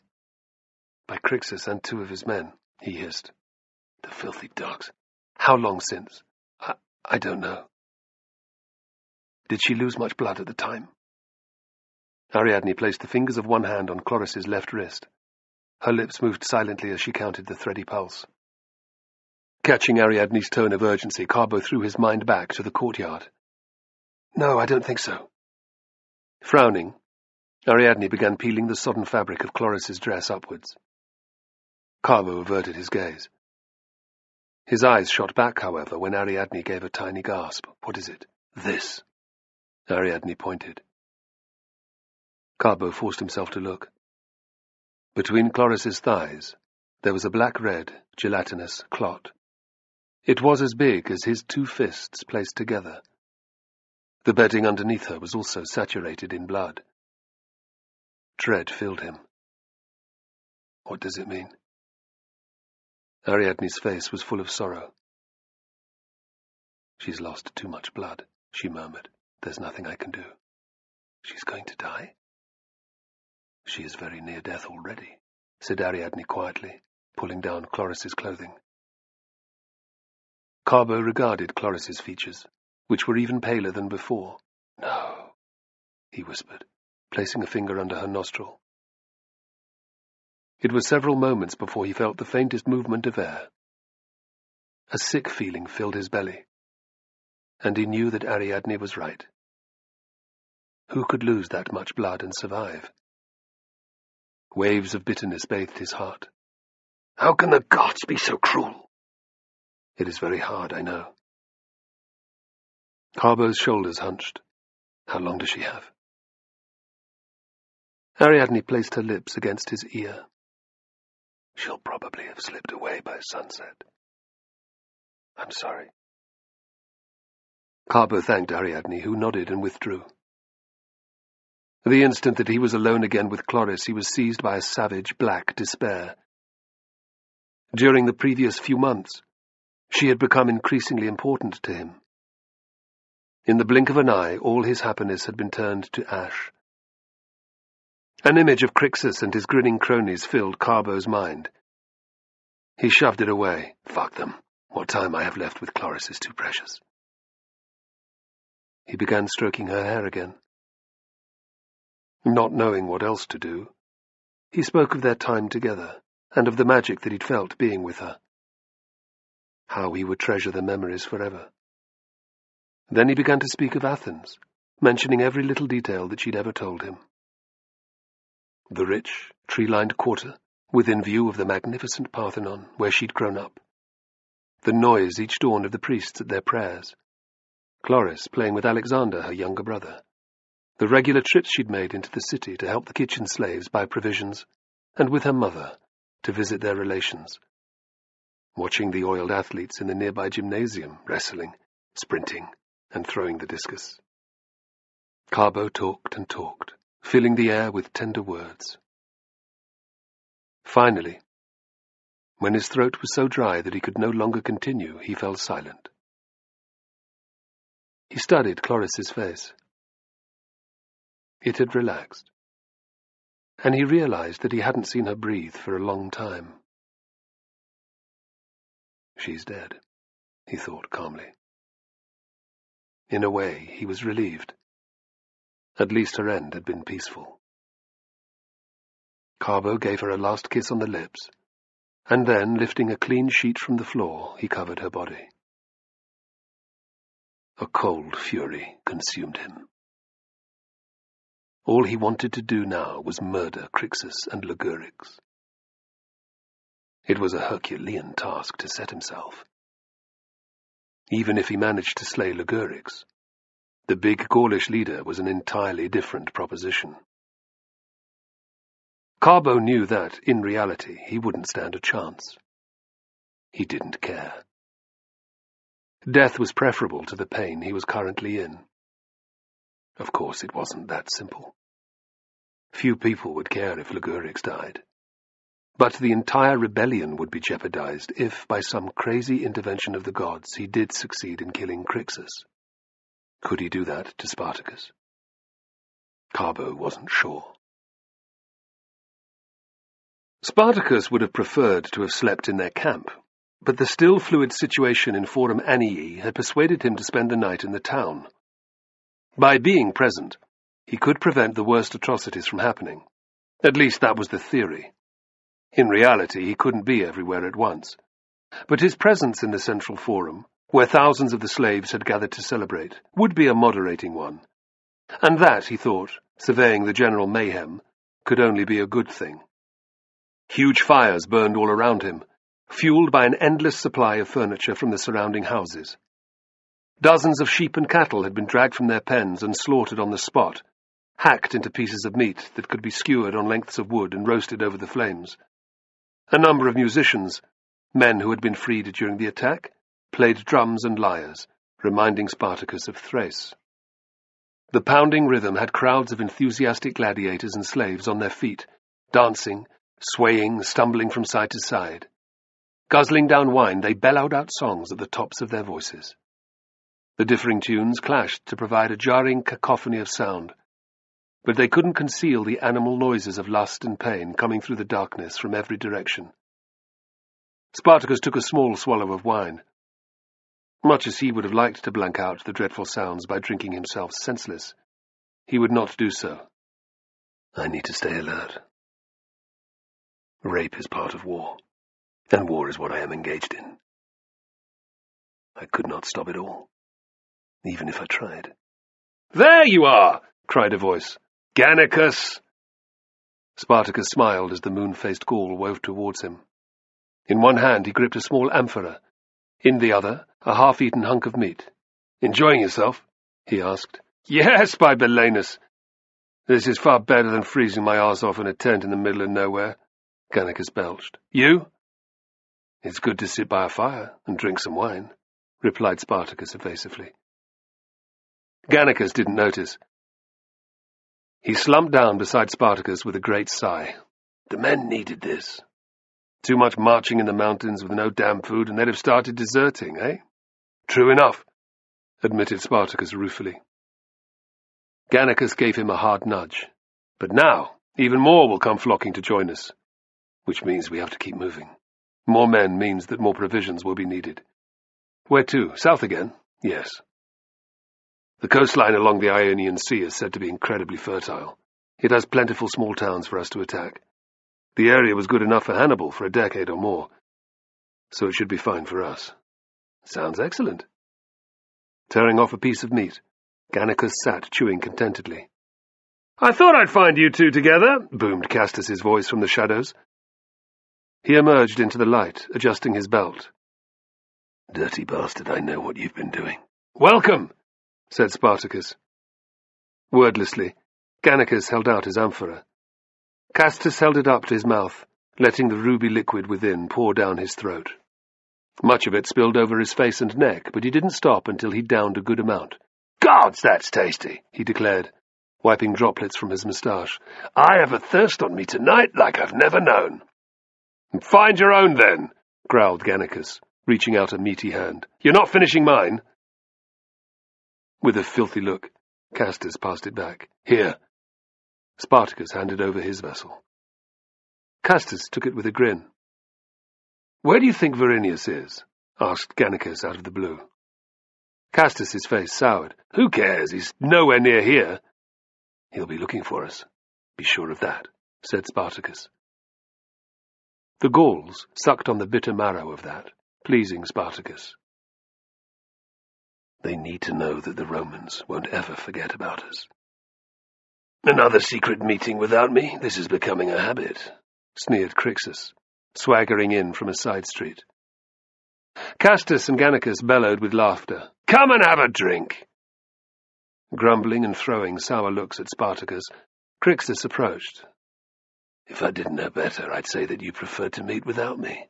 By Crixus and 2 of his men," he hissed. "The filthy dogs. How long since?" I don't know." "Did she lose much blood at the time?" Ariadne placed the fingers of one hand on Cloris's left wrist. Her lips moved silently as she counted the thready pulse. Catching Ariadne's tone of urgency, Carbo threw his mind back to the courtyard. "No, I don't think so." Frowning, Ariadne began peeling the sodden fabric of Cloris's dress upwards. Carbo averted his gaze. His eyes shot back, however, when Ariadne gave a tiny gasp. "What is it?" "This." Ariadne pointed. Carbo forced himself to look. Between Cloris's thighs, there was a black-red, gelatinous clot. It was as big as his 2 fists placed together. The bedding underneath her was also saturated in blood. Dread filled him. "What does it mean?" Ariadne's face was full of sorrow. "She's lost too much blood," she murmured. "There's nothing I can do." "She's going to die?" "She is very near death already," said Ariadne quietly, pulling down Cloris's clothing. Carbo regarded Cloris's features, which were even paler than before. "No," he whispered, placing a finger under her nostril. It was several moments before he felt the faintest movement of air. A sick feeling filled his belly, and he knew that Ariadne was right. Who could lose that much blood and survive? Waves of bitterness bathed his heart. How can the gods be so cruel? It is very hard, I know. Carbo's shoulders hunched. How long does she have? Ariadne placed her lips against his ear. She'll probably have slipped away by sunset. I'm sorry. Carbo thanked Ariadne, who nodded and withdrew. The instant that he was alone again with Chloris, he was seized by a savage, black despair. During the previous few months, she had become increasingly important to him. In the blink of an eye, all his happiness had been turned to ash. An image of Crixus and his grinning cronies filled Carbo's mind. He shoved it away. Fuck them. What time I have left with Chloris is too precious. He began stroking her hair again. Not knowing what else to do, he spoke of their time together, and of the magic that he'd felt being with her. How he would treasure the memories forever. Then he began to speak of Athens, mentioning every little detail that she'd ever told him. The rich, tree-lined quarter, within view of the magnificent Parthenon, where she'd grown up. The noise each dawn of the priests at their prayers. Chloris playing with Alexander, her younger brother. The regular trips she'd made into the city to help the kitchen slaves buy provisions, and with her mother to visit their relations. Watching the oiled athletes in the nearby gymnasium, wrestling, sprinting, and throwing the discus. Carbo talked and talked, filling the air with tender words. Finally, when his throat was so dry that he could no longer continue, he fell silent. He studied Chloris's face. It had relaxed, and he realized that he hadn't seen her breathe for a long time. She's dead, he thought calmly. In a way, he was relieved. At least her end had been peaceful. Carbo gave her a last kiss on the lips, and then, lifting a clean sheet from the floor, he covered her body. A cold fury consumed him. All he wanted to do now was murder Crixus and Ligurix. It was a Herculean task to set himself. Even if he managed to slay Ligurix, the big Gaulish leader was an entirely different proposition. Carbo knew that, in reality, he wouldn't stand a chance. He didn't care. Death was preferable to the pain he was currently in. Of course, it wasn't that simple. Few people would care if Ligurix died. But the entire rebellion would be jeopardized if, by some crazy intervention of the gods, he did succeed in killing Crixus. Could he do that to Spartacus? Carbo wasn't sure. Spartacus would have preferred to have slept in their camp, but the still fluid situation in Forum Anii had persuaded him to spend the night in the town. By being present, he could prevent the worst atrocities from happening. At least that was the theory. In reality, he couldn't be everywhere at once. But his presence in the central forum, where thousands of the slaves had gathered to celebrate, would be a moderating one. And that, he thought, surveying the general mayhem, could only be a good thing. Huge fires burned all around him, fueled by an endless supply of furniture from the surrounding houses. Dozens of sheep and cattle had been dragged from their pens and slaughtered on the spot, hacked into pieces of meat that could be skewered on lengths of wood and roasted over the flames. A number of musicians, men who had been freed during the attack, played drums and lyres, reminding Spartacus of Thrace. The pounding rhythm had crowds of enthusiastic gladiators and slaves on their feet, dancing, swaying, stumbling from side to side. Guzzling down wine, they bellowed out songs at the tops of their voices. The differing tunes clashed to provide a jarring cacophony of sound, but they couldn't conceal the animal noises of lust and pain coming through the darkness from every direction. Spartacus took a small swallow of wine. Much as he would have liked to blank out the dreadful sounds by drinking himself senseless, he would not do so. I need to stay alert. Rape is part of war, and war is what I am engaged in. I could not stop it all, even if I tried. There you are! Cried a voice. Gannicus! Spartacus smiled as the moon-faced Gaul wove towards him. In one hand he gripped a small amphora, In the other, a half-eaten hunk of meat. "Enjoying yourself?" he asked. "Yes, by Belenus. This is far better than freezing my arse off in a tent in the middle of nowhere," Gannicus belched. "You?" "It's good to sit by a fire and drink some wine," replied Spartacus evasively. Gannicus didn't notice. He slumped down beside Spartacus with a great sigh. The men needed this. Too much marching in the mountains with no damn food, and they'd have started deserting, eh? "True enough," admitted Spartacus ruefully. Gannicus gave him a hard nudge. "But now, even more will come flocking to join us, which means we have to keep moving. More men means that more provisions will be needed." "Where to? South again?" "Yes. The coastline along the Ionian Sea is said to be incredibly fertile. It has plentiful small towns for us to attack. The area was good enough for Hannibal for a decade or more, so it should be fine for us." "Sounds excellent." Tearing off a piece of meat, Gannicus sat chewing contentedly. "I thought I'd find you two together," boomed Castus's voice from the shadows. He emerged into the light, adjusting his belt. "Dirty bastard, I know what you've been doing." "Welcome," said Spartacus. Wordlessly, Gannicus held out his amphora. Castus held it up to his mouth, letting the ruby liquid within pour down his throat. Much of it spilled over his face and neck, but he didn't stop until he'd downed a good amount. "Gods, that's tasty," he declared, wiping droplets from his moustache. "I have a thirst on me tonight like I've never known." "Find your own, then," growled Gannicus, reaching out a meaty hand. "You're not finishing mine." With a filthy look, Castus passed it back. "Here." Spartacus handed over his vessel. Castus took it with a grin. "Where do you think Verinius is?" asked Gannicus out of the blue. Castus's face soured. "Who cares? He's nowhere near here." "He'll be looking for us. Be sure of that," said Spartacus. The Gauls sucked on the bitter marrow of that, pleasing Spartacus. "They need to know that the Romans won't ever forget about us." "Another secret meeting without me? This is becoming a habit," sneered Crixus, swaggering in from a side street. Castus and Gannicus bellowed with laughter. "Come and have a drink!" Grumbling and throwing sour looks at Spartacus, Crixus approached. "If I didn't know better, I'd say that you preferred to meet without me."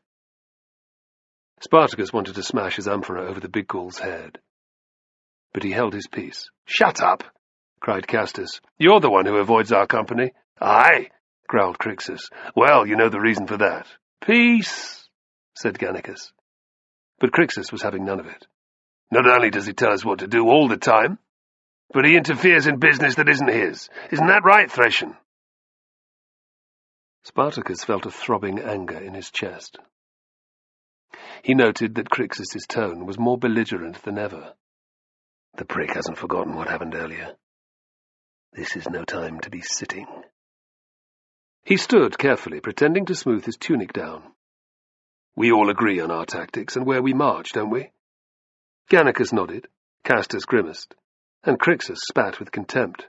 Spartacus wanted to smash his amphora over the big Gaul's head, but he held his peace. "Shut up!" cried Castus. "You're the one who avoids our company." "Aye," growled Crixus. "Well, you know the reason for that." "Peace," said Gannicus. But Crixus was having none of it. "Not only does he tell us what to do all the time, but he interferes in business that isn't his. Isn't that right, Thracian?" Spartacus felt a throbbing anger in his chest. He noted that Crixus's tone was more belligerent than ever. The prick hasn't forgotten what happened earlier. This is no time to be sitting. He stood carefully, pretending to smooth his tunic down. "We all agree on our tactics and where we march, don't we?" Gannicus nodded, Castus grimaced, and Crixus spat with contempt.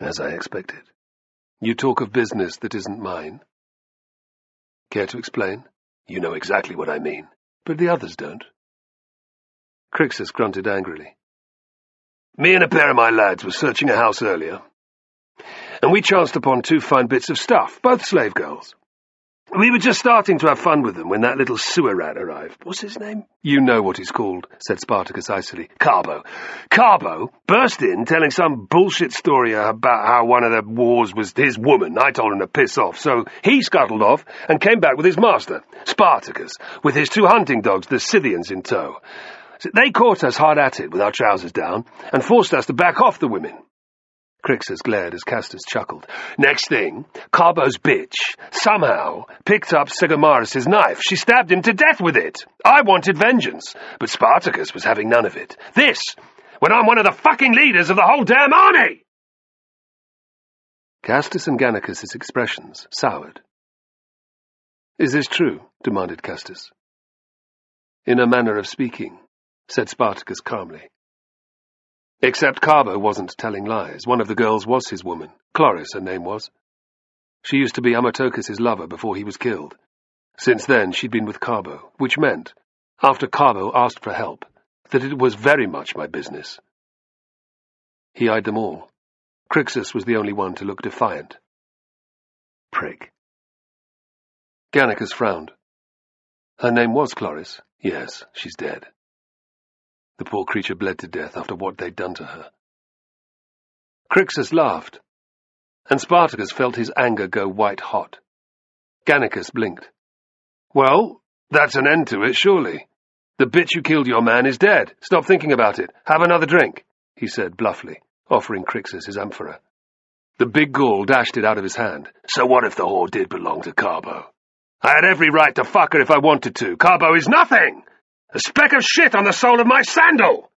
"As I expected. You talk of business that isn't mine." "Care to explain?" "You know exactly what I mean." "But the others don't." Crixus grunted angrily. "Me and a pair of my lads were searching a house earlier, and we chanced upon two fine bits of stuff, both slave girls. We were just starting to have fun with them when that little sewer rat arrived. What's his name?" "You know what he's called," said Spartacus icily. "Carbo. Carbo burst in telling some bullshit story about how one of the wars was his woman. I told him to piss off, so he scuttled off and came back with his master, Spartacus, with his two hunting dogs, the Scythians, in tow. They caught us hard at it with our trousers down and forced us to back off the women." Crixus glared as Castus chuckled. "Next thing, Carbo's bitch somehow picked up Segomarus' knife. She stabbed him to death with it. I wanted vengeance, but Spartacus was having none of it. This, when I'm one of the fucking leaders of the whole damn army!" Castus and Gannicus' expressions soured. "Is this true?" demanded Castus. "In a manner of speaking," said Spartacus calmly. Except Carbo wasn't telling lies. One of the girls was his woman. Chloris, her name was. She used to be Amatokus's lover before he was killed. Since then, she'd been with Carbo, which meant, after Carbo asked for help, that it was very much my business. He eyed them all. Crixus was the only one to look defiant. Prick. Gannicus frowned. Her name was Chloris. Yes, she's dead. The poor creature bled to death after what they'd done to her. Crixus laughed, and Spartacus felt his anger go white-hot. Gannicus blinked. Well, that's an end to it, surely. The bitch who killed your man is dead. Stop thinking about it. Have another drink, he said bluffly, offering Crixus his amphora. The big Gaul dashed it out of his hand. So what if the whore did belong to Carbo? I had every right to fuck her if I wanted to. Carbo is nothing! A speck of shit on the sole of my sandal!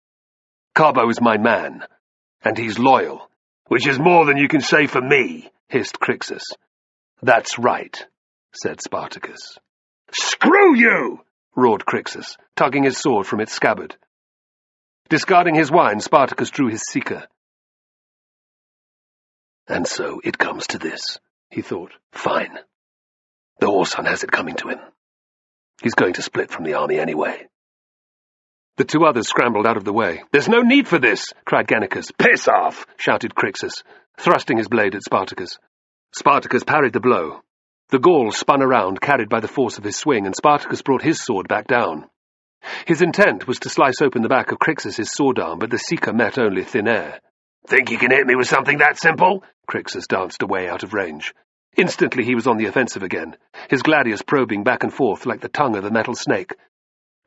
Carbo is my man, and he's loyal, which is more than you can say for me, hissed Crixus. That's right, said Spartacus. Screw you! Roared Crixus, tugging his sword from its scabbard. Discarding his wine, Spartacus drew his seeker. And so it comes to this, he thought. Fine. The whoreson has it coming to him. He's going to split from the army anyway. The two others scrambled out of the way. There's no need for this, cried Gannicus. Piss off, shouted Crixus, thrusting his blade at Spartacus. Spartacus parried the blow. The Gaul spun around, carried by the force of his swing, and Spartacus brought his sword back down. His intent was to slice open the back of Crixus's sword arm, but the seeker met only thin air. Think you can hit me with something that simple? Crixus danced away out of range. Instantly he was on the offensive again, his gladius probing back and forth like the tongue of a metal snake.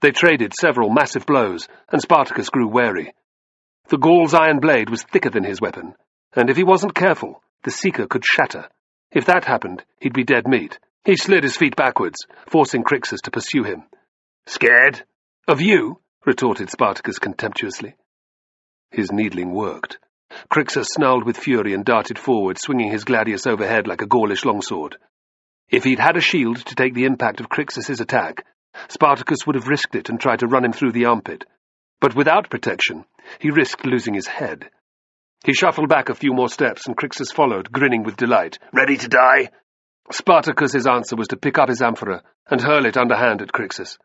They traded several massive blows, and Spartacus grew wary. The Gaul's iron blade was thicker than his weapon, and if he wasn't careful, the seeker could shatter. If that happened, he'd be dead meat. He slid his feet backwards, forcing Crixus to pursue him. Scared? Of you? Retorted Spartacus contemptuously. His needling worked. Crixus snarled with fury and darted forward, swinging his gladius overhead like a Gaulish longsword. If he'd had a shield to take the impact of Crixus's attack, Spartacus would have risked it and tried to run him through the armpit. But without protection, he risked losing his head. He shuffled back a few more steps, and Crixus followed, grinning with delight. Ready to die? Spartacus's answer was to pick up his amphora and hurl it underhand at Crixus.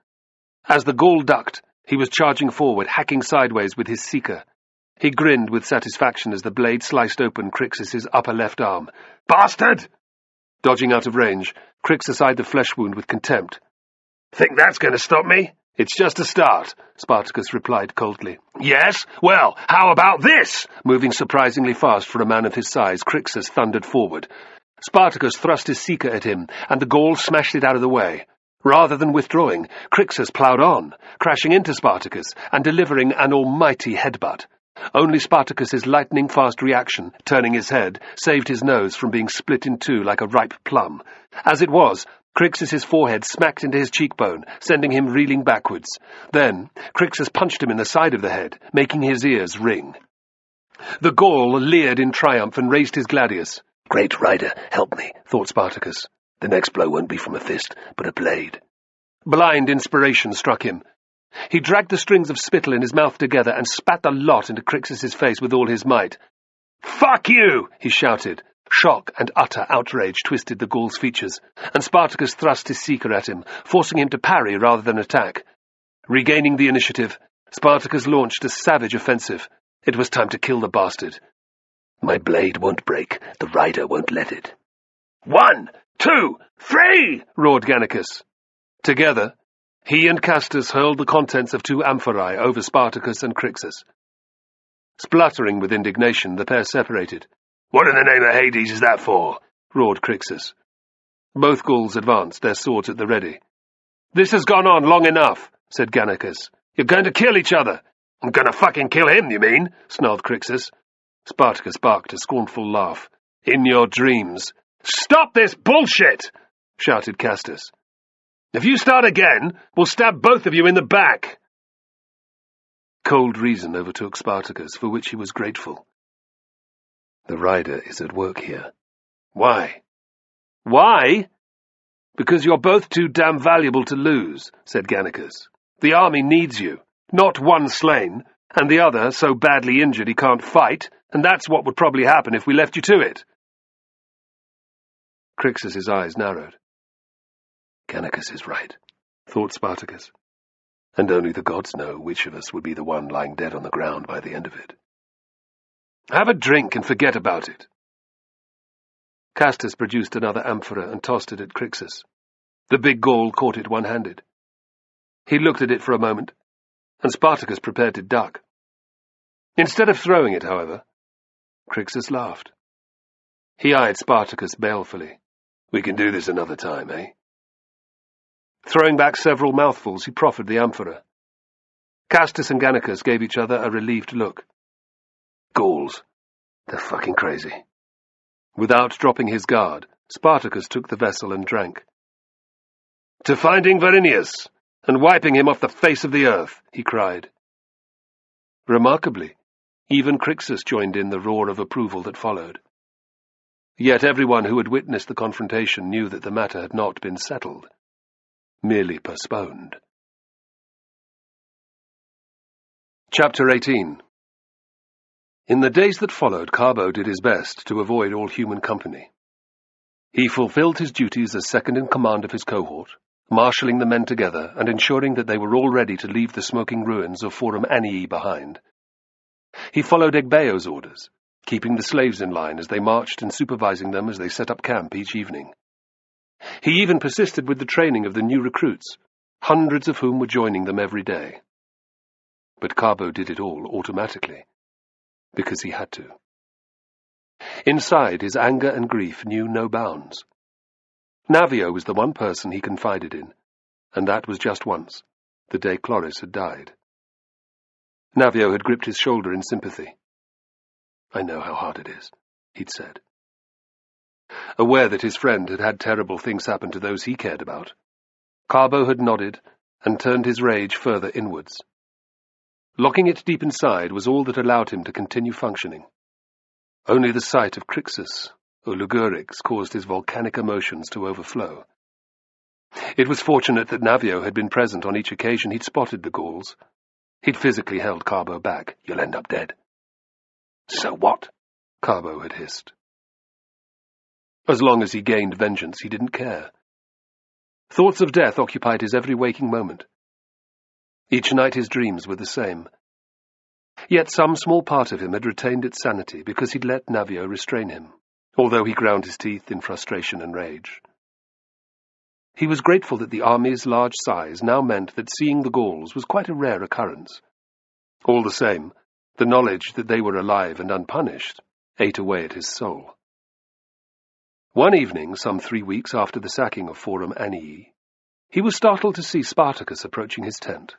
As the Gaul ducked, he was charging forward, hacking sideways with his seeker. He grinned with satisfaction as the blade sliced open Crixus's upper left arm. Bastard! Dodging out of range, Crixus eyed the flesh wound with contempt. Think that's going to stop me? It's just a start, Spartacus replied coldly. Yes? Well, how about this? Moving surprisingly fast for a man of his size, Crixus thundered forward. Spartacus thrust his seeker at him, and the Gaul smashed it out of the way. Rather than withdrawing, Crixus ploughed on, crashing into Spartacus and delivering an almighty headbutt. Only Spartacus's lightning-fast reaction, turning his head, saved his nose from being split in two like a ripe plum. As it was, Crixus's forehead smacked into his cheekbone, sending him reeling backwards. Then, Crixus punched him in the side of the head, making his ears ring. The Gaul leered in triumph and raised his gladius. Great rider, help me, thought Spartacus. The next blow won't be from a fist, but a blade. Blind inspiration struck him. He dragged the strings of spittle in his mouth together and spat the lot into Crixus's face with all his might. "Fuck you!" he shouted. Shock and utter outrage twisted the Gaul's features, and Spartacus thrust his seeker at him, forcing him to parry rather than attack. Regaining the initiative, Spartacus launched a savage offensive. It was time to kill the bastard. My blade won't break. The rider won't let it. 1, 2, 3! roared Gannicus. Together, he and Castus hurled the contents of 2 amphorae over Spartacus and Crixus. Spluttering with indignation, the pair separated. What in the name of Hades is that for? roared Crixus. Both Gauls advanced, their swords at the ready. This has gone on long enough, said Gannicus. You're going to kill each other. I'm going to fucking kill him, you mean? snarled Crixus. Spartacus barked a scornful laugh. In your dreams. Stop this bullshit! shouted Castus. If you start again, we'll stab both of you in the back. Cold reason overtook Spartacus, for which he was grateful. The rider is at work here. Why? Why? Because you're both too damn valuable to lose, said Gannicus. The army needs you, not one slain, and the other so badly injured he can't fight, and that's what would probably happen if we left you to it. Crixus's eyes narrowed. Gannicus is right, thought Spartacus. and only the gods know which of us would be the one lying dead on the ground by the end of it. Have a drink and forget about it. Castus produced another amphora and tossed it at Crixus. The big Gaul caught it one-handed. He looked at it for a moment, and Spartacus prepared to duck. Instead of throwing it, however, Crixus laughed. He eyed Spartacus balefully. We can do this another time, eh? Throwing back several mouthfuls, he proffered the amphora. Castus and Gannicus gave each other a relieved look. Gauls. They're fucking crazy. Without dropping his guard, Spartacus took the vessel and drank. To finding Varinius, and wiping him off the face of the earth, he cried. Remarkably, even Crixus joined in the roar of approval that followed. Yet everyone who had witnessed the confrontation knew that the matter had not been settled, merely postponed. Chapter 18. In the days that followed, Carbo did his best to avoid all human company. He fulfilled his duties as second-in-command of his cohort, marshalling the men together and ensuring that they were all ready to leave the smoking ruins of Forum Anii behind. He followed Egbeo's orders, keeping the slaves in line as they marched and supervising them as they set up camp each evening. He even persisted with the training of the new recruits, hundreds of whom were joining them every day. But Carbo did it all automatically, because he had to. Inside, his anger and grief knew no bounds. Navio was the one person he confided in, and that was just once, the day Chloris had died. Navio had gripped his shoulder in sympathy. I know how hard it is, he'd said. Aware that his friend had had terrible things happen to those he cared about, Carbo had nodded and turned his rage further inwards. Locking it deep inside was all that allowed him to continue functioning. Only the sight of Crixus or Ligurix caused his volcanic emotions to overflow. It was fortunate that Navio had been present on each occasion he'd spotted the Gauls. He'd physically held Carbo back. You'll end up dead. So what? Carbo had hissed. As long as he gained vengeance, he didn't care. Thoughts of death occupied his every waking moment. Each night his dreams were the same. Yet some small part of him had retained its sanity because he'd let Navio restrain him, although he ground his teeth in frustration and rage. He was grateful that the army's large size now meant that seeing the Gauls was quite a rare occurrence. All the same, the knowledge that they were alive and unpunished ate away at his soul. One evening, some 3 weeks after the sacking of Forum Anii, he was startled to see Spartacus approaching his tent.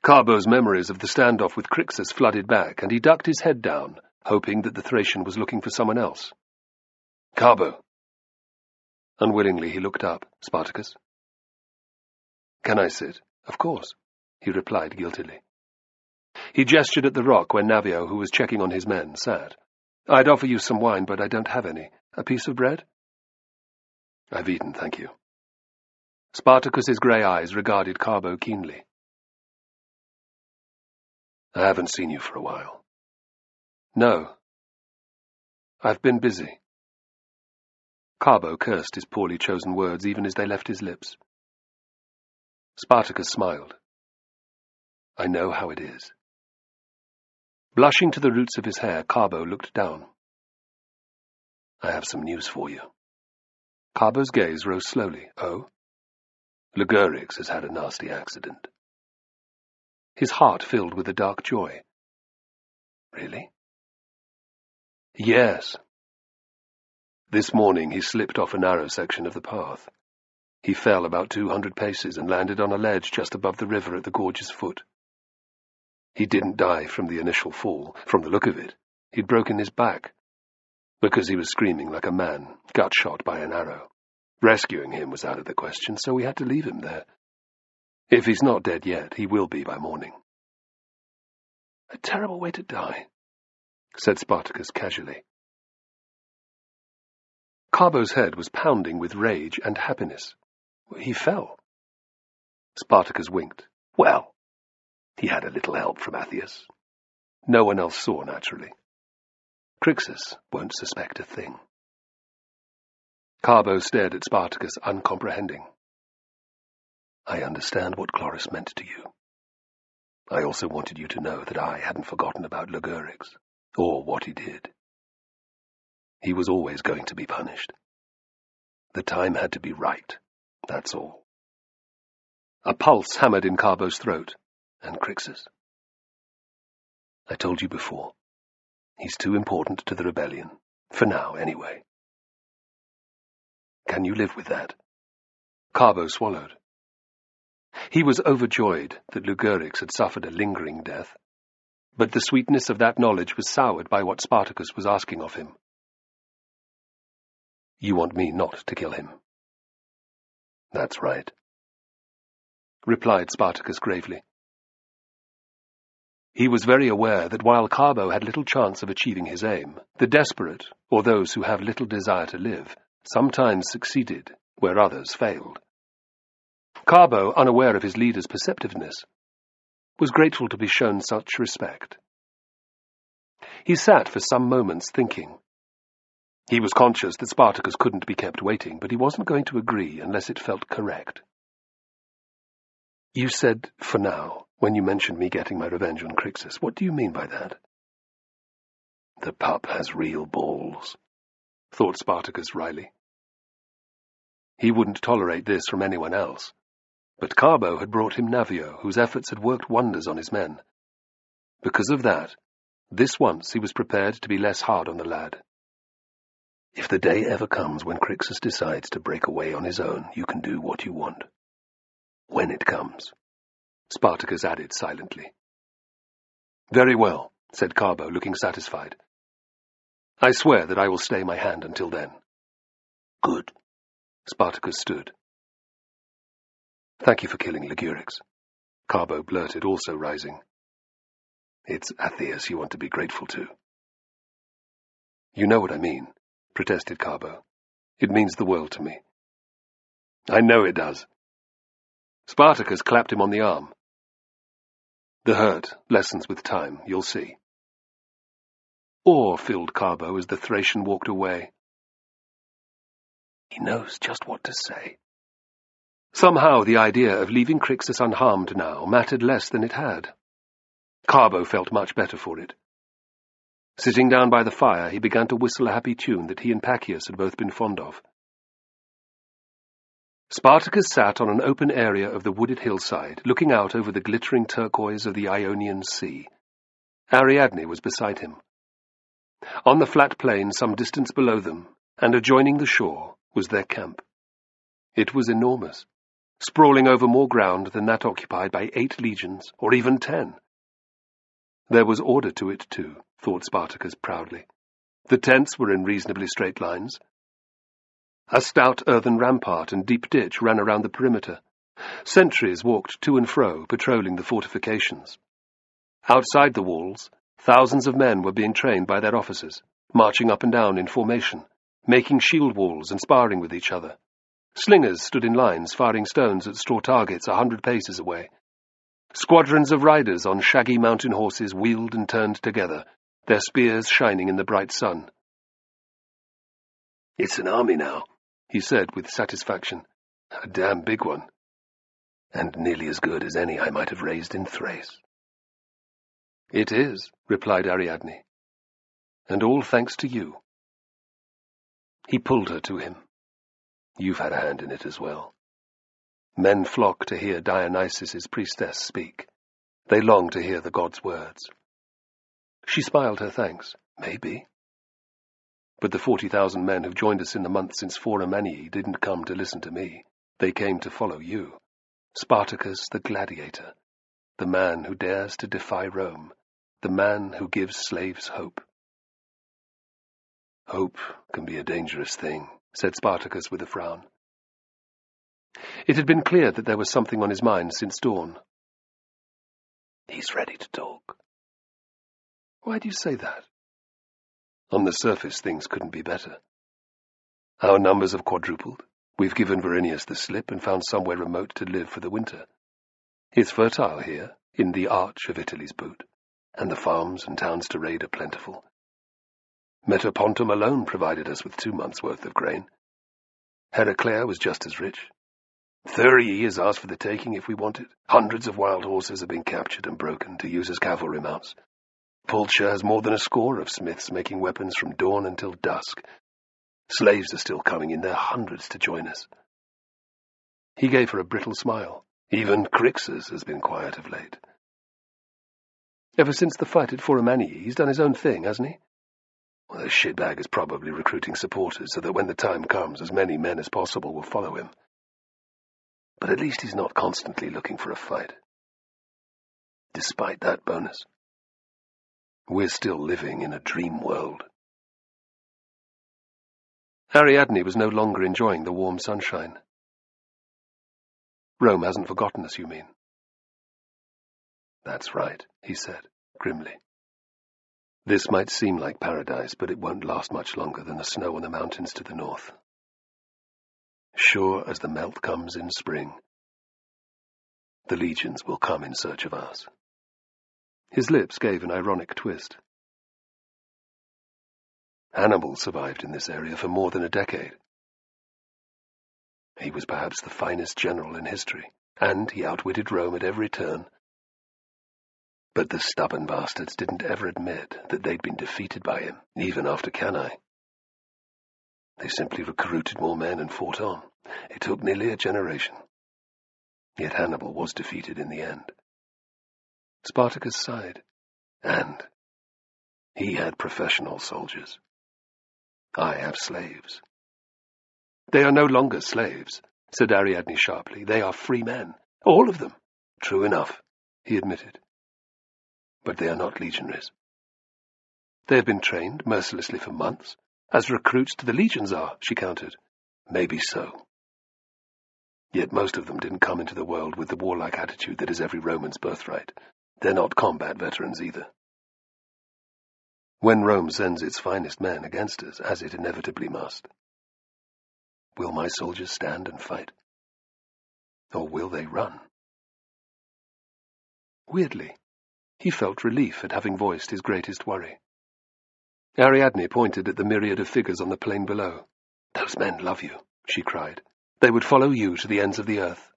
Carbo's memories of the standoff with Crixus flooded back, and he ducked his head down, hoping that the Thracian was looking for someone else. Carbo. Unwillingly he looked up. Spartacus. Can I sit? Of course, he replied guiltily. He gestured at the rock where Navio, who was checking on his men, sat. I'd offer you some wine, but I don't have any. A piece of bread? I've eaten, thank you. Spartacus's grey eyes regarded Carbo keenly. I haven't seen you for a while. No. I've been busy. Carbo cursed his poorly chosen words even as they left his lips. Spartacus smiled. I know how it is. Blushing to the roots of his hair, Carbo looked down. I have some news for you. Carbo's gaze rose slowly. Oh? Ligurix has had a nasty accident. His heart filled with a dark joy. Really? Yes. This morning he slipped off a narrow section of the path. He fell about 200 paces and landed on a ledge just above the river at the gorge's foot. He didn't die from the initial fall. From the look of it, he'd broken his back, because he was screaming like a man, gut shot by an arrow. Rescuing him was out of the question, so we had to leave him there. If he's not dead yet, he will be by morning. A terrible way to die, said Spartacus casually. Carbo's head was pounding with rage and happiness. He fell. Spartacus winked. Well, he had a little help from Athius. No one else saw, naturally. Crixus won't suspect a thing. Carbo stared at Spartacus, uncomprehending. I understand what Chloris meant to you. I also wanted you to know that I hadn't forgotten about Ligurix, or what he did. He was always going to be punished. The time had to be right, that's all. A pulse hammered in Carbo's throat, and Crixus. I told you before, he's too important to the rebellion, for now anyway. Can you live with that? Carbo swallowed. He was overjoyed that Ligurix had suffered a lingering death, but the sweetness of that knowledge was soured by what Spartacus was asking of him. You want me not to kill him? That's right, replied Spartacus gravely. He was very aware that while Carbo had little chance of achieving his aim, the desperate, or those who have little desire to live, sometimes succeeded where others failed. Carbo, unaware of his leader's perceptiveness, was grateful to be shown such respect. He sat for some moments thinking. He was conscious that Spartacus couldn't be kept waiting, but he wasn't going to agree unless it felt correct. You said, for now, when you mentioned me getting my revenge on Crixus. What do you mean by that? The pup has real balls, thought Spartacus wryly. He wouldn't tolerate this from anyone else, but Carbo had brought him Navio, whose efforts had worked wonders on his men. Because of that, this once he was prepared to be less hard on the lad. If the day ever comes when Crixus decides to break away on his own, you can do what you want. When it comes, Spartacus added silently. Very well, said Carbo, looking satisfied. I swear that I will stay my hand until then. Good. Spartacus stood. Thank you for killing Ligurix, Carbo blurted, also rising. It's Atheus you want to be grateful to. You know what I mean, protested Carbo. It means the world to me. I know it does. Spartacus clapped him on the arm. The hurt lessens with time, you'll see. Awe filled Carbo as the Thracian walked away. He knows just what to say. Somehow the idea of leaving Crixus unharmed now mattered less than it had. Carbo felt much better for it. Sitting down by the fire, he began to whistle a happy tune that he and Pacius had both been fond of. Spartacus sat on an open area of the wooded hillside, looking out over the glittering turquoise of the Ionian Sea. Ariadne was beside him. On the flat plain some distance below them, and adjoining the shore, was their camp. It was enormous, sprawling over more ground than that occupied by 8 legions, or even 10. There was order to it, too, thought Spartacus proudly. The tents were in reasonably straight lines. A stout earthen rampart and deep ditch ran around the perimeter. Sentries walked to and fro, patrolling the fortifications. Outside the walls, thousands of men were being trained by their officers, marching up and down in formation, making shield walls and sparring with each other. Slingers stood in lines, firing stones at straw targets 100 paces away. Squadrons of riders on shaggy mountain horses wheeled and turned together, their spears shining in the bright sun. It's an army now, he said with satisfaction. A damn big one. And nearly as good as any I might have raised in Thrace. It is, replied Ariadne. And all thanks to you. He pulled her to him. You've had a hand in it as well. Men flock to hear Dionysus's priestess speak. They long to hear the god's words. She smiled her thanks. Maybe. But the 40,000 men who've joined us in the month since Forum Manii didn't come to listen to me. They came to follow you. Spartacus the gladiator. The man who dares to defy Rome. The man who gives slaves hope. Hope can be a dangerous thing, said Spartacus with a frown. It had been clear that there was something on his mind since dawn. He's ready to talk. Why do you say that? On the surface, things couldn't be better. Our numbers have quadrupled. We've given Verinius the slip and found somewhere remote to live for the winter. It's fertile here, in the arch of Italy's boot, and the farms and towns to raid are plentiful. Metapontum alone provided us with 2 months' worth of grain. Heraclea was just as rich. 30 years asked for the taking if we want it. Hundreds of wild horses have been captured and broken to use as cavalry mounts. Pulcher has more than a score of smiths making weapons from dawn until dusk. Slaves are still coming in their hundreds to join us. He gave her a brittle smile. Even Crixus has been quiet of late. Ever since the fight at Foramanii, he's done his own thing, hasn't he? Well, the shitbag is probably recruiting supporters so that when the time comes, as many men as possible will follow him. But at least he's not constantly looking for a fight. Despite that bonus, we're still living in a dream world. Ariadne was no longer enjoying the warm sunshine. Rome hasn't forgotten us, you mean? That's right, he said, grimly. This might seem like paradise, but it won't last much longer than the snow on the mountains to the north. Sure as the melt comes in spring, the legions will come in search of us. His lips gave an ironic twist. Hannibal survived in this area for more than a decade. He was perhaps the finest general in history, and he outwitted Rome at every turn. But the stubborn bastards didn't ever admit that they'd been defeated by him, even after Cannae. They simply recruited more men and fought on. It took nearly a generation. Yet Hannibal was defeated in the end. Spartacus sighed. And he had professional soldiers. I have slaves. They are no longer slaves, said Ariadne sharply. They are free men. All of them. True enough, he admitted. But they are not legionaries. They have been trained mercilessly for months, as recruits to the legions are, she countered. Maybe so. Yet most of them didn't come into the world with the warlike attitude that is every Roman's birthright. They're not combat veterans either. When Rome sends its finest men against us, as it inevitably must, will my soldiers stand and fight? Or will they run? Weirdly, he felt relief at having voiced his greatest worry. Ariadne pointed at the myriad of figures on the plain below. Those men love you, she cried. They would follow you to the ends of the earth.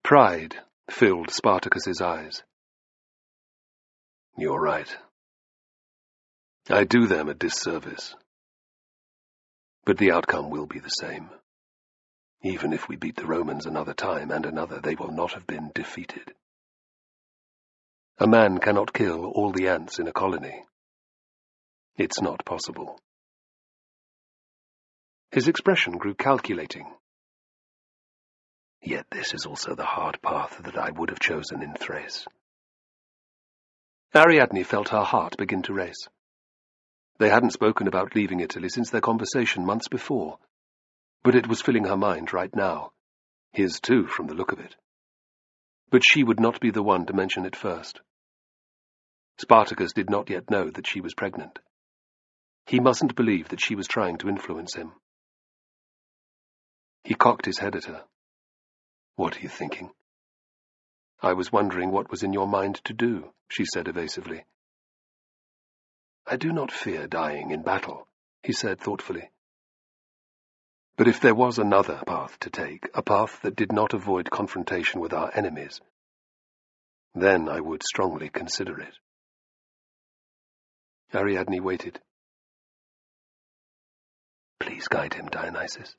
Pride filled Spartacus's eyes. You're right. I do them a disservice. But the outcome will be the same. Even if we beat the Romans another time and another, they will not have been defeated. A man cannot kill all the ants in a colony. It's not possible. His expression grew calculating. Yet this is also the hard path that I would have chosen in Thrace. Ariadne felt her heart begin to race. They hadn't spoken about leaving Italy since their conversation months before, but it was filling her mind right now. His too, from the look of it. But she would not be the one to mention it first. Spartacus did not yet know that she was pregnant. He mustn't believe that she was trying to influence him. He cocked his head at her. What are you thinking? I was wondering what was in your mind to do, she said evasively. I do not fear dying in battle, he said thoughtfully. But if there was another path to take, a path that did not avoid confrontation with our enemies, then I would strongly consider it. Ariadne waited. Please guide him, Dionysus.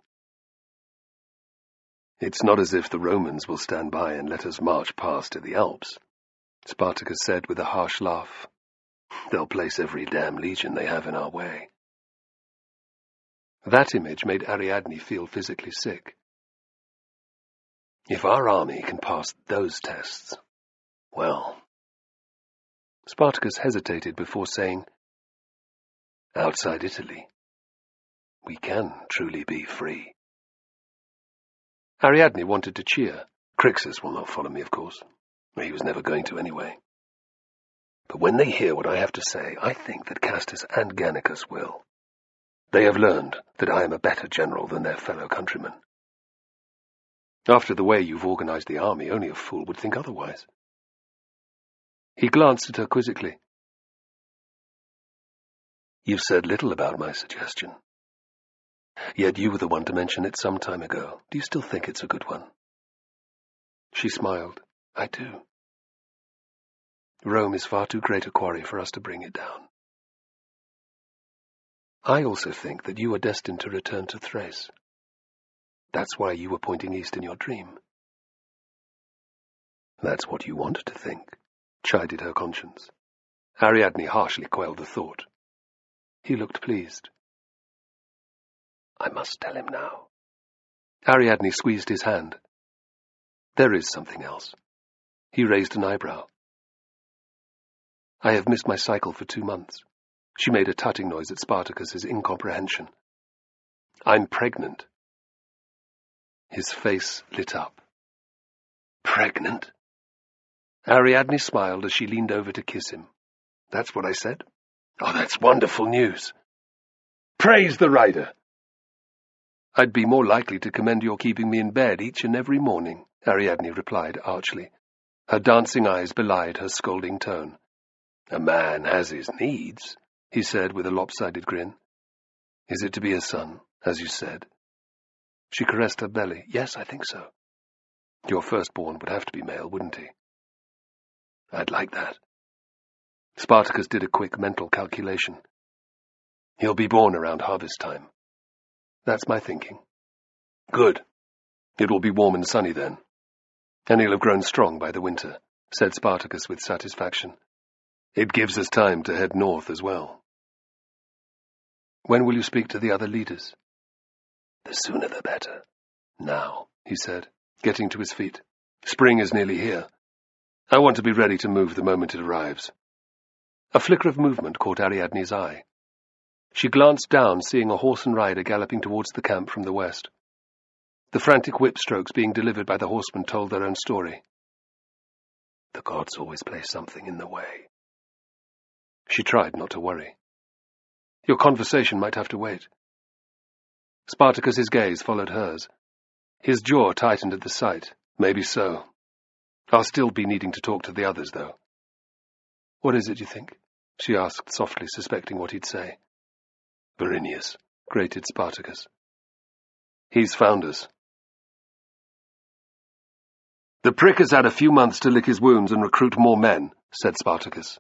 It's not as if the Romans will stand by and let us march past to the Alps, Spartacus said with a harsh laugh. They'll place every damn legion they have in our way. That image made Ariadne feel physically sick. If our army can pass those tests, well... Spartacus hesitated before saying, outside Italy, we can truly be free. Ariadne wanted to cheer. Crixus will not follow me, of course. He was never going to anyway. But when they hear what I have to say, I think that Castus and Gannicus will. They have learned that I am a better general than their fellow countrymen. After the way you've organized the army, only a fool would think otherwise. He glanced at her quizzically. You've said little about my suggestion. Yet you were the one to mention it some time ago. Do you still think it's a good one? She smiled. I do. Rome is far too great a quarry for us to bring it down. I also think that you are destined to return to Thrace. That's why you were pointing east in your dream. That's what you wanted to think, chided her conscience. Ariadne harshly quelled the thought. He looked pleased. I must tell him now. Ariadne squeezed his hand. There is something else. He raised an eyebrow. I have missed my cycle for 2 months. She made a tutting noise at Spartacus's incomprehension. I'm pregnant. His face lit up. Pregnant? Ariadne smiled as she leaned over to kiss him. That's what I said. Oh, that's wonderful news. Praise the rider. I'd be more likely to commend your keeping me in bed each and every morning, Ariadne replied archly. Her dancing eyes belied her scolding tone. A man has his needs, he said with a lopsided grin. Is it to be a son, as you said? She caressed her belly. Yes, I think so. Your firstborn would have to be male, wouldn't he? I'd like that. Spartacus did a quick mental calculation. He'll be born around harvest time. That's my thinking. Good. It will be warm and sunny then. And he'll have grown strong by the winter, said Spartacus with satisfaction. It gives us time to head north as well. When will you speak to the other leaders? The sooner the better. Now, he said, getting to his feet. Spring is nearly here. I want to be ready to move the moment it arrives. A flicker of movement caught Ariadne's eye. She glanced down, seeing a horse and rider galloping towards the camp from the west. The frantic whip strokes being delivered by the horsemen told their own story. The gods always place something in the way. She tried not to worry. Your conversation might have to wait. Spartacus's gaze followed hers. His jaw tightened at the sight. Maybe so. I'll still be needing to talk to the others, though. What is it, you think? She asked softly, suspecting what he'd say. Verinius, grated Spartacus. He's found us. The prick has had a few months to lick his wounds and recruit more men, said Spartacus.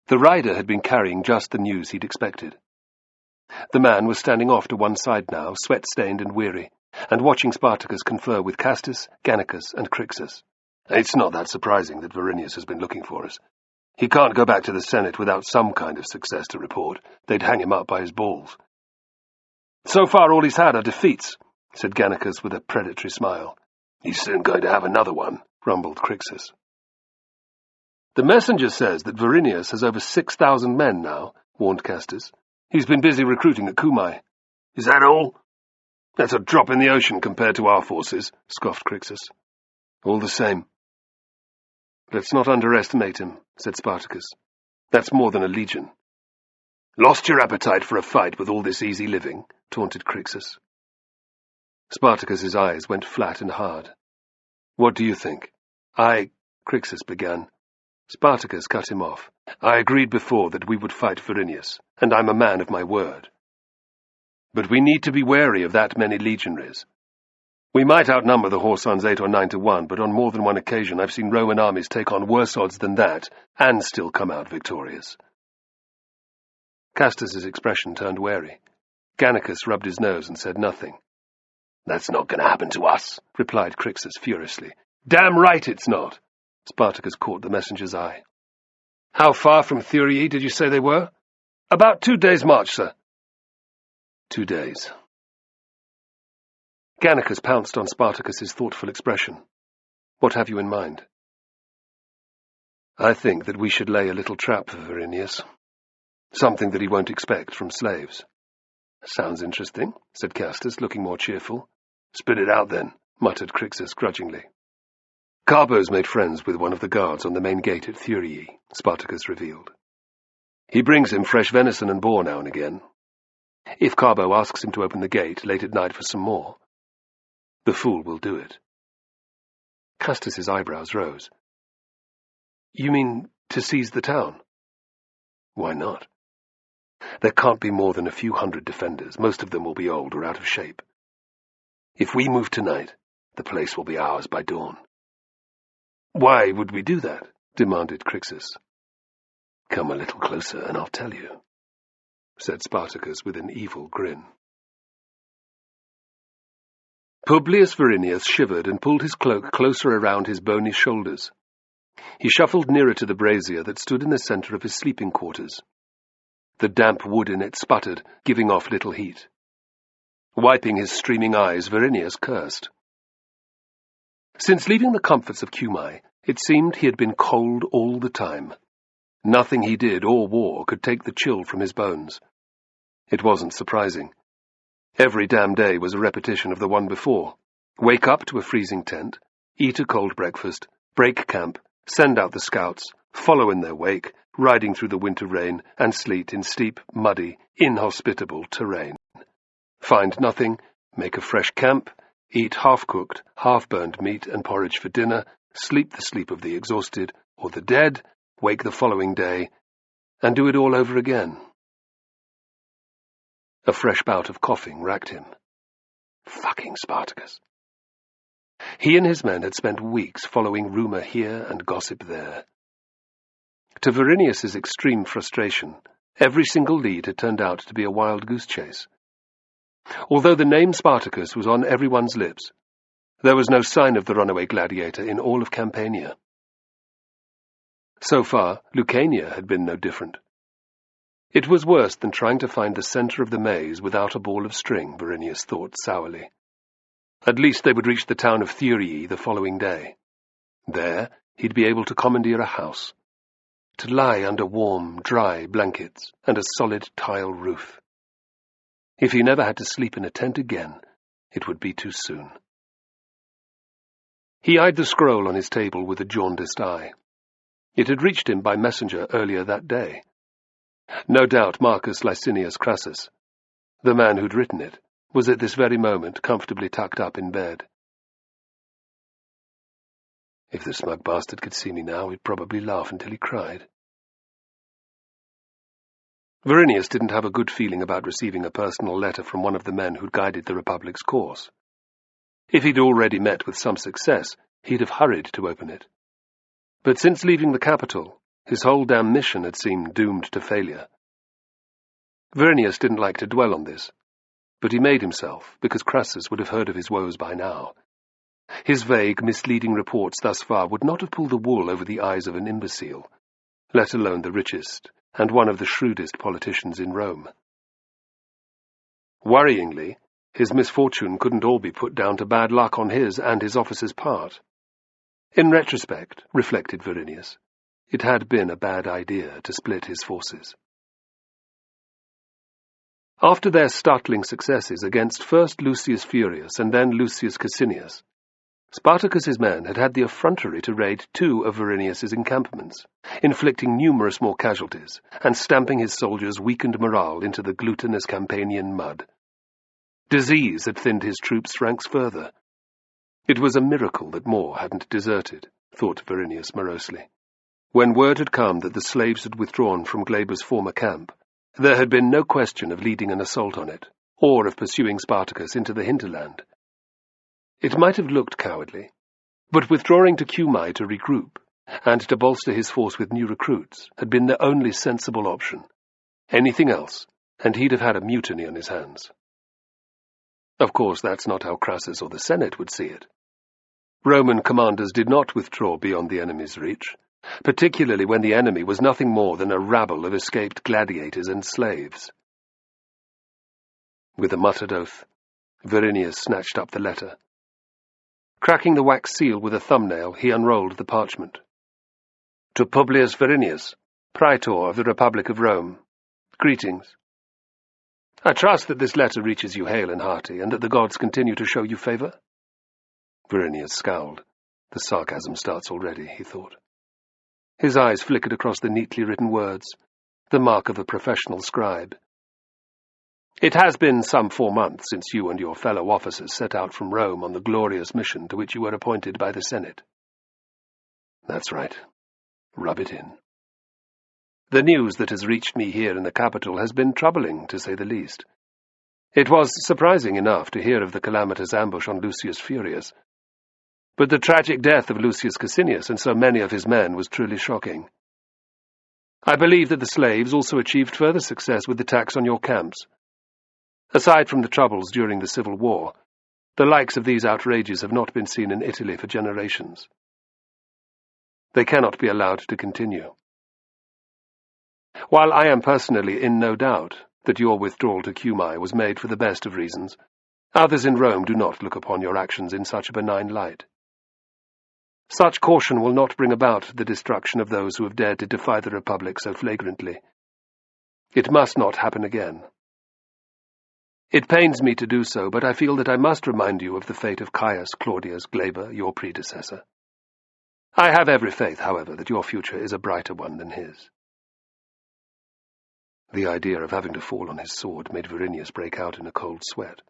The rider had been carrying just the news he'd expected. The man was standing off to one side now, sweat-stained and weary, and watching Spartacus confer with Castus, Gannicus, and Crixus. It's not that surprising that Verinius has been looking for us. He can't go back to the Senate without some kind of success to report. They'd hang him up by his balls. So far all he's had are defeats, said Gannicus with a predatory smile. He's soon going to have another one, rumbled Crixus. The messenger says that Verinius has over 6,000 men now, warned Castus. He's been busy recruiting at Cumae. Is that all? That's a drop in the ocean compared to our forces, scoffed Crixus. All the same. Let's not underestimate him, said Spartacus. That's more than a legion. Lost your appetite for a fight with all this easy living, taunted Crixus. Spartacus's eyes went flat and hard. What do you think? Crixus began. Spartacus cut him off. I agreed before that we would fight Verinius, and I'm a man of my word. But we need to be wary of that many legionaries. We might outnumber the Horsons 8 or 9 to 1, but on more than one occasion I've seen Roman armies take on worse odds than that, and still come out victorious. Castus's expression turned wary. Gannicus rubbed his nose and said nothing. That's not going to happen to us, replied Crixus furiously. Damn right it's not. Spartacus caught the messenger's eye. How far from Thurii did you say they were? About 2 days' march, sir. 2 days. Gannicus pounced on Spartacus's thoughtful expression. What have you in mind? I think that we should lay a little trap for Verinius. Something that he won't expect from slaves. Sounds interesting, said Castus, looking more cheerful. Spit it out then, muttered Crixus grudgingly. Carbo's made friends with one of the guards on the main gate at Thurii, Spartacus revealed. He brings him fresh venison and boar now and again. If Carbo asks him to open the gate late at night for some more, the fool will do it. Castus's eyebrows rose. You mean to seize the town? Why not? There can't be more than a few hundred defenders. Most of them will be old or out of shape. If we move tonight, the place will be ours by dawn." "Why would we do that?" demanded Crixus. "Come a little closer and I'll tell you," said Spartacus with an evil grin. Publius Verinius shivered and pulled his cloak closer around his bony shoulders. He shuffled nearer to the brazier that stood in the centre of his sleeping quarters. The damp wood in it sputtered, giving off little heat. Wiping his streaming eyes, Verinius cursed. Since leaving the comforts of Cumae, it seemed he had been cold all the time. Nothing he did or wore could take the chill from his bones. It wasn't surprising. Every damn day was a repetition of the one before. Wake up to a freezing tent, eat a cold breakfast, break camp, send out the scouts, follow in their wake, riding through the winter rain and sleet in steep, muddy, inhospitable terrain. Find nothing, make a fresh camp, eat half-cooked, half-burned meat and porridge for dinner, sleep the sleep of the exhausted or the dead, wake the following day, and do it all over again. A fresh bout of coughing racked him. Fucking Spartacus. He and his men had spent weeks following rumour here and gossip there. To Verinius's extreme frustration, every single lead had turned out to be a wild goose chase. Although the name Spartacus was on everyone's lips, there was no sign of the runaway gladiator in all of Campania. So far, Lucania had been no different. It was worse than trying to find the centre of the maze without a ball of string, Verinius thought sourly. At least they would reach the town of Thurii the following day. There, he'd be able to commandeer a house, to lie under warm, dry blankets and a solid tile roof. If he never had to sleep in a tent again, it would be too soon. He eyed the scroll on his table with a jaundiced eye. It had reached him by messenger earlier that day. No doubt Marcus Licinius Crassus, the man who'd written it, was at this very moment comfortably tucked up in bed. If the smug bastard could see me now, he'd probably laugh until he cried. Verinius didn't have a good feeling about receiving a personal letter from one of the men who'd guided the Republic's course. If he'd already met with some success, he'd have hurried to open it. But since leaving the capital, his whole damn mission had seemed doomed to failure. Verinius didn't like to dwell on this, but he made himself, because Crassus would have heard of his woes by now. His vague, misleading reports thus far would not have pulled the wool over the eyes of an imbecile, let alone the richest and one of the shrewdest politicians in Rome. Worryingly, his misfortune couldn't all be put down to bad luck on his and his officer's part. In retrospect, reflected Verinius, it had been a bad idea to split his forces. After their startling successes against first Lucius Furius and then Lucius Cassinius, Spartacus's men had had the effrontery to raid 2 of Verinius's encampments, inflicting numerous more casualties and stamping his soldiers' weakened morale into the glutinous Campanian mud. Disease had thinned his troops' ranks further. It was a miracle that more hadn't deserted, thought Verinius morosely. When word had come that the slaves had withdrawn from Glaber's former camp, there had been no question of leading an assault on it, or of pursuing Spartacus into the hinterland. It might have looked cowardly, but withdrawing to Cumae to regroup, and to bolster his force with new recruits, had been the only sensible option. Anything else, and he'd have had a mutiny on his hands. Of course, that's not how Crassus or the Senate would see it. Roman commanders did not withdraw beyond the enemy's reach, particularly when the enemy was nothing more than a rabble of escaped gladiators and slaves. With a muttered oath, Verinius snatched up the letter. Cracking the wax seal with a thumbnail, he unrolled the parchment. To Publius Verinius, Praetor of the Republic of Rome, greetings. I trust that this letter reaches you hale and hearty, and that the gods continue to show you favour. Verinius scowled. The sarcasm starts already, he thought. His eyes flickered across the neatly written words, the mark of a professional scribe. It has been some 4 months since you and your fellow officers set out from Rome on the glorious mission to which you were appointed by the Senate. That's right. Rub it in. The news that has reached me here in the capital has been troubling, to say the least. It was surprising enough to hear of the calamitous ambush on Lucius Furius, but the tragic death of Lucius Cassinius and so many of his men was truly shocking. I believe that the slaves also achieved further success with attacks on your camps. Aside from the troubles during the Civil War, the likes of these outrages have not been seen in Italy for generations. They cannot be allowed to continue. While I am personally in no doubt that your withdrawal to Cumae was made for the best of reasons, others in Rome do not look upon your actions in such a benign light. Such caution will not bring about the destruction of those who have dared to defy the Republic so flagrantly. It must not happen again. It pains me to do so, but I feel that I must remind you of the fate of Caius Claudius Glaber, your predecessor. I have every faith, however, that your future is a brighter one than his. The idea of having to fall on his sword made Verinius break out in a cold sweat.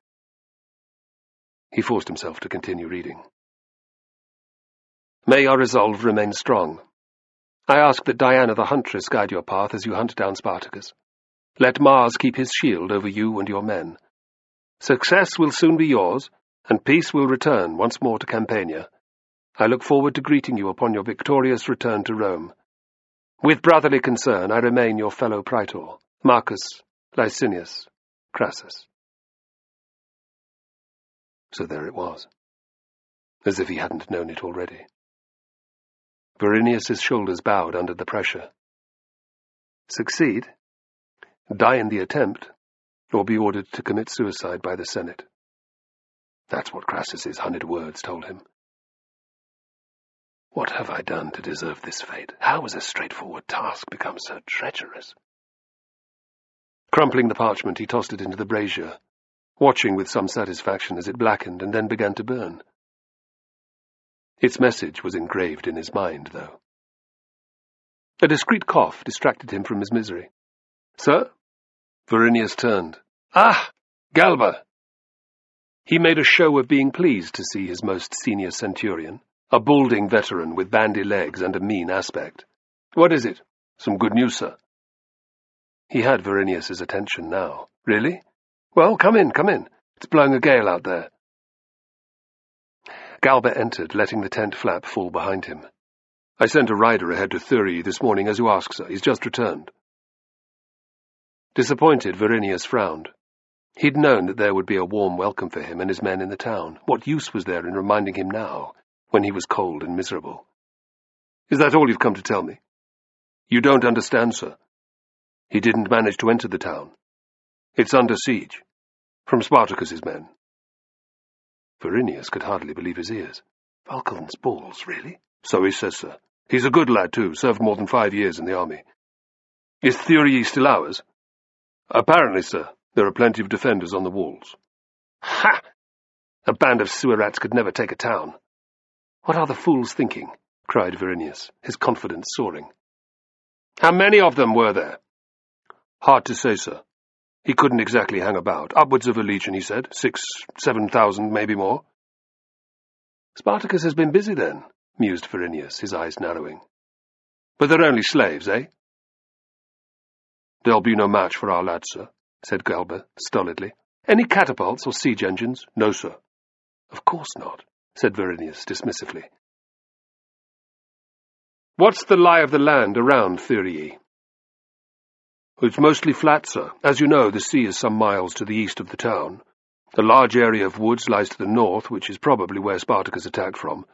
He forced himself to continue reading. May your resolve remain strong. I ask that Diana the Huntress guide your path as you hunt down Spartacus. Let Mars keep his shield over you and your men. Success will soon be yours, and peace will return once more to Campania. I look forward to greeting you upon your victorious return to Rome. With brotherly concern I remain your fellow praetor, Marcus Licinius Crassus. So there it was, as if he hadn't known it already. Verinius's shoulders bowed under the pressure. Succeed? Die in the attempt, or be ordered to commit suicide by the Senate. That's what Crassus's honeyed words told him. What have I done to deserve this fate? How has a straightforward task become so treacherous? Crumpling the parchment, he tossed it into the brazier, watching with some satisfaction as it blackened and then began to burn. Its message was engraved in his mind, though. A discreet cough distracted him from his misery. "Sir?" Verinius turned. "Ah, Galba!" He made a show of being pleased to see his most senior centurion, a balding veteran with bandy legs and a mean aspect. "What is it? Some good news, sir." He had Verinius's attention now. "Really? Well, come in. It's blowing a gale out there." Galba entered, letting the tent flap fall behind him. "I sent a rider ahead to Thurii this morning, as you asked, sir. He's just returned." Disappointed, Verinius frowned. He'd known that there would be a warm welcome for him and his men in the town. What use was there in reminding him now, when he was cold and miserable? "Is that all you've come to tell me?" "You don't understand, sir. He didn't manage to enter the town. It's under siege, from Spartacus's men." Verinius could hardly believe his ears. Vulcan's balls, really? "So he says, sir. He's a good lad, too, served more than 5 years in the army." "Is Thurii still ours?" "Apparently, sir. There are plenty of defenders on the walls." "Ha! A band of sewer rats could never take a town." "What are the fools thinking?" cried Verinius, his confidence soaring. "How many of them were there?" "Hard to say, sir. He couldn't exactly hang about. Upwards of a legion, he said. 6,000-7,000, maybe more." "Spartacus has been busy, then," mused Verinius, his eyes narrowing. "But they're only slaves, eh?" "There'll be no match for our lads, sir," said Galba, stolidly. "Any catapults or siege engines?" "No, sir." "Of course not," said Verinius, dismissively. "What's the lie of the land around Thurii?" "It's mostly flat, sir. As you know, the sea is some miles to the east of the town. A large area of woods lies to the north, which is probably where Spartacus attacked from.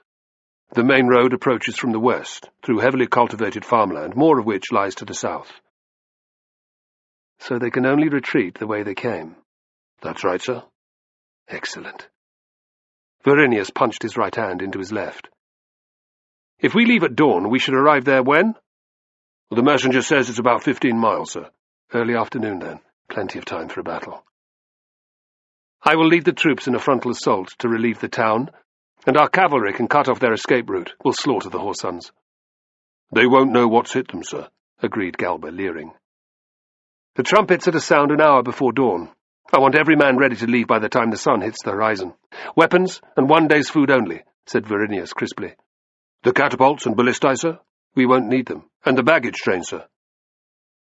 The main road approaches from the west, through heavily cultivated farmland, more of which lies to the south." "So they can only retreat the way they came?" "That's right, sir." "Excellent." Verinius punched his right hand into his left. "If we leave at dawn, we should arrive there when?" "Well, the messenger says it's about 15 miles, sir." "Early afternoon, then. Plenty of time for a battle." "I will lead the troops in a frontal assault to relieve the town, and our cavalry can cut off their escape route. We'll slaughter the Horsons." "They won't know what's hit them, sir," agreed Galba, leering. "The trumpets are to sound an hour before dawn. I want every man ready to leave by the time the sun hits the horizon. Weapons and 1 day's food only," said Verinius crisply. "The catapults and ballistae, sir?" "We won't need them. And the baggage train, sir?"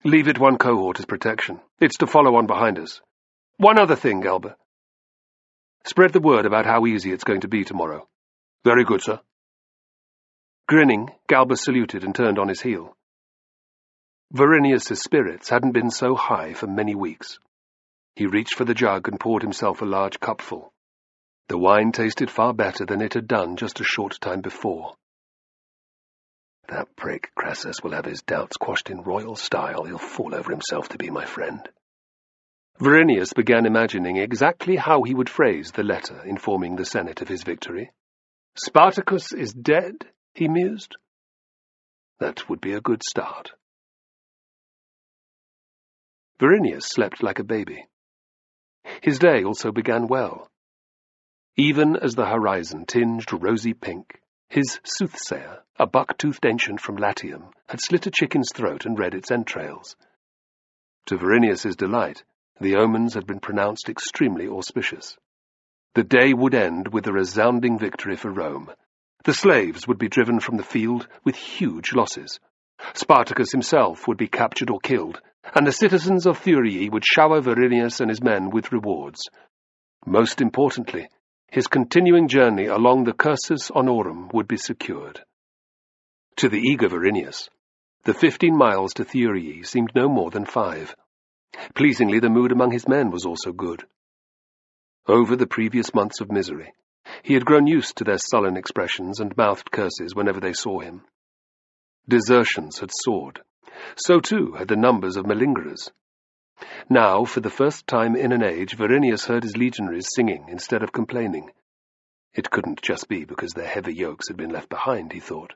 Leave it one cohort as protection. It's to follow on behind us. One other thing, Galba. Spread the word about how easy it's going to be tomorrow. Very good, sir. Grinning, Galba saluted and turned on his heel. Verinius' spirits hadn't been so high for many weeks. He reached for the jug and poured himself a large cupful. The wine tasted far better than it had done just a short time before. That prick Crassus will have his doubts quashed in royal style. He'll fall over himself to be my friend. Verinius began imagining exactly how he would phrase the letter informing the Senate of his victory. Spartacus is dead, he mused. That would be a good start. Verinius slept like a baby. His day also began well. Even as the horizon tinged rosy pink, his soothsayer, a buck-toothed ancient from Latium, had slit a chicken's throat and read its entrails. To Verinius's delight, the omens had been pronounced extremely auspicious. The day would end with a resounding victory for Rome. The slaves would be driven from the field with huge losses. Spartacus himself would be captured or killed, and the citizens of Thurii would shower Verinius and his men with rewards. Most importantly, his continuing journey along the Cursus Honorum would be secured. To the eager Verinius, the 15 miles to Thurii seemed no more than 5. Pleasingly, the mood among his men was also good. Over the previous months of misery, he had grown used to their sullen expressions and mouthed curses whenever they saw him. Desertions had soared. So too had the numbers of malingerers. Now, for the first time in an age, Verinius heard his legionaries singing instead of complaining. It couldn't just be because their heavy yokes had been left behind, he thought.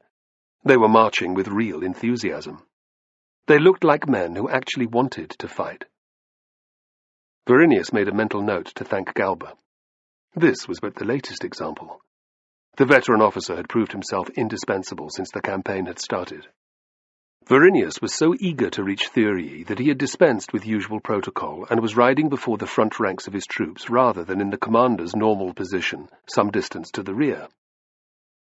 They were marching with real enthusiasm. They looked like men who actually wanted to fight. Verinius made a mental note to thank Galba. This was but the latest example. The veteran officer had proved himself indispensable since the campaign had started. Verinius was so eager to reach Thurii that he had dispensed with usual protocol and was riding before the front ranks of his troops rather than in the commander's normal position, some distance to the rear.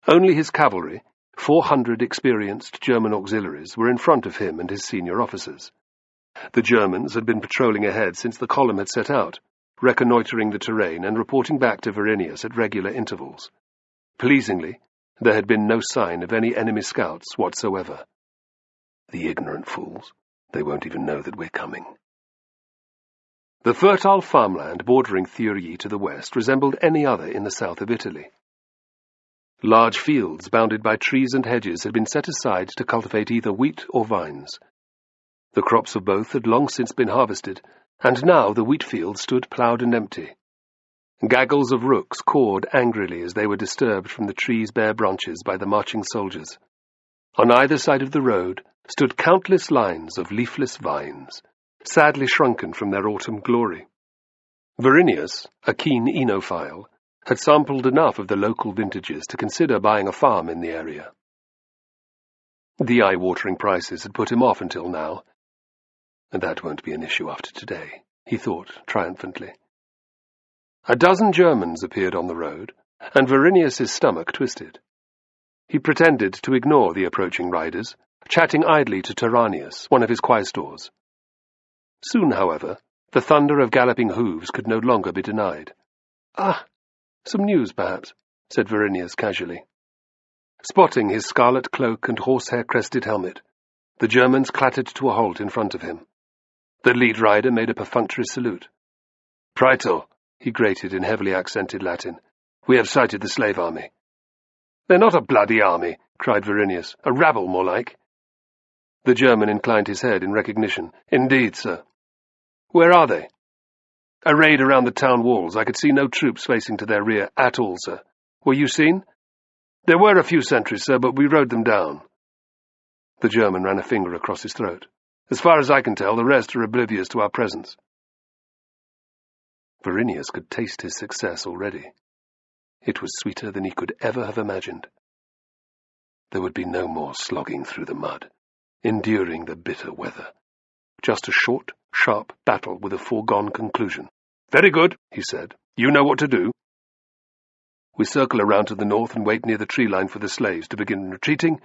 Only his cavalry, 400 experienced German auxiliaries, were in front of him and his senior officers. The Germans had been patrolling ahead since the column had set out, reconnoitering the terrain and reporting back to Verinius at regular intervals. Pleasingly, there had been no sign of any enemy scouts whatsoever. The ignorant fools. They won't even know that we're coming. The fertile farmland bordering Thurii to the west resembled any other in the south of Italy. Large fields bounded by trees and hedges had been set aside to cultivate either wheat or vines. The crops of both had long since been harvested, and now the wheat field stood ploughed and empty. Gaggles of rooks cawed angrily as they were disturbed from the trees' bare branches by the marching soldiers. On either side of the road stood countless lines of leafless vines, sadly shrunken from their autumn glory. Verinius, a keen enophile, had sampled enough of the local vintages to consider buying a farm in the area. The eye-watering prices had put him off until now, and that won't be an issue after today, he thought triumphantly. A dozen Germans appeared on the road, and Verinius's stomach twisted. He pretended to ignore the approaching riders, chatting idly to Tyrannius, one of his quaestors. Soon, however, the thunder of galloping hooves could no longer be denied. "Ah, some news, perhaps," said Verinius casually. Spotting his scarlet cloak and horsehair-crested helmet, the Germans clattered to a halt in front of him. The lead rider made a perfunctory salute. "Praetor," he grated in heavily accented Latin, "we have sighted the slave army." "They're not a bloody army," cried Verinius. "A rabble, more like." The German inclined his head in recognition. "Indeed, sir." "Where are they?" "Arrayed around the town walls. I could see no troops facing to their rear at all, sir. Were you seen?" "There were a few sentries, sir, but we rode them down." The German ran a finger across his throat. "As far as I can tell, the rest are oblivious to our presence." Verinius could taste his success already. It was sweeter than he could ever have imagined. There would be no more slogging through the mud, enduring the bitter weather. Just a short, sharp battle with a foregone conclusion. "Very good," he said. "You know what to do." "We circle around to the north and wait near the tree line for the slaves to begin retreating.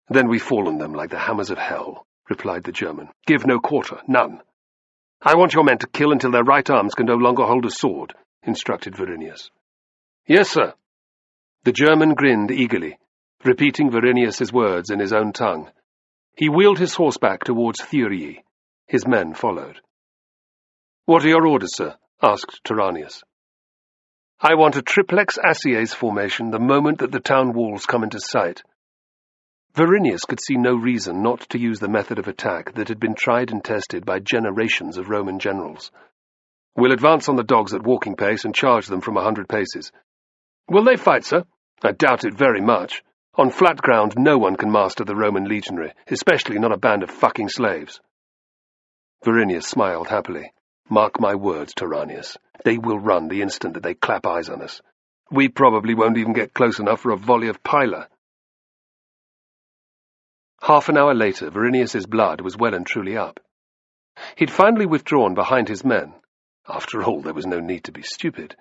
Then we fall on them like the hammers of hell. replied the German. "Give no quarter, none." "I want your men to kill until their right arms can no longer hold a sword," instructed Verinius. "Yes, sir." The German grinned eagerly, repeating Verinius's words in his own tongue. He wheeled his horse back towards Thurii. His men followed. "What are your orders, sir?" asked Tyrannius. "I want a triplex assies formation the moment that the town walls come into sight." Verinius could see no reason not to use the method of attack that had been tried and tested by generations of Roman generals. "We'll advance on the dogs at walking pace and charge them from 100 paces. "Will they fight, sir?" "I doubt it very much. On flat ground no one can master the Roman legionary, especially not a band of fucking slaves." Verinius smiled happily. "Mark my words, Tyrannius. They will run the instant that they clap eyes on us. We probably won't even get close enough for a volley of pyla." Half an hour later, Verinius's blood was well and truly up. He'd finally withdrawn behind his men. After all, there was no need to be stupid.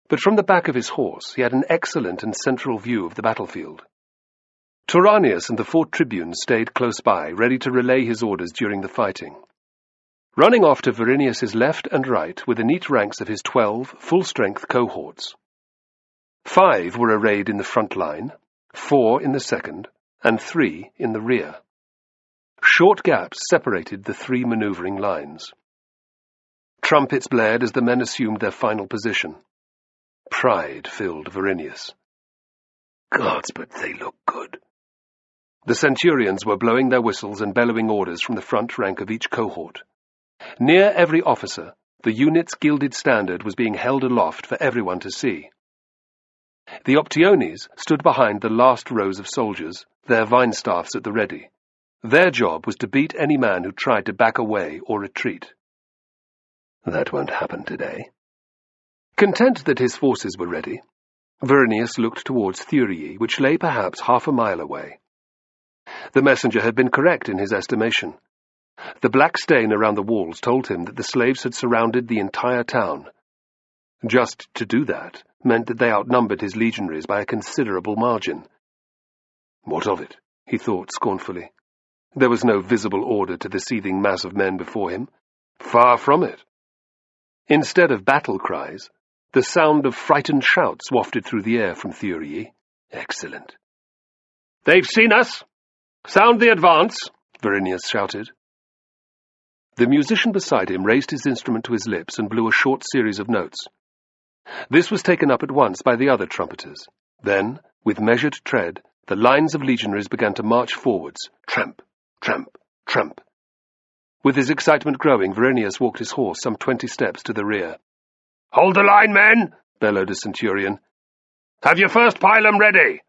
But from the back of his horse, he had an excellent and central view of the battlefield. Tyrannius and the 4 tribunes stayed close by, ready to relay his orders during the fighting. Running off to Verinius's left and right were the neat ranks of his 12 full-strength cohorts. 5 were arrayed in the front line, 4 in the second, and 3 in the rear. Short gaps separated the 3 maneuvering lines. Trumpets blared as the men assumed their final position. Pride filled Verinius. "Gods, but they look good." The centurions were blowing their whistles and bellowing orders from the front rank of each cohort. Near every officer, the unit's gilded standard was being held aloft for everyone to see. The Optiones stood behind the last rows of soldiers, their vine staffs at the ready. Their job was to beat any man who tried to back away or retreat. "That won't happen today." Content that his forces were ready, Verinius looked towards Thurii, which lay perhaps half a mile away. The messenger had been correct in his estimation. The black stain around the walls told him that the slaves had surrounded the entire town. Just to do that meant that they outnumbered his legionaries by a considerable margin. What of it? He thought scornfully. There was no visible order to the seething mass of men before him. Far from it. Instead of battle cries, the sound of frightened shouts wafted through the air from Thurii. Excellent. "They've seen us! Sound the advance!" Verinius shouted. The musician beside him raised his instrument to his lips and blew a short series of notes. This was taken up at once by the other trumpeters. Then, with measured tread, the lines of legionaries began to march forwards, tramp, tramp, tramp. With his excitement growing, Verinius walked his horse some 20 steps to the rear. "Hold the line, men!" bellowed a centurion. "Have your first pylon ready!"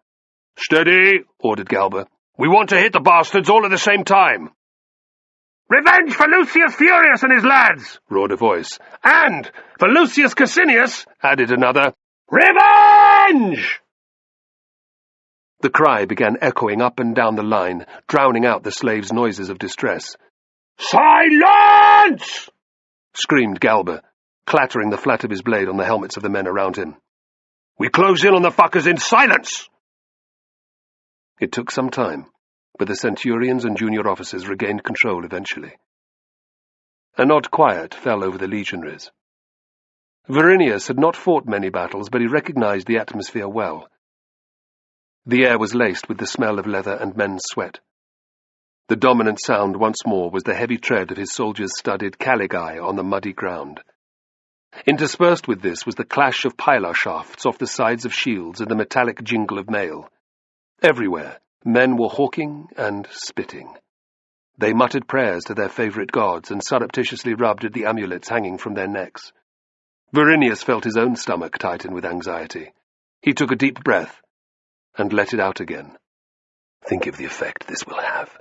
"Steady!" ordered Galba. "We want to hit the bastards all at the same time." "Revenge for Lucius Furius and his lads!" roared a voice. "And for Lucius Cassinius!" added another. "Revenge!" The cry began echoing up and down the line, drowning out the slaves' noises of distress. "Silence!" screamed Galba, clattering the flat of his blade on the helmets of the men around him. "We close in on the fuckers in silence!" It took some time, but the centurions and junior officers regained control eventually. An odd quiet fell over the legionaries. Verinius had not fought many battles, but he recognized the atmosphere well. The air was laced with the smell of leather and men's sweat. The dominant sound once more was the heavy tread of his soldiers' studded caligae on the muddy ground. Interspersed with this was the clash of pilar shafts off the sides of shields and the metallic jingle of mail. Everywhere, men were hawking and spitting. They muttered prayers to their favorite gods and surreptitiously rubbed at the amulets hanging from their necks. Verinius felt his own stomach tighten with anxiety. He took a deep breath and let it out again. Think of the effect this will have.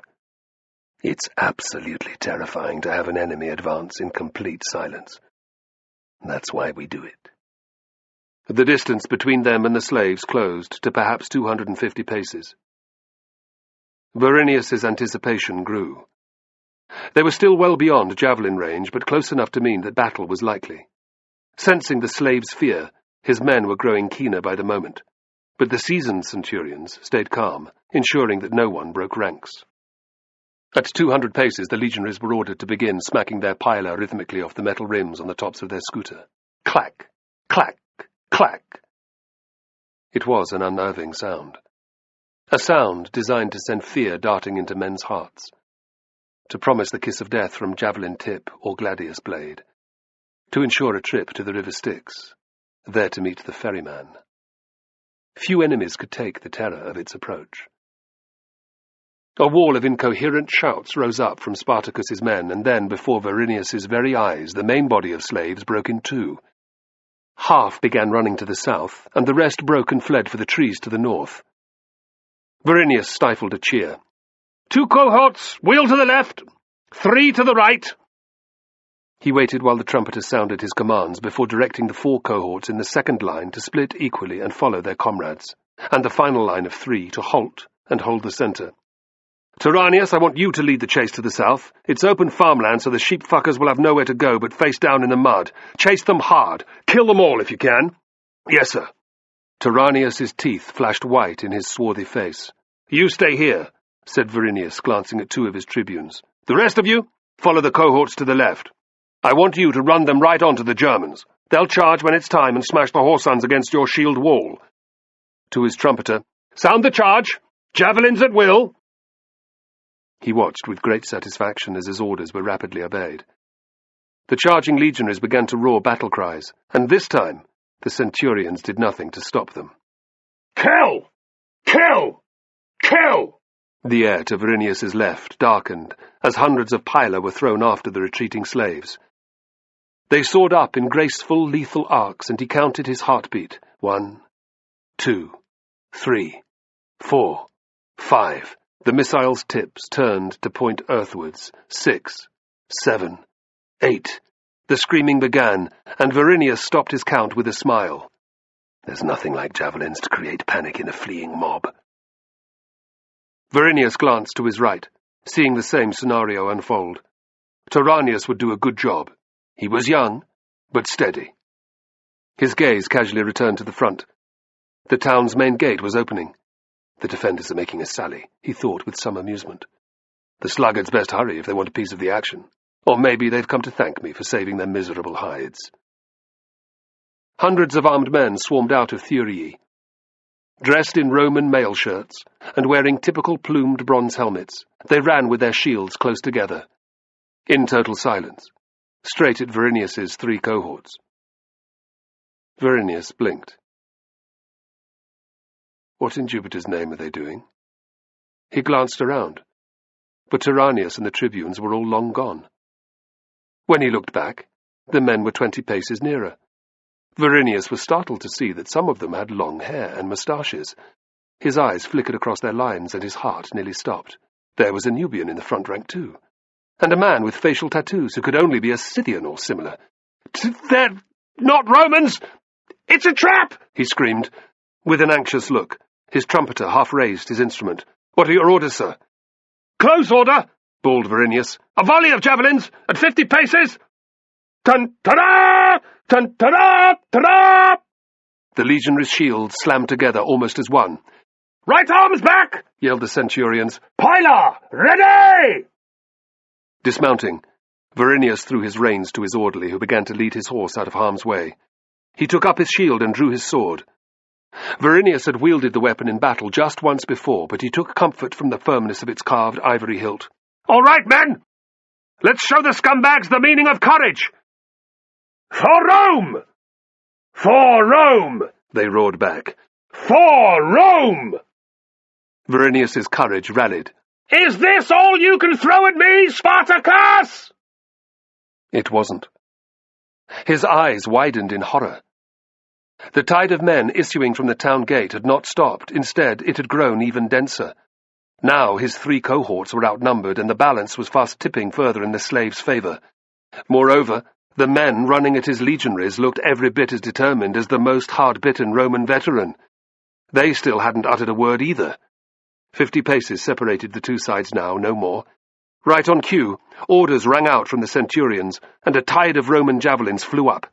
It's absolutely terrifying to have an enemy advance in complete silence. That's why we do it. The distance between them and the slaves closed to perhaps 250 paces. Verinius's anticipation grew. They were still well beyond javelin range, but close enough to mean that battle was likely. Sensing the slaves' fear, his men were growing keener by the moment, but the seasoned centurions stayed calm, ensuring that no one broke ranks. At 200 paces, the legionaries were ordered to begin smacking their piler rhythmically off the metal rims on the tops of their scooter. Clack, clack, clack. It was an unnerving sound. A sound designed to send fear darting into men's hearts, to promise the kiss of death from javelin tip or gladius blade, to ensure a trip to the River Styx, there to meet the ferryman. Few enemies could take the terror of its approach. A wall of incoherent shouts rose up from Spartacus's men, and then, before Verinius's very eyes, the main body of slaves broke in two. Half began running to the south, and the rest broke and fled for the trees to the north. Verinius stifled a cheer. 2 cohorts, wheel to the left, 3 to the right. He waited while the trumpeter sounded his commands before directing the 4 cohorts in the second line to split equally and follow their comrades, and the final line of 3 to halt and hold the centre. Tyrannius, I want you to lead the chase to the south. It's open farmland, so the sheep-fuckers will have nowhere to go but face down in the mud. Chase them hard. Kill them all if you can. Yes, sir. Tyrannius's teeth flashed white in his swarthy face. You stay here, said Verinius, glancing at 2 of his tribunes. The rest of you, follow the cohorts to the left. I want you to run them right onto the Germans. They'll charge when it's time and smash the horsons against your shield wall. To his trumpeter, sound the charge. Javelins at will. He watched with great satisfaction as his orders were rapidly obeyed. The charging legionaries began to roar battle cries, and this time the centurions did nothing to stop them. Kill! Kill! Kill! The air to Verinius's left darkened as hundreds of piler were thrown after the retreating slaves. They soared up in graceful, lethal arcs, and he counted his heartbeat. 1, 2, 3, 4, 5. The missile's tips turned to point earthwards. 6, 7, 8. The screaming began, and Verinius stopped his count with a smile. There's nothing like javelins to create panic in a fleeing mob. Verinius glanced to his right, seeing the same scenario unfold. Tyrannius would do a good job. He was young, but steady. His gaze casually returned to the front. The town's main gate was opening. The defenders are making a sally, he thought with some amusement. The sluggards best hurry if they want a piece of the action. Or maybe they've come to thank me for saving their miserable hides. Hundreds of armed men swarmed out of Thurii, dressed in Roman mail shirts and wearing typical plumed bronze helmets. They ran with their shields close together, in total silence, straight at Verinius's 3 cohorts. Verinius blinked. What in Jupiter's name are they doing? He glanced around, but Tyrannius and the tribunes were all long gone. When he looked back, the men were 20 paces nearer. Verinius was startled to see that some of them had long hair and moustaches. His eyes flickered across their lines, and his heart nearly stopped. There was a Nubian in the front rank too, and a man with facial tattoos who could only be a Scythian or similar. They're not Romans! It's a trap! He screamed, with an anxious look. His trumpeter half raised his instrument. What are your orders, sir? Close order! Bawled Verinius. A volley of javelins at 50 paces! Tun-ta-da! Tun-ta-da! Ta-da! The legionaries' shields slammed together almost as one. Right arms back! Yelled the centurions. Piler! Ready! Dismounting, Verinius threw his reins to his orderly, who began to lead his horse out of harm's way. He took up his shield and drew his sword. Verinius had wielded the weapon in battle just once before, but he took comfort from the firmness of its carved ivory hilt. All right, men! Let's show the scumbags the meaning of courage! For Rome! For Rome! They roared back. For Rome! Verinius's courage rallied. Is this all you can throw at me, Spartacus? It wasn't. His eyes widened in horror. The tide of men issuing from the town gate had not stopped. Instead, it had grown even denser. Now his 3 cohorts were outnumbered, and the balance was fast tipping further in the slaves' favour. Moreover, the men running at his legionaries looked every bit as determined as the most hard-bitten Roman veteran. They still hadn't uttered a word either. 50 paces separated the 2 sides now, no more. Right on cue, orders rang out from the centurions, and a tide of Roman javelins flew up.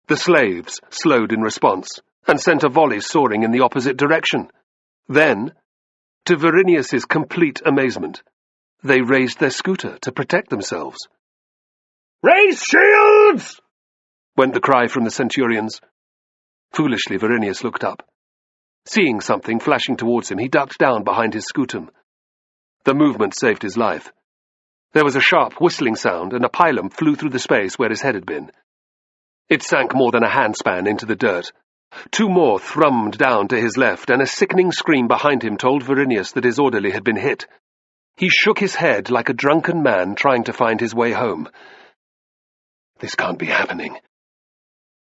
The slaves slowed in response, and sent a volley soaring in the opposite direction. Then, to Verinius's complete amazement, They raised their scooter to protect themselves. "Raise shields!" went the cry from the centurions. Foolishly, Verinius looked up. Seeing something flashing towards him, he ducked down behind his scutum. The movement saved his life. There was a sharp whistling sound, and a pilum flew through the space where his head had been. It sank more than a handspan into the dirt. 2 more thrummed down to his left, and a sickening scream behind him told Verinius that his orderly had been hit. He shook his head like a drunken man trying to find his way home. This can't be happening.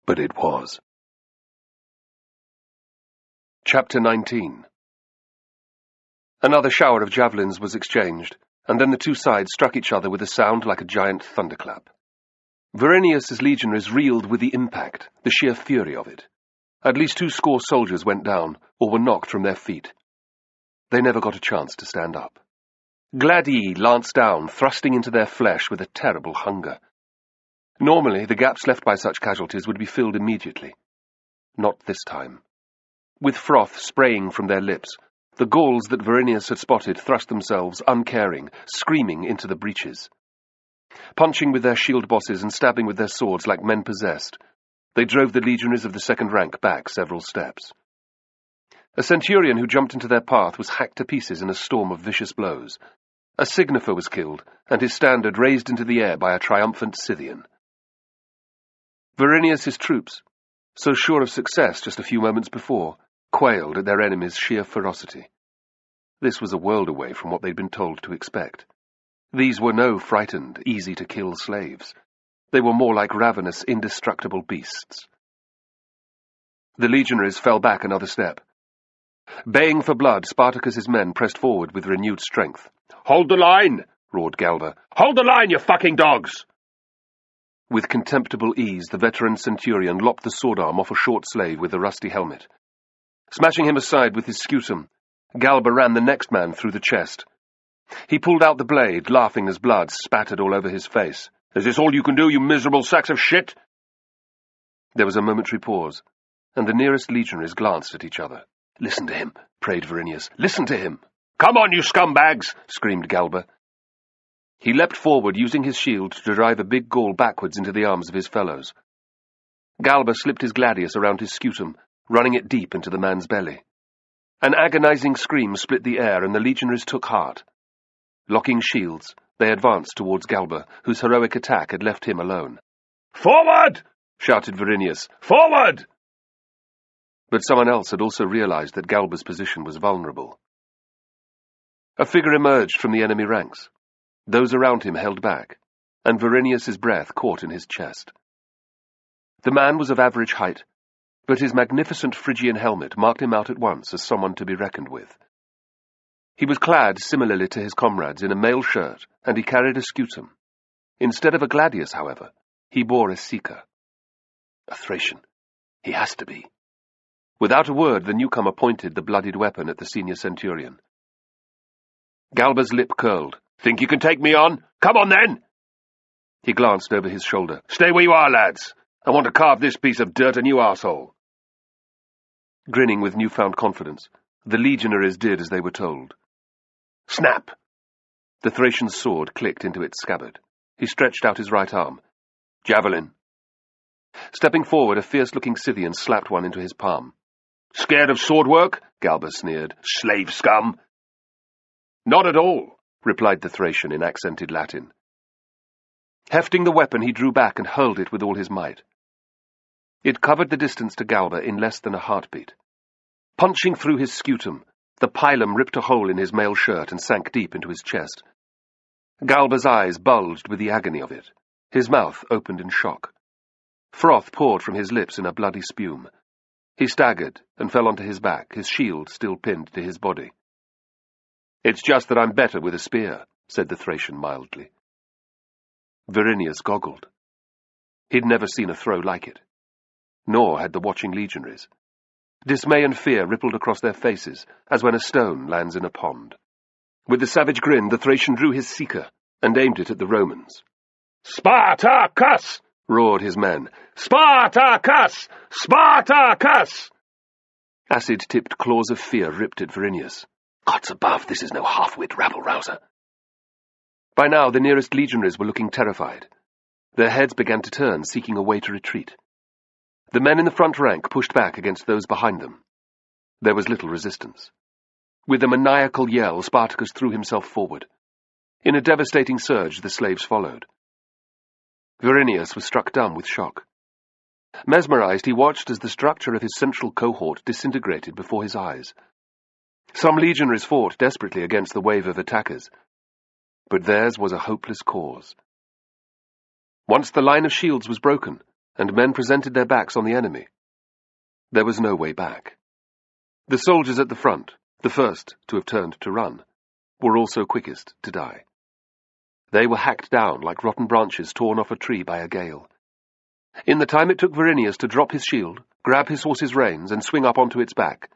But it was. Chapter 19. Another shower of javelins was exchanged, and then the 2 sides struck each other with a sound like a giant thunderclap. Verinius's legionaries reeled with the impact, the sheer fury of it. At least 2 score soldiers went down, or were knocked from their feet. They never got a chance to stand up. Gladii lanced down, thrusting into their flesh with a terrible hunger. Normally, the gaps left by such casualties would be filled immediately. Not this time. With froth spraying from their lips, the Gauls that Verinius had spotted thrust themselves, uncaring, screaming into the breaches. Punching with their shield bosses and stabbing with their swords like men possessed, they drove the legionaries of the second rank back several steps. A centurion who jumped into their path was hacked to pieces in a storm of vicious blows. A signifer was killed, and his standard raised into the air by a triumphant Scythian. Verinius's troops, so sure of success just a few moments before, quailed at their enemy's sheer ferocity. This was a world away from what they'd been told to expect. These were no frightened, easy-to-kill slaves. They were more like ravenous, indestructible beasts. The legionaries fell back another step. Baying for blood, Spartacus's men pressed forward with renewed strength. "Hold the line!" roared Galba. "Hold the line, you fucking dogs!" With contemptible ease, the veteran centurion lopped the sword arm off a short slave with a rusty helmet. Smashing him aside with his scutum, Galba ran the next man through the chest. He pulled out the blade, laughing as blood spattered all over his face. "Is this all you can do, you miserable sacks of shit?" There was a momentary pause, and the nearest legionaries glanced at each other. "Listen to him," prayed Verinius. "Listen to him." "Come on, you scumbags!" screamed Galba. He leapt forward, using his shield to drive a big Gaul backwards into the arms of his fellows. Galba slipped his gladius around his scutum, running it deep into the man's belly. An agonizing scream split the air, and the legionaries took heart. Locking shields, they advanced towards Galba, whose heroic attack had left him alone. "Forward!" shouted Verinius. "Forward!" But someone else had also realized that Galba's position was vulnerable. A figure emerged from the enemy ranks. Those around him held back, and Verinius's breath caught in his chest. The man was of average height, but his magnificent Phrygian helmet marked him out at once as someone to be reckoned with. He was clad similarly to his comrades in a mail shirt, and he carried a scutum. Instead of a gladius, however, he bore a sica. A Thracian. He has to be. Without a word, the newcomer pointed the bloodied weapon at the senior centurion. Galba's lip curled. "Think you can take me on? Come on, then!" He glanced over his shoulder. "Stay where you are, lads. I want to carve this piece of dirt a new arsehole." Grinning with newfound confidence, the legionaries did as they were told. Snap! The Thracian's sword clicked into its scabbard. He stretched out his right arm. "Javelin." Stepping forward, a fierce-looking Scythian slapped one into his palm. "Scared of sword work?" Galba sneered. "Slave scum." "Not at all," replied the Thracian in accented Latin. Hefting the weapon, he drew back and hurled it with all his might. It covered the distance to Galba in less than a heartbeat. Punching through his scutum, the pilum ripped a hole in his mail shirt and sank deep into his chest. Galba's eyes bulged with the agony of it. His mouth opened in shock. Froth poured from his lips in a bloody spume. He staggered and fell onto his back, his shield still pinned to his body. "It's just that I'm better with a spear," said the Thracian mildly. Verinius goggled. He'd never seen a throw like it. Nor had the watching legionaries. Dismay and fear rippled across their faces, as when a stone lands in a pond. With a savage grin, the Thracian drew his sica and aimed it at the Romans. "Spartacus!" roared his men. "Spartacus! Spartacus!" Acid-tipped claws of fear ripped at Verinius. "Gods above, this is no half-wit rabble-rouser." By now the nearest legionaries were looking terrified. Their heads began to turn, seeking a way to retreat. The men in the front rank pushed back against those behind them. There was little resistance. With a maniacal yell, Spartacus threw himself forward. In a devastating surge, the slaves followed. Verinius was struck dumb with shock. Mesmerized, he watched as the structure of his central cohort disintegrated before his eyes. Some legionaries fought desperately against the wave of attackers, but theirs was a hopeless cause. Once the line of shields was broken, and men presented their backs on the enemy, there was no way back. The soldiers at the front, the first to have turned to run, were also quickest to die. They were hacked down like rotten branches torn off a tree by a gale. In the time it took Verinius to drop his shield, grab his horse's reins, and swing up onto its back,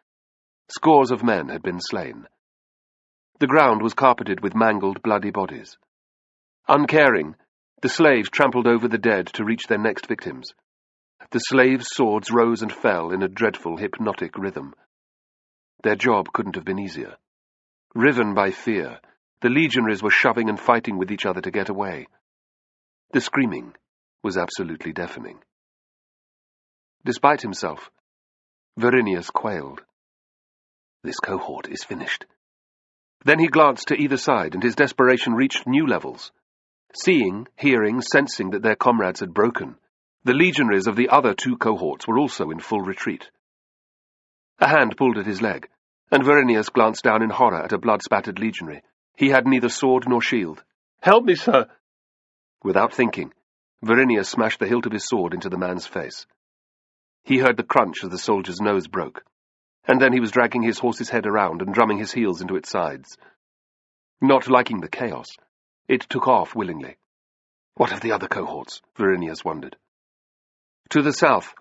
scores of men had been slain. The ground was carpeted with mangled, bloody bodies. Uncaring, the slaves trampled over the dead to reach their next victims. The slaves' swords rose and fell in a dreadful, hypnotic rhythm. Their job couldn't have been easier. Riven by fear, the legionaries were shoving and fighting with each other to get away. The screaming was absolutely deafening. Despite himself, Verinius quailed. This cohort is finished. Then he glanced to either side, and his desperation reached new levels. Seeing, hearing, sensing that their comrades had broken, the legionaries of the other two cohorts were also in full retreat. A hand pulled at his leg, and Verinius glanced down in horror at a blood-spattered legionary. He had neither sword nor shield. "Help me, sir!" Without thinking, Verinius smashed the hilt of his sword into the man's face. He heard the crunch as the soldier's nose broke, and then he was dragging his horse's head around and drumming his heels into its sides. Not liking the chaos, it took off willingly. What of the other cohorts? Verinius wondered. To the south,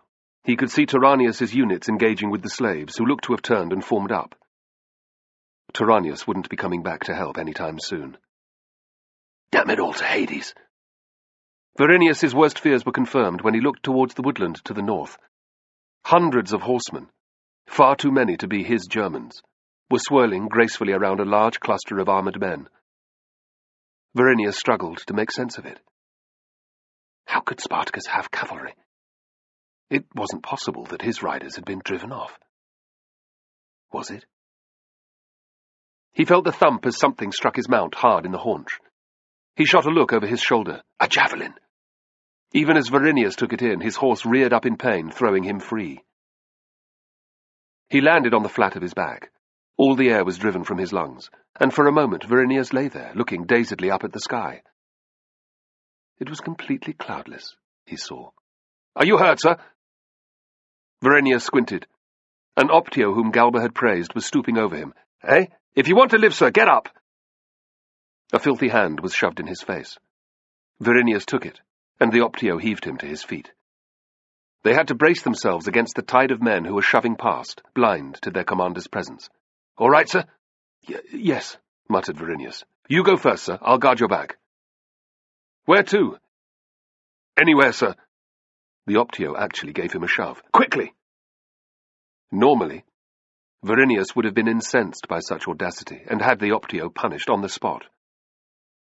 he could see Tyrannius's units engaging with the slaves, who looked to have turned and formed up. Tyrannius wouldn't be coming back to help any time soon. Damn it all to Hades! Verinius's worst fears were confirmed when he looked towards the woodland to the north. Hundreds of horsemen, far too many to be his Germans, were swirling gracefully around a large cluster of armoured men. Verinius struggled to make sense of it. How could Spartacus have cavalry? It wasn't possible that his riders had been driven off. Was it? He felt the thump as something struck his mount hard in the haunch. He shot a look over his shoulder. A javelin! Even as Verinius took it in, his horse reared up in pain, throwing him free. He landed on the flat of his back. All the air was driven from his lungs, and for a moment Verinius lay there, looking dazedly up at the sky. It was completely cloudless, he saw. "Are you hurt, sir?" Verinius squinted. An Optio whom Galba had praised was stooping over him. "Eh? If you want to live, sir, get up!" A filthy hand was shoved in his face. Verinius took it, and the Optio heaved him to his feet. They had to brace themselves against the tide of men who were shoving past, blind to their commander's presence. "All right, sir?" Yes, muttered Verinius. "You go first, sir. I'll guard your back." "Where to?" "Anywhere, sir." The Optio actually gave him a shove. "Quickly!" Normally, Verinius would have been incensed by such audacity and had the Optio punished on the spot.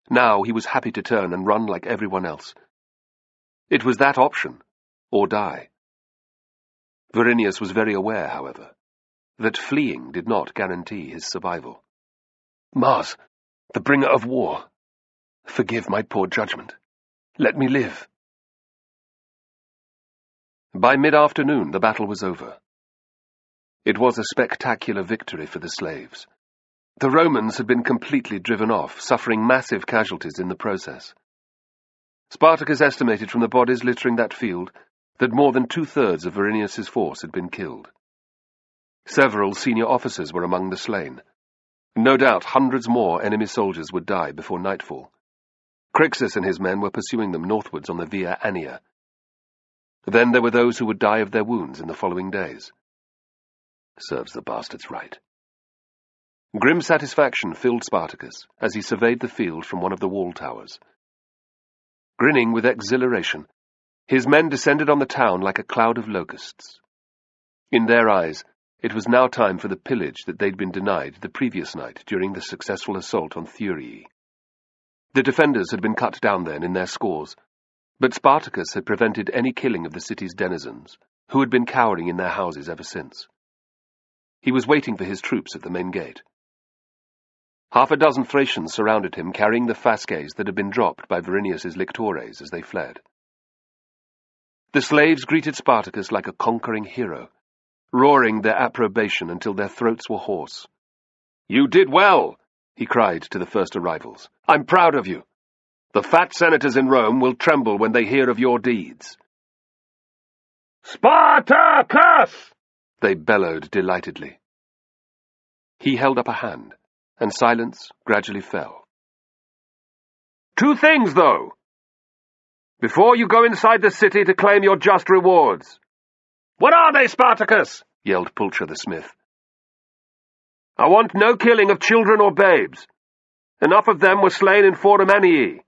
Now he was happy to turn and run like everyone else. It was that option, or die. Verinius was very aware, however, that fleeing did not guarantee his survival. "Mars, the bringer of war, forgive my poor judgment. Let me live." By mid-afternoon, the battle was over. It was a spectacular victory for the slaves. The Romans had been completely driven off, suffering massive casualties in the process. Spartacus estimated from the bodies littering that field that more than 2/3 of Verinius's force had been killed. Several senior officers were among the slain. No doubt hundreds more enemy soldiers would die before nightfall. Crixus and his men were pursuing them northwards on the Via Annia. Then there were those who would die of their wounds in the following days. Serves the bastards right. Grim satisfaction filled Spartacus as he surveyed the field from one of the wall towers. Grinning with exhilaration, his men descended on the town like a cloud of locusts. In their eyes, it was now time for the pillage that they'd been denied the previous night during the successful assault on Thurii. The defenders had been cut down then in their scores, but Spartacus had prevented any killing of the city's denizens, who had been cowering in their houses ever since. He was waiting for his troops at the main gate. Half a dozen Thracians surrounded him, carrying the fasces that had been dropped by Verinius's lictores as they fled. The slaves greeted Spartacus like a conquering hero, roaring their approbation until their throats were hoarse. "You did well," he cried to the first arrivals. "I'm proud of you. The fat senators in Rome will tremble when they hear of your deeds." "Spartacus!" they bellowed delightedly. He held up a hand, and silence gradually fell. "Two things, though, before you go inside the city to claim your just rewards." "What are they, Spartacus?" yelled Pulcher the smith. "I want no killing of children or babes. Enough of them were slain in Forum Anii."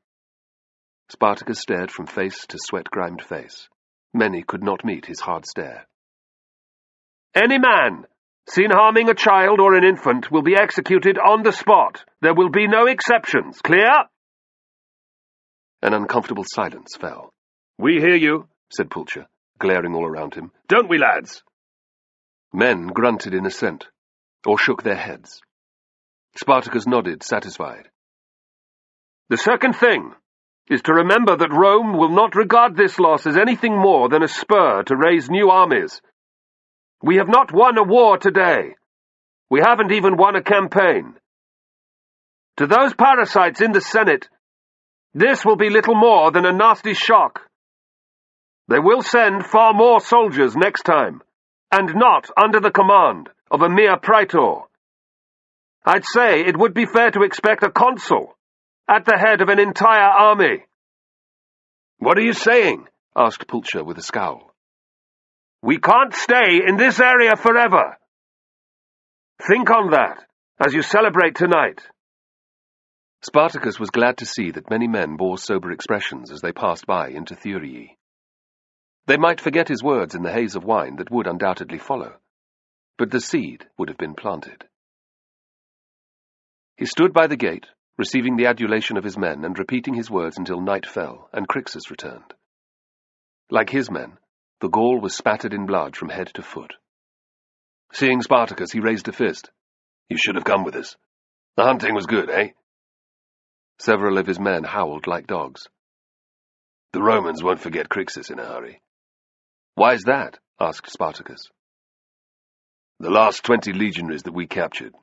Spartacus stared from face to sweat-grimed face. Many could not meet his hard stare. "Any man seen harming a child or an infant will be executed on the spot. There will be no exceptions. Clear?" An uncomfortable silence fell. "We hear you," said Pulcher, glaring all around him. "Don't we, lads?" Men grunted in assent, or shook their heads. Spartacus nodded, satisfied. "The second thing is to remember that Rome will not regard this loss as anything more than a spur to raise new armies. We have not won a war today. We haven't even won a campaign. To those parasites in the Senate, this will be little more than a nasty shock. They will send far more soldiers next time, and not under the command of a mere praetor. I'd say it would be fair to expect a consul at the head of an entire army." "What are you saying?" asked Pulcher with a scowl. "We can't stay in this area forever. Think on that as you celebrate tonight." Spartacus was glad to see that many men bore sober expressions as they passed by into Thurii. They might forget his words in the haze of wine that would undoubtedly follow, but the seed would have been planted. He stood by the gate, receiving the adulation of his men and repeating his words until night fell and Crixus returned. Like his men, the Gaul was spattered in blood from head to foot. Seeing Spartacus, he raised a fist. "You should have come with us. The hunting was good, eh?" Several of his men howled like dogs. "The Romans won't forget Crixus in a hurry." "Why is that?" asked Spartacus. "The last 20 legionaries that we captured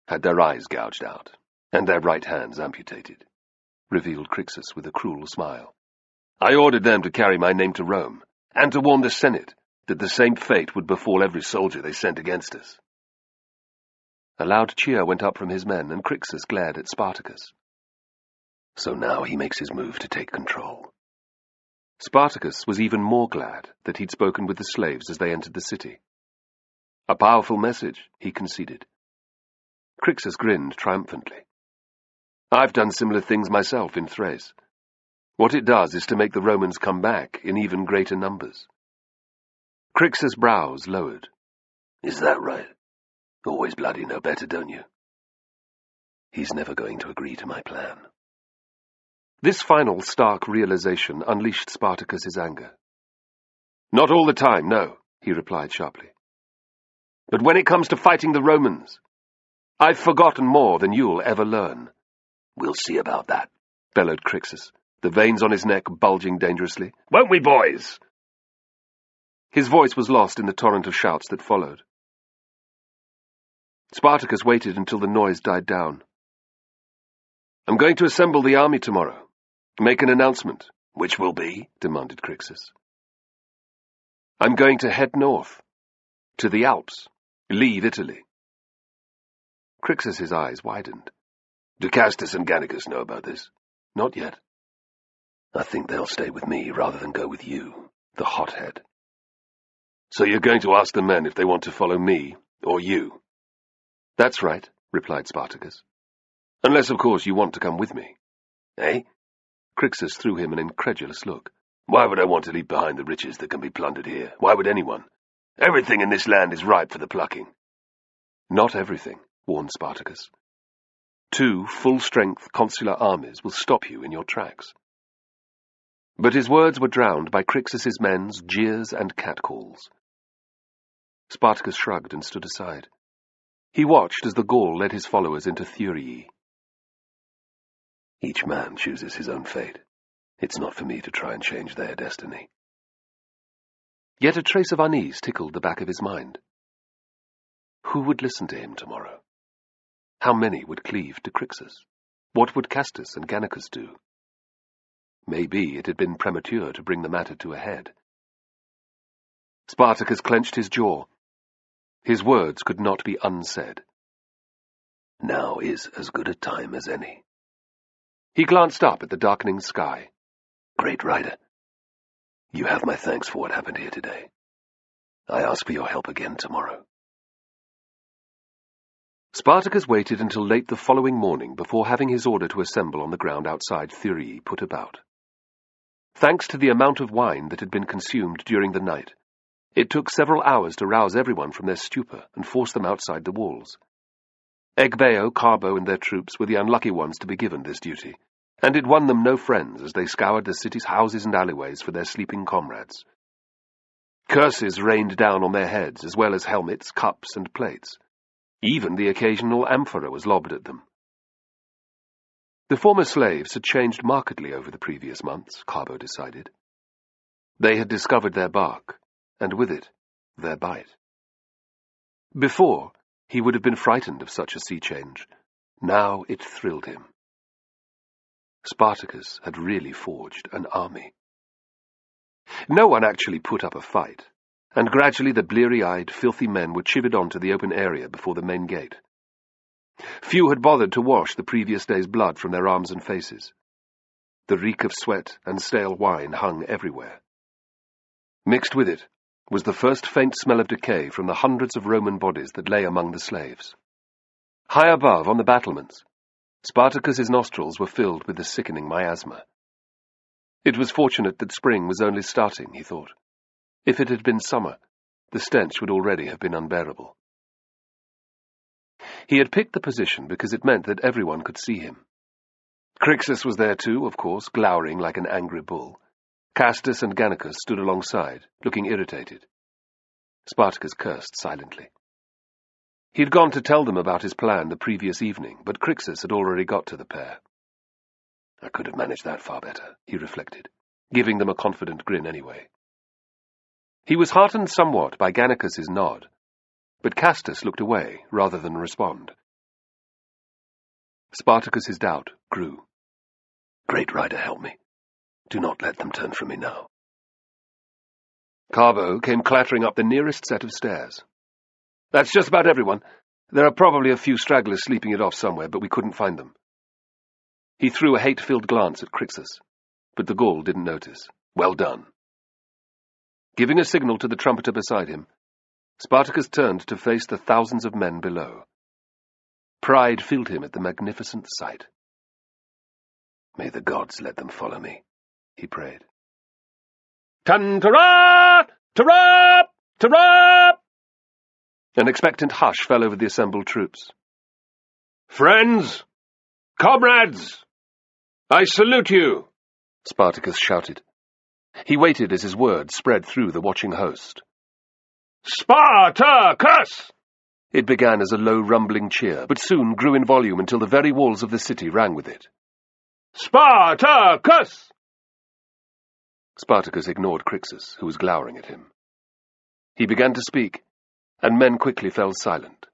had their eyes gouged out and their right hands amputated," revealed Crixus with a cruel smile. "I ordered them to carry my name to Rome, and to warn the Senate that the same fate would befall every soldier they sent against us." A loud cheer went up from his men, and Crixus glared at Spartacus. "So now he makes his move to take control." Spartacus was even more glad that he'd spoken with the slaves as they entered the city. A powerful message, he conceded. Crixus grinned triumphantly. "I've done similar things myself in Thrace. What it does is to make the Romans come back in even greater numbers." Crixus' brows lowered. "Is that right? Always bloody know better, don't you?" "He's never going to agree to my plan." This final stark realization unleashed Spartacus's anger. "Not all the time, no," he replied sharply. "But when it comes to fighting the Romans, I've forgotten more than you'll ever learn." "We'll see about that," bellowed Crixus, the veins on his neck bulging dangerously. "Won't we, boys?" His voice was lost in the torrent of shouts that followed. Spartacus waited until the noise died down. "I'm going to assemble the army tomorrow. Make an announcement." "Which will be?" demanded Crixus. "I'm going to head north, to the Alps, leave Italy." Crixus's eyes widened. "Do Castus and Gannicus know about this?" "Not yet." "I think they'll stay with me rather than go with you, the hothead." "So you're going to ask the men if they want to follow me, or you?" "That's right," replied Spartacus. "Unless, of course, you want to come with me." "Eh?" Crixus threw him an incredulous look. "Why would I want to leave behind the riches that can be plundered here? Why would anyone? Everything in this land is ripe for the plucking." "Not everything," warned Spartacus. 2 full-strength consular armies will stop you in your tracks. But his words were drowned by Crixus's men's jeers and catcalls. Spartacus shrugged and stood aside. He watched as the Gaul led his followers into Thurii. Each man chooses his own fate. It's not for me to try and change their destiny. Yet a trace of unease tickled the back of his mind. Who would listen to him tomorrow? How many would cleave to Crixus? What would Castus and Gannicus do? Maybe it had been premature to bring the matter to a head. Spartacus clenched his jaw. His words could not be unsaid. Now is as good a time as any. He glanced up at the darkening sky. Great rider, you have my thanks for what happened here today. I ask for your help again tomorrow. Spartacus waited until late the following morning before having his order to assemble on the ground outside Thurii put about. Thanks to the amount of wine that had been consumed during the night, it took several hours to rouse everyone from their stupor and force them outside the walls. Egbeo, Carbo, and their troops were the unlucky ones to be given this duty, and it won them no friends as they scoured the city's houses and alleyways for their sleeping comrades. Curses rained down on their heads, as well as helmets, cups, and plates. Even the occasional amphora was lobbed at them. The former slaves had changed markedly over the previous months, Carbo decided. They had discovered their bark, and with it, their bite. Before, he would have been frightened of such a sea change. Now it thrilled him. Spartacus had really forged an army. No one actually put up a fight, and gradually the bleary-eyed, filthy men were chivied onto the open area before the main gate. Few had bothered to wash the previous day's blood from their arms and faces. The reek of sweat and stale wine hung everywhere. Mixed with it was the first faint smell of decay from the hundreds of Roman bodies that lay among the slaves. High above, on the battlements, Spartacus's nostrils were filled with the sickening miasma. It was fortunate that spring was only starting, he thought. If it had been summer, the stench would already have been unbearable. He had picked the position because it meant that everyone could see him. Crixus was there too, of course, glowering like an angry bull. Castus and Gannicus stood alongside, looking irritated. Spartacus cursed silently. He had gone to tell them about his plan the previous evening, but Crixus had already got to the pair. I could have managed that far better, he reflected, giving them a confident grin anyway. He was heartened somewhat by Gannicus's nod, but Castus looked away rather than respond. Spartacus's doubt grew. Great rider, help me. Do not let them turn from me now. Carbo came clattering up the nearest set of stairs. That's just about everyone. There are probably a few stragglers sleeping it off somewhere, but we couldn't find them. He threw a hate-filled glance at Crixus, but the Gaul didn't notice. Well done. Giving a signal to the trumpeter beside him, Spartacus turned to face the thousands of men below. Pride filled him at the magnificent sight. May the gods let them follow me, he prayed. Tan-ta-ra! Ta-ra! Ta-ra! An expectant hush fell over the assembled troops. Friends! Comrades! I salute you! Spartacus shouted. He waited as his words spread through the watching host. Spartacus! It began as a low, rumbling cheer, but soon grew in volume until the very walls of the city rang with it. Spartacus! Spartacus ignored Crixus, who was glowering at him. He began to speak, and men quickly fell silent.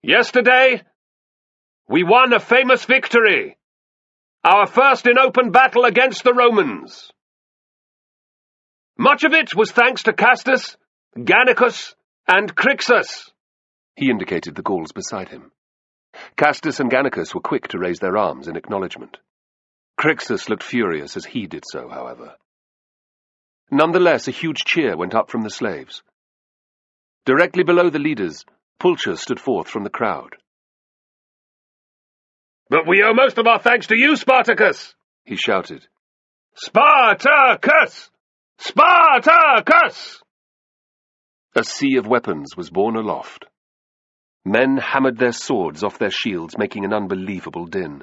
Yesterday, we won a famous victory, our first in open battle against the Romans. Much of it was thanks to Castus, Gannicus, and Crixus. He indicated the Gauls beside him. Castus and Gannicus were quick to raise their arms in acknowledgement. Crixus looked furious as he did so, however. Nonetheless, a huge cheer went up from the slaves. Directly below the leaders, Pulcher stood forth from the crowd. "But we owe most of our thanks to you, Spartacus!" he shouted. "Spartacus! Spartacus!" A sea of weapons was borne aloft. Men hammered their swords off their shields, making an unbelievable din.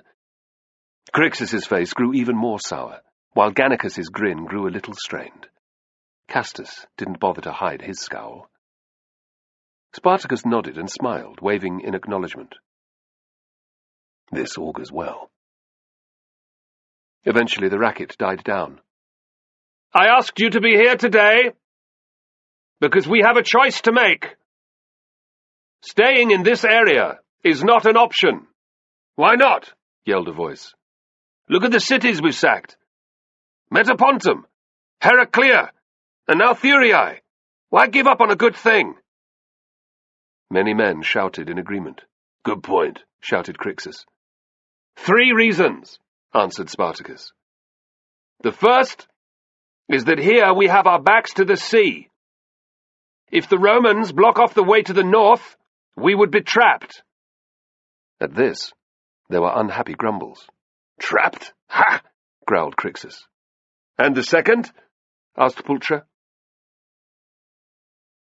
Crixus's face grew even more sour, while Gannicus's grin grew a little strained. Castus didn't bother to hide his scowl. Spartacus nodded and smiled, waving in acknowledgement. This augurs well. Eventually the racket died down. I asked you to be here today because we have a choice to make. Staying in this area is not an option. Why not? Yelled a voice. Look at the cities we've sacked. Metapontum, Heraclea, and now Thurii. Why give up on a good thing? Many men shouted in agreement. Good point, shouted Crixus. 3 reasons, answered Spartacus. The first is that here we have our backs to the sea. If the Romans block off the way to the north, we would be trapped. At this, there were unhappy grumbles. Trapped? Ha! Growled Crixus. And the second? Asked Pulcher.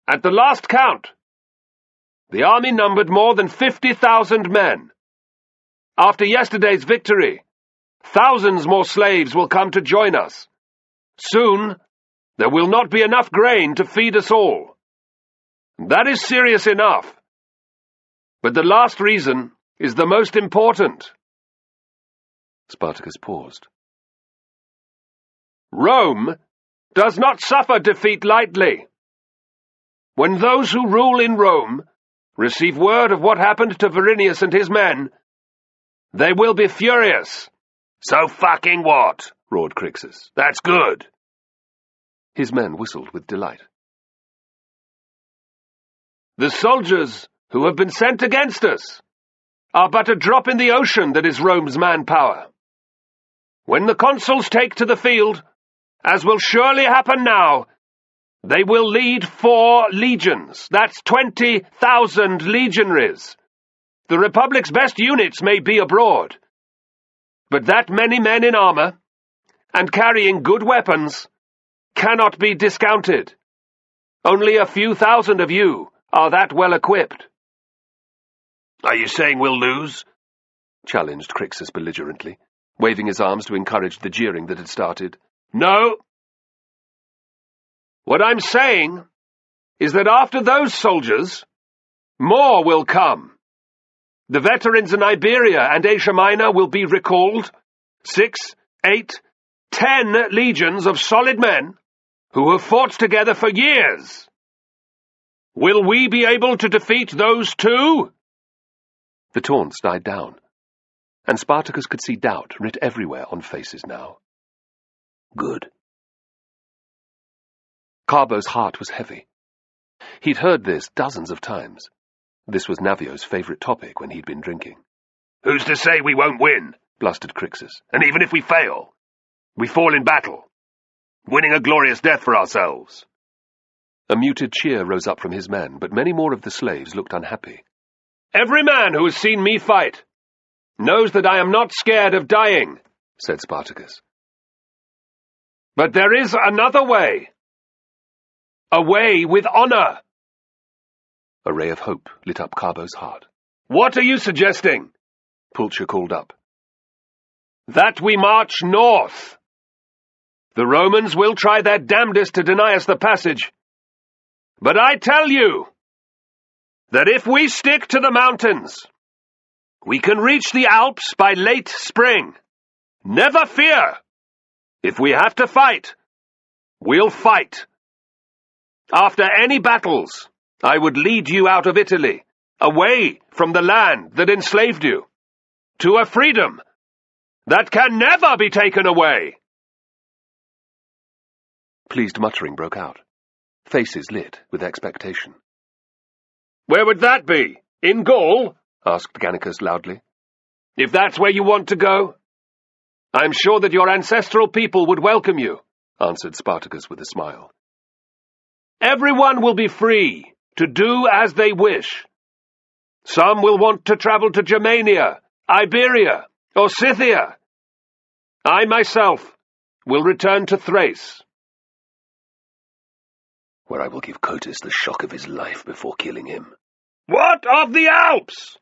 At the last count, the army numbered more than 50,000 men. After yesterday's victory, thousands more slaves will come to join us. Soon, there will not be enough grain to feed us all. That is serious enough. But the last reason is the most important. Spartacus paused. Rome does not suffer defeat lightly. When those who rule in Rome receive word of what happened to Verinius and his men, they will be furious. So fucking what? Roared Crixus. That's good. His men whistled with delight. The soldiers who have been sent against us are but a drop in the ocean that is Rome's manpower. When the consuls take to the field, as will surely happen now, they will lead 4 legions. That's 20,000 legionaries. The Republic's best units may be abroad, but that many men in armor, and carrying good weapons, cannot be discounted. Only a few thousand of you are that well equipped. Are you saying we'll lose? Challenged Crixus belligerently, waving his arms to encourage the jeering that had started. No. What I'm saying is that after those soldiers, more will come. The veterans in Iberia and Asia Minor will be recalled. 6, 8, 10 legions of solid men who have fought together for years. Will we be able to defeat those too? The taunts died down, and Spartacus could see doubt writ everywhere on faces now. Good. Carbo's heart was heavy. He'd heard this dozens of times. This was Navio's favourite topic when he'd been drinking. Who's to say we won't win? Blustered Crixus. And even if we fail, we fall in battle, winning a glorious death for ourselves. A muted cheer rose up from his men, but many more of the slaves looked unhappy. Every man who has seen me fight knows that I am not scared of dying, said Spartacus. But there is another way. A way with honor. A ray of hope lit up Carbo's heart. What are you suggesting? Pulcher called up. That we march north. The Romans will try their damnedest to deny us the passage. But I tell you that if we stick to the mountains, we can reach the Alps by late spring. Never fear. If we have to fight, we'll fight. After any battles, I would lead you out of Italy, away from the land that enslaved you, to a freedom that can never be taken away. Pleased muttering broke out. Faces lit with expectation. Where would that be? In Gaul? Asked Gannicus loudly. If that's where you want to go, I'm sure that your ancestral people would welcome you, answered Spartacus with a smile. Everyone will be free to do as they wish. Some will want to travel to Germania, Iberia, or Scythia. I myself will return to Thrace, where I will give Cotus the shock of his life before killing him. "What of the Alps?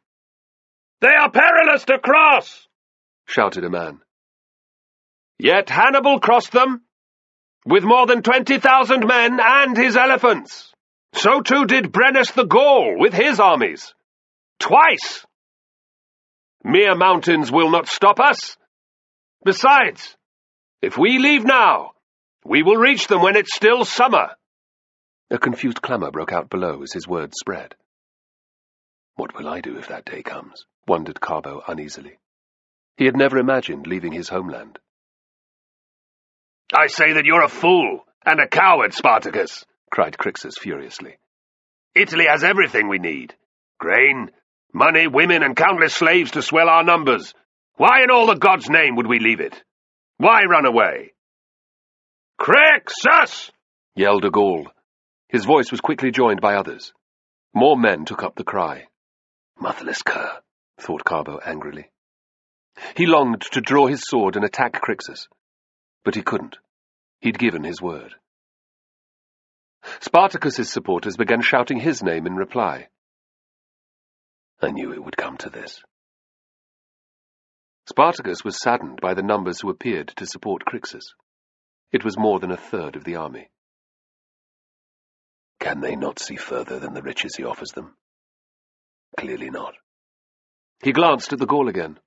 They are perilous to cross," shouted a man. "Yet Hannibal crossed them, with more than 20,000 men and his elephants. So too did Brennus the Gaul with his armies. Twice! Mere mountains will not stop us. Besides, if we leave now, we will reach them when it's still summer." A confused clamour broke out below as his words spread. What will I do if that day comes? Wondered Carbo uneasily. He had never imagined leaving his homeland. "I say that you're a fool and a coward, Spartacus," cried Crixus furiously. "Italy has everything we need. Grain, money, women, and countless slaves to swell our numbers. Why in all the gods' name would we leave it? Why run away?" "Crixus!" yelled a Gaul. His voice was quickly joined by others. More men took up the cry. Motherless cur, thought Carbo angrily. He longed to draw his sword and attack Crixus, but he couldn't. He'd given his word. Spartacus's supporters began shouting his name in reply. I knew it would come to this. Spartacus was saddened by the numbers who appeared to support Crixus. It was more than a third of the army. Can they not see further than the riches he offers them? Clearly not. He glanced at the Gaul again.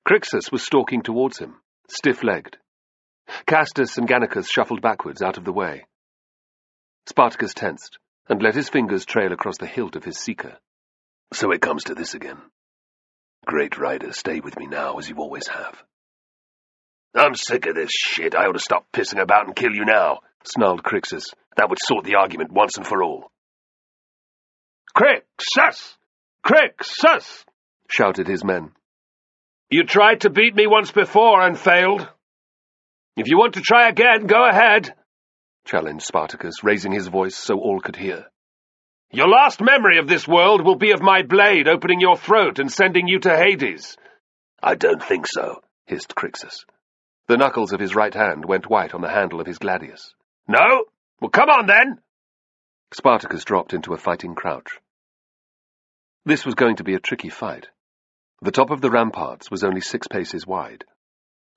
Crixus was stalking towards him, stiff-legged. Castus and Gannicus shuffled backwards out of the way. Spartacus tensed, and let his fingers trail across the hilt of his seeker. So it comes to this again. Great rider, stay with me now, as you always have. I'm sick of this shit. I ought to stop pissing about and kill you now, snarled Crixus. That would sort the argument once and for all. Crixus! Crixus! Shouted his men. You tried to beat me once before and failed. If you want to try again, go ahead, challenged Spartacus, raising his voice so all could hear. Your last memory of this world will be of my blade opening your throat and sending you to Hades. I don't think so, hissed Crixus. The knuckles of his right hand went white on the handle of his gladius. No? Well, come on, then! Spartacus dropped into a fighting crouch. This was going to be a tricky fight. The top of the ramparts was only 6 paces wide.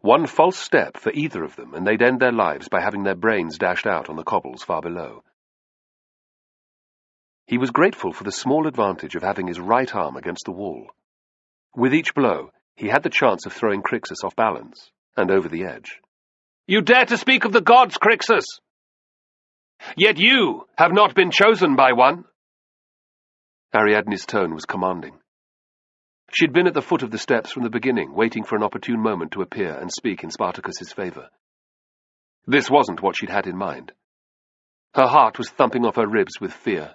One false step for either of them, and they'd end their lives by having their brains dashed out on the cobbles far below. He was grateful for the small advantage of having his right arm against the wall. With each blow, he had the chance of throwing Crixus off balance, and over the edge. You dare to speak of the gods, Crixus! Yet you have not been chosen by one. Ariadne's tone was commanding. She'd been at the foot of the steps from the beginning, waiting for an opportune moment to appear and speak in Spartacus's favour. This wasn't what she'd had in mind. Her heart was thumping off her ribs with fear.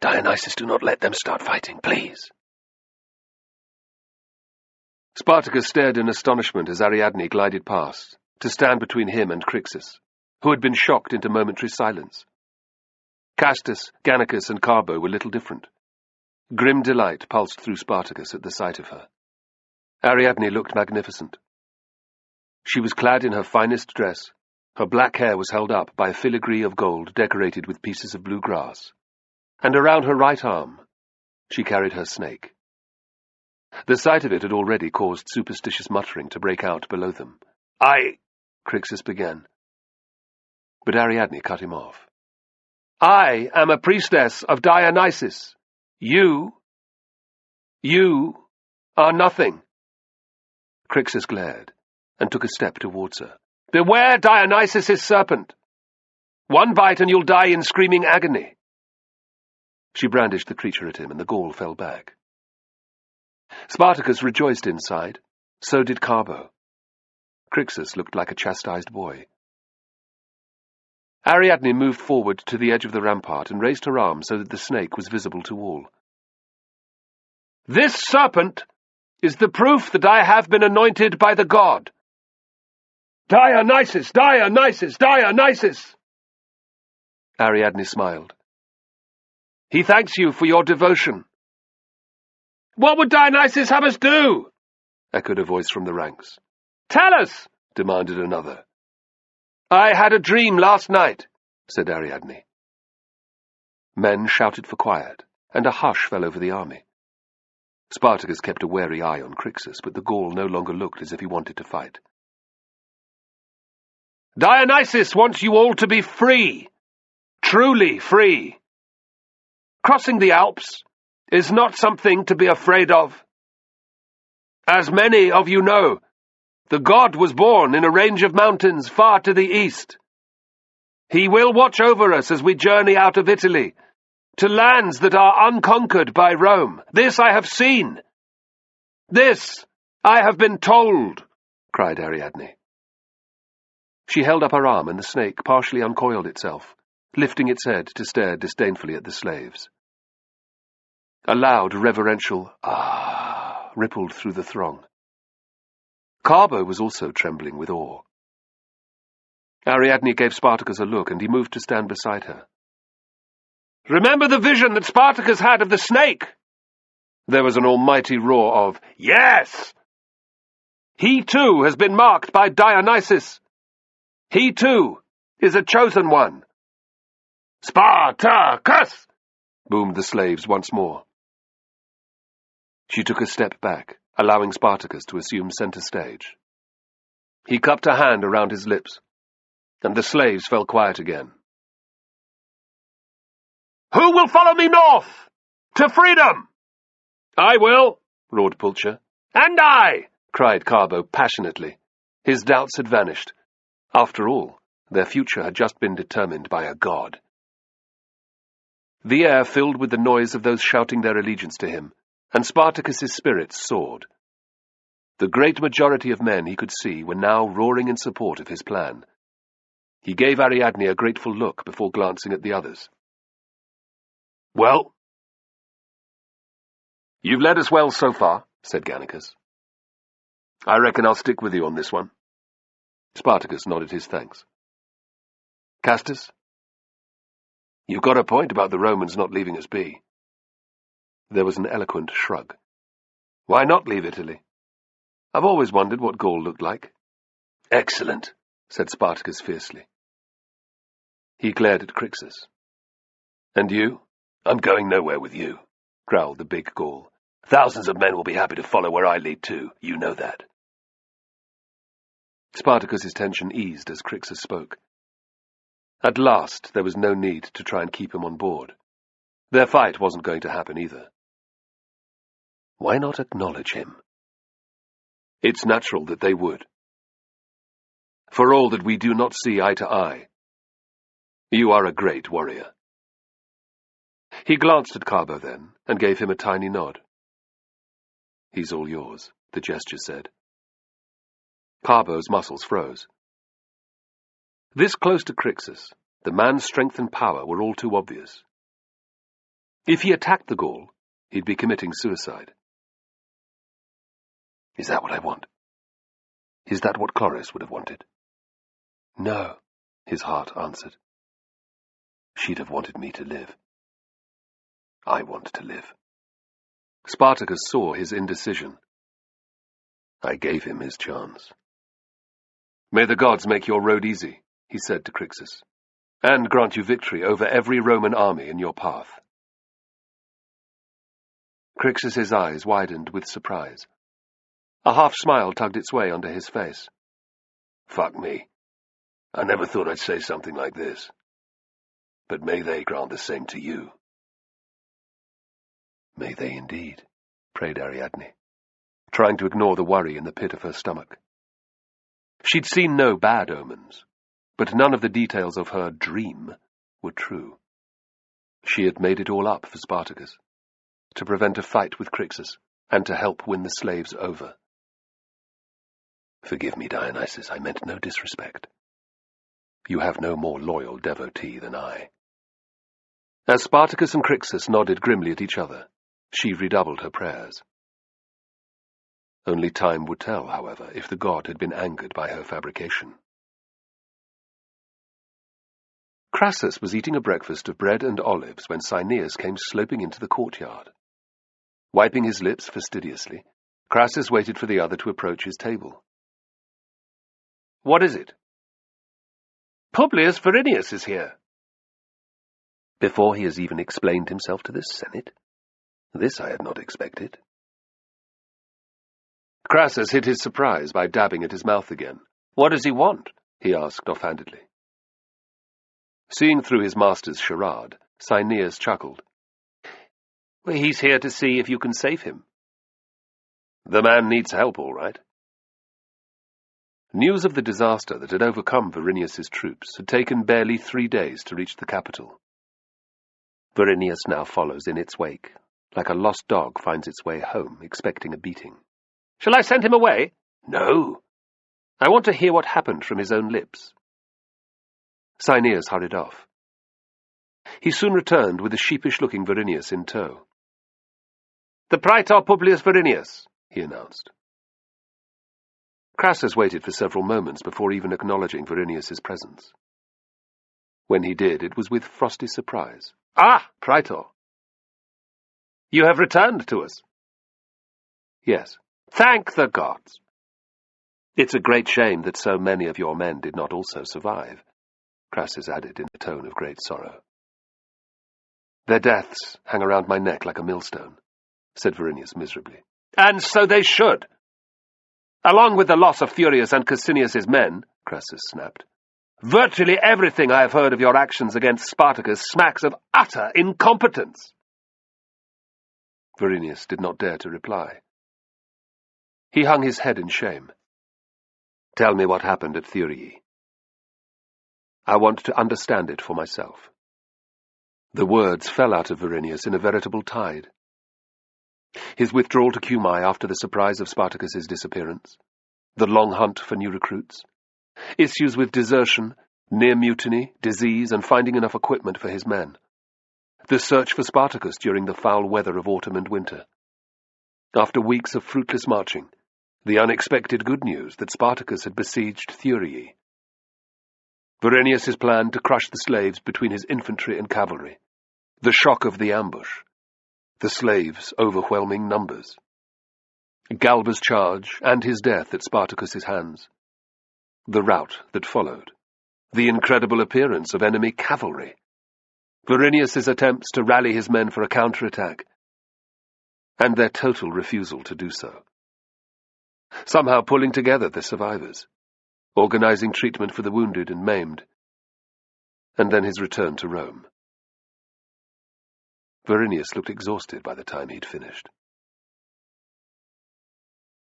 Dionysus, do not let them start fighting, please. Spartacus stared in astonishment as Ariadne glided past, to stand between him and Crixus, who had been shocked into momentary silence. Castus, Gannicus, and Carbo were little different. Grim delight pulsed through Spartacus at the sight of her. Ariadne looked magnificent. She was clad in her finest dress. Her black hair was held up by a filigree of gold decorated with pieces of blue grass, and around her right arm she carried her snake. The sight of it had already caused superstitious muttering to break out below them. Crixus began. But Ariadne cut him off. I am a priestess of Dionysus. You are nothing. Crixus glared, and took a step towards her. Beware Dionysus's serpent! One bite and you'll die in screaming agony. She brandished the creature at him, and the Gaul fell back. Spartacus rejoiced inside. So did Carbo. Crixus looked like a chastised boy. Ariadne moved forward to the edge of the rampart and raised her arm so that the snake was visible to all. This serpent is the proof that I have been anointed by the god. Dionysus! Dionysus! Dionysus! Ariadne smiled. He thanks you for your devotion. What would Dionysus have us do? Echoed a voice from the ranks. Tell us, demanded another. I had a dream last night, said Ariadne. Men shouted for quiet, and a hush fell over the army. Spartacus kept a wary eye on Crixus, but the Gaul no longer looked as if he wanted to fight. Dionysus wants you all to be free, truly free. Crossing the Alps is not something to be afraid of. As many of you know, the god was born in a range of mountains far to the east. He will watch over us as we journey out of Italy, to lands that are unconquered by Rome. This I have seen. This I have been told, cried Ariadne. She held up her arm, and the snake partially uncoiled itself, lifting its head to stare disdainfully at the slaves. A loud, reverential "ah" rippled through the throng. Carbo was also trembling with awe. Ariadne gave Spartacus a look, and he moved to stand beside her. "Remember the vision that Spartacus had of the snake?" There was an almighty roar of "Yes!" "He too has been marked by Dionysus. He too is a chosen one." "Spartacus!" boomed the slaves once more. She took a step back, allowing Spartacus to assume center stage. He cupped a hand around his lips, and the slaves fell quiet again. "Who will follow me north? To freedom!" "I will," roared Pulcher. "And I!" cried Carbo passionately. His doubts had vanished. After all, their future had just been determined by a god. The air filled with the noise of those shouting their allegiance to him, and Spartacus's spirits soared. The great majority of men he could see were now roaring in support of his plan. He gave Ariadne a grateful look before glancing at the others. "Well, you've led us well so far," said Gannicus. "I reckon I'll stick with you on this one." Spartacus nodded his thanks. "Castus, you've got a point about the Romans not leaving us be." There was an eloquent shrug. "Why not leave Italy? I've always wondered what Gaul looked like." "Excellent," said Spartacus fiercely. He glared at Crixus. "And you?" "I'm going nowhere with you," growled the big Gaul. "Thousands of men will be happy to follow where I lead too. You know that." Spartacus's tension eased as Crixus spoke. At last there was no need to try and keep him on board. Their fight wasn't going to happen either. Why not acknowledge him? It's natural that they would. For all that we do not see eye to eye, you are a great warrior. He glanced at Carbo then, and gave him a tiny nod. "He's all yours," the gesture said. Carbo's muscles froze. This close to Crixus, the man's strength and power were all too obvious. If he attacked the Gaul, he'd be committing suicide. "Is that what I want? Is that what Chloris would have wanted?" "No," his heart answered. "She'd have wanted me to live. I want to live." Spartacus saw his indecision. I gave him his chance. "May the gods make your road easy," he said to Crixus, "and grant you victory over every Roman army in your path." Crixus's eyes widened with surprise. A half-smile tugged its way under his face. "Fuck me. I never thought I'd say something like this. But may they grant the same to you." "May they indeed," prayed Ariadne, trying to ignore the worry in the pit of her stomach. She'd seen no bad omens, but none of the details of her dream were true. She had made it all up for Spartacus, to prevent a fight with Crixus, and to help win the slaves over. "Forgive me, Dionysus, I meant no disrespect. You have no more loyal devotee than I." As Spartacus and Crixus nodded grimly at each other, she redoubled her prayers. Only time would tell, however, if the god had been angered by her fabrication. Crassus was eating a breakfast of bread and olives when Cineas came sloping into the courtyard. Wiping his lips fastidiously, Crassus waited for the other to approach his table. "What is it?" "Publius Varinius is here." "Before he has even explained himself to the Senate?" This I had not expected. Crassus hid his surprise by dabbing at his mouth again. "What does he want?" he asked offhandedly. Seeing through his master's charade, Cineas chuckled. "Well, he's here to see if you can save him." "The man needs help, all right." News of the disaster that had overcome Verinius's troops had taken barely 3 days to reach the capital. Verinius now follows in its wake, like a lost dog finds its way home, expecting a beating. "Shall I send him away?" "No. I want to hear what happened from his own lips." Cineas hurried off. He soon returned with a sheepish-looking Verinius in tow. "The Praetor Publius Verinius," he announced. Crassus waited for several moments before even acknowledging Verinius's presence. When he did, it was with frosty surprise. "Ah, Praetor! You have returned to us." "Yes." "Thank the gods!" "It's a great shame that so many of your men did not also survive," Crassus added in a tone of great sorrow. "Their deaths hang around my neck like a millstone," said Verinius miserably. "And so they should. Along with the loss of Furius and Cassinius's men," Crassus snapped, "virtually everything I have heard of your actions against Spartacus smacks of utter incompetence." Verinius did not dare to reply. He hung his head in shame. "Tell me what happened at Thurii. I want to understand it for myself." The words fell out of Verinius in a veritable tide. His withdrawal to Cumae after the surprise of Spartacus's disappearance, the long hunt for new recruits, issues with desertion, near mutiny, disease, and finding enough equipment for his men, the search for Spartacus during the foul weather of autumn and winter. After weeks of fruitless marching, the unexpected good news that Spartacus had besieged Thurii. Verinius's plan to crush the slaves between his infantry and cavalry, the shock of the ambush, the slaves' overwhelming numbers, Galba's charge and his death at Spartacus's hands, the rout that followed, the incredible appearance of enemy cavalry, Verinius's attempts to rally his men for a counterattack, and their total refusal to do so. Somehow pulling together the survivors, organizing treatment for the wounded and maimed, and then his return to Rome. Verinius looked exhausted by the time he'd finished.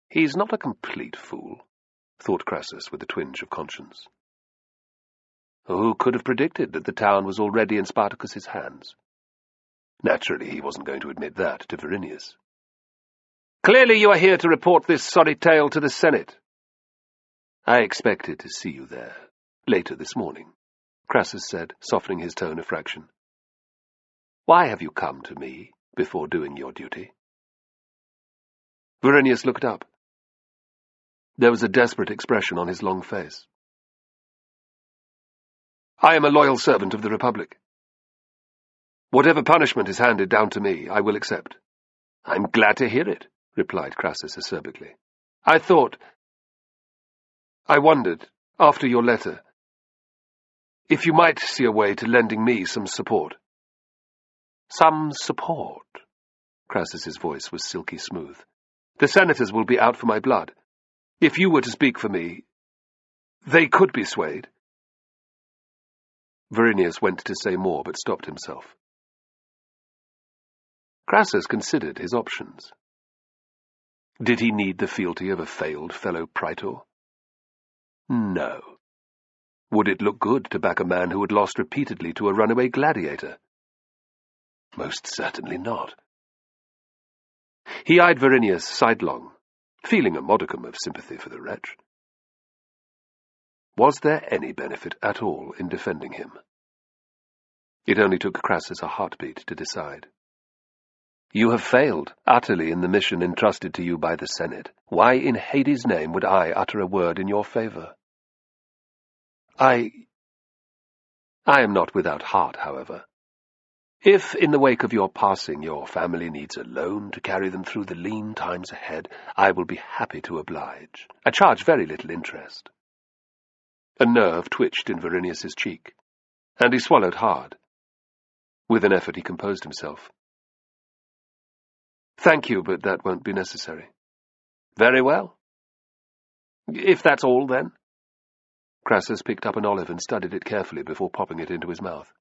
"He's not a complete fool," thought Crassus with a twinge of conscience. Who could have predicted that the town was already in Spartacus's hands? Naturally, he wasn't going to admit that to Verinius. "Clearly you are here to report this sorry tale to the Senate." "I expected to see you there, later this morning," Crassus said, softening his tone a fraction. "Why have you come to me before doing your duty?" Verinius looked up. There was a desperate expression on his long face. "I am a loyal servant of the Republic. Whatever punishment is handed down to me, I will accept." "I'm glad to hear it," replied Crassus acerbically. I wondered, after your letter, if you might see a way to lending me some support." "Some support?" Crassus's voice was silky smooth. "The senators will be out for my blood. If you were to speak for me, they could be swayed." Verinius went to say more, but stopped himself. Crassus considered his options. Did he need the fealty of a failed fellow praetor? No. Would it look good to back a man who had lost repeatedly to a runaway gladiator? Most certainly not. He eyed Verinius sidelong, feeling a modicum of sympathy for the wretch. Was there any benefit at all in defending him? It only took Crassus a heartbeat to decide. "You have failed utterly in the mission entrusted to you by the Senate. Why in Hades' name would I utter a word in your favor?" I am not without heart, however. If, in the wake of your passing, your family needs a loan to carry them through the lean times ahead, I will be happy to oblige. I charge very little interest." A nerve twitched in Verinius's cheek, and he swallowed hard. With an effort he composed himself. Thank you, but that won't be necessary. Very well. If that's all, then. Crassus picked up an olive and studied it carefully before popping it into his mouth.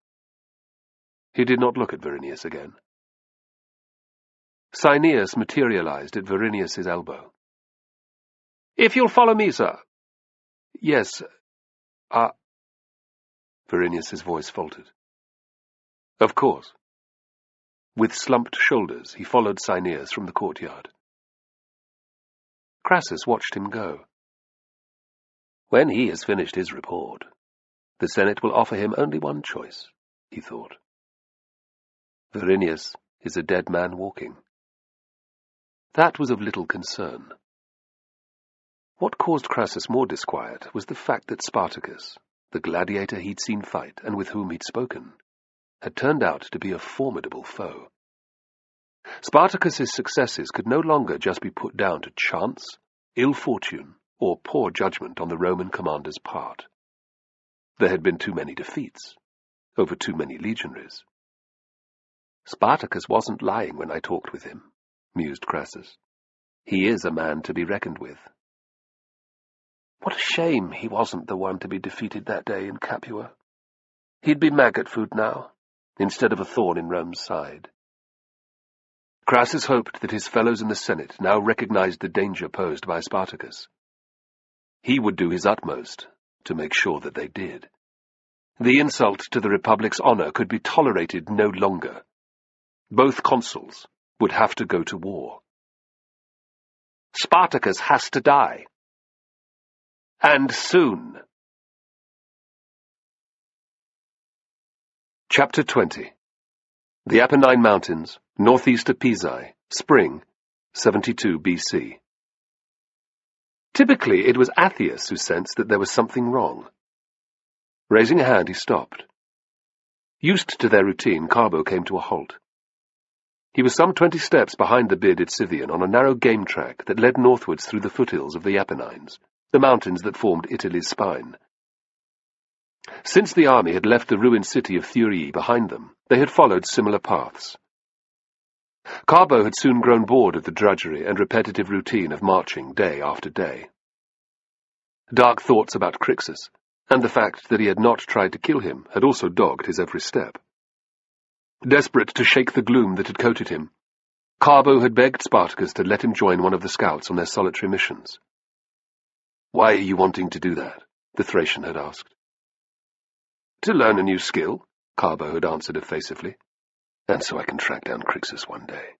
He did not look at Verinius again. Cineas materialized at Verinius's elbow. If you'll follow me, sir. Yes. Verinius's voice faltered. Of course. With slumped shoulders, he followed Cineas from the courtyard. Crassus watched him go. When he has finished his report, the Senate will offer him only one choice, he thought. Verinius is a dead man walking. That was of little concern. What caused Crassus more disquiet was the fact that Spartacus, the gladiator he'd seen fight and with whom he'd spoken, had turned out to be a formidable foe. Spartacus's successes could no longer just be put down to chance, ill fortune, or poor judgment on the Roman commander's part. There had been too many defeats, over too many legionaries. Spartacus wasn't lying when I talked with him, mused Crassus. He is a man to be reckoned with. What a shame he wasn't the one to be defeated that day in Capua. He'd be maggot food now, instead of a thorn in Rome's side. Crassus hoped that his fellows in the Senate now recognized the danger posed by Spartacus. He would do his utmost to make sure that they did. The insult to the Republic's honor could be tolerated no longer. Both consuls would have to go to war. Spartacus has to die. And soon. Chapter 20. The Apennine Mountains, northeast of Pisae, spring, 72 BC. Typically, it was Atheus who sensed that there was something wrong. Raising a hand, he stopped. Used to their routine, Carbo came to a halt. He was some 20 steps behind the bearded Scythian on a narrow game track that led northwards through the foothills of the Apennines, the mountains that formed Italy's spine. Since the army had left the ruined city of Thurii behind them, they had followed similar paths. Carbo had soon grown bored of the drudgery and repetitive routine of marching day after day. Dark thoughts about Crixus, and the fact that he had not tried to kill him, had also dogged his every step. Desperate to shake the gloom that had coated him, Carbo had begged Spartacus to let him join one of the scouts on their solitary missions. "Why are you wanting to do that?" the Thracian had asked. "To learn a new skill," Carbo had answered evasively, "and so I can track down Crixus one day."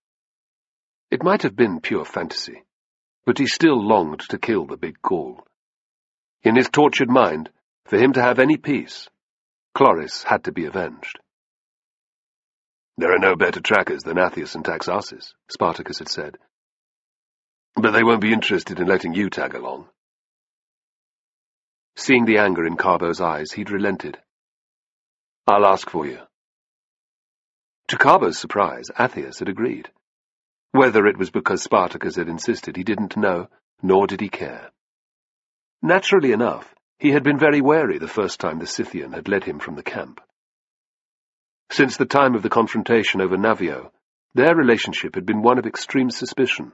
It might have been pure fantasy, but he still longed to kill the big Gaul. In his tortured mind, for him to have any peace, Chloris had to be avenged. "There are no better trackers than Atheus and Taxarsis," Spartacus had said. "But they won't be interested in letting you tag along." Seeing the anger in Carbo's eyes, he'd relented. "I'll ask for you." To Carbo's surprise, Atheus had agreed. Whether it was because Spartacus had insisted, he didn't know, nor did he care. Naturally enough, he had been very wary the first time the Scythian had led him from the camp. Since the time of the confrontation over Navio, their relationship had been one of extreme suspicion.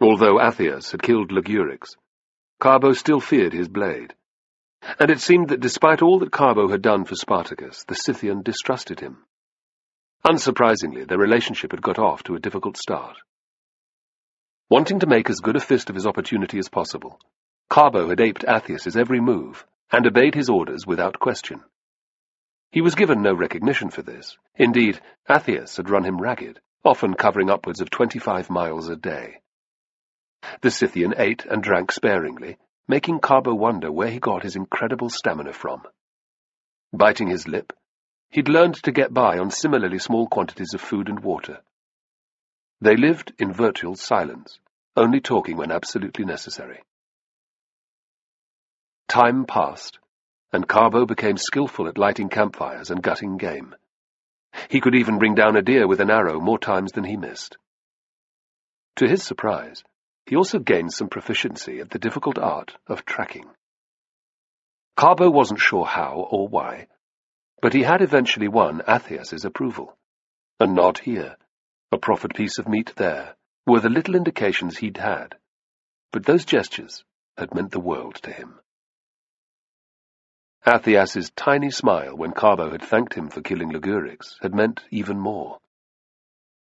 Although Atheus had killed Ligurix, Carbo still feared his blade, and it seemed that despite all that Carbo had done for Spartacus, the Scythian distrusted him. Unsurprisingly, their relationship had got off to a difficult start. Wanting to make as good a fist of his opportunity as possible, Carbo had aped Atheus's every move and obeyed his orders without question. He was given no recognition for this. Indeed, Atheus had run him ragged, often covering upwards of 25 miles a day. The Scythian ate and drank sparingly, making Carbo wonder where he got his incredible stamina from. Biting his lip, he'd learned to get by on similarly small quantities of food and water. They lived in virtual silence, only talking when absolutely necessary. Time passed, and Carbo became skillful at lighting campfires and gutting game. He could even bring down a deer with an arrow more times than he missed. To his surprise, he also gained some proficiency at the difficult art of tracking. Carbo wasn't sure how or why, but he had eventually won Atheus's approval. A nod here, a proffered piece of meat there, were the little indications he'd had, but those gestures had meant the world to him. Athias's tiny smile when Carbo had thanked him for killing Ligurix had meant even more.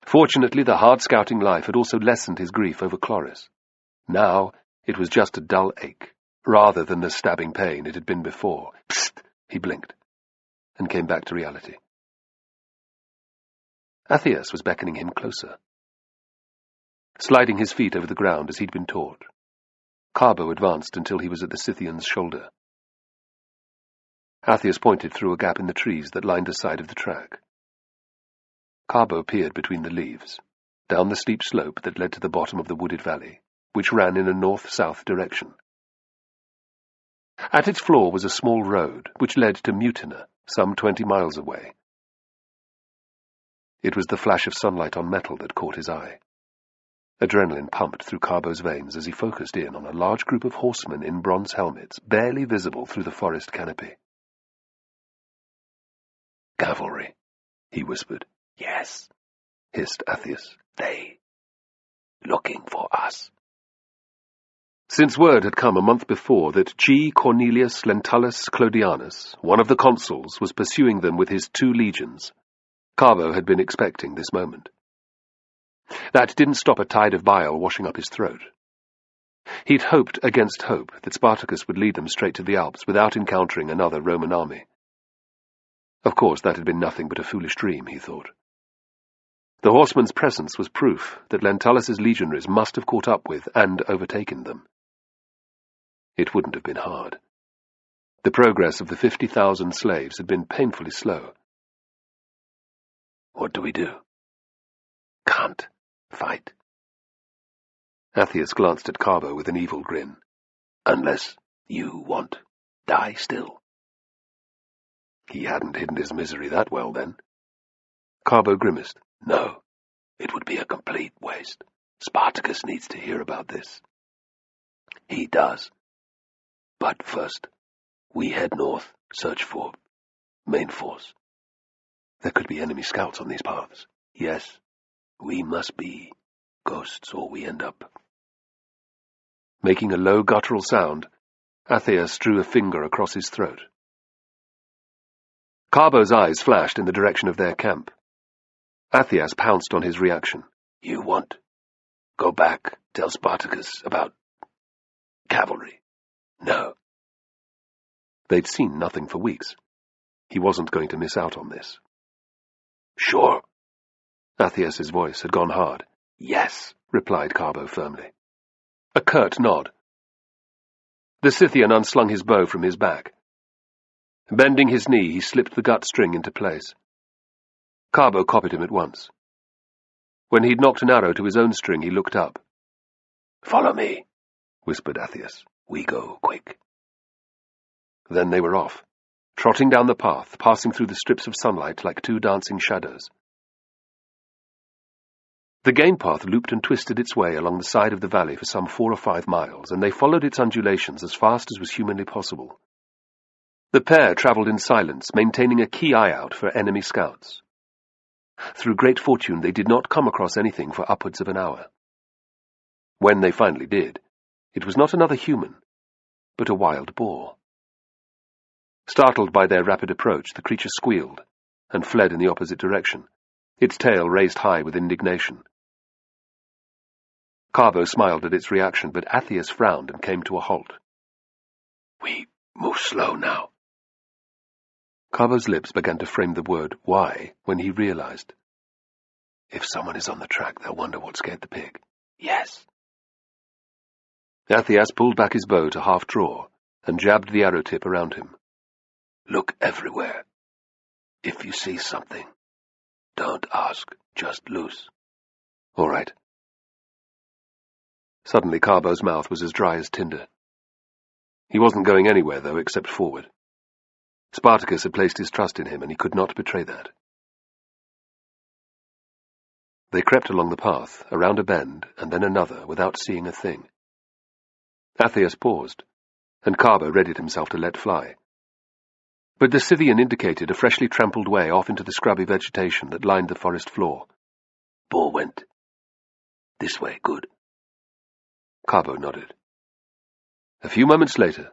Fortunately, the hard scouting life had also lessened his grief over Chloris. Now it was just a dull ache, rather than the stabbing pain it had been before. Psst! He blinked, and came back to reality. Athias was beckoning him closer. Sliding his feet over the ground as he'd been taught, Carbo advanced until he was at the Scythian's shoulder. Athias pointed through a gap in the trees that lined the side of the track. Carbo peered between the leaves, down the steep slope that led to the bottom of the wooded valley, which ran in a north-south direction. At its floor was a small road, which led to Mutina, some 20 miles away. It was the flash of sunlight on metal that caught his eye. Adrenaline pumped through Carbo's veins as he focused in on a large group of horsemen in bronze helmets, barely visible through the forest canopy. "Cavalry," he whispered. "Yes," hissed Athias. "They looking for us." Since word had come a month before that G. Cornelius Lentulus Clodianus, one of the consuls, was pursuing them with his 2 legions, Carbo had been expecting this moment. That didn't stop a tide of bile washing up his throat. He'd hoped against hope that Spartacus would lead them straight to the Alps without encountering another Roman army. Of course, that had been nothing but a foolish dream, he thought. The horseman's presence was proof that Lentulus's legionaries must have caught up with and overtaken them. It wouldn't have been hard. The progress of the 50,000 slaves had been painfully slow. "What do we do?" "Can't fight." Athias glanced at Carbo with an evil grin. "Unless you want die still." He hadn't hidden his misery that well, then. Carbo grimaced. "No, it would be a complete waste. Spartacus needs to hear about this." "He does. But first, we head north, search for main force." "There could be enemy scouts on these paths." "Yes, we must be ghosts or we end up." Making a low guttural sound, Athias drew a finger across his throat. Carbo's eyes flashed in the direction of their camp. Athias pounced on his reaction. "You want? Go back, tell Spartacus about cavalry." "No." They'd seen nothing for weeks. He wasn't going to miss out on this. "Sure." Athias's voice had gone hard. "Yes," replied Carbo firmly. A curt nod. The Scythian unslung his bow from his back. Bending his knee, he slipped the gut string into place. Carbo copied him at once. When he'd knocked an arrow to his own string, he looked up. "Follow me," whispered Athias. "We go quick." Then they were off, trotting down the path, passing through the strips of sunlight like 2 dancing shadows. The game path looped and twisted its way along the side of the valley for some 4 or 5 miles, and they followed its undulations as fast as was humanly possible. The pair travelled in silence, maintaining a key eye out for enemy scouts. Through great fortune, they did not come across anything for upwards of an hour. When they finally did, it was not another human, but a wild boar. Startled by their rapid approach, the creature squealed and fled in the opposite direction, its tail raised high with indignation. Carbo smiled at its reaction, but Athias frowned and came to a halt. "We move slow now." Carbo's lips began to frame the word "why" when he realized. "If someone is on the track, they'll wonder what scared the pig." "Yes." Athias pulled back his bow to half-draw and jabbed the arrow tip around him. "Look everywhere. If you see something, don't ask, just loose." "All right." Suddenly Carbo's mouth was as dry as tinder. He wasn't going anywhere, though, except forward. Spartacus had placed his trust in him, and he could not betray that. They crept along the path, around a bend, and then another, without seeing a thing. Athias paused, and Carbo readied himself to let fly. But the Scythian indicated a freshly trampled way off into the scrubby vegetation that lined the forest floor. Boar went. This way, good. Carbo nodded. A few moments later,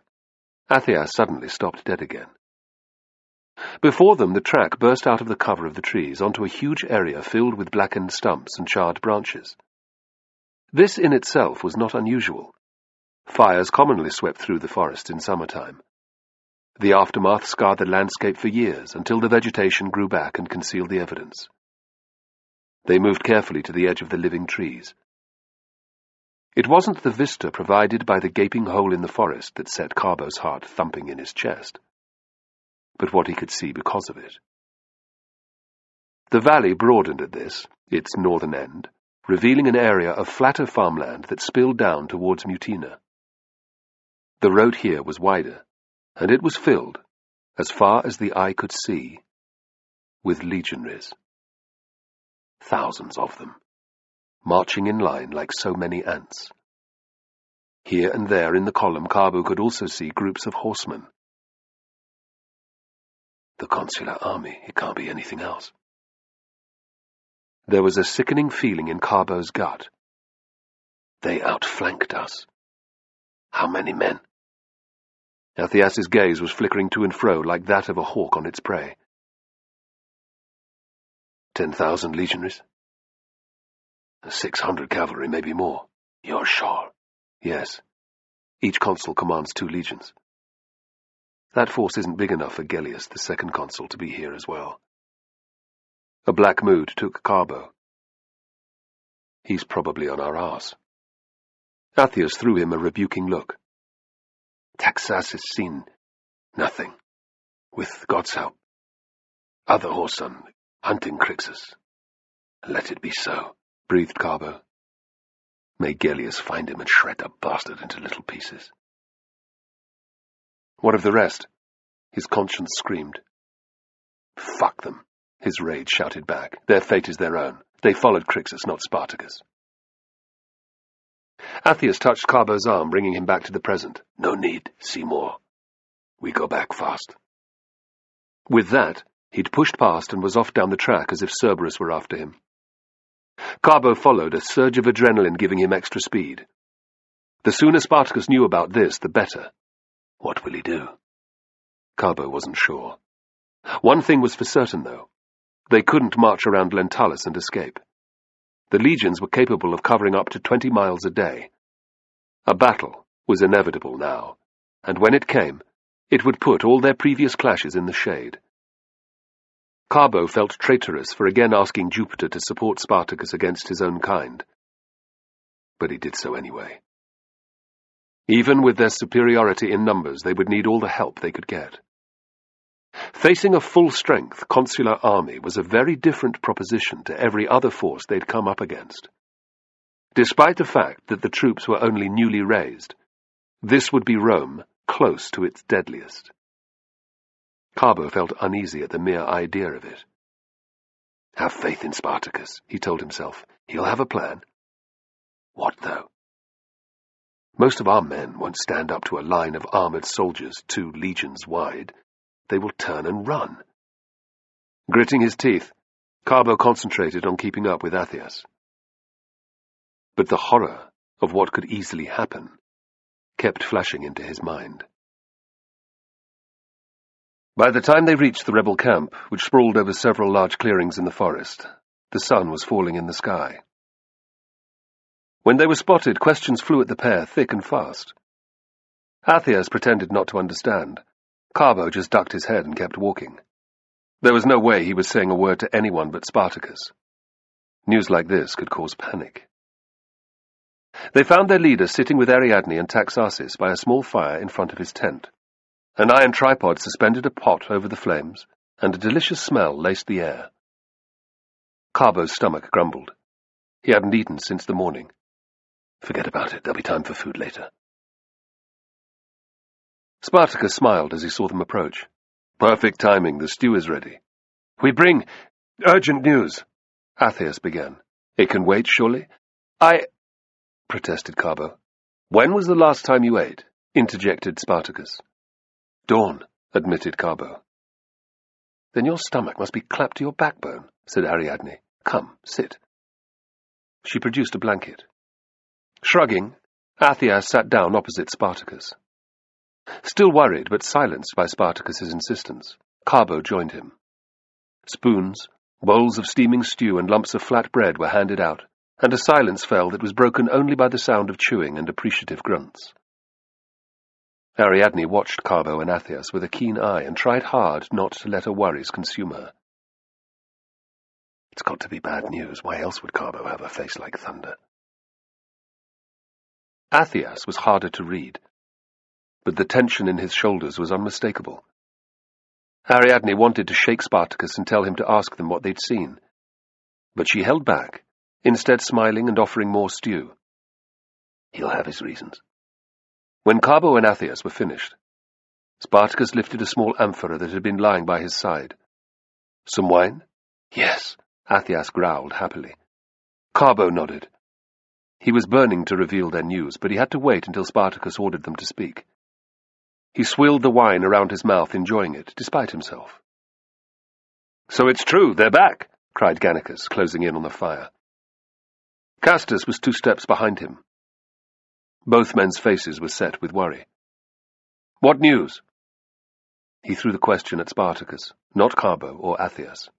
Athias suddenly stopped dead again. Before them, the track burst out of the cover of the trees onto a huge area filled with blackened stumps and charred branches. This in itself was not unusual. Fires commonly swept through the forest in summertime. The aftermath scarred the landscape for years until the vegetation grew back and concealed the evidence. They moved carefully to the edge of the living trees. It wasn't the vista provided by the gaping hole in the forest that set Carbo's heart thumping in his chest, but what he could see because of it. The valley broadened at this, its northern end, revealing an area of flatter farmland that spilled down towards Mutina. The road here was wider, and it was filled, as far as the eye could see, with legionaries. Thousands of them, marching in line like so many ants. Here and there in the column, Carbo could also see groups of horsemen. The consular army, it can't be anything else. There was a sickening feeling in Carbo's gut. They outflanked us. How many men? Athias's gaze was flickering to and fro like that of a hawk on its prey. 10,000 legionaries? 600 cavalry, maybe more. You're sure? Yes. Each consul commands 2 legions. That force isn't big enough for Gellius, the second consul, to be here as well. A black mood took Carbo. He's probably on our arse. Athias threw him a rebuking look. Taxas has seen nothing. With God's help. Other whoreson, hunting Crixus. Let it be so, breathed Carbo. May Gellius find him and shred the bastard into little pieces. What of the rest? His conscience screamed. Fuck them, his rage shouted back. Their fate is their own. They followed Crixus, not Spartacus. Athias touched Carbo's arm, bringing him back to the present. No need, see more. We go back fast. With that, he'd pushed past and was off down the track as if Cerberus were after him. Carbo followed, a surge of adrenaline giving him extra speed. The sooner Spartacus knew about this, the better. What will he do? Carbo wasn't sure. One thing was for certain, though. They couldn't march around Lentulus and escape. The legions were capable of covering up to 20 miles a day. A battle was inevitable now, and when it came, it would put all their previous clashes in the shade. Carbo felt traitorous for again asking Jupiter to support Spartacus against his own kind. But he did so anyway. Even with their superiority in numbers, they would need all the help they could get. Facing a full-strength consular army was a very different proposition to every other force they'd come up against. Despite the fact that the troops were only newly raised, this would be Rome close to its deadliest. Carbo felt uneasy at the mere idea of it. Have faith in Spartacus, he told himself. He'll have a plan. What, though? Most of our men won't stand up to a line of armoured soldiers 2 legions wide. They will turn and run. Gritting his teeth, Carbo concentrated on keeping up with Athias. But the horror of what could easily happen kept flashing into his mind. By the time they reached the rebel camp, which sprawled over several large clearings in the forest, the sun was falling in the sky. When they were spotted, questions flew at the pair thick and fast. Athias pretended not to understand. Carbo just ducked his head and kept walking. There was no way he was saying a word to anyone but Spartacus. News like this could cause panic. They found their leader sitting with Ariadne and Taxarsis by a small fire in front of his tent. An iron tripod suspended a pot over the flames, and a delicious smell laced the air. Carbo's stomach grumbled. He hadn't eaten since the morning. Forget about it, there'll be time for food later. Spartacus smiled as he saw them approach. Perfect timing, the stew is ready. We bring urgent news, Athias began. It can wait, surely? Protested Carbo. When was the last time you ate? Interjected Spartacus. Dawn, admitted Carbo. Then your stomach must be clapped to your backbone, said Ariadne. Come, sit. She produced a blanket. Shrugging, Athias sat down opposite Spartacus. Still worried, but silenced by Spartacus's insistence, Carbo joined him. Spoons, bowls of steaming stew and lumps of flat bread were handed out, and a silence fell that was broken only by the sound of chewing and appreciative grunts. Ariadne watched Carbo and Athias with a keen eye and tried hard not to let her worries consume her. It's got to be bad news. Why else would Carbo have a face like thunder? Athias was harder to read, but the tension in his shoulders was unmistakable. Ariadne wanted to shake Spartacus and tell him to ask them what they'd seen, but she held back, instead smiling and offering more stew. He'll have his reasons. When Carbo and Athias were finished, Spartacus lifted a small amphora that had been lying by his side. Some wine? Yes, Athias growled happily. Carbo nodded. He was burning to reveal their news, but he had to wait until Spartacus ordered them to speak. He swilled the wine around his mouth, enjoying it, despite himself. "So it's true, they're back," cried Gannicus, closing in on the fire. Castus was 2 steps behind him. Both men's faces were set with worry. "What news?" He threw the question at Spartacus, not Carbo or Athias.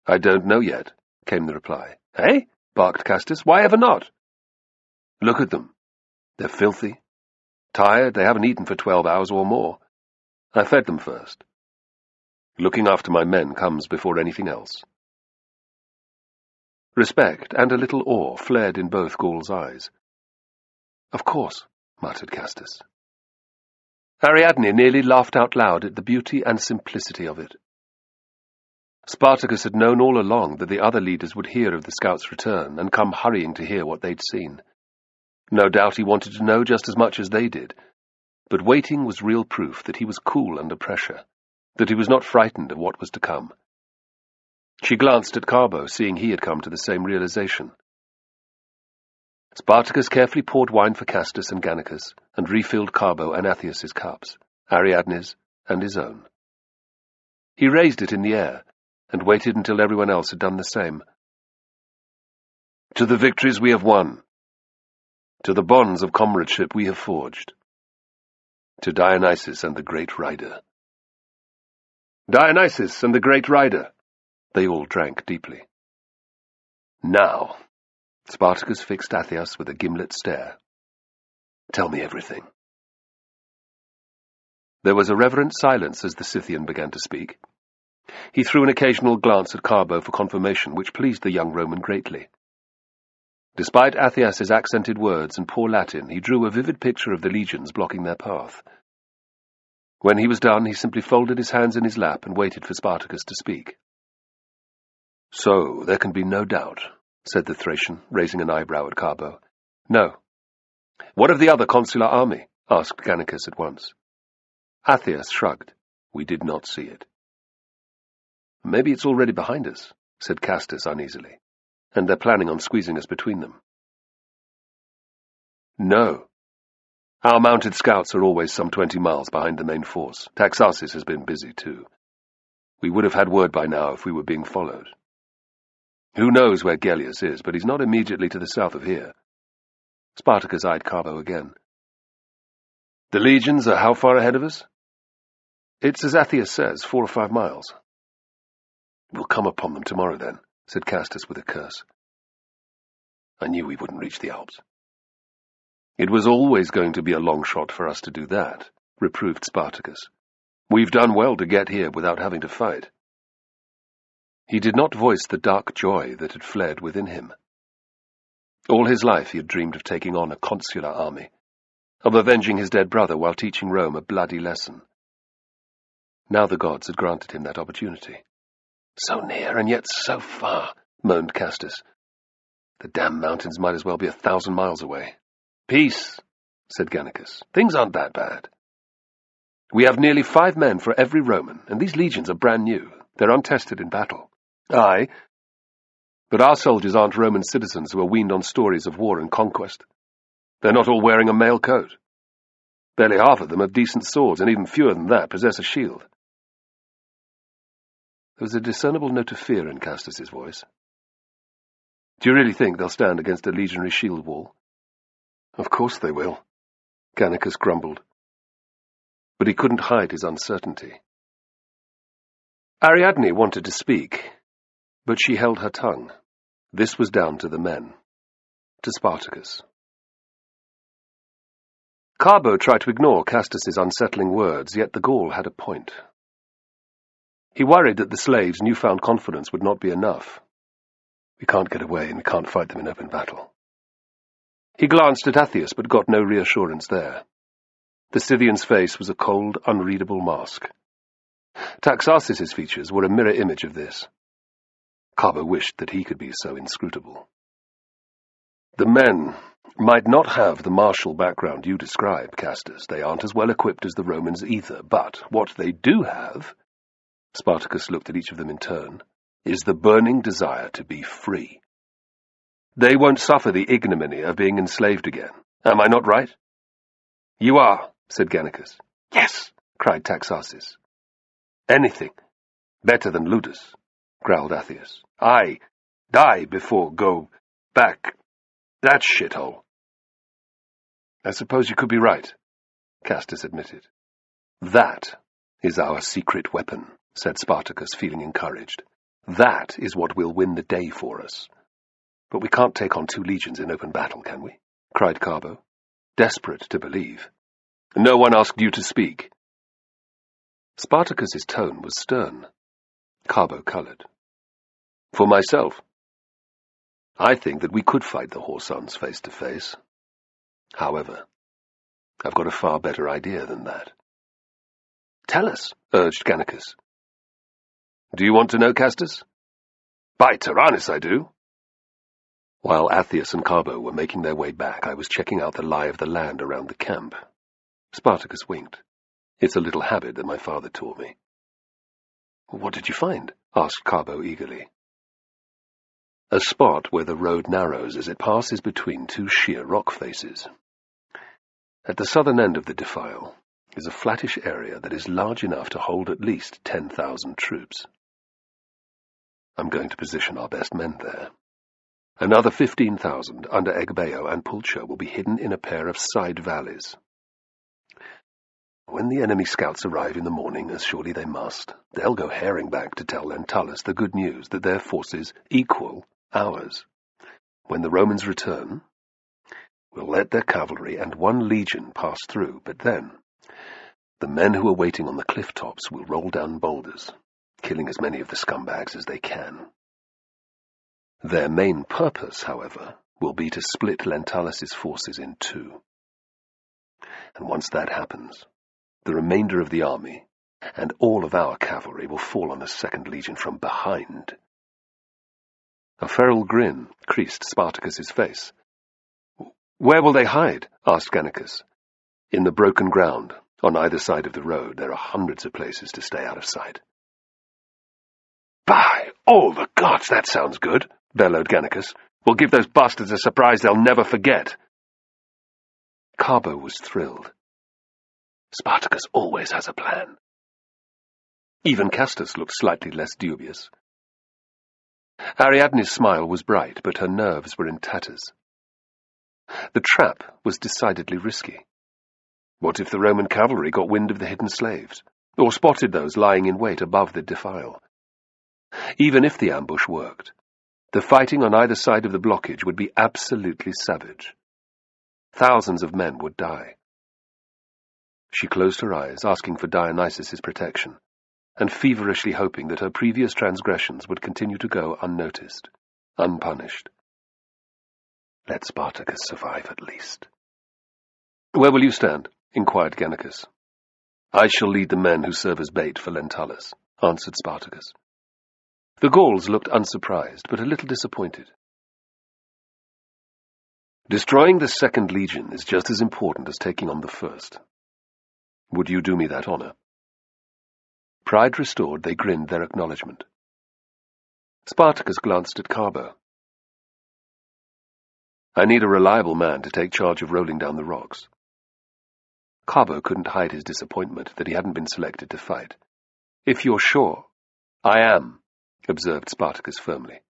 "I don't know yet," came the reply. "Eh?" barked Castus. "Why ever not?" "Look at them. They're filthy. Tired, they haven't eaten for 12 hours or more. I fed them first. Looking after my men comes before anything else." Respect and a little awe flared in both Gaul's eyes. "Of course," muttered Castus. Ariadne nearly laughed out loud at the beauty and simplicity of it. Spartacus had known all along that the other leaders would hear of the scouts' return and come hurrying to hear what they'd seen. No doubt he wanted to know just as much as they did, but waiting was real proof that he was cool under pressure, that he was not frightened of what was to come. She glanced at Carbo, seeing he had come to the same realization. Spartacus carefully poured wine for Castus and Gannicus, and refilled Carbo and Athias's cups, Ariadne's and his own. He raised it in the air, and waited until everyone else had done the same. "To the victories we have won. To the bonds of comradeship we have forged. To Dionysus and the great rider." "Dionysus and the great rider." They all drank deeply. "Now," Spartacus fixed Athias with a gimlet stare. "Tell me everything." There was a reverent silence as the Scythian began to speak. He threw an occasional glance at Carbo for confirmation, which pleased the young Roman greatly. Despite Athias's accented words and poor Latin, he drew a vivid picture of the legions blocking their path. When he was done, he simply folded his hands in his lap and waited for Spartacus to speak. "So, there can be no doubt," said the Thracian, raising an eyebrow at Carbo. "No." "What of the other consular army?" asked Gannicus at once. Athias shrugged. "We did not see it." "Maybe it's already behind us," said Castus uneasily, "and they're planning on squeezing us between them." "No. Our mounted scouts are always some 20 miles behind the main force. Taxarsis has been busy, too. We would have had word by now if we were being followed. Who knows where Gellius is, but he's not immediately to the south of here." Spartacus eyed Carbo again. "The legions are how far ahead of us?" "It's as Athias says, 4 or 5 miles." "We'll come upon them tomorrow, then," said Castus with a curse. "I knew we wouldn't reach the Alps." "It was always going to be a long shot for us to do that," reproved Spartacus. "We've done well to get here without having to fight." He did not voice the dark joy that had fled within him. All his life he had dreamed of taking on a consular army, of avenging his dead brother while teaching Rome a bloody lesson. Now the gods had granted him that opportunity. "So near, and yet so far," moaned Castus. "The damn mountains might as well be 1,000 miles away." "Peace," said Gannicus. "Things aren't that bad. We have nearly 5 men for every Roman, and these legions are brand new. They're untested in battle." "Aye, but our soldiers aren't Roman citizens who are weaned on stories of war and conquest. They're not all wearing a mail coat. Barely half of them have decent swords, and even fewer than that possess a shield." There was a discernible note of fear in Castus's voice. Do you really think they'll stand against a legionary shield wall? Of course they will, Gannicus grumbled. But he couldn't hide his uncertainty. Ariadne wanted to speak, but she held her tongue. This was down to the men, to Spartacus. Carbo tried to ignore Castus's unsettling words, yet the Gaul had a point. He worried that the slaves' newfound confidence would not be enough. We can't get away, and we can't fight them in open battle. He glanced at Athius, but got no reassurance there. The Scythian's face was a cold, unreadable mask. Taxarchus's features were a mirror image of this. Carbo wished that he could be so inscrutable. The men might not have the martial background you describe, Castus. They aren't as well equipped as the Romans either, but what they do have, Spartacus looked at each of them in turn, is the burning desire to be free. They won't suffer the ignominy of being enslaved again. Am I not right? You are, said Gannicus. Yes, cried Taxarchus. Anything better than ludus, growled Athius. I die before go back that shithole. I suppose you could be right, Castus admitted. That is our secret weapon, said Spartacus, feeling encouraged. That is what will win the day for us. But we can't take on 2 legions in open battle, can we? Cried Carbo, desperate to believe. No one asked you to speak. Spartacus's tone was stern. Carbo coloured. For myself, I think that we could fight the Horsons face to face. However, I've got a far better idea than that. Tell us, urged Gannicus. Do you want to know, Castus? By Tyrannus, I do. While Athius and Carbo were making their way back, I was checking out the lie of the land around the camp. Spartacus winked. It's a little habit that my father taught me. What did you find? Asked Carbo eagerly. A spot where the road narrows as it passes between 2 sheer rock faces. At the southern end of the defile is a flattish area that is large enough to hold at least 10,000 troops. I'm going to position our best men there. Another 15,000 under Egbeo and Pulcher will be hidden in a pair of side valleys. When the enemy scouts arrive in the morning, as surely they must, they'll go herring back to tell Lentulus the good news that their forces equal ours. When the Romans return, we'll let their cavalry and 1 legion pass through, but then the men who are waiting on the cliff tops will roll down boulders, killing as many of the scumbags as they can. Their main purpose, however, will be to split Lentulus's forces in 2. And once that happens, the remainder of the army and all of our cavalry will fall on the 2nd Legion from behind. A feral grin creased Spartacus's face. Where will they hide? Asked Gannicus. In the broken ground, on either side of the road, there are hundreds of places to stay out of sight. By all the gods, that sounds good, bellowed Gannicus. We'll give those bastards a surprise they'll never forget. Carbo was thrilled. Spartacus always has a plan. Even Castus looked slightly less dubious. Ariadne's smile was bright, but her nerves were in tatters. The trap was decidedly risky. What if the Roman cavalry got wind of the hidden slaves, or spotted those lying in wait above the defile? Even if the ambush worked, the fighting on either side of the blockage would be absolutely savage. Thousands of men would die. She closed her eyes, asking for Dionysus's protection, and feverishly hoping that her previous transgressions would continue to go unnoticed, unpunished. Let Spartacus survive at least. Where will you stand? Inquired Gannicus. I shall lead the men who serve as bait for Lentulus, answered Spartacus. The Gauls looked unsurprised, but a little disappointed. Destroying the 2nd Legion is just as important as taking on the 1st. Would you do me that honor? Pride restored, they grinned their acknowledgement. Spartacus glanced at Carbo. I need a reliable man to take charge of rolling down the rocks. Carbo couldn't hide his disappointment that he hadn't been selected to fight. If you're sure. I am, observed Spartacus firmly.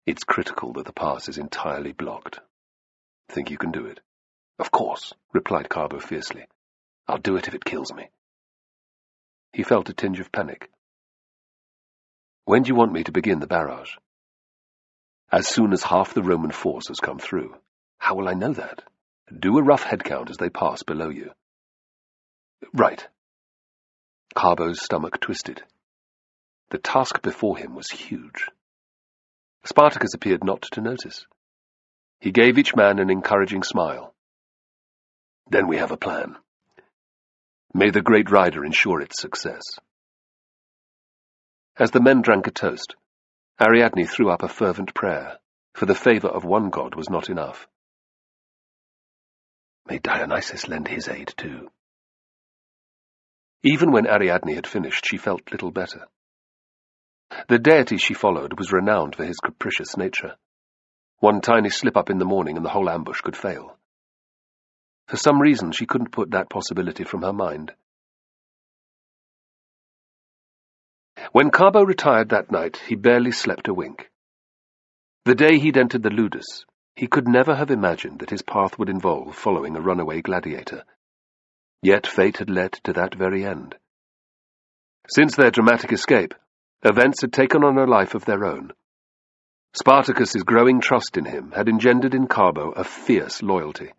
It's critical that the pass is entirely blocked. Think you can do it? Of course, replied Carbo fiercely. I'll do it if it kills me. He felt a tinge of panic. When do you want me to begin the barrage? As soon as half the Roman force has come through. How will I know that? Do a rough head count as they pass below you. Right. Carbo's stomach twisted. The task before him was huge. Spartacus appeared not to notice. He gave each man an encouraging smile. Then we have a plan. May the great rider ensure its success. As the men drank a toast, Ariadne threw up a fervent prayer, for the favour of one god was not enough. May Dionysus lend his aid too. Even when Ariadne had finished, she felt little better. The deity she followed was renowned for his capricious nature. One tiny slip-up in the morning and the whole ambush could fail. For some reason, she couldn't put that possibility from her mind. When Carbo retired that night, he barely slept a wink. The day he'd entered the Ludus, he could never have imagined that his path would involve following a runaway gladiator. Yet fate had led to that very end. Since their dramatic escape, events had taken on a life of their own. Spartacus's growing trust in him had engendered in Carbo a fierce loyalty.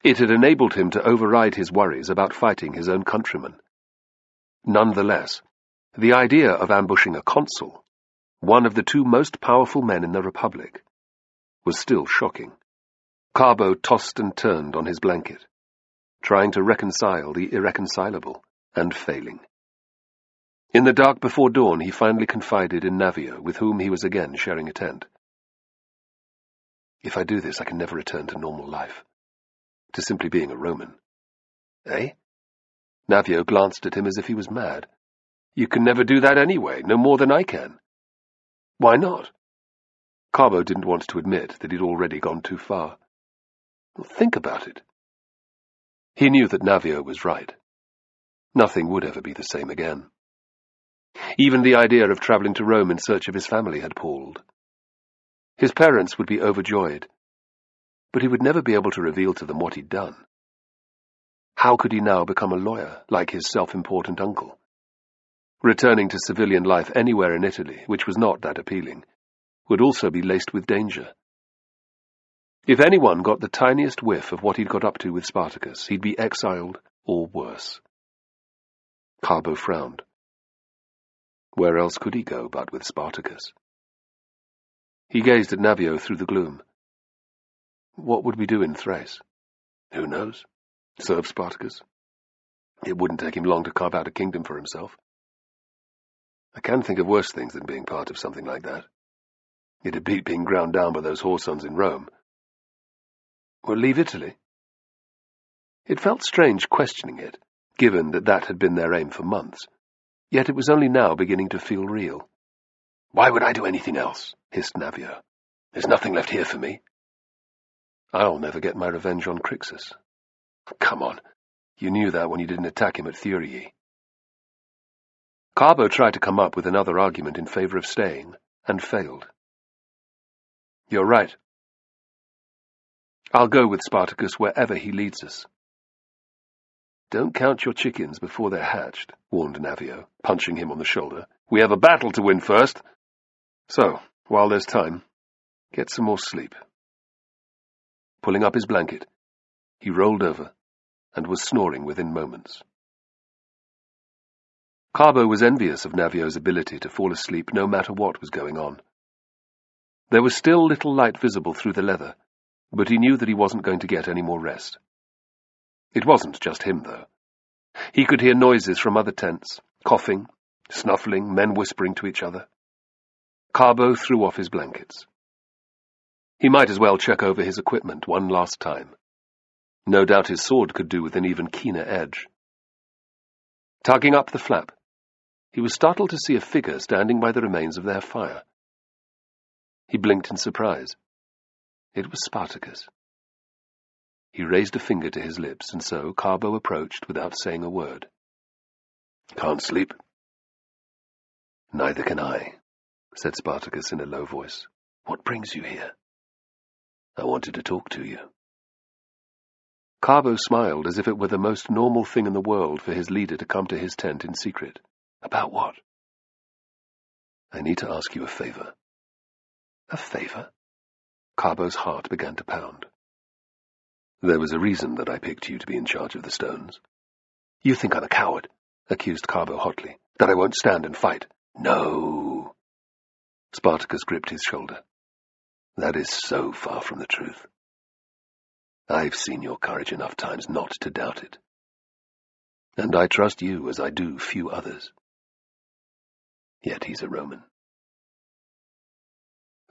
It had enabled him to override his worries about fighting his own countrymen. Nonetheless, the idea of ambushing a consul, one of the two most powerful men in the Republic, was still shocking. Carbo tossed and turned on his blanket, trying to reconcile the irreconcilable, and failing. In the dark before dawn, he finally confided in Navio, with whom he was again sharing a tent. If I do this, I can never return to normal life, to simply being a Roman. Eh? Navio glanced at him as if he was mad. You can never do that anyway, no more than I can. Why not? Carbo didn't want to admit that he'd already gone too far. Well, think about it. He knew that Navio was right. Nothing would ever be the same again. Even the idea of travelling to Rome in search of his family had palled. His parents would be overjoyed, but he would never be able to reveal to them what he'd done. How could he now become a lawyer, like his self-important uncle? Returning to civilian life anywhere in Italy, which was not that appealing, would also be laced with danger. If anyone got the tiniest whiff of what he'd got up to with Spartacus, he'd be exiled or worse. Carbo frowned. Where else could he go but with Spartacus? He gazed at Navio through the gloom. What would we do in Thrace? Who knows? Serve Spartacus? It wouldn't take him long to carve out a kingdom for himself. I can think of worse things than being part of something like that. It'd beat being ground down by those whoresons in Rome. Or leave Italy? It felt strange questioning it, given that that had been their aim for months. Yet it was only now beginning to feel real. Why would I do anything else? Hissed Navio. There's nothing left here for me. I'll never get my revenge on Crixus. Come on, you knew that when you didn't attack him at Thurii. Carbo tried to come up with another argument in favour of staying, and failed. You're right. I'll go with Spartacus wherever he leads us. Don't count your chickens before they're hatched, warned Navio, punching him on the shoulder. We have a battle to win first. So, while there's time, get some more sleep. Pulling up his blanket, he rolled over and was snoring within moments. Carbo was envious of Navio's ability to fall asleep no matter what was going on. There was still little light visible through the leather, but he knew that he wasn't going to get any more rest. It wasn't just him, though. He could hear noises from other tents, coughing, snuffling, men whispering to each other. Carbo threw off his blankets. He might as well check over his equipment one last time. No doubt his sword could do with an even keener edge. Tugging up the flap, he was startled to see a figure standing by the remains of their fire. He blinked in surprise. It was Spartacus. He raised a finger to his lips, and so Carbo approached without saying a word. Can't sleep? Neither can I, said Spartacus in a low voice. What brings you here? I wanted to talk to you. Carbo smiled as if it were the most normal thing in the world for his leader to come to his tent in secret. About what? I need to ask you a favor. A favor? Carbo's heart began to pound. There was a reason that I picked you to be in charge of the stones. You think I'm a coward, accused Carbo hotly, that I won't stand and fight. No. Spartacus gripped his shoulder. That is so far from the truth. I've seen your courage enough times not to doubt it. And I trust you as I do few others. Yet he's a Roman.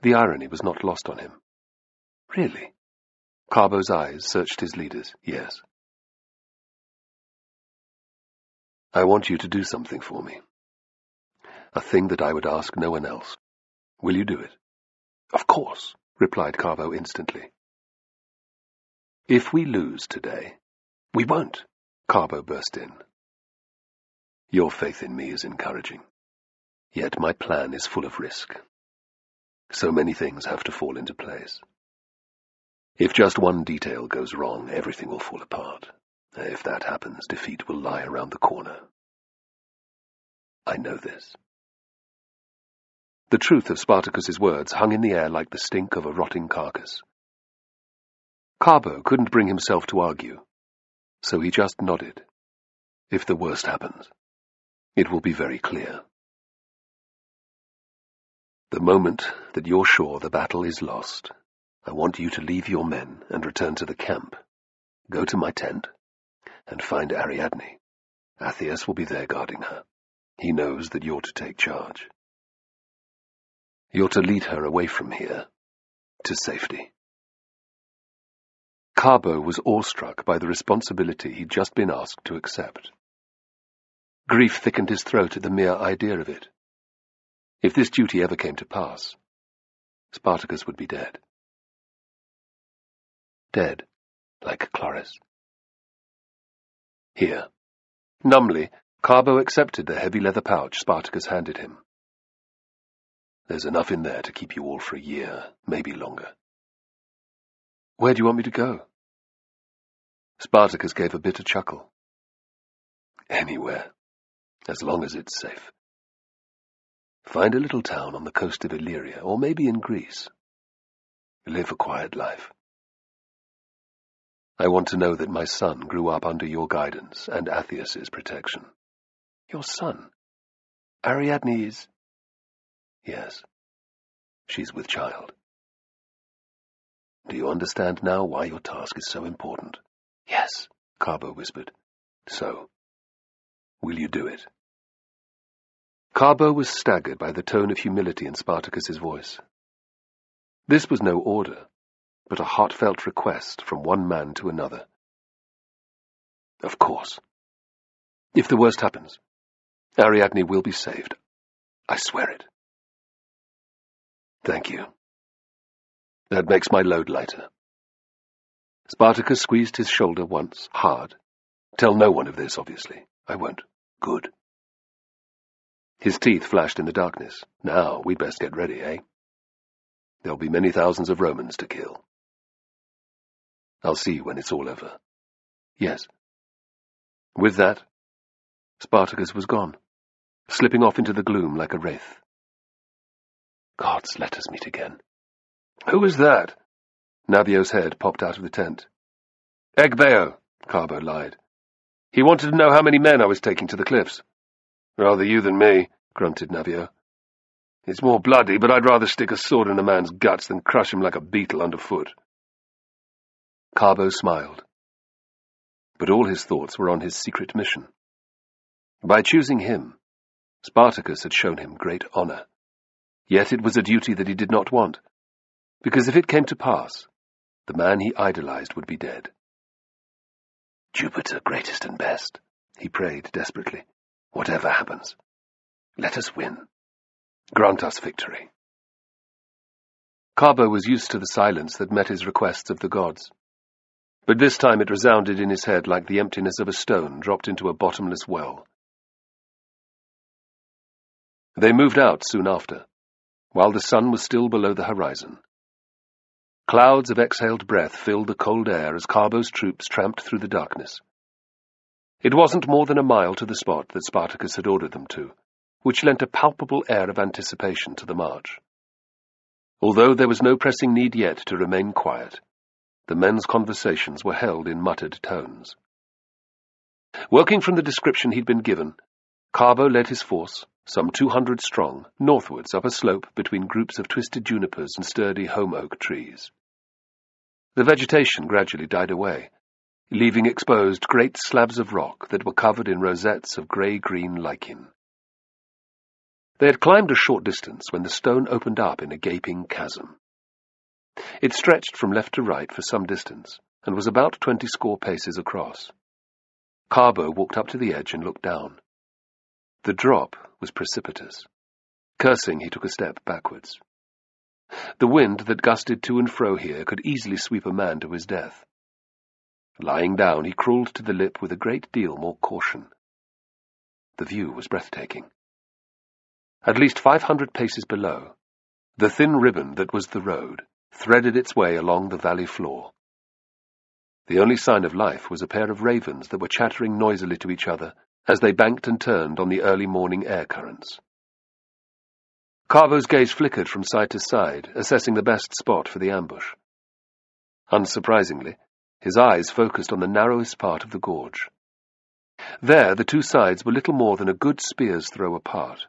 The irony was not lost on him. Really? Carbo's eyes searched his leader's. Yes. I want you to do something for me. A thing that I would ask no one else. Will you do it? Of course, replied Carbo instantly. If we lose today... We won't, Carbo burst in. Your faith in me is encouraging. Yet my plan is full of risk. So many things have to fall into place. If just one detail goes wrong, everything will fall apart. If that happens, defeat will lie around the corner. I know this. The truth of Spartacus's words hung in the air like the stink of a rotting carcass. Carbo couldn't bring himself to argue, so he just nodded. If the worst happens, it will be very clear. The moment that you're sure the battle is lost, I want you to leave your men and return to the camp. Go to my tent and find Ariadne. Athias will be there guarding her. He knows that you're to take charge. You're to lead her away from here, to safety. Carbo was awestruck by the responsibility he'd just been asked to accept. Grief thickened his throat at the mere idea of it. If this duty ever came to pass, Spartacus would be dead. Dead, like Chloris. Here. Numbly, Carbo accepted the heavy leather pouch Spartacus handed him. There's enough in there to keep you all for a year, maybe longer. Where do you want me to go? Spartacus gave a bitter chuckle. Anywhere, as long as it's safe. Find a little town on the coast of Illyria, or maybe in Greece. Live a quiet life. I want to know that my son grew up under your guidance and Athias's protection. Your son? Ariadne is... Yes. She's with child. Do you understand now why your task is so important? Yes, Carbo whispered. So, will you do it? Carbo was staggered by the tone of humility in Spartacus's voice. This was no order, but a heartfelt request from one man to another. Of course. If the worst happens, Ariadne will be saved. I swear it. Thank you. That makes my load lighter. Spartacus squeezed his shoulder once, hard. Tell no one of this, obviously. I won't. Good. His teeth flashed in the darkness. Now, we'd best get ready, eh? There'll be many thousands of Romans to kill. I'll see you when it's all over. Yes. With that, Spartacus was gone, slipping off into the gloom like a wraith. Gods, let us meet again. Who was that? Nabio's head popped out of the tent. Egbeo, Carbo lied. He wanted to know how many men I was taking to the cliffs. Rather you than me, grunted Nabio. It's more bloody, but I'd rather stick a sword in a man's guts than crush him like a beetle underfoot. Carbo smiled. But all his thoughts were on his secret mission. By choosing him, Spartacus had shown him great honor. Yet it was a duty that he did not want, because if it came to pass, the man he idolized would be dead. Jupiter, greatest and best, he prayed desperately. Whatever happens, let us win. Grant us victory. Carbo was used to the silence that met his requests of the gods, but this time it resounded in his head like the emptiness of a stone dropped into a bottomless well. They moved out soon after. while the sun was still below the horizon. Clouds of exhaled breath filled the cold air as Carbo's troops tramped through the darkness. It wasn't more than a mile to the spot that Spartacus had ordered them to, which lent a palpable air of anticipation to the march. Although there was no pressing need yet to remain quiet, the men's conversations were held in muttered tones. Working from the description he'd been given, Carbo led his force, some 200 strong, northwards up a slope between groups of twisted junipers and sturdy holm oak trees. The vegetation gradually died away, leaving exposed great slabs of rock that were covered in rosettes of grey-green lichen. They had climbed a short distance when the stone opened up in a gaping chasm. It stretched from left to right for some distance, and was about 20 score paces across. Carbo walked up to the edge and looked down. The drop was precipitous. Cursing, he took a step backwards. The wind that gusted to and fro here could easily sweep a man to his death. Lying down, he crawled to the lip with a great deal more caution. The view was breathtaking. At least 500 paces below, the thin ribbon that was the road threaded its way along the valley floor. The only sign of life was a pair of ravens that were chattering noisily to each other as they banked and turned on the early morning air currents. Carbo's gaze flickered from side to side, assessing the best spot for the ambush. Unsurprisingly, his eyes focused on the narrowest part of the gorge. There, the two sides were little more than a good spear's throw apart.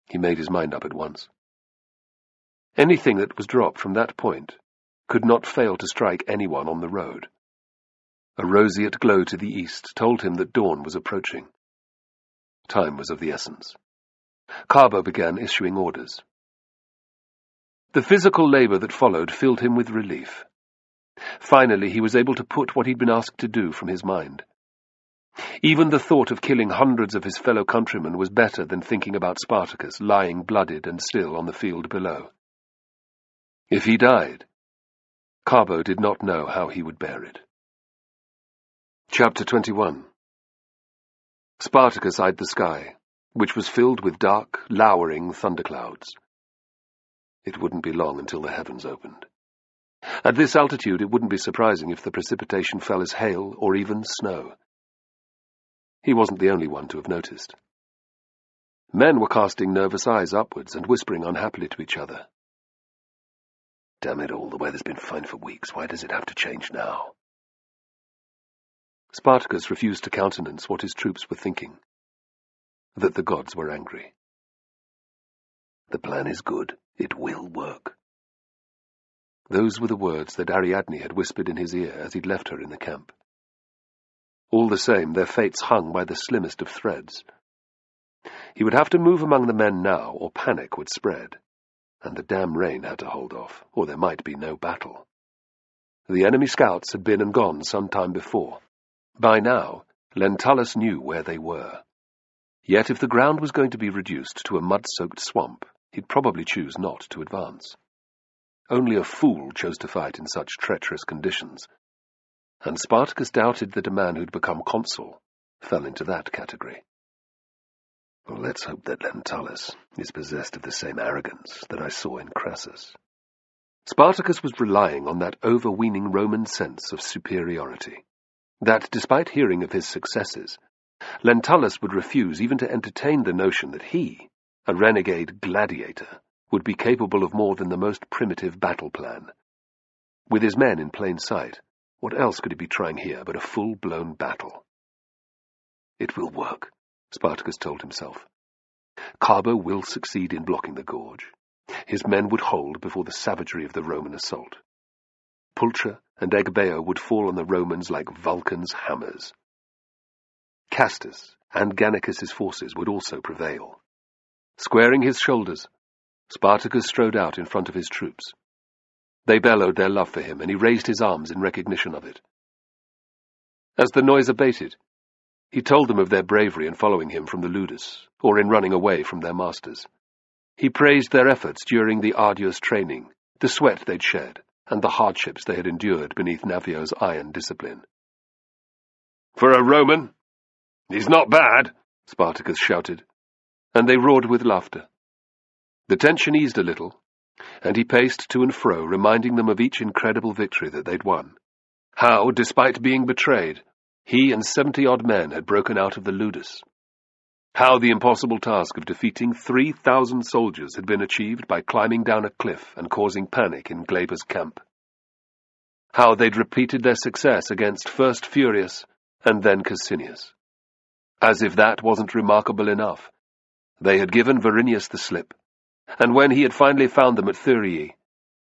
He made his mind up at once. Anything that was dropped from that point could not fail to strike anyone on the road. A roseate glow to the east told him that dawn was approaching. Time was of the essence. Carbo began issuing orders. The physical labor that followed filled him with relief. Finally, he was able to put what he'd been asked to do from his mind. Even the thought of killing hundreds of his fellow countrymen was better than thinking about Spartacus lying blooded and still on the field below. If he died, Carbo did not know how he would bear it. Chapter 21. Spartacus eyed the sky, which was filled with dark, lowering thunderclouds. It wouldn't be long until the heavens opened. At this altitude, it wouldn't be surprising if the precipitation fell as hail or even snow. He wasn't the only one to have noticed. Men were casting nervous eyes upwards and whispering unhappily to each other. Damn it all, the weather's been fine for weeks. Why does it have to change now? Spartacus refused to countenance what his troops were thinking. That the gods were angry. The plan is good. It will work. Those were the words that Ariadne had whispered in his ear as he'd left her in the camp. All the same, their fates hung by the slimmest of threads. He would have to move among the men now, or panic would spread, and the damn rain had to hold off, or there might be no battle. The enemy scouts had been and gone some time before. By now, Lentulus knew where they were. Yet if the ground was going to be reduced to a mud-soaked swamp, he'd probably choose not to advance. Only a fool chose to fight in such treacherous conditions, and Spartacus doubted that a man who'd become consul fell into that category. Well, let's hope that Lentulus is possessed of the same arrogance that I saw in Crassus. Spartacus was relying on that overweening Roman sense of superiority, that despite hearing of his successes, Lentulus would refuse even to entertain the notion that he, a renegade gladiator, would be capable of more than the most primitive battle plan. With his men in plain sight, what else could he be trying here but a full-blown battle? It will work, Spartacus told himself. Carbo will succeed in blocking the gorge. His men would hold before the savagery of the Roman assault. Pulcher and Egbeo would fall on the Romans like Vulcan's hammers. Castus and Gannicus's forces would also prevail. Squaring his shoulders, Spartacus strode out in front of his troops. They bellowed their love for him, and he raised his arms in recognition of it. As the noise abated, he told them of their bravery in following him from the ludus, or in running away from their masters. He praised their efforts during the arduous training, the sweat they'd shed, and the hardships they had endured beneath Navio's iron discipline. For a Roman, he's not bad, Spartacus shouted, and they roared with laughter. The tension eased a little, and he paced to and fro, reminding them of each incredible victory that they'd won. How, despite being betrayed, he and 70-odd men had broken out of the ludus. How the impossible task of defeating 3,000 soldiers had been achieved by climbing down a cliff and causing panic in Glaber's camp. How they'd repeated their success against first Furius and then Cassinius. As if that wasn't remarkable enough, they had given Verinius the slip, and when he had finally found them at Thurii,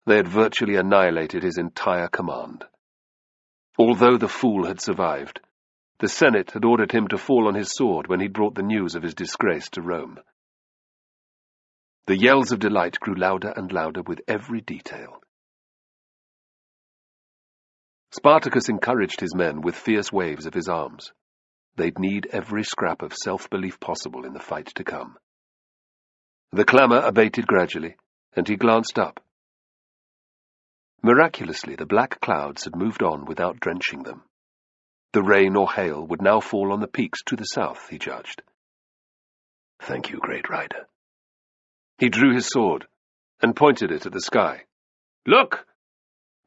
they had virtually annihilated his entire command. Although the fool had survived, the Senate had ordered him to fall on his sword when he brought the news of his disgrace to Rome. The yells of delight grew louder and louder with every detail. Spartacus encouraged his men with fierce waves of his arms. They'd need every scrap of self-belief possible in the fight to come. The clamour abated gradually, and he glanced up. Miraculously, the black clouds had moved on without drenching them. The rain or hail would now fall on the peaks to the south, he judged. Thank you, great rider. He drew his sword and pointed it at the sky. Look!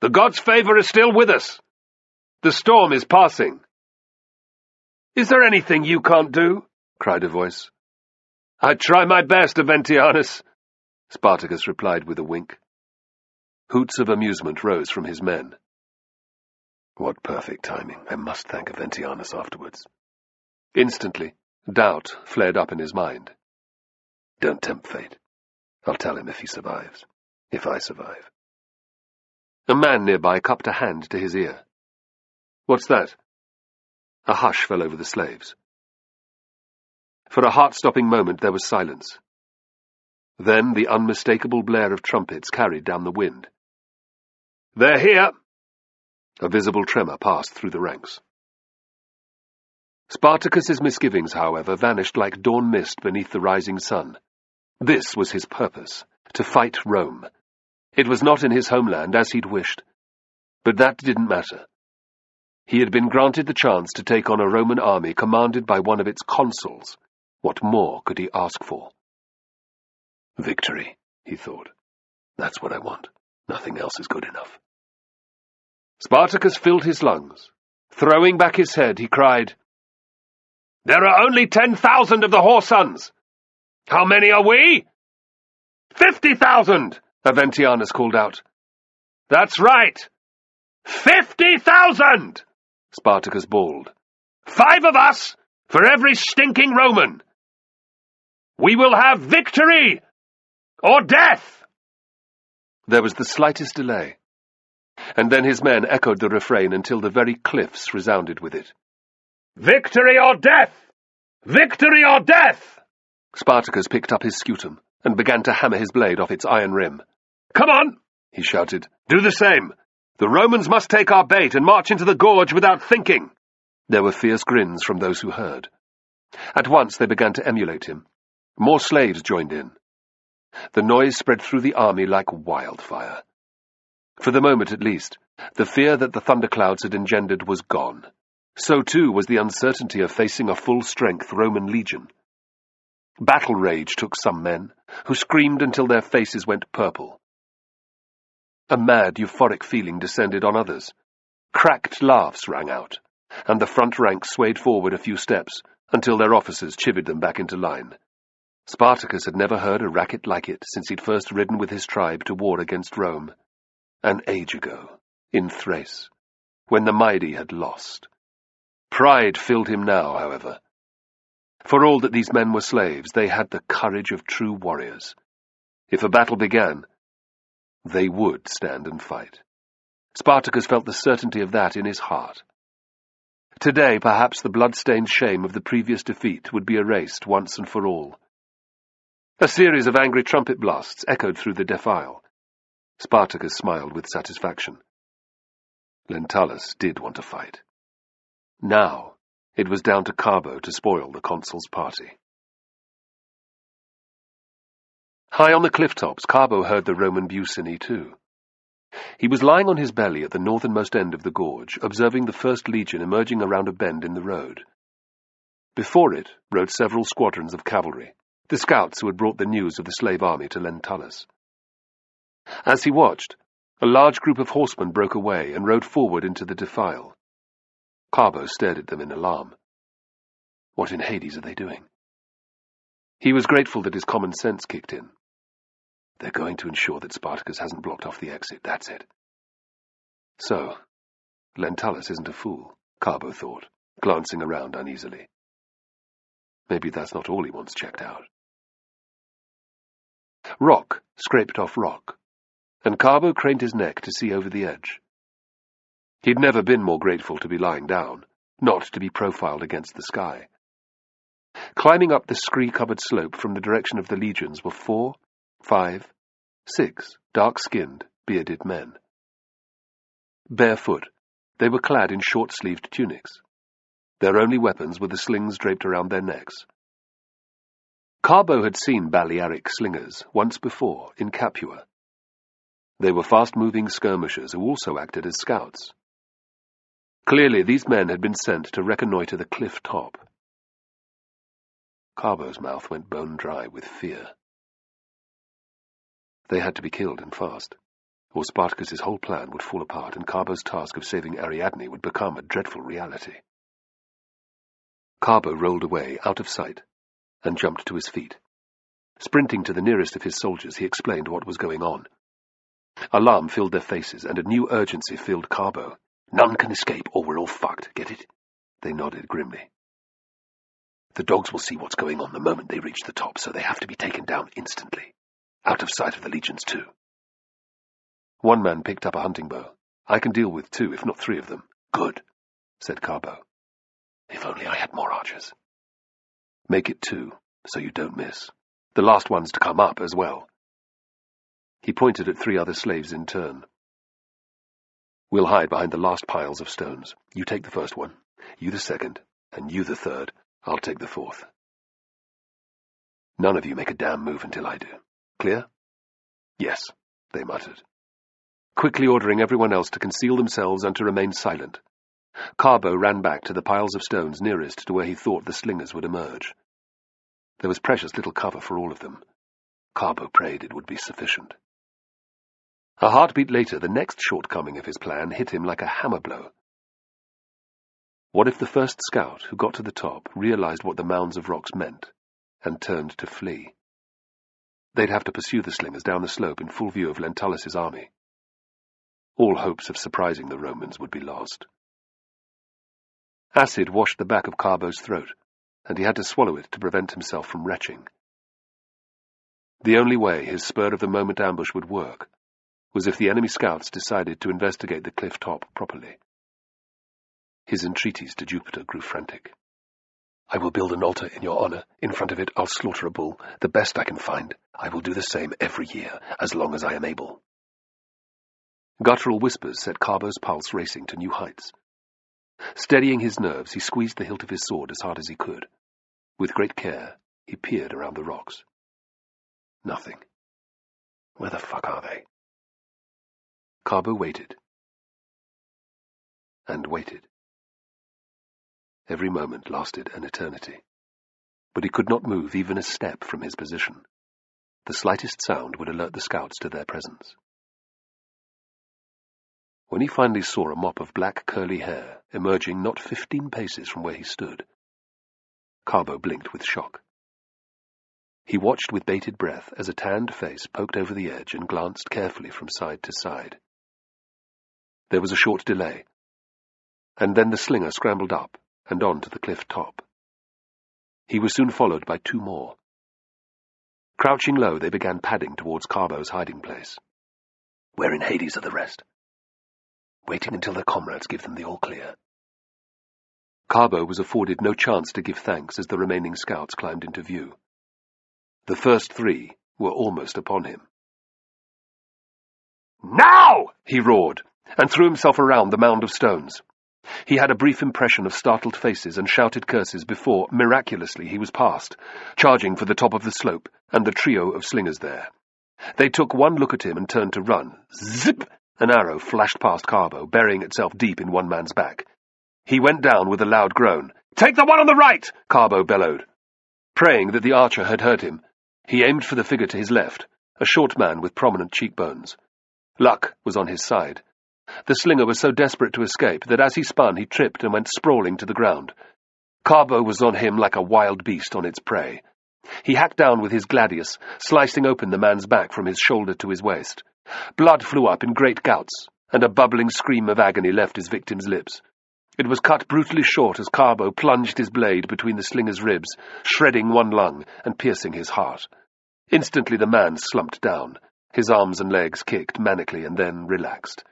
The gods' favour is still with us. The storm is passing. Is there anything you can't do? Cried a voice. I try my best, Aventianus, Spartacus replied with a wink. Hoots of amusement rose from his men. What perfect timing. I must thank Aventianus afterwards. Instantly, doubt flared up in his mind. Don't tempt fate. I'll tell him if he survives. If I survive. A man nearby cupped a hand to his ear. What's that? A hush fell over the slaves. For a heart-stopping moment there was silence. Then the unmistakable blare of trumpets carried down the wind. They're here! A visible tremor passed through the ranks. Spartacus's misgivings, however, vanished like dawn mist beneath the rising sun. This was his purpose, to fight Rome. It was not in his homeland, as he'd wished. But that didn't matter. He had been granted the chance to take on a Roman army commanded by one of its consuls. What more could he ask for? Victory, he thought. That's what I want. Nothing else is good enough. Spartacus filled his lungs. Throwing back his head, he cried, There are only 10,000 of the Horsons! How many are we? 50,000! Aventianus called out. That's right! 50,000! Spartacus bawled. 5 of us for every stinking Roman! We will have victory! Or death! There was the slightest delay, and then his men echoed the refrain until the very cliffs resounded with it. Victory or death! Victory or death! Spartacus picked up his scutum and began to hammer his blade off its iron rim. Come on, he shouted. Do the same. The Romans must take our bait and march into the gorge without thinking. There were fierce grins from those who heard. At once they began to emulate him. More slaves joined in. The noise spread through the army like wildfire. For the moment at least, the fear that the thunderclouds had engendered was gone. So too was the uncertainty of facing a full-strength Roman legion. Battle rage took some men, who screamed until their faces went purple. A mad, euphoric feeling descended on others. Cracked laughs rang out, and the front ranks swayed forward a few steps until their officers chivied them back into line. Spartacus had never heard a racket like it since he'd first ridden with his tribe to war against Rome. An age ago, in Thrace, when the mighty had lost. Pride filled him now, however. For all that these men were slaves, they had the courage of true warriors. If a battle began, they would stand and fight. Spartacus felt the certainty of that in his heart. Today, perhaps the blood-stained shame of the previous defeat would be erased once and for all. A series of angry trumpet blasts echoed through the defile. Spartacus smiled with satisfaction. Lentulus did want to fight. Now, it was down to Carbo to spoil the consul's party. High on the cliff tops, Carbo heard the Roman Bucini too. He was lying on his belly at the northernmost end of the gorge, observing the first legion emerging around a bend in the road. Before it rode several squadrons of cavalry, the scouts who had brought the news of the slave army to Lentulus. As he watched, a large group of horsemen broke away and rode forward into the defile. Carbo stared at them in alarm. What in Hades are they doing? He was grateful that his common sense kicked in. They're going to ensure that Spartacus hasn't blocked off the exit, that's it. So, Lentulus isn't a fool, Carbo thought, glancing around uneasily. Maybe that's not all he wants checked out. Rock scraped off rock, and Carbo craned his neck to see over the edge. He'd never been more grateful to be lying down, not to be profiled against the sky. Climbing up the scree-covered slope from the direction of the legions were 4, 5, 6 dark-skinned, bearded men. Barefoot, they were clad in short-sleeved tunics. Their only weapons were the slings draped around their necks. Carbo had seen Balearic slingers once before in Capua. They were fast-moving skirmishers who also acted as scouts. Clearly, these men had been sent to reconnoitre the cliff top. Carbo's mouth went bone dry with fear. They had to be killed and fast, or Spartacus's whole plan would fall apart and Carbo's task of saving Ariadne would become a dreadful reality. Carbo rolled away, out of sight, and jumped to his feet. Sprinting to the nearest of his soldiers, he explained what was going on. Alarm filled their faces, and a new urgency filled Carbo. None can escape, or we're all fucked, get it? They nodded grimly. The dogs will see what's going on the moment they reach the top, so they have to be taken down instantly. Out of sight of the legions, too. One man picked up a hunting bow. I can deal with 2, if not 3 of them. Good, said Carbo. If only I had more archers. Make it 2, so you don't miss. The last one's to come up as well. He pointed at 3 other slaves in turn. We'll hide behind the last piles of stones. You take the first one, you the second, and you the third. I'll take the 4th. None of you make a damn move until I do. Clear? Yes, they muttered. Quickly ordering everyone else to conceal themselves and to remain silent, Carbo ran back to the piles of stones nearest to where he thought the slingers would emerge. There was precious little cover for all of them. Carbo prayed it would be sufficient. A heartbeat later, the next shortcoming of his plan hit him like a hammer blow. What if the first scout who got to the top realized what the mounds of rocks meant and turned to flee? They'd have to pursue the slingers down the slope in full view of Lentulus's army. All hopes of surprising the Romans would be lost. Acid washed the back of Carbo's throat, and he had to swallow it to prevent himself from retching. The only way his spur-of-the-moment ambush would work was if the enemy scouts decided to investigate the cliff top properly. His entreaties to Jupiter grew frantic. I will build an altar in your honor. In front of it I'll slaughter a bull, the best I can find. I will do the same every year, as long as I am able. Guttural whispers set Carbo's pulse racing to new heights. Steadying his nerves, he squeezed the hilt of his sword as hard as he could. With great care, he peered around the rocks. Nothing. Where the fuck are they? Carbo waited. And waited. Every moment lasted an eternity. But he could not move even a step from his position. The slightest sound would alert the scouts to their presence. When he finally saw a mop of black curly hair emerging not 15 paces from where he stood, Carbo blinked with shock. He watched with bated breath as a tanned face poked over the edge and glanced carefully from side to side. There was a short delay, and then the slinger scrambled up and on to the cliff top. He was soon followed by 2 more. Crouching low, they began padding towards Carbo's hiding place. Where in Hades are the rest? Waiting until their comrades give them the all-clear. Carbo was afforded no chance to give thanks as the remaining scouts climbed into view. The first 3 were almost upon him. Now! He roared, and threw himself around the mound of stones. He had a brief impression of startled faces and shouted curses before, miraculously, he was past, charging for the top of the slope and the trio of slingers there. They took one look at him and turned to run. Zip! An arrow flashed past Carbo, burying itself deep in one man's back. He went down with a loud groan. "Take the one on the right!" Carbo bellowed. Praying that the archer had heard him, he aimed for the figure to his left, a short man with prominent cheekbones. Luck was on his side. The slinger was so desperate to escape that as he spun he tripped and went sprawling to the ground. Carbo was on him like a wild beast on its prey. He hacked down with his gladius, slicing open the man's back from his shoulder to his waist. Blood flew up in great gouts, and a bubbling scream of agony left his victim's lips. It was cut brutally short as Carbo plunged his blade between the slinger's ribs, shredding one lung and piercing his heart. Instantly the man slumped down. His arms and legs kicked manically and then relaxed.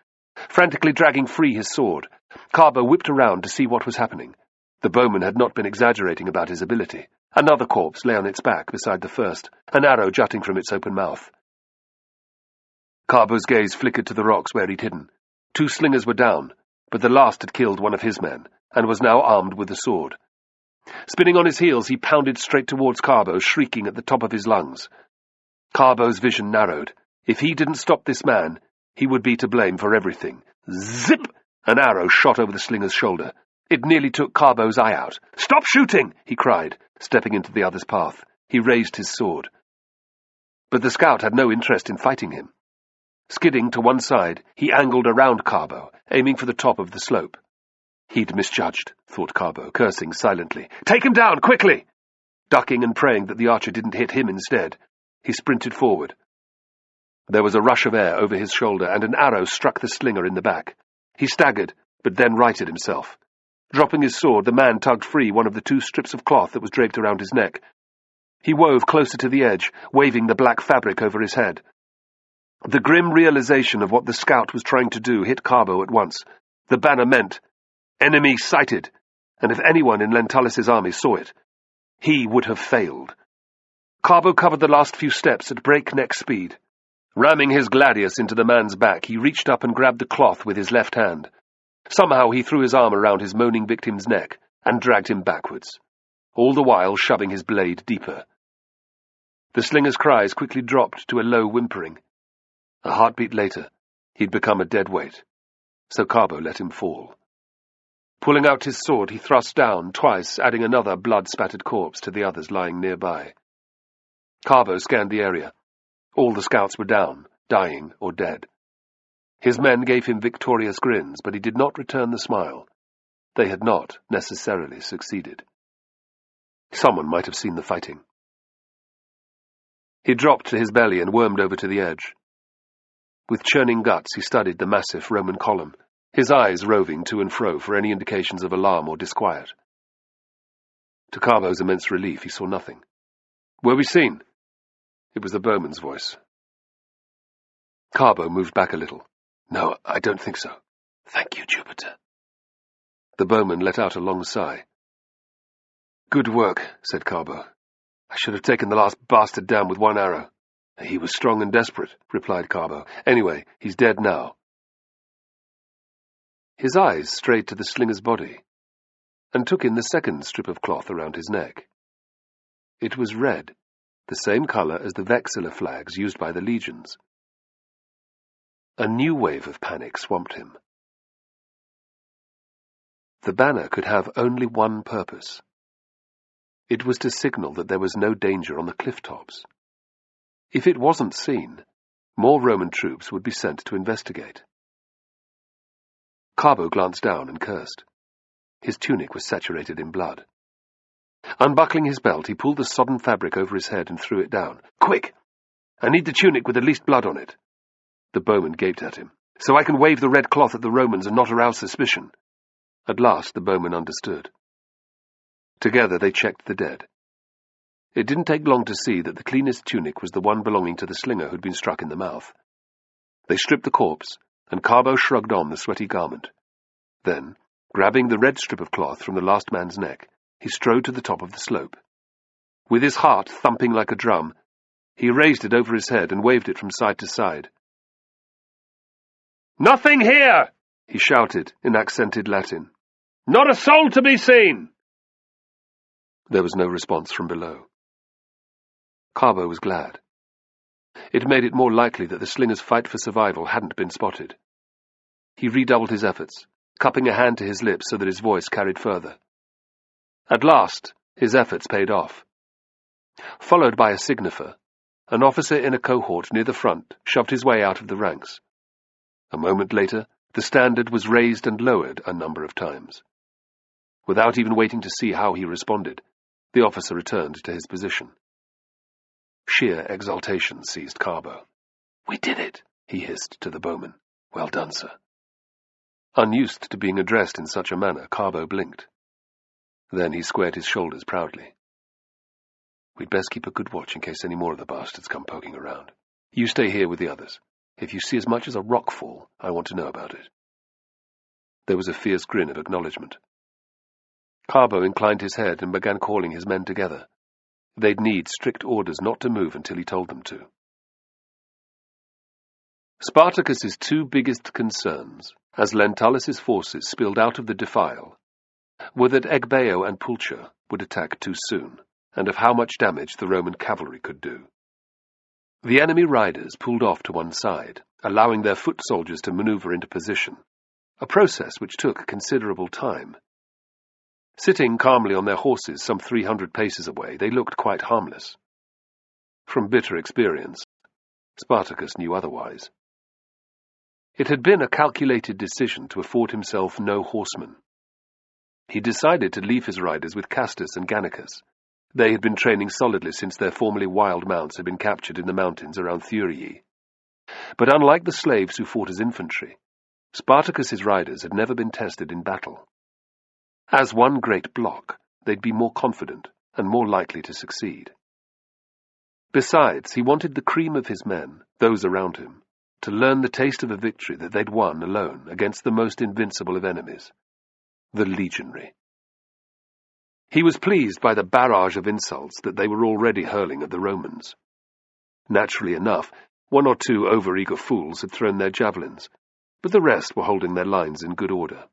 Frantically dragging free his sword, Carbo whipped around to see what was happening. The bowman had not been exaggerating about his ability. Another corpse lay on its back beside the first, an arrow jutting from its open mouth. Carbo's gaze flickered to the rocks where he'd hidden. 2 slingers were down, but the last had killed one of his men, and was now armed with a sword. Spinning on his heels, he pounded straight towards Carbo, shrieking at the top of his lungs. Carbo's vision narrowed. If he didn't stop this man, he would be to blame for everything. Zip! An arrow shot over the slinger's shoulder. It nearly took Carbo's eye out. "Stop shooting!" he cried, stepping into the other's path. He raised his sword. But the scout had no interest in fighting him. Skidding to one side, he angled around Carbo, aiming for the top of the slope. He'd misjudged, thought Carbo, cursing silently. "Take him down, quickly!" Ducking and praying that the archer didn't hit him instead, he sprinted forward. There was a rush of air over his shoulder, and an arrow struck the slinger in the back. He staggered, but then righted himself. Dropping his sword, the man tugged free one of the 2 strips of cloth that was draped around his neck. He wove closer to the edge, waving the black fabric over his head. The grim realization of what the scout was trying to do hit Carbo at once. The banner meant, "Enemy sighted," and if anyone in Lentulus' army saw it, he would have failed. Carbo covered the last few steps at breakneck speed. Ramming his gladius into the man's back, he reached up and grabbed the cloth with his left hand. Somehow he threw his arm around his moaning victim's neck and dragged him backwards, all the while shoving his blade deeper. The slinger's cries quickly dropped to a low whimpering. A heartbeat later, he'd become a dead weight, so Carbo let him fall. Pulling out his sword, he thrust down, twice adding another blood-spattered corpse to the others lying nearby. Carbo scanned the area. All the scouts were down, dying or dead. His men gave him victorious grins, but he did not return the smile. They had not necessarily succeeded. Someone might have seen the fighting. He dropped to his belly and wormed over to the edge. With churning guts, he studied the massive Roman column, his eyes roving to and fro for any indications of alarm or disquiet. To Carbo's immense relief, he saw nothing. "Were we seen?" It was the bowman's voice. Carbo moved back a little. "No, I don't think so." "Thank you, Jupiter." The bowman let out a long sigh. "Good work," said Carbo. "I should have taken the last bastard down with one arrow." "He was strong and desperate," replied Carbo. "Anyway, he's dead now." His eyes strayed to the slinger's body, and took in the second strip of cloth around his neck. It was red, the same colour as the vexilla flags used by the legions. A new wave of panic swamped him. The banner could have only one purpose. It was to signal that there was no danger on the cliff tops. If it wasn't seen, more Roman troops would be sent to investigate. Carbo glanced down and cursed. His tunic was saturated in blood. Unbuckling his belt, he pulled the sodden fabric over his head and threw it down. "Quick! I need the tunic with the least blood on it." The bowman gaped at him. "So I can wave the red cloth at the Romans and not arouse suspicion." At last the bowman understood. Together they checked the dead. It didn't take long to see that the cleanest tunic was the one belonging to the slinger who'd been struck in the mouth. They stripped the corpse, and Carbo shrugged on the sweaty garment. Then, grabbing the red strip of cloth from the last man's neck, he strode to the top of the slope. With his heart thumping like a drum, he raised it over his head and waved it from side to side. "Nothing here!" he shouted in accented Latin. "Not a soul to be seen!" There was no response from below. Carbo was glad. It made it more likely that the slinger's fight for survival hadn't been spotted. He redoubled his efforts, cupping a hand to his lips so that his voice carried further. At last, his efforts paid off. Followed by a signifer, an officer in a cohort near the front shoved his way out of the ranks. A moment later, the standard was raised and lowered a number of times. Without even waiting to see how he responded, the officer returned to his position. Sheer exultation seized Carbo. "We did it," he hissed to the bowman. "Well done, sir." Unused to being addressed in such a manner, Carbo blinked. Then he squared his shoulders proudly. "We'd best keep a good watch in case any more of the bastards come poking around. You stay here with the others. If you see as much as a rock fall, I want to know about it." There was a fierce grin of acknowledgement. Carbo inclined his head and began calling his men together. They'd need strict orders not to move until he told them to. Spartacus's two biggest concerns, as Lentulus' forces spilled out of the defile, were that Egbeo and Pulcher would attack too soon, and of how much damage the Roman cavalry could do. The enemy riders pulled off to one side, allowing their foot soldiers to maneuver into position, a process which took considerable time. Sitting calmly on their horses some 300 paces away, they looked quite harmless. From bitter experience, Spartacus knew otherwise. It had been a calculated decision to afford himself no horsemen. He decided to leave his riders with Castus and Gannicus. They had been training solidly since their formerly wild mounts had been captured in the mountains around Thurii. But unlike the slaves who fought as infantry, Spartacus's riders had never been tested in battle. As one great block, they'd be more confident and more likely to succeed. Besides, he wanted the cream of his men, those around him, to learn the taste of a victory that they'd won alone against the most invincible of enemies, the legionary. He was pleased by the barrage of insults that they were already hurling at the Romans. Naturally enough, one or two overeager fools had thrown their javelins, but the rest were holding their lines in good order.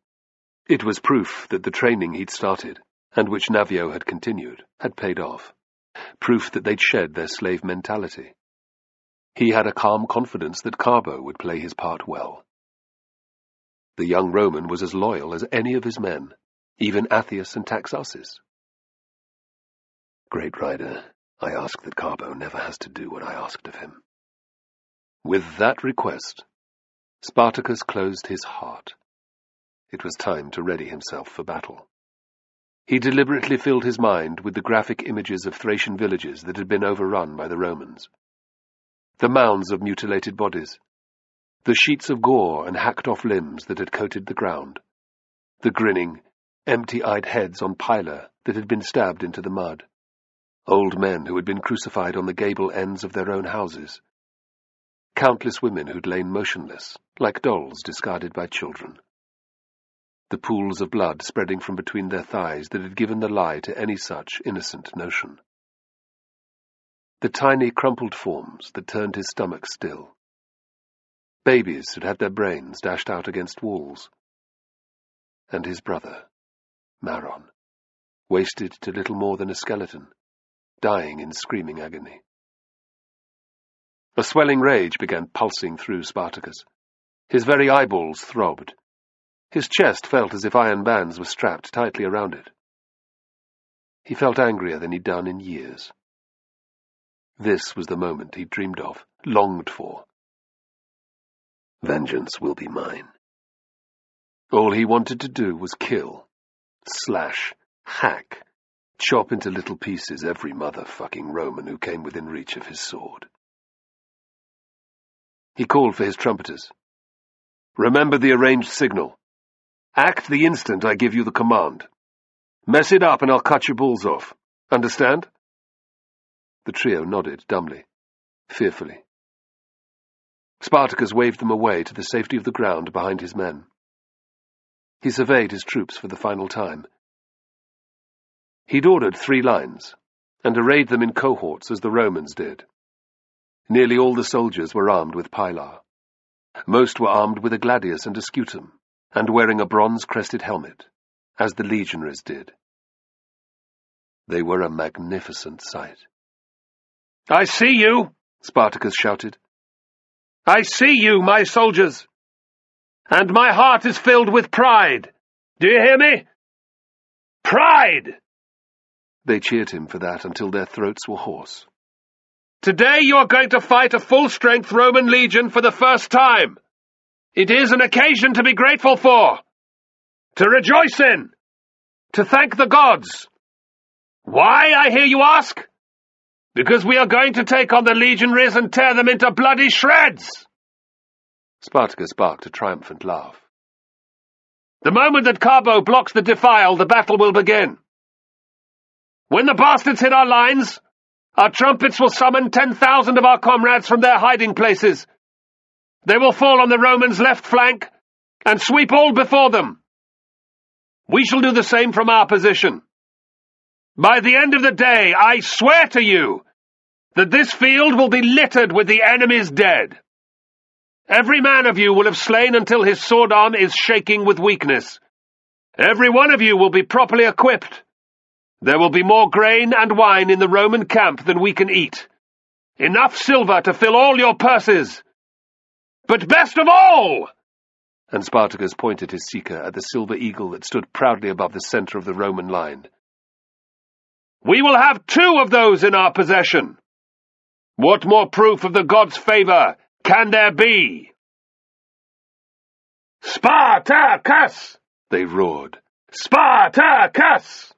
It was proof that the training he'd started, and which Navio had continued, had paid off. Proof that they'd shed their slave mentality. He had a calm confidence that Carbo would play his part well. The young Roman was as loyal as any of his men, even Athius and Taxarsis. "Great rider, I ask that Carbo never has to do what I asked of him." With that request, Spartacus closed his heart. It was time to ready himself for battle. He deliberately filled his mind with the graphic images of Thracian villages that had been overrun by the Romans. The mounds of mutilated bodies, the sheets of gore and hacked-off limbs that had coated the ground, the grinning, empty-eyed heads on pila that had been stabbed into the mud, old men who had been crucified on the gable ends of their own houses, countless women who'd lain motionless, like dolls discarded by children. The pools of blood spreading from between their thighs that had given the lie to any such innocent notion. The tiny crumpled forms that turned his stomach still. Babies who'd had their brains dashed out against walls. And his brother, Maron, wasted to little more than a skeleton, dying in screaming agony. A swelling rage began pulsing through Spartacus. His very eyeballs throbbed. His chest felt as if iron bands were strapped tightly around it. He felt angrier than he'd done in years. This was the moment he'd dreamed of, longed for. Vengeance will be mine. All he wanted to do was kill, slash, hack, chop into little pieces every motherfucking Roman who came within reach of his sword. He called for his trumpeters. "Remember the arranged signal. Act the instant I give you the command. Mess it up and I'll cut your balls off. Understand?" The trio nodded dumbly, fearfully. Spartacus waved them away to the safety of the ground behind his men. He surveyed his troops for the final time. He'd ordered 3 lines, and arrayed them in cohorts as the Romans did. Nearly all the soldiers were armed with pilar. Most were armed with a gladius and a scutum, and wearing a bronze-crested helmet, as the legionaries did. They were a magnificent sight. "I see you!" Spartacus shouted. "I see you, my soldiers! And my heart is filled with pride! Do you hear me? Pride! They cheered him for that until their throats were hoarse. Today you are going to fight a full-strength Roman legion for the first time. It is an occasion to be grateful for, to rejoice in, to thank the gods. Why, I hear you ask? Because we are going to take on the legionaries and tear them into bloody shreds. Spartacus barked a triumphant laugh. The moment that Carbo blocks the defile, the battle will begin. When the bastards hit our lines, our trumpets will summon 10,000 of our comrades from their hiding places. They will fall on the Romans' left flank and sweep all before them. We shall do the same from our position. By the end of the day, I swear to you that this field will be littered with the enemy's dead. Every man of you will have slain until his sword arm is shaking with weakness. Every one of you will be properly equipped. There will be more grain and wine in the Roman camp than we can eat. Enough silver to fill all your purses. But best of all," and Spartacus pointed his seeker at the silver eagle that stood proudly above the center of the Roman line, "we will have 2 of those in our possession. What more proof of the gods' favor can there be?" "Spartacus!" they roared. "Spartacus!"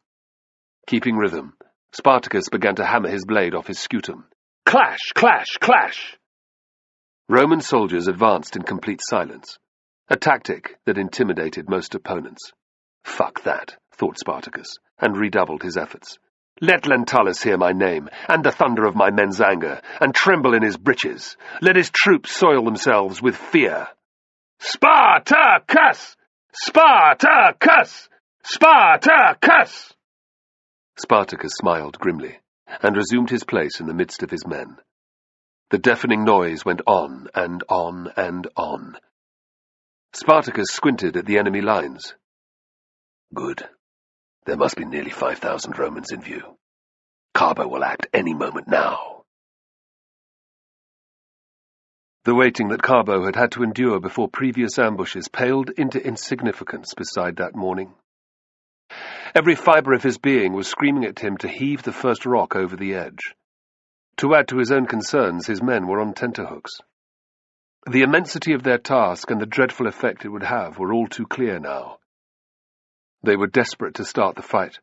Keeping rhythm, Spartacus began to hammer his blade off his scutum. Clash, clash, clash. Roman soldiers advanced in complete silence, a tactic that intimidated most opponents. "Fuck that," thought Spartacus, and redoubled his efforts. "Let Lentulus hear my name, and the thunder of my men's anger, and tremble in his breeches. Let his troops soil themselves with fear." "Spartacus! Spartacus! Spartacus!" Spartacus smiled grimly, and resumed his place in the midst of his men. The deafening noise went on and on and on. Spartacus squinted at the enemy lines. Good. There must be nearly 5,000 Romans in view. Carbo will act any moment now. The waiting that Carbo had had to endure before previous ambushes paled into insignificance beside that morning. Every fibre of his being was screaming at him to heave the first rock over the edge. To add to his own concerns, his men were on tenterhooks. The immensity of their task and the dreadful effect it would have were all too clear now. They were desperate to start the fight,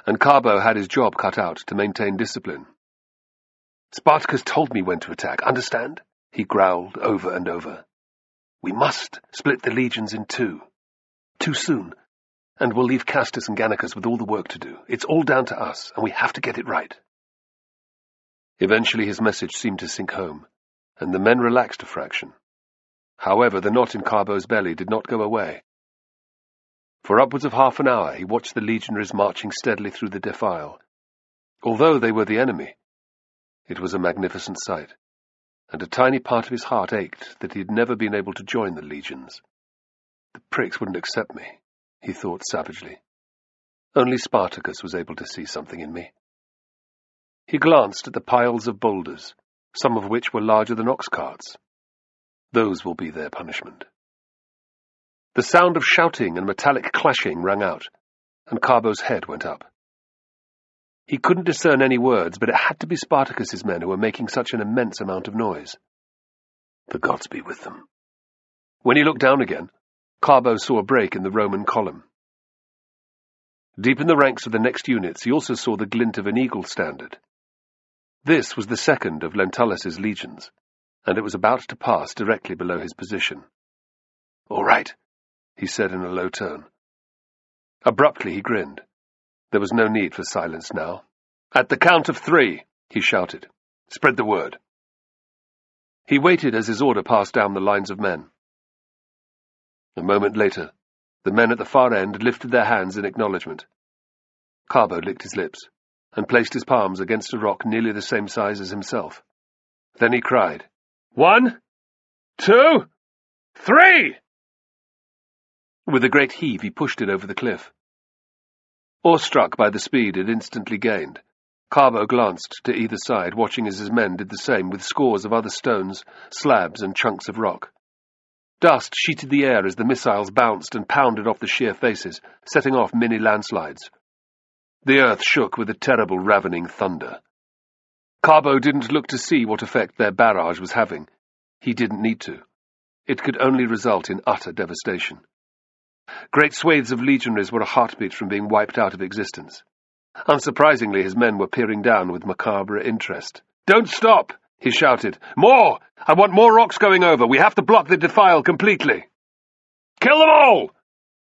and Carbo had his job cut out to maintain discipline. "Spartacus told me when to attack, understand?" he growled over and over. "We must split the legions in 2. Too soon, and we'll leave Castus and Gannicus with all the work to do. It's all down to us, and we have to get it right." Eventually his message seemed to sink home, and the men relaxed a fraction. However, the knot in Carbo's belly did not go away. For upwards of half an hour he watched the legionaries marching steadily through the defile. Although they were the enemy, it was a magnificent sight, and a tiny part of his heart ached that he had never been able to join the legions. The pricks wouldn't accept me, he thought savagely. Only Spartacus was able to see something in me. He glanced at the piles of boulders, some of which were larger than ox carts. Those will be their punishment. The sound of shouting and metallic clashing rang out, and Carbo's head went up. He couldn't discern any words, but it had to be Spartacus's men who were making such an immense amount of noise. The gods be with them. When he looked down again, Carbo saw a break in the Roman column. Deep in the ranks of the next units he also saw the glint of an eagle standard. This was the second of Lentulus's legions, and it was about to pass directly below his position. "All right," he said in a low tone. Abruptly he grinned. There was no need for silence now. "At the count of 3, he shouted. "Spread the word." He waited as his order passed down the lines of men. A moment later, the men at the far end lifted their hands in acknowledgement. Carbo licked his lips and placed his palms against a rock nearly the same size as himself. Then he cried, 1, 2, 3! With a great heave he pushed it over the cliff. Awestruck by the speed it instantly gained, Carbo glanced to either side, watching as his men did the same with scores of other stones, slabs, and chunks of rock. Dust sheeted the air as the missiles bounced and pounded off the sheer faces, setting off mini landslides. The earth shook with a terrible ravening thunder. Carbo didn't look to see what effect their barrage was having. He didn't need to. It could only result in utter devastation. Great swathes of legionaries were a heartbeat from being wiped out of existence. Unsurprisingly, his men were peering down with macabre interest. "Don't stop!" he shouted. "More! I want more rocks going over. We have to block the defile completely." "Kill them all!"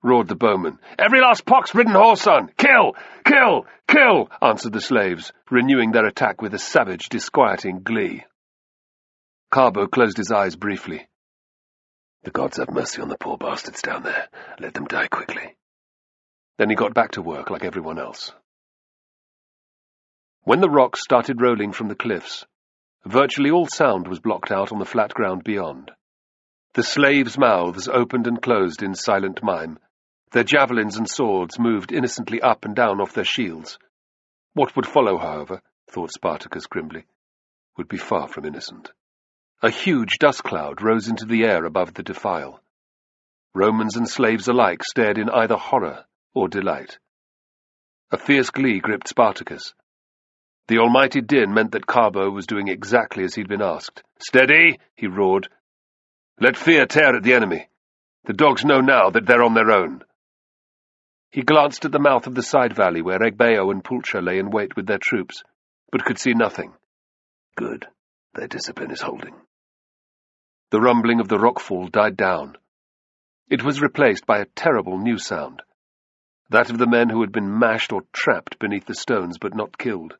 roared the bowman. "Every last pox-ridden whoreson! Kill! Kill! Kill!" answered the slaves, renewing their attack with a savage, disquieting glee. Carbo closed his eyes briefly. "The gods have mercy on the poor bastards down there. Let them die quickly." Then he got back to work like everyone else. When the rocks started rolling from the cliffs, virtually all sound was blocked out on the flat ground beyond. The slaves' mouths opened and closed in silent mime. Their javelins and swords moved innocently up and down off their shields. What would follow, however, thought Spartacus grimly, would be far from innocent. A huge dust cloud rose into the air above the defile. Romans and slaves alike stared in either horror or delight. A fierce glee gripped Spartacus. The almighty din meant that Carbo was doing exactly as he'd been asked. "Steady!" he roared. "Let fear tear at the enemy. The dogs know now that they're on their own." He glanced at the mouth of the side valley where Egbeo and Pulcher lay in wait with their troops, but could see nothing. Good. Their discipline is holding. The rumbling of the rockfall died down. It was replaced by a terrible new sound, that of the men who had been mashed or trapped beneath the stones but not killed.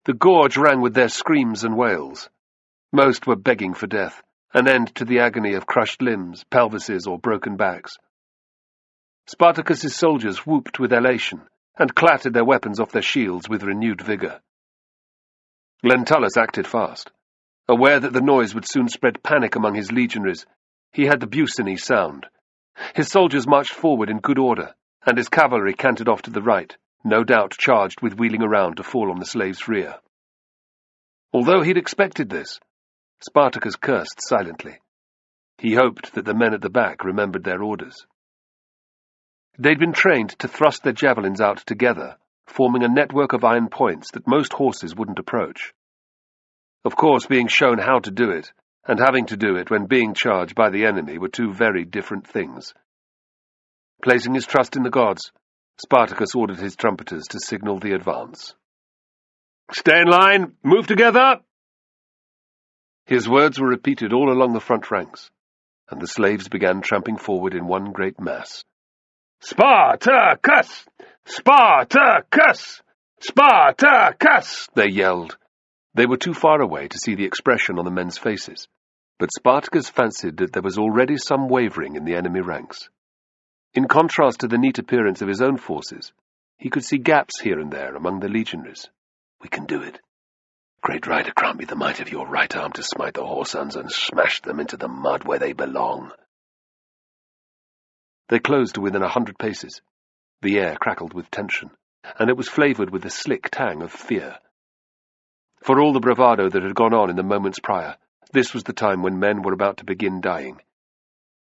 The gorge rang with their screams and wails. Most were begging for death, an end to the agony of crushed limbs, pelvises, or broken backs. Spartacus's soldiers whooped with elation and clattered their weapons off their shields with renewed vigour. Lentulus acted fast. Aware that the noise would soon spread panic among his legionaries, he had the Busini sound. His soldiers marched forward in good order, and his cavalry cantered off to the right, no doubt charged with wheeling around to fall on the slaves' rear. Although he'd expected this, Spartacus cursed silently. He hoped that the men at the back remembered their orders. They'd been trained to thrust their javelins out together, forming a network of iron points that most horses wouldn't approach. Of course, being shown how to do it, and having to do it when being charged by the enemy were two very different things. Placing his trust in the gods, Spartacus ordered his trumpeters to signal the advance. "Stay in line! Move together!" His words were repeated all along the front ranks, and the slaves began tramping forward in one great mass. "Spartacus! Spartacus! Spartacus!" they yelled. They were too far away to see the expression on the men's faces, but Spartacus fancied that there was already some wavering in the enemy ranks. In contrast to the neat appearance of his own forces, he could see gaps here and there among the legionaries. "We can do it. Great rider, grant me the might of your right arm to smite the whoresons and smash them into the mud where they belong." They closed to within 100 paces. The air crackled with tension, and it was flavoured with the slick tang of fear. For all the bravado that had gone on in the moments prior, this was the time when men were about to begin dying.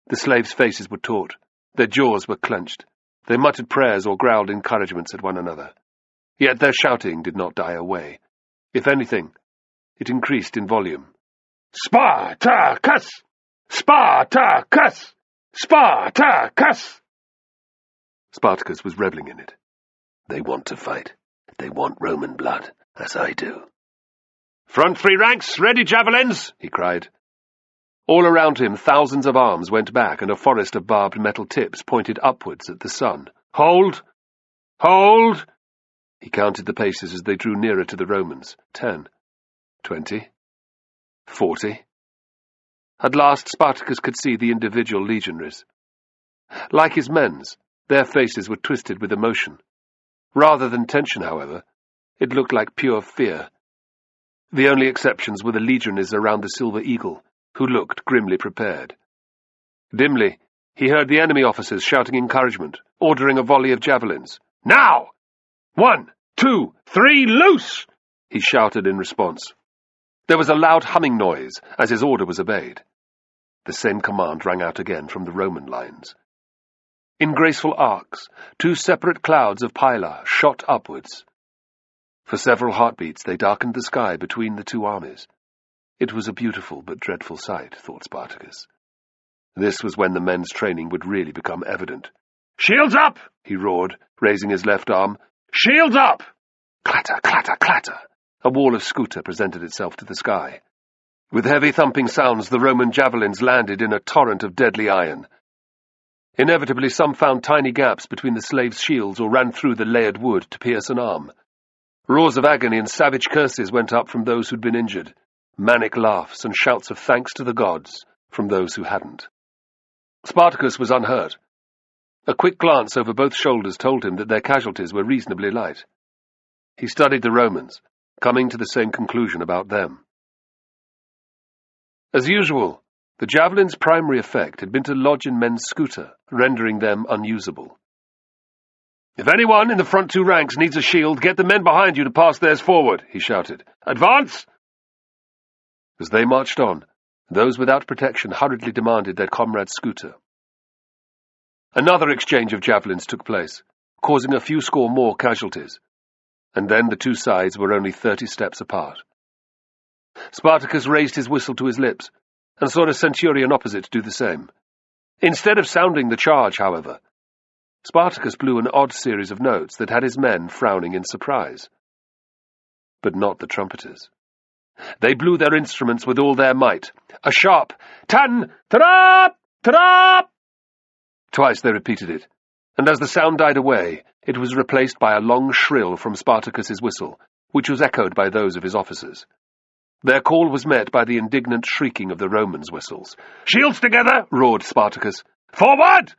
The slaves' faces were taut, their jaws were clenched, they muttered prayers or growled encouragements at one another. Yet their shouting did not die away. If anything, it increased in volume. "Spartacus! Spartacus! Spartacus!" Spartacus was revelling in it. They want to fight. They want Roman blood, as I do. "Front three ranks, ready javelins!" he cried. All around him thousands of arms went back, and a forest of barbed metal tips pointed upwards at the sun. "Hold! Hold!" He counted the paces as they drew nearer to the Romans. 10, 20, 40. At last Spartacus could see the individual legionaries. Like his men's, their faces were twisted with emotion. Rather than tension, however, it looked like pure fear. The only exceptions were the legionaries around the Silver Eagle, who looked grimly prepared. Dimly, he heard the enemy officers shouting encouragement, ordering a volley of javelins. "Now! 1, 2, 3, loose!" he shouted in response. There was a loud humming noise as his order was obeyed. The same command rang out again from the Roman lines. In graceful arcs, two separate clouds of pyla shot upwards. For several heartbeats they darkened the sky between the two armies. It was a beautiful but dreadful sight, thought Spartacus. This was when the men's training would really become evident. "Shields up!" he roared, raising his left arm. "Shields up!" Clatter, clatter, clatter! A wall of scooter presented itself to the sky. With heavy thumping sounds, the Roman javelins landed in a torrent of deadly iron. Inevitably, some found tiny gaps between the slaves' shields or ran through the layered wood to pierce an arm. Roars of agony and savage curses went up from those who'd been injured, manic laughs and shouts of thanks to the gods from those who hadn't. Spartacus was unhurt. A quick glance over both shoulders told him that their casualties were reasonably light. He studied the Romans, coming to the same conclusion about them. As usual, the javelin's primary effect had been to lodge in men's scooter, rendering them unusable. "If anyone in the front two ranks needs a shield, get the men behind you to pass theirs forward," he shouted. "Advance!" As they marched on, those without protection hurriedly demanded their comrade's scooter. Another exchange of javelins took place, causing a few score more casualties, and then the two sides were only 30 steps apart. Spartacus raised his whistle to his lips, and saw a centurion opposite do the same. Instead of sounding the charge, however, Spartacus blew an odd series of notes that had his men frowning in surprise. But not the trumpeters. They blew their instruments with all their might. A sharp "tan, tarap, tarap!" Twice they repeated it, and as the sound died away, it was replaced by a long shrill from Spartacus's whistle, which was echoed by those of his officers. Their call was met by the indignant shrieking of the Romans' whistles. "Shields together!" roared Spartacus. "Forward!"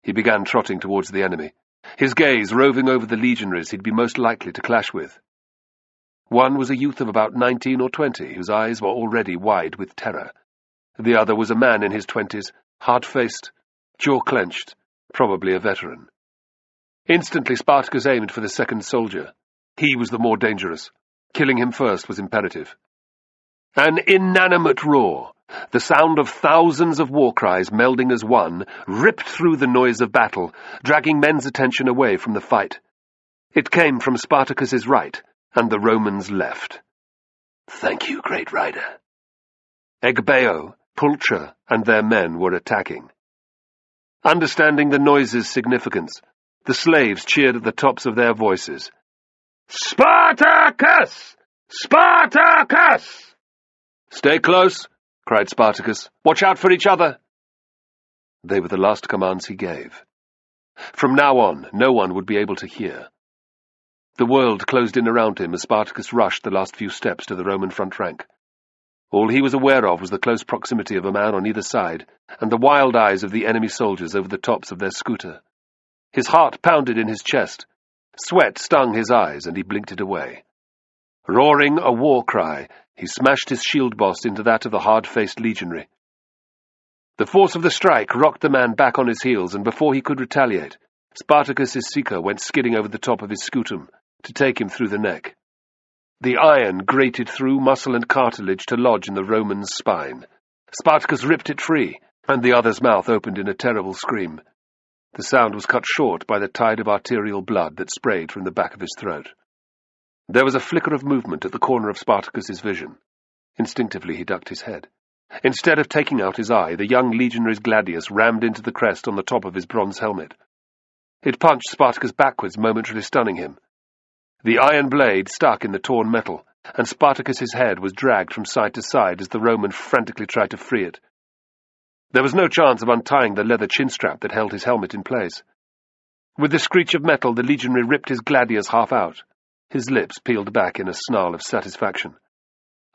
He began trotting towards the enemy, his gaze roving over the legionaries he'd be most likely to clash with. One was a youth of about 19 or 20, whose eyes were already wide with terror. The other was a man in his 20s, hard-faced, jaw-clenched, probably a veteran. Instantly Spartacus aimed for the second soldier. He was the more dangerous. Killing him first was imperative. An inanimate roar, the sound of thousands of war cries melding as one, ripped through the noise of battle, dragging men's attention away from the fight. It came from Spartacus's right and the Romans' left. "Thank you, great rider." Egbeo, Pulcher, and their men were attacking. Understanding the noise's significance, the slaves cheered at the tops of their voices. "Spartacus! Spartacus!" "Stay close," cried Spartacus. "Watch out for each other." They were the last commands he gave. From now on, no one would be able to hear. The world closed in around him as Spartacus rushed the last few steps to the Roman front rank. All he was aware of was the close proximity of a man on either side, and the wild eyes of the enemy soldiers over the tops of their scooter. His heart pounded in his chest. Sweat stung his eyes, and he blinked it away. Roaring a war cry, he smashed his shield boss into that of the hard-faced legionary. The force of the strike rocked the man back on his heels, and before he could retaliate, Spartacus's seeker went skidding over the top of his scutum to take him through the neck. The iron grated through muscle and cartilage to lodge in the Roman's spine. Spartacus ripped it free, and the other's mouth opened in a terrible scream. The sound was cut short by the tide of arterial blood that sprayed from the back of his throat. There was a flicker of movement at the corner of Spartacus's vision. Instinctively he ducked his head. Instead of taking out his eye, the young legionary's gladius rammed into the crest on the top of his bronze helmet. It punched Spartacus backwards, momentarily stunning him. The iron blade stuck in the torn metal, and Spartacus's head was dragged from side to side as the Roman frantically tried to free it. There was no chance of untying the leather chin-strap that held his helmet in place. With the screech of metal, the legionary ripped his gladius half out. His lips peeled back in a snarl of satisfaction.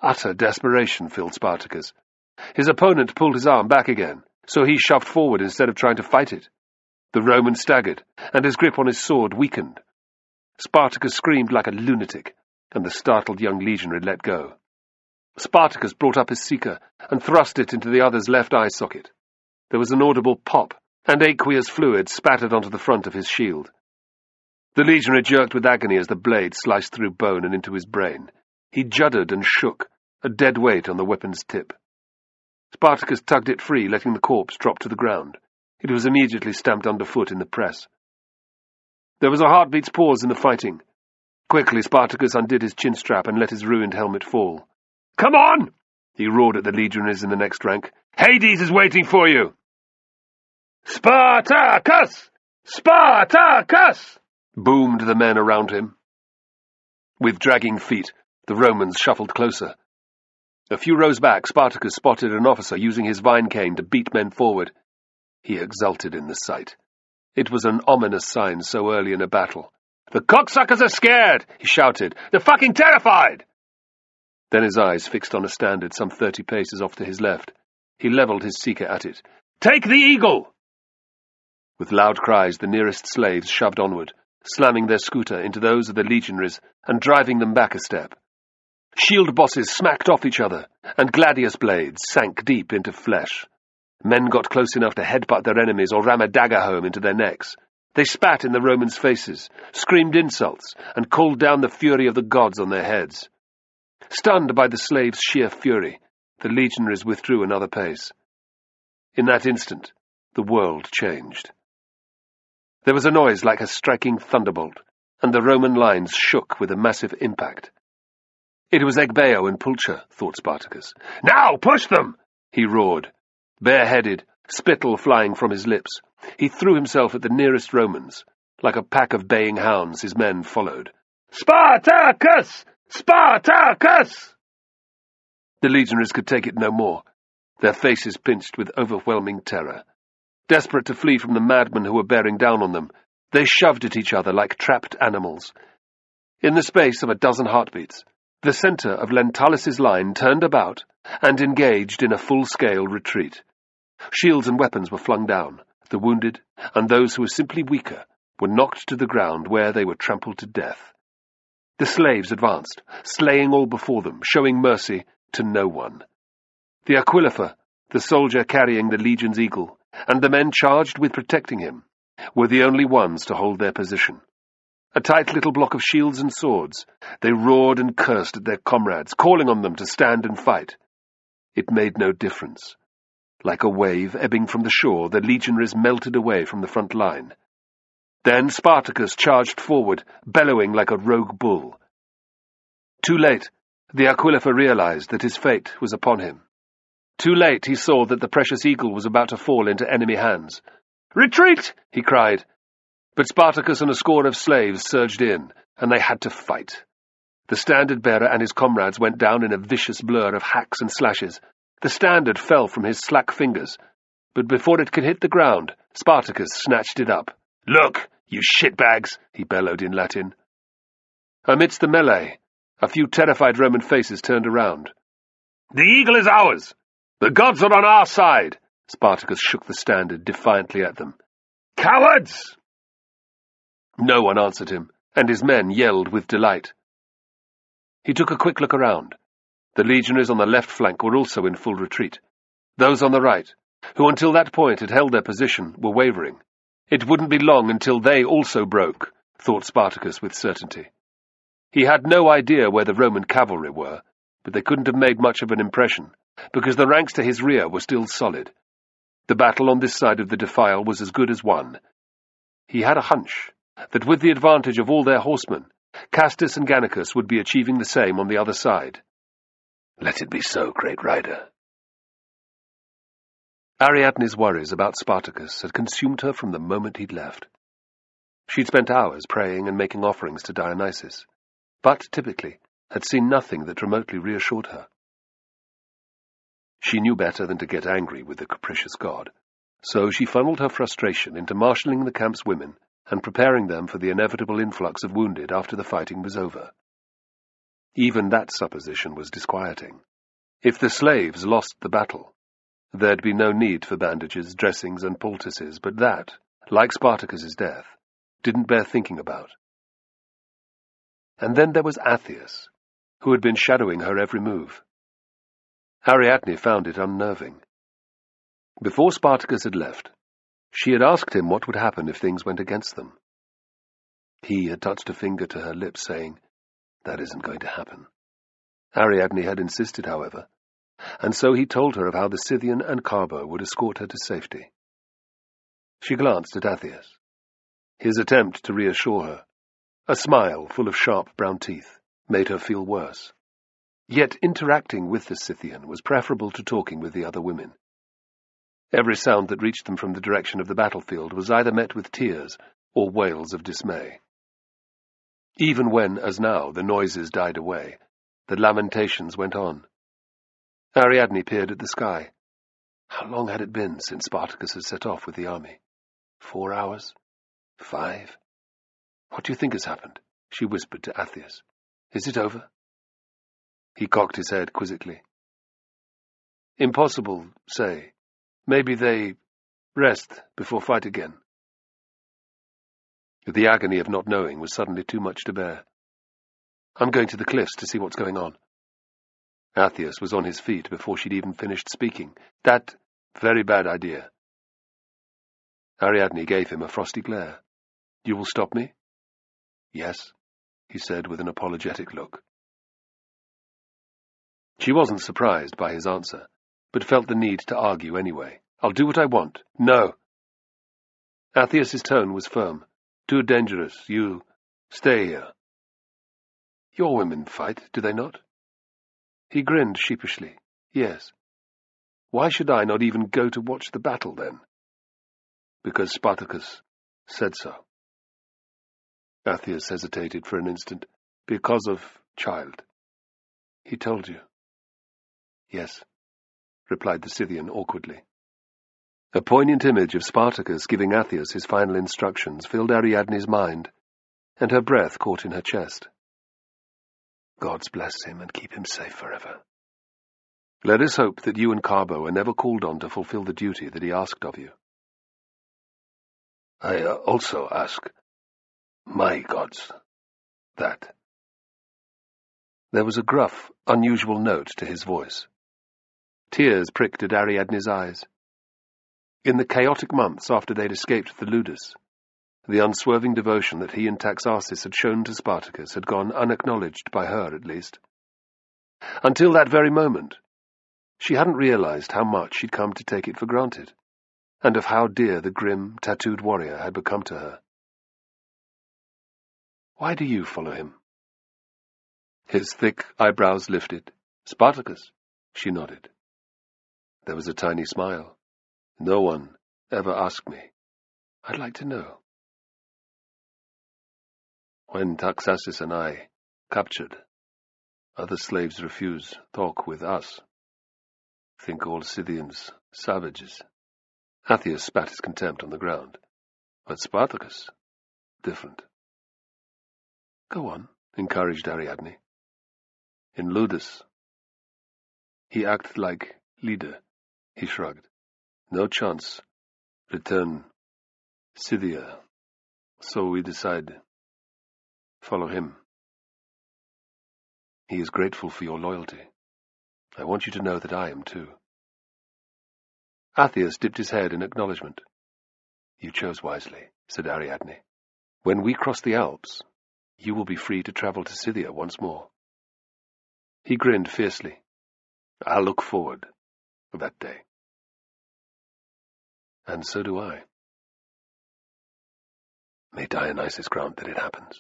Utter desperation filled Spartacus. His opponent pulled his arm back again, so he shoved forward instead of trying to fight it. The Roman staggered, and his grip on his sword weakened. Spartacus screamed like a lunatic, and the startled young legionary let go. Spartacus brought up his seeker and thrust it into the other's left eye socket. There was an audible pop, and aqueous fluid spattered onto the front of his shield. The legionary jerked with agony as the blade sliced through bone and into his brain. He juddered and shook, a dead weight on the weapon's tip. Spartacus tugged it free, letting the corpse drop to the ground. It was immediately stamped underfoot in the press. There was a heartbeat's pause in the fighting. Quickly, Spartacus undid his chin strap and let his ruined helmet fall. "Come on!" he roared at the legionaries in the next rank. "Hades is waiting for you!" "Spartacus! Spartacus!" boomed the men around him. With dragging feet, the Romans shuffled closer. A few rows back, Spartacus spotted an officer using his vine cane to beat men forward. He exulted in the sight. It was an ominous sign so early in a battle. "The cocksuckers are scared!" he shouted. "They're fucking terrified!" Then his eyes fixed on a standard some 30 paces off to his left. He levelled his seeker at it. "Take the eagle!" With loud cries, the nearest slaves shoved onward, slamming their scooter into those of the legionaries and driving them back a step. Shield bosses smacked off each other, and gladius blades sank deep into flesh. Men got close enough to headbutt their enemies or ram a dagger home into their necks. They spat in the Romans' faces, screamed insults, and called down the fury of the gods on their heads. Stunned by the slaves' sheer fury, the legionaries withdrew another pace. In that instant, the world changed. There was a noise like a striking thunderbolt, and the Roman lines shook with a massive impact. It was Egbeo and Pulcher, thought Spartacus. "Now, push them!" he roared. Bareheaded, spittle flying from his lips, he threw himself at the nearest Romans. Like a pack of baying hounds, his men followed. "Spartacus! Spartacus!" The legionaries could take it no more, their faces pinched with overwhelming terror. Desperate to flee from the madmen who were bearing down on them, they shoved at each other like trapped animals. In the space of a dozen heartbeats, the centre of Lentulus' line turned about and engaged in a full-scale retreat. Shields and weapons were flung down. The wounded, and those who were simply weaker, were knocked to the ground where they were trampled to death. The slaves advanced, slaying all before them, showing mercy to no one. The Aquilifer, the soldier carrying the legion's eagle, and the men charged with protecting him, were the only ones to hold their position. A tight little block of shields and swords, they roared and cursed at their comrades, calling on them to stand and fight. It made no difference. Like a wave ebbing from the shore, the legionaries melted away from the front line. Then Spartacus charged forward, bellowing like a rogue bull. Too late, the Aquilifer realized that his fate was upon him. Too late, he saw that the precious eagle was about to fall into enemy hands. "Retreat!" he cried. But Spartacus and a score of slaves surged in, and they had to fight. The standard-bearer and his comrades went down in a vicious blur of hacks and slashes. The standard fell from his slack fingers, but before it could hit the ground, Spartacus snatched it up. "Look, you shitbags!" he bellowed in Latin. Amidst the melee, a few terrified Roman faces turned around. "The eagle is ours! The gods are on our side!" Spartacus shook the standard defiantly at them. "Cowards!" No one answered him, and his men yelled with delight. He took a quick look around. The legionaries on the left flank were also in full retreat. Those on the right, who until that point had held their position, were wavering. It wouldn't be long until they also broke, thought Spartacus with certainty. He had no idea where the Roman cavalry were, but they couldn't have made much of an impression, because the ranks to his rear were still solid. The battle on this side of the defile was as good as won. He had a hunch that with the advantage of all their horsemen, Castus and Gannicus would be achieving the same on the other side. Let it be so, great rider. Ariadne's worries about Spartacus had consumed her from the moment he'd left. She'd spent hours praying and making offerings to Dionysus, but, typically, had seen nothing that remotely reassured her. She knew better than to get angry with the capricious god, so she funneled her frustration into marshalling the camp's women and preparing them for the inevitable influx of wounded after the fighting was over. Even that supposition was disquieting. If the slaves lost the battle, there'd be no need for bandages, dressings, and poultices, but that, like Spartacus's death, didn't bear thinking about. And then there was Athias, who had been shadowing her every move. Ariadne found it unnerving. Before Spartacus had left, she had asked him what would happen if things went against them. He had touched a finger to her lips, saying, "That isn't going to happen." Ariadne had insisted, however, and so he told her of how the Scythian and Carbo would escort her to safety. She glanced at Athias. His attempt to reassure her, a smile full of sharp brown teeth, made her feel worse. Yet interacting with the Scythian was preferable to talking with the other women. Every sound that reached them from the direction of the battlefield was either met with tears or wails of dismay. Even when, as now, the noises died away, the lamentations went on. Ariadne peered at the sky. How long had it been since Spartacus had set off with the army? 4 hours? 5? What do you think has happened? She whispered to Athias. Is it over? He cocked his head quizzically. Impossible, say. Maybe they rest before fight again. The agony of not knowing was suddenly too much to bear. I'm going to the cliffs to see what's going on. Athias was on his feet before she'd even finished speaking. That very bad idea. Ariadne gave him a frosty glare. You will stop me? Yes, he said with an apologetic look. She wasn't surprised by his answer, but felt the need to argue anyway. I'll do what I want. No. Athias's tone was firm. Too dangerous. You stay here. Your women fight, do they not? He grinned sheepishly. Yes. Why should I not even go to watch the battle, then? Because Spartacus said so. Athias hesitated for an instant. Because of child. He told you. Yes, replied the Scythian awkwardly. A poignant image of Spartacus giving Athias his final instructions filled Ariadne's mind, and her breath caught in her chest. Gods bless him and keep him safe forever. Let us hope that you and Carbo are never called on to fulfill the duty that he asked of you. I also ask my gods that. There was a gruff, unusual note to his voice. Tears pricked at Ariadne's eyes. In the chaotic months after they'd escaped the Ludus, the unswerving devotion that he and Taxarsis had shown to Spartacus had gone unacknowledged by her, at least. Until that very moment, she hadn't realized how much she'd come to take it for granted, and of how dear the grim, tattooed warrior had become to her. Why do you follow him? His thick eyebrows lifted. Spartacus, she nodded. There was a tiny smile. No one ever asked me. I'd like to know. When Taxarsis and I captured, other slaves refuse talk with us. Think all Scythians savages. Athias spat his contempt on the ground. But Spartacus, different. Go on, encouraged Ariadne. In Ludus, he acted like leader. He shrugged. No chance. Return. Scythia. So we decide. Follow him. He is grateful for your loyalty. I want you to know that I am too. Athias dipped his head in acknowledgement. You chose wisely, said Ariadne. When we cross the Alps, you will be free to travel to Scythia once more. He grinned fiercely. I look forward to that day. And so do I. May Dionysus grant that it happens,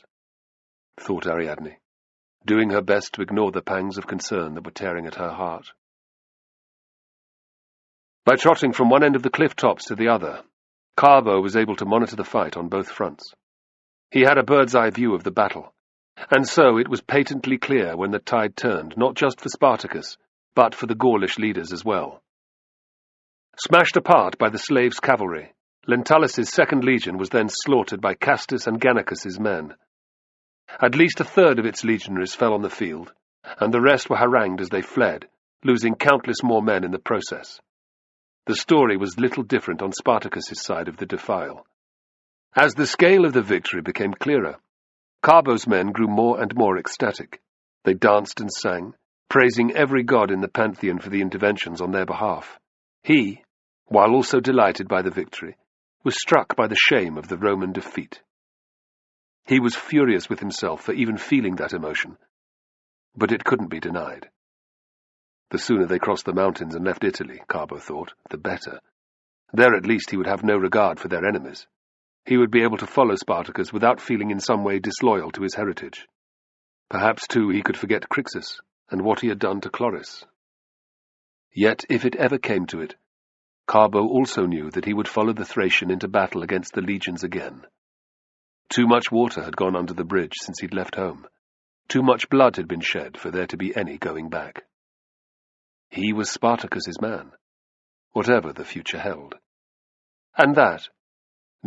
thought Ariadne, doing her best to ignore the pangs of concern that were tearing at her heart. By trotting from one end of the cliff tops to the other, Carbo was able to monitor the fight on both fronts. He had a bird's-eye view of the battle, and so it was patently clear when the tide turned, not just for Spartacus, but for the Gaulish leaders as well. Smashed apart by the slaves' cavalry, Lentulus' second legion was then slaughtered by Castus and Gannicus' men. At least a third of its legionaries fell on the field, and the rest were harangued as they fled, losing countless more men in the process. The story was little different on Spartacus' side of the defile. As the scale of the victory became clearer, Carbo's men grew more and more ecstatic. They danced and sang, praising every god in the pantheon for the interventions on their behalf. He, while also delighted by the victory, was struck by the shame of the Roman defeat. He was furious with himself for even feeling that emotion, but it couldn't be denied. The sooner they crossed the mountains and left Italy, Carbo thought, the better. There at least he would have no regard for their enemies. He would be able to follow Spartacus without feeling in some way disloyal to his heritage. Perhaps, too, he could forget Crixus and what he had done to Chloris. Yet, if it ever came to it, Carbo also knew that he would follow the Thracian into battle against the legions again. Too much water had gone under the bridge since he'd left home. Too much blood had been shed for there to be any going back. He was Spartacus's man, whatever the future held. And that,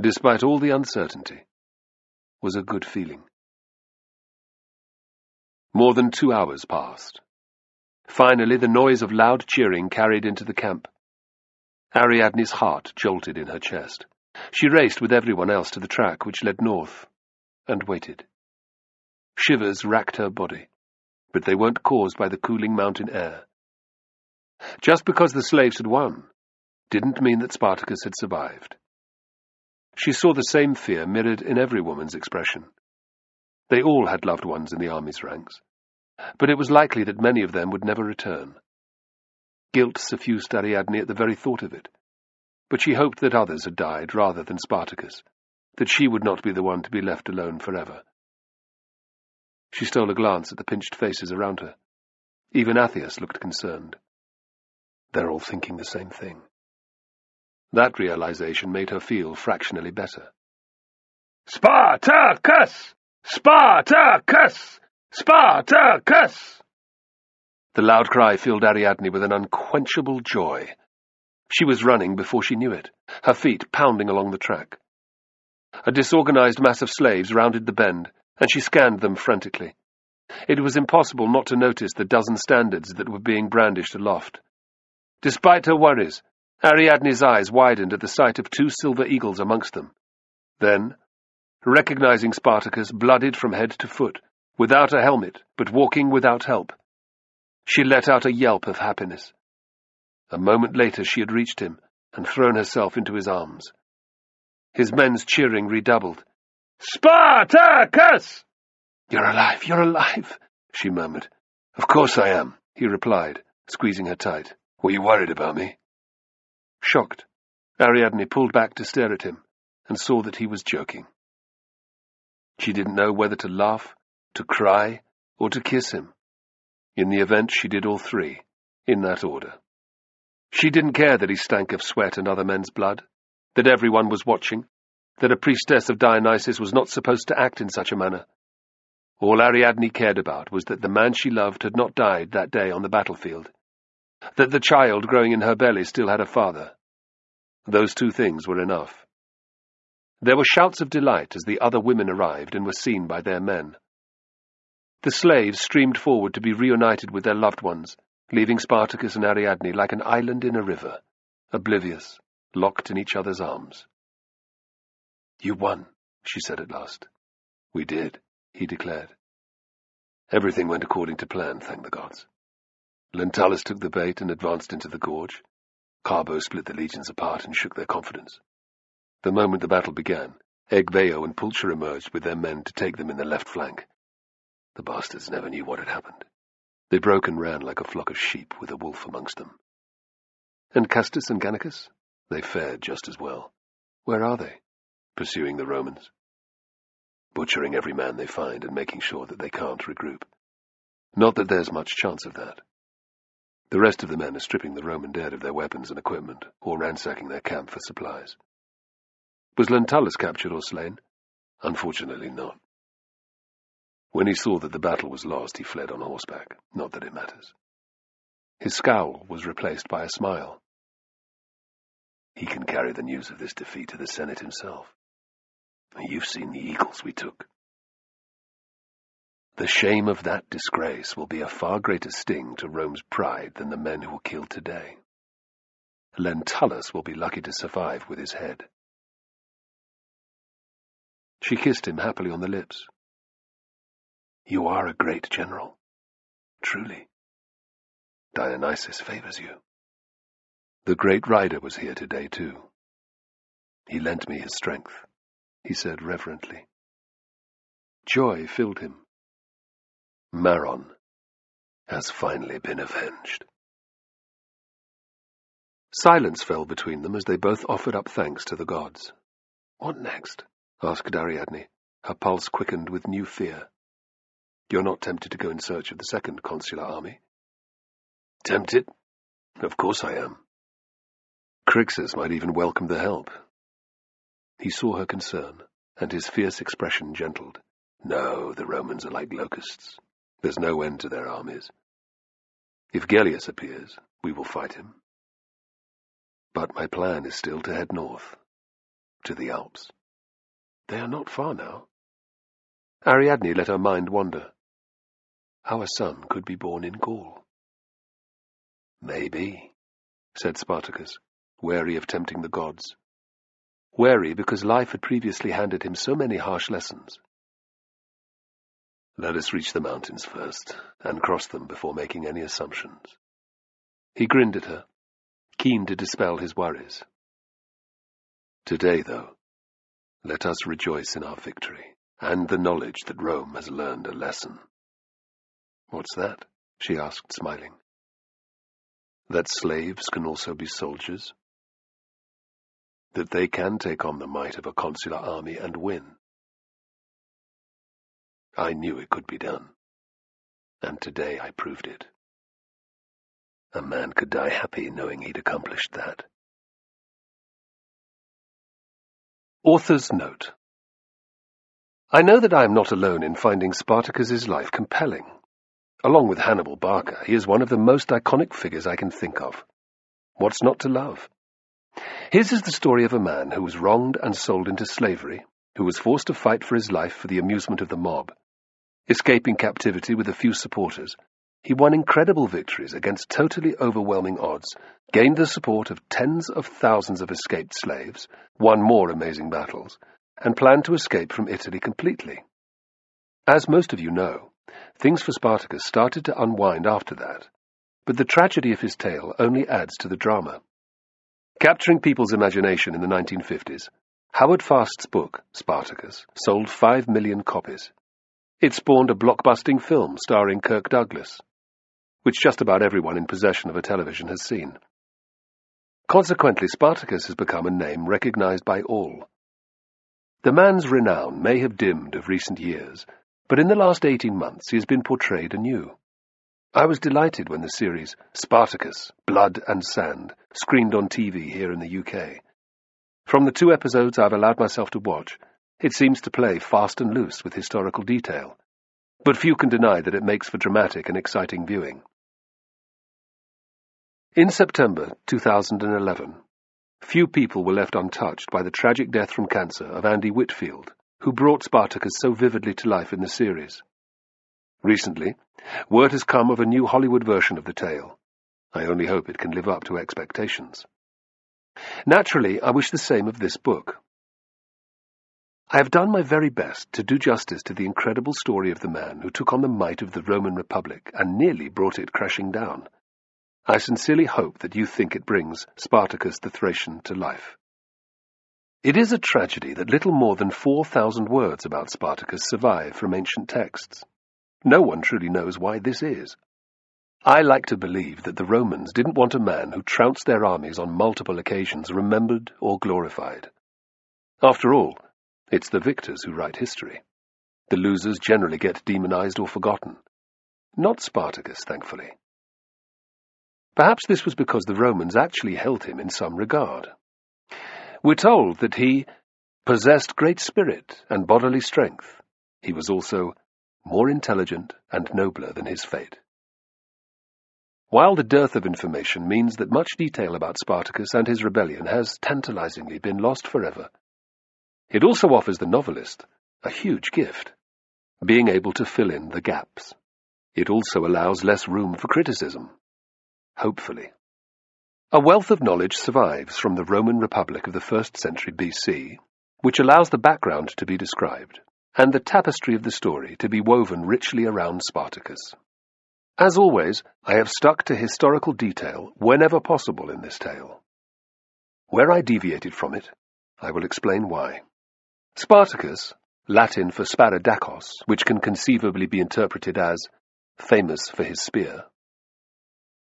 despite all the uncertainty, was a good feeling. More than 2 hours passed. Finally, the noise of loud cheering carried into the camp. Ariadne's heart jolted in her chest. She raced with everyone else to the track which led north, and waited. Shivers racked her body, but they weren't caused by the cooling mountain air. Just because the slaves had won didn't mean that Spartacus had survived. She saw the same fear mirrored in every woman's expression. They all had loved ones in the army's ranks, but it was likely that many of them would never return. Guilt suffused Ariadne at the very thought of it, but she hoped that others had died rather than Spartacus, that she would not be the one to be left alone forever. She stole a glance at the pinched faces around her. Even Athias looked concerned. They're all thinking the same thing. That realization made her feel fractionally better. Spartacus! Spartacus! Spartacus! The loud cry filled Ariadne with an unquenchable joy. She was running before she knew it, her feet pounding along the track. A disorganized mass of slaves rounded the bend, and she scanned them frantically. It was impossible not to notice the dozen standards that were being brandished aloft. Despite her worries, Ariadne's eyes widened at the sight of 2 silver eagles amongst them. Then, recognizing Spartacus bloodied from head to foot, without a helmet, but walking without help, she let out a yelp of happiness. A moment later she had reached him and thrown herself into his arms. His men's cheering redoubled. Spartacus! You're alive, she murmured. Of course I am, he replied, squeezing her tight. Were you worried about me? Shocked, Ariadne pulled back to stare at him and saw that he was joking. She didn't know whether to laugh, to cry, or to kiss him. In the event, she did all 3, in that order. She didn't care that he stank of sweat and other men's blood, that everyone was watching, that a priestess of Dionysus was not supposed to act in such a manner. All Ariadne cared about was that the man she loved had not died that day on the battlefield, that the child growing in her belly still had a father. Those 2 things were enough. There were shouts of delight as the other women arrived and were seen by their men. The slaves streamed forward to be reunited with their loved ones, leaving Spartacus and Ariadne like an island in a river, oblivious, locked in each other's arms. You won, she said at last. We did, he declared. Everything went according to plan, thank the gods. Lentulus took the bait and advanced into the gorge. Carbo split the legions apart and shook their confidence. The moment the battle began, Egbeo and Pulcher emerged with their men to take them in the left flank. The bastards never knew what had happened. They broke and ran like a flock of sheep with a wolf amongst them. And Castus and Gannicus? They fared just as well. Where are they? Pursuing the Romans. Butchering every man they find and making sure that they can't regroup. Not that there's much chance of that. The rest of the men are stripping the Roman dead of their weapons and equipment, or ransacking their camp for supplies. Was Lentulus captured or slain? Unfortunately not. When he saw that the battle was lost, he fled on horseback. Not that it matters. His scowl was replaced by a smile. He can carry the news of this defeat to the Senate himself. You've seen the eagles we took. The shame of that disgrace will be a far greater sting to Rome's pride than the men who were killed today. Lentulus will be lucky to survive with his head. She kissed him happily on the lips. You are a great general, truly. Dionysus favors you. The great rider was here today, too. He lent me his strength, he said reverently. Joy filled him. Maron has finally been avenged. Silence fell between them as they both offered up thanks to the gods. "What next?" asked Ariadne, her pulse quickened with new fear. "You're not tempted to go in search of the second consular army?" "Tempted? Of course I am. Crixus might even welcome the help." He saw her concern, and his fierce expression gentled. "No, the Romans are like locusts. There's no end to their armies. If Gellius appears, we will fight him. But my plan is still to head north, to the Alps. They are not far now." Ariadne let her mind wander. Our son could be born in Gaul. "Maybe," said Spartacus, wary of tempting the gods. Wary because life had previously handed him so many harsh lessons. "Let us reach the mountains first, and cross them before making any assumptions." He grinned at her, keen to dispel his worries. "Today, though, let us rejoice in our victory, and the knowledge that Rome has learned a lesson." "What's that?" she asked, smiling. "That slaves can also be soldiers. That they can take on the might of a consular army and win. I knew it could be done, and today I proved it. A man could die happy knowing he'd accomplished that." Author's note. I know that I am not alone in finding Spartacus's life compelling. Along with Hannibal Barca, he is one of the most iconic figures I can think of. What's not to love? His is the story of a man who was wronged and sold into slavery, who was forced to fight for his life for the amusement of the mob. Escaping captivity with a few supporters, he won incredible victories against totally overwhelming odds, gained the support of tens of thousands of escaped slaves, won more amazing battles, and planned to escape from Italy completely. As most of you know, things for Spartacus started to unwind after that, but the tragedy of his tale only adds to the drama. Capturing people's imagination in the 1950s, Howard Fast's book, Spartacus, sold 5 million copies. It spawned a blockbusting film starring Kirk Douglas, which just about everyone in possession of a television has seen. Consequently, Spartacus has become a name recognized by all. The man's renown may have dimmed of recent years, but in the last 18 months he has been portrayed anew. I was delighted when the series Spartacus, Blood and Sand screened on TV here in the UK. From the 2 episodes I've allowed myself to watch, it seems to play fast and loose with historical detail, but few can deny that it makes for dramatic and exciting viewing. In September 2011, few people were left untouched by the tragic death from cancer of Andy Whitfield, who brought Spartacus so vividly to life in the series. Recently, word has come of a new Hollywood version of the tale. I only hope it can live up to expectations. Naturally, I wish the same of this book. I have done my very best to do justice to the incredible story of the man who took on the might of the Roman Republic and nearly brought it crashing down. I sincerely hope that you think it brings Spartacus the Thracian to life. It is a tragedy that little more than 4,000 words about Spartacus survive from ancient texts. No one truly knows why this is. I like to believe that the Romans didn't want a man who trounced their armies on multiple occasions remembered or glorified. After all, it's the victors who write history. The losers generally get demonized or forgotten. Not Spartacus, thankfully. Perhaps this was because the Romans actually held him in some regard. We're told that he possessed great spirit and bodily strength. He was also more intelligent and nobler than his fate. While the dearth of information means that much detail about Spartacus and his rebellion has tantalizingly been lost forever, it also offers the novelist a huge gift, being able to fill in the gaps. It also allows less room for criticism. Hopefully. A wealth of knowledge survives from the Roman Republic of the 1st century BC, which allows the background to be described, and the tapestry of the story to be woven richly around Spartacus. As always, I have stuck to historical detail whenever possible in this tale. Where I deviated from it, I will explain why. Spartacus, Latin for Spartacus, which can conceivably be interpreted as famous for his spear,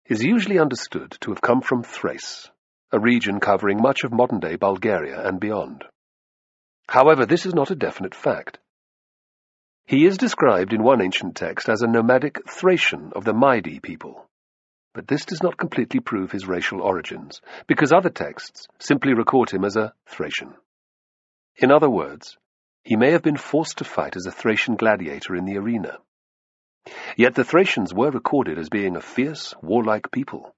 is usually understood to have come from Thrace, a region covering much of modern-day Bulgaria and beyond. However, this is not a definite fact. He is described in one ancient text as a nomadic Thracian of the Maidi people, but this does not completely prove his racial origins, because other texts simply record him as a Thracian. In other words, he may have been forced to fight as a Thracian gladiator in the arena. Yet the Thracians were recorded as being a fierce, warlike people.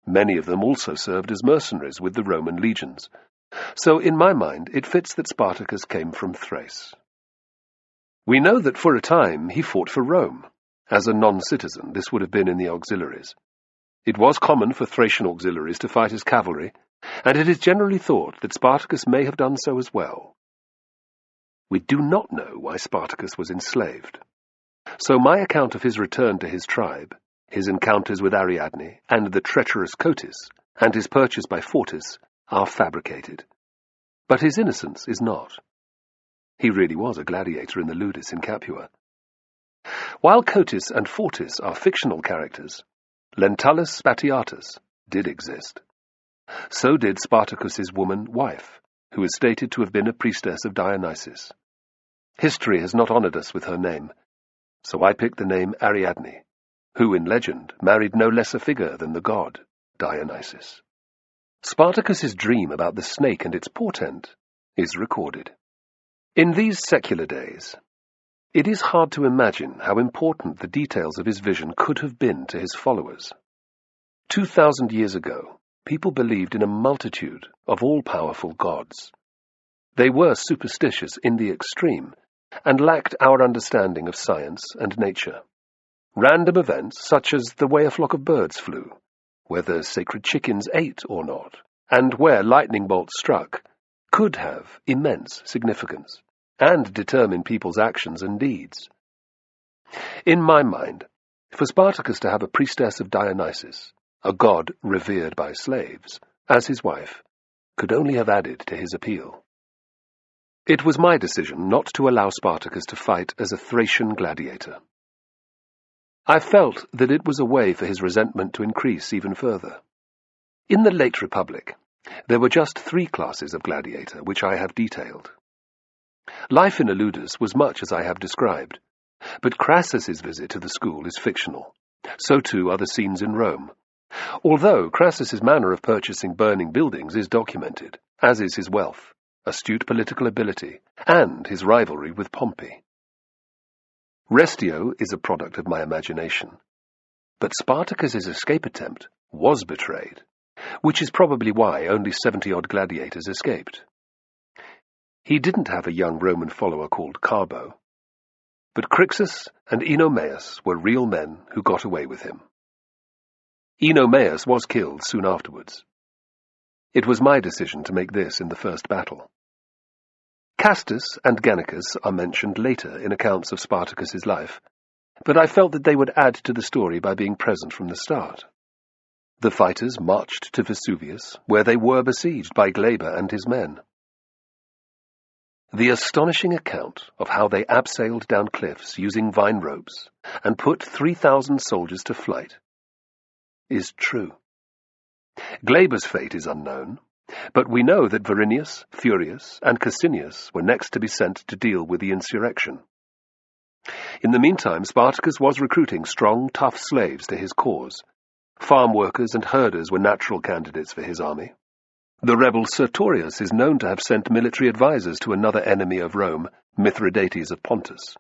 Many of them also served as mercenaries with the Roman legions. So, in my mind, it fits that Spartacus came from Thrace. We know that for a time he fought for Rome. As a non-citizen, this would have been in the auxiliaries. It was common for Thracian auxiliaries to fight as cavalry, and it is generally thought that Spartacus may have done so as well. We do not know why Spartacus was enslaved. So my account of his return to his tribe, his encounters with Ariadne, and the treacherous Cotys, and his purchase by Fortis, are fabricated. But his innocence is not. He really was a gladiator in the Ludus in Capua. While Cotys and Fortis are fictional characters, Lentulus Spatiatus did exist. So did Spartacus's woman-wife, who is stated to have been a priestess of Dionysus. History has not honoured us with her name, so I picked the name Ariadne, who in legend married no less a figure than the god Dionysus. Spartacus's dream about the snake and its portent is recorded. In these secular days, it is hard to imagine how important the details of his vision could have been to his followers. 2,000 years ago, people believed in a multitude of all-powerful gods. They were superstitious in the extreme, and lacked our understanding of science and nature. Random events, such as the way a flock of birds flew, whether sacred chickens ate or not, and where lightning bolts struck, could have immense significance, and determine people's actions and deeds. In my mind, for Spartacus to have a priestess of Dionysus, a god revered by slaves, as his wife, could only have added to his appeal. It was my decision not to allow Spartacus to fight as a Thracian gladiator. I felt that it was a way for his resentment to increase even further. In the late Republic, there were just 3 classes of gladiator, which I have detailed. Life in a ludus was much as I have described, but Crassus's visit to the school is fictional. So too are the scenes in Rome, although Crassus's manner of purchasing burning buildings is documented, as is his wealth, astute political ability, and his rivalry with Pompey. Restio is a product of my imagination, but Spartacus's escape attempt was betrayed, which is probably why only 70-odd gladiators escaped. He didn't have a young Roman follower called Carbo, but Crixus and Oenomaus were real men who got away with him. Oenomaus was killed soon afterwards. It was my decision to make this in the first battle. Castus and Gannicus are mentioned later in accounts of Spartacus's life, but I felt that they would add to the story by being present from the start. The fighters marched to Vesuvius, where they were besieged by Glaber and his men. The astonishing account of how they abseiled down cliffs using vine ropes and put 3,000 soldiers to flight is true. Glaber's fate is unknown, but we know that Verinius, Furius, and Cassinius were next to be sent to deal with the insurrection. In the meantime, Spartacus was recruiting strong, tough slaves to his cause. Farm workers and herders were natural candidates for his army. The rebel Sertorius is known to have sent military advisers to another enemy of Rome, Mithridates of Pontus.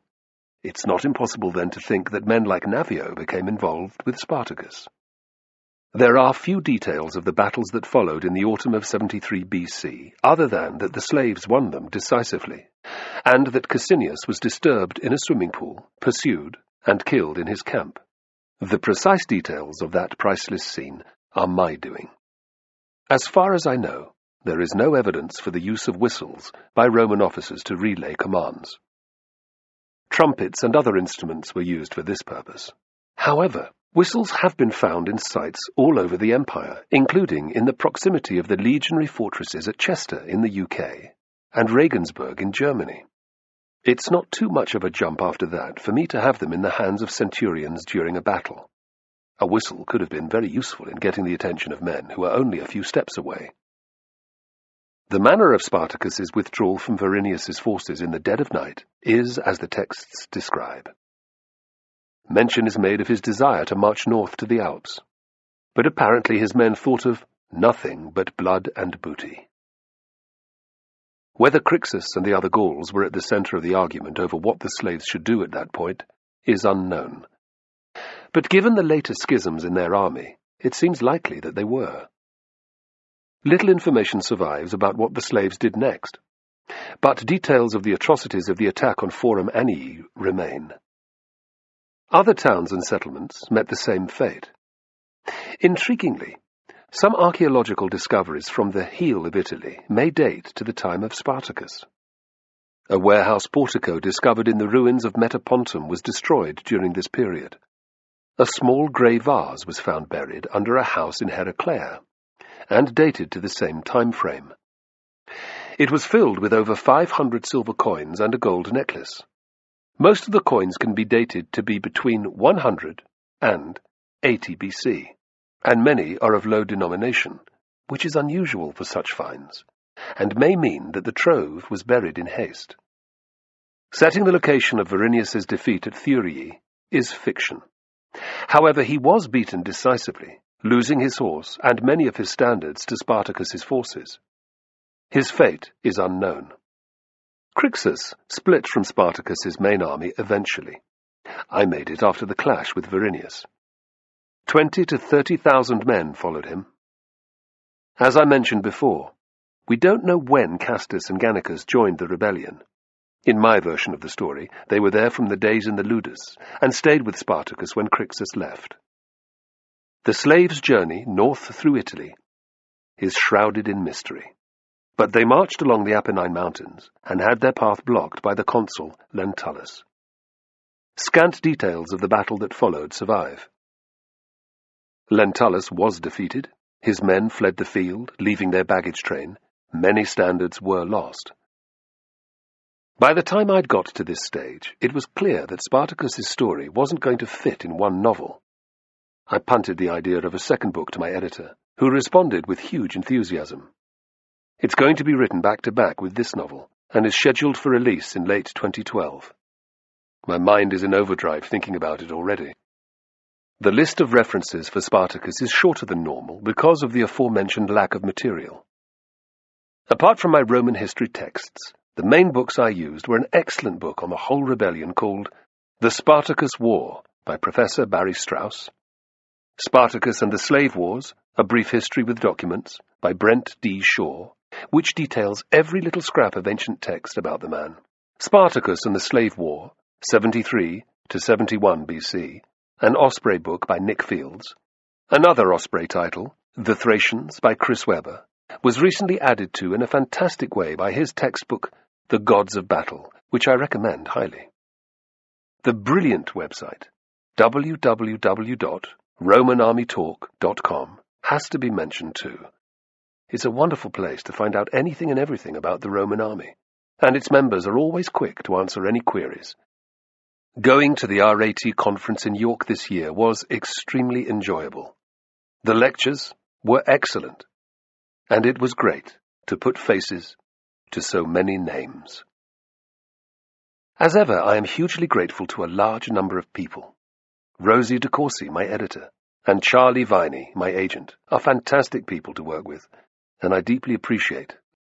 It's not impossible then to think that men like Navio became involved with Spartacus. There are few details of the battles that followed in the autumn of 73 BC, other than that the slaves won them decisively, and that Cassinius was disturbed in a swimming pool, pursued, and killed in his camp. The precise details of that priceless scene are my doing. As far as I know, there is no evidence for the use of whistles by Roman officers to relay commands. Trumpets and other instruments were used for this purpose. However, whistles have been found in sites all over the empire, including in the proximity of the legionary fortresses at Chester in the UK and Regensburg in Germany. It's not too much of a jump after that for me to have them in the hands of centurions during a battle. A whistle could have been very useful in getting the attention of men who were only a few steps away. The manner of Spartacus's withdrawal from Verinius's forces in the dead of night is as the texts describe. Mention is made of his desire to march north to the Alps, but apparently his men thought of nothing but blood and booty. Whether Crixus and the other Gauls were at the centre of the argument over what the slaves should do at that point is unknown. But given the later schisms in their army, it seems likely that they were. Little information survives about what the slaves did next, but details of the atrocities of the attack on Forum Anii remain. Other towns and settlements met the same fate. Intriguingly, some archaeological discoveries from the heel of Italy may date to the time of Spartacus. A warehouse portico discovered in the ruins of Metapontum was destroyed during this period. A small grey vase was found buried under a house in Heraclea, and dated to the same time frame. It was filled with over 500 silver coins and a gold necklace. Most of the coins can be dated to be between 100 and 80 BC, and many are of low denomination, which is unusual for such finds, and may mean that the trove was buried in haste. Setting the location of Verinius's defeat at Thurii is fiction. However, he was beaten decisively, losing his horse and many of his standards to Spartacus's forces. His fate is unknown. Crixus split from Spartacus's main army eventually. I made it after the clash with Verinius. 20,000 to 30,000 men followed him. As I mentioned before, we don't know when Castus and Gannicus joined the rebellion. In my version of the story, they were there from the days in the Ludus, and stayed with Spartacus when Crixus left. The slaves' journey north through Italy is shrouded in mystery, but they marched along the Apennine Mountains and had their path blocked by the consul Lentulus. Scant details of the battle that followed survive. Lentulus was defeated, his men fled the field, leaving their baggage train, many standards were lost. By the time I'd got to this stage, it was clear that Spartacus's story wasn't going to fit in one novel. I punted the idea of a second book to my editor, who responded with huge enthusiasm. It's going to be written back-to-back with this novel, and is scheduled for release in late 2012. My mind is in overdrive thinking about it already. The list of references for Spartacus is shorter than normal because of the aforementioned lack of material. Apart from my Roman history texts, the main books I used were an excellent book on the whole rebellion called The Spartacus War by Professor Barry Strauss, Spartacus and the Slave Wars, A Brief History with Documents by Brent D. Shaw, which details every little scrap of ancient text about the man, Spartacus and the Slave War, 73 to 71 BC, an Osprey book by Nick Fields. Another Osprey title, The Thracians by Chris Webber, was recently added to in a fantastic way by his textbook, The Gods of Battle, which I recommend highly. The brilliant website, www.romanarmytalk.com, has to be mentioned too. It's a wonderful place to find out anything and everything about the Roman army, and its members are always quick to answer any queries. Going to the RAT conference in York this year was extremely enjoyable. The lectures were excellent, and it was great to put faces to so many names. As ever, I am hugely grateful to a large number of people. Rosie DeCourcy, my editor, and Charlie Viney, my agent, are fantastic people to work with, and I deeply appreciate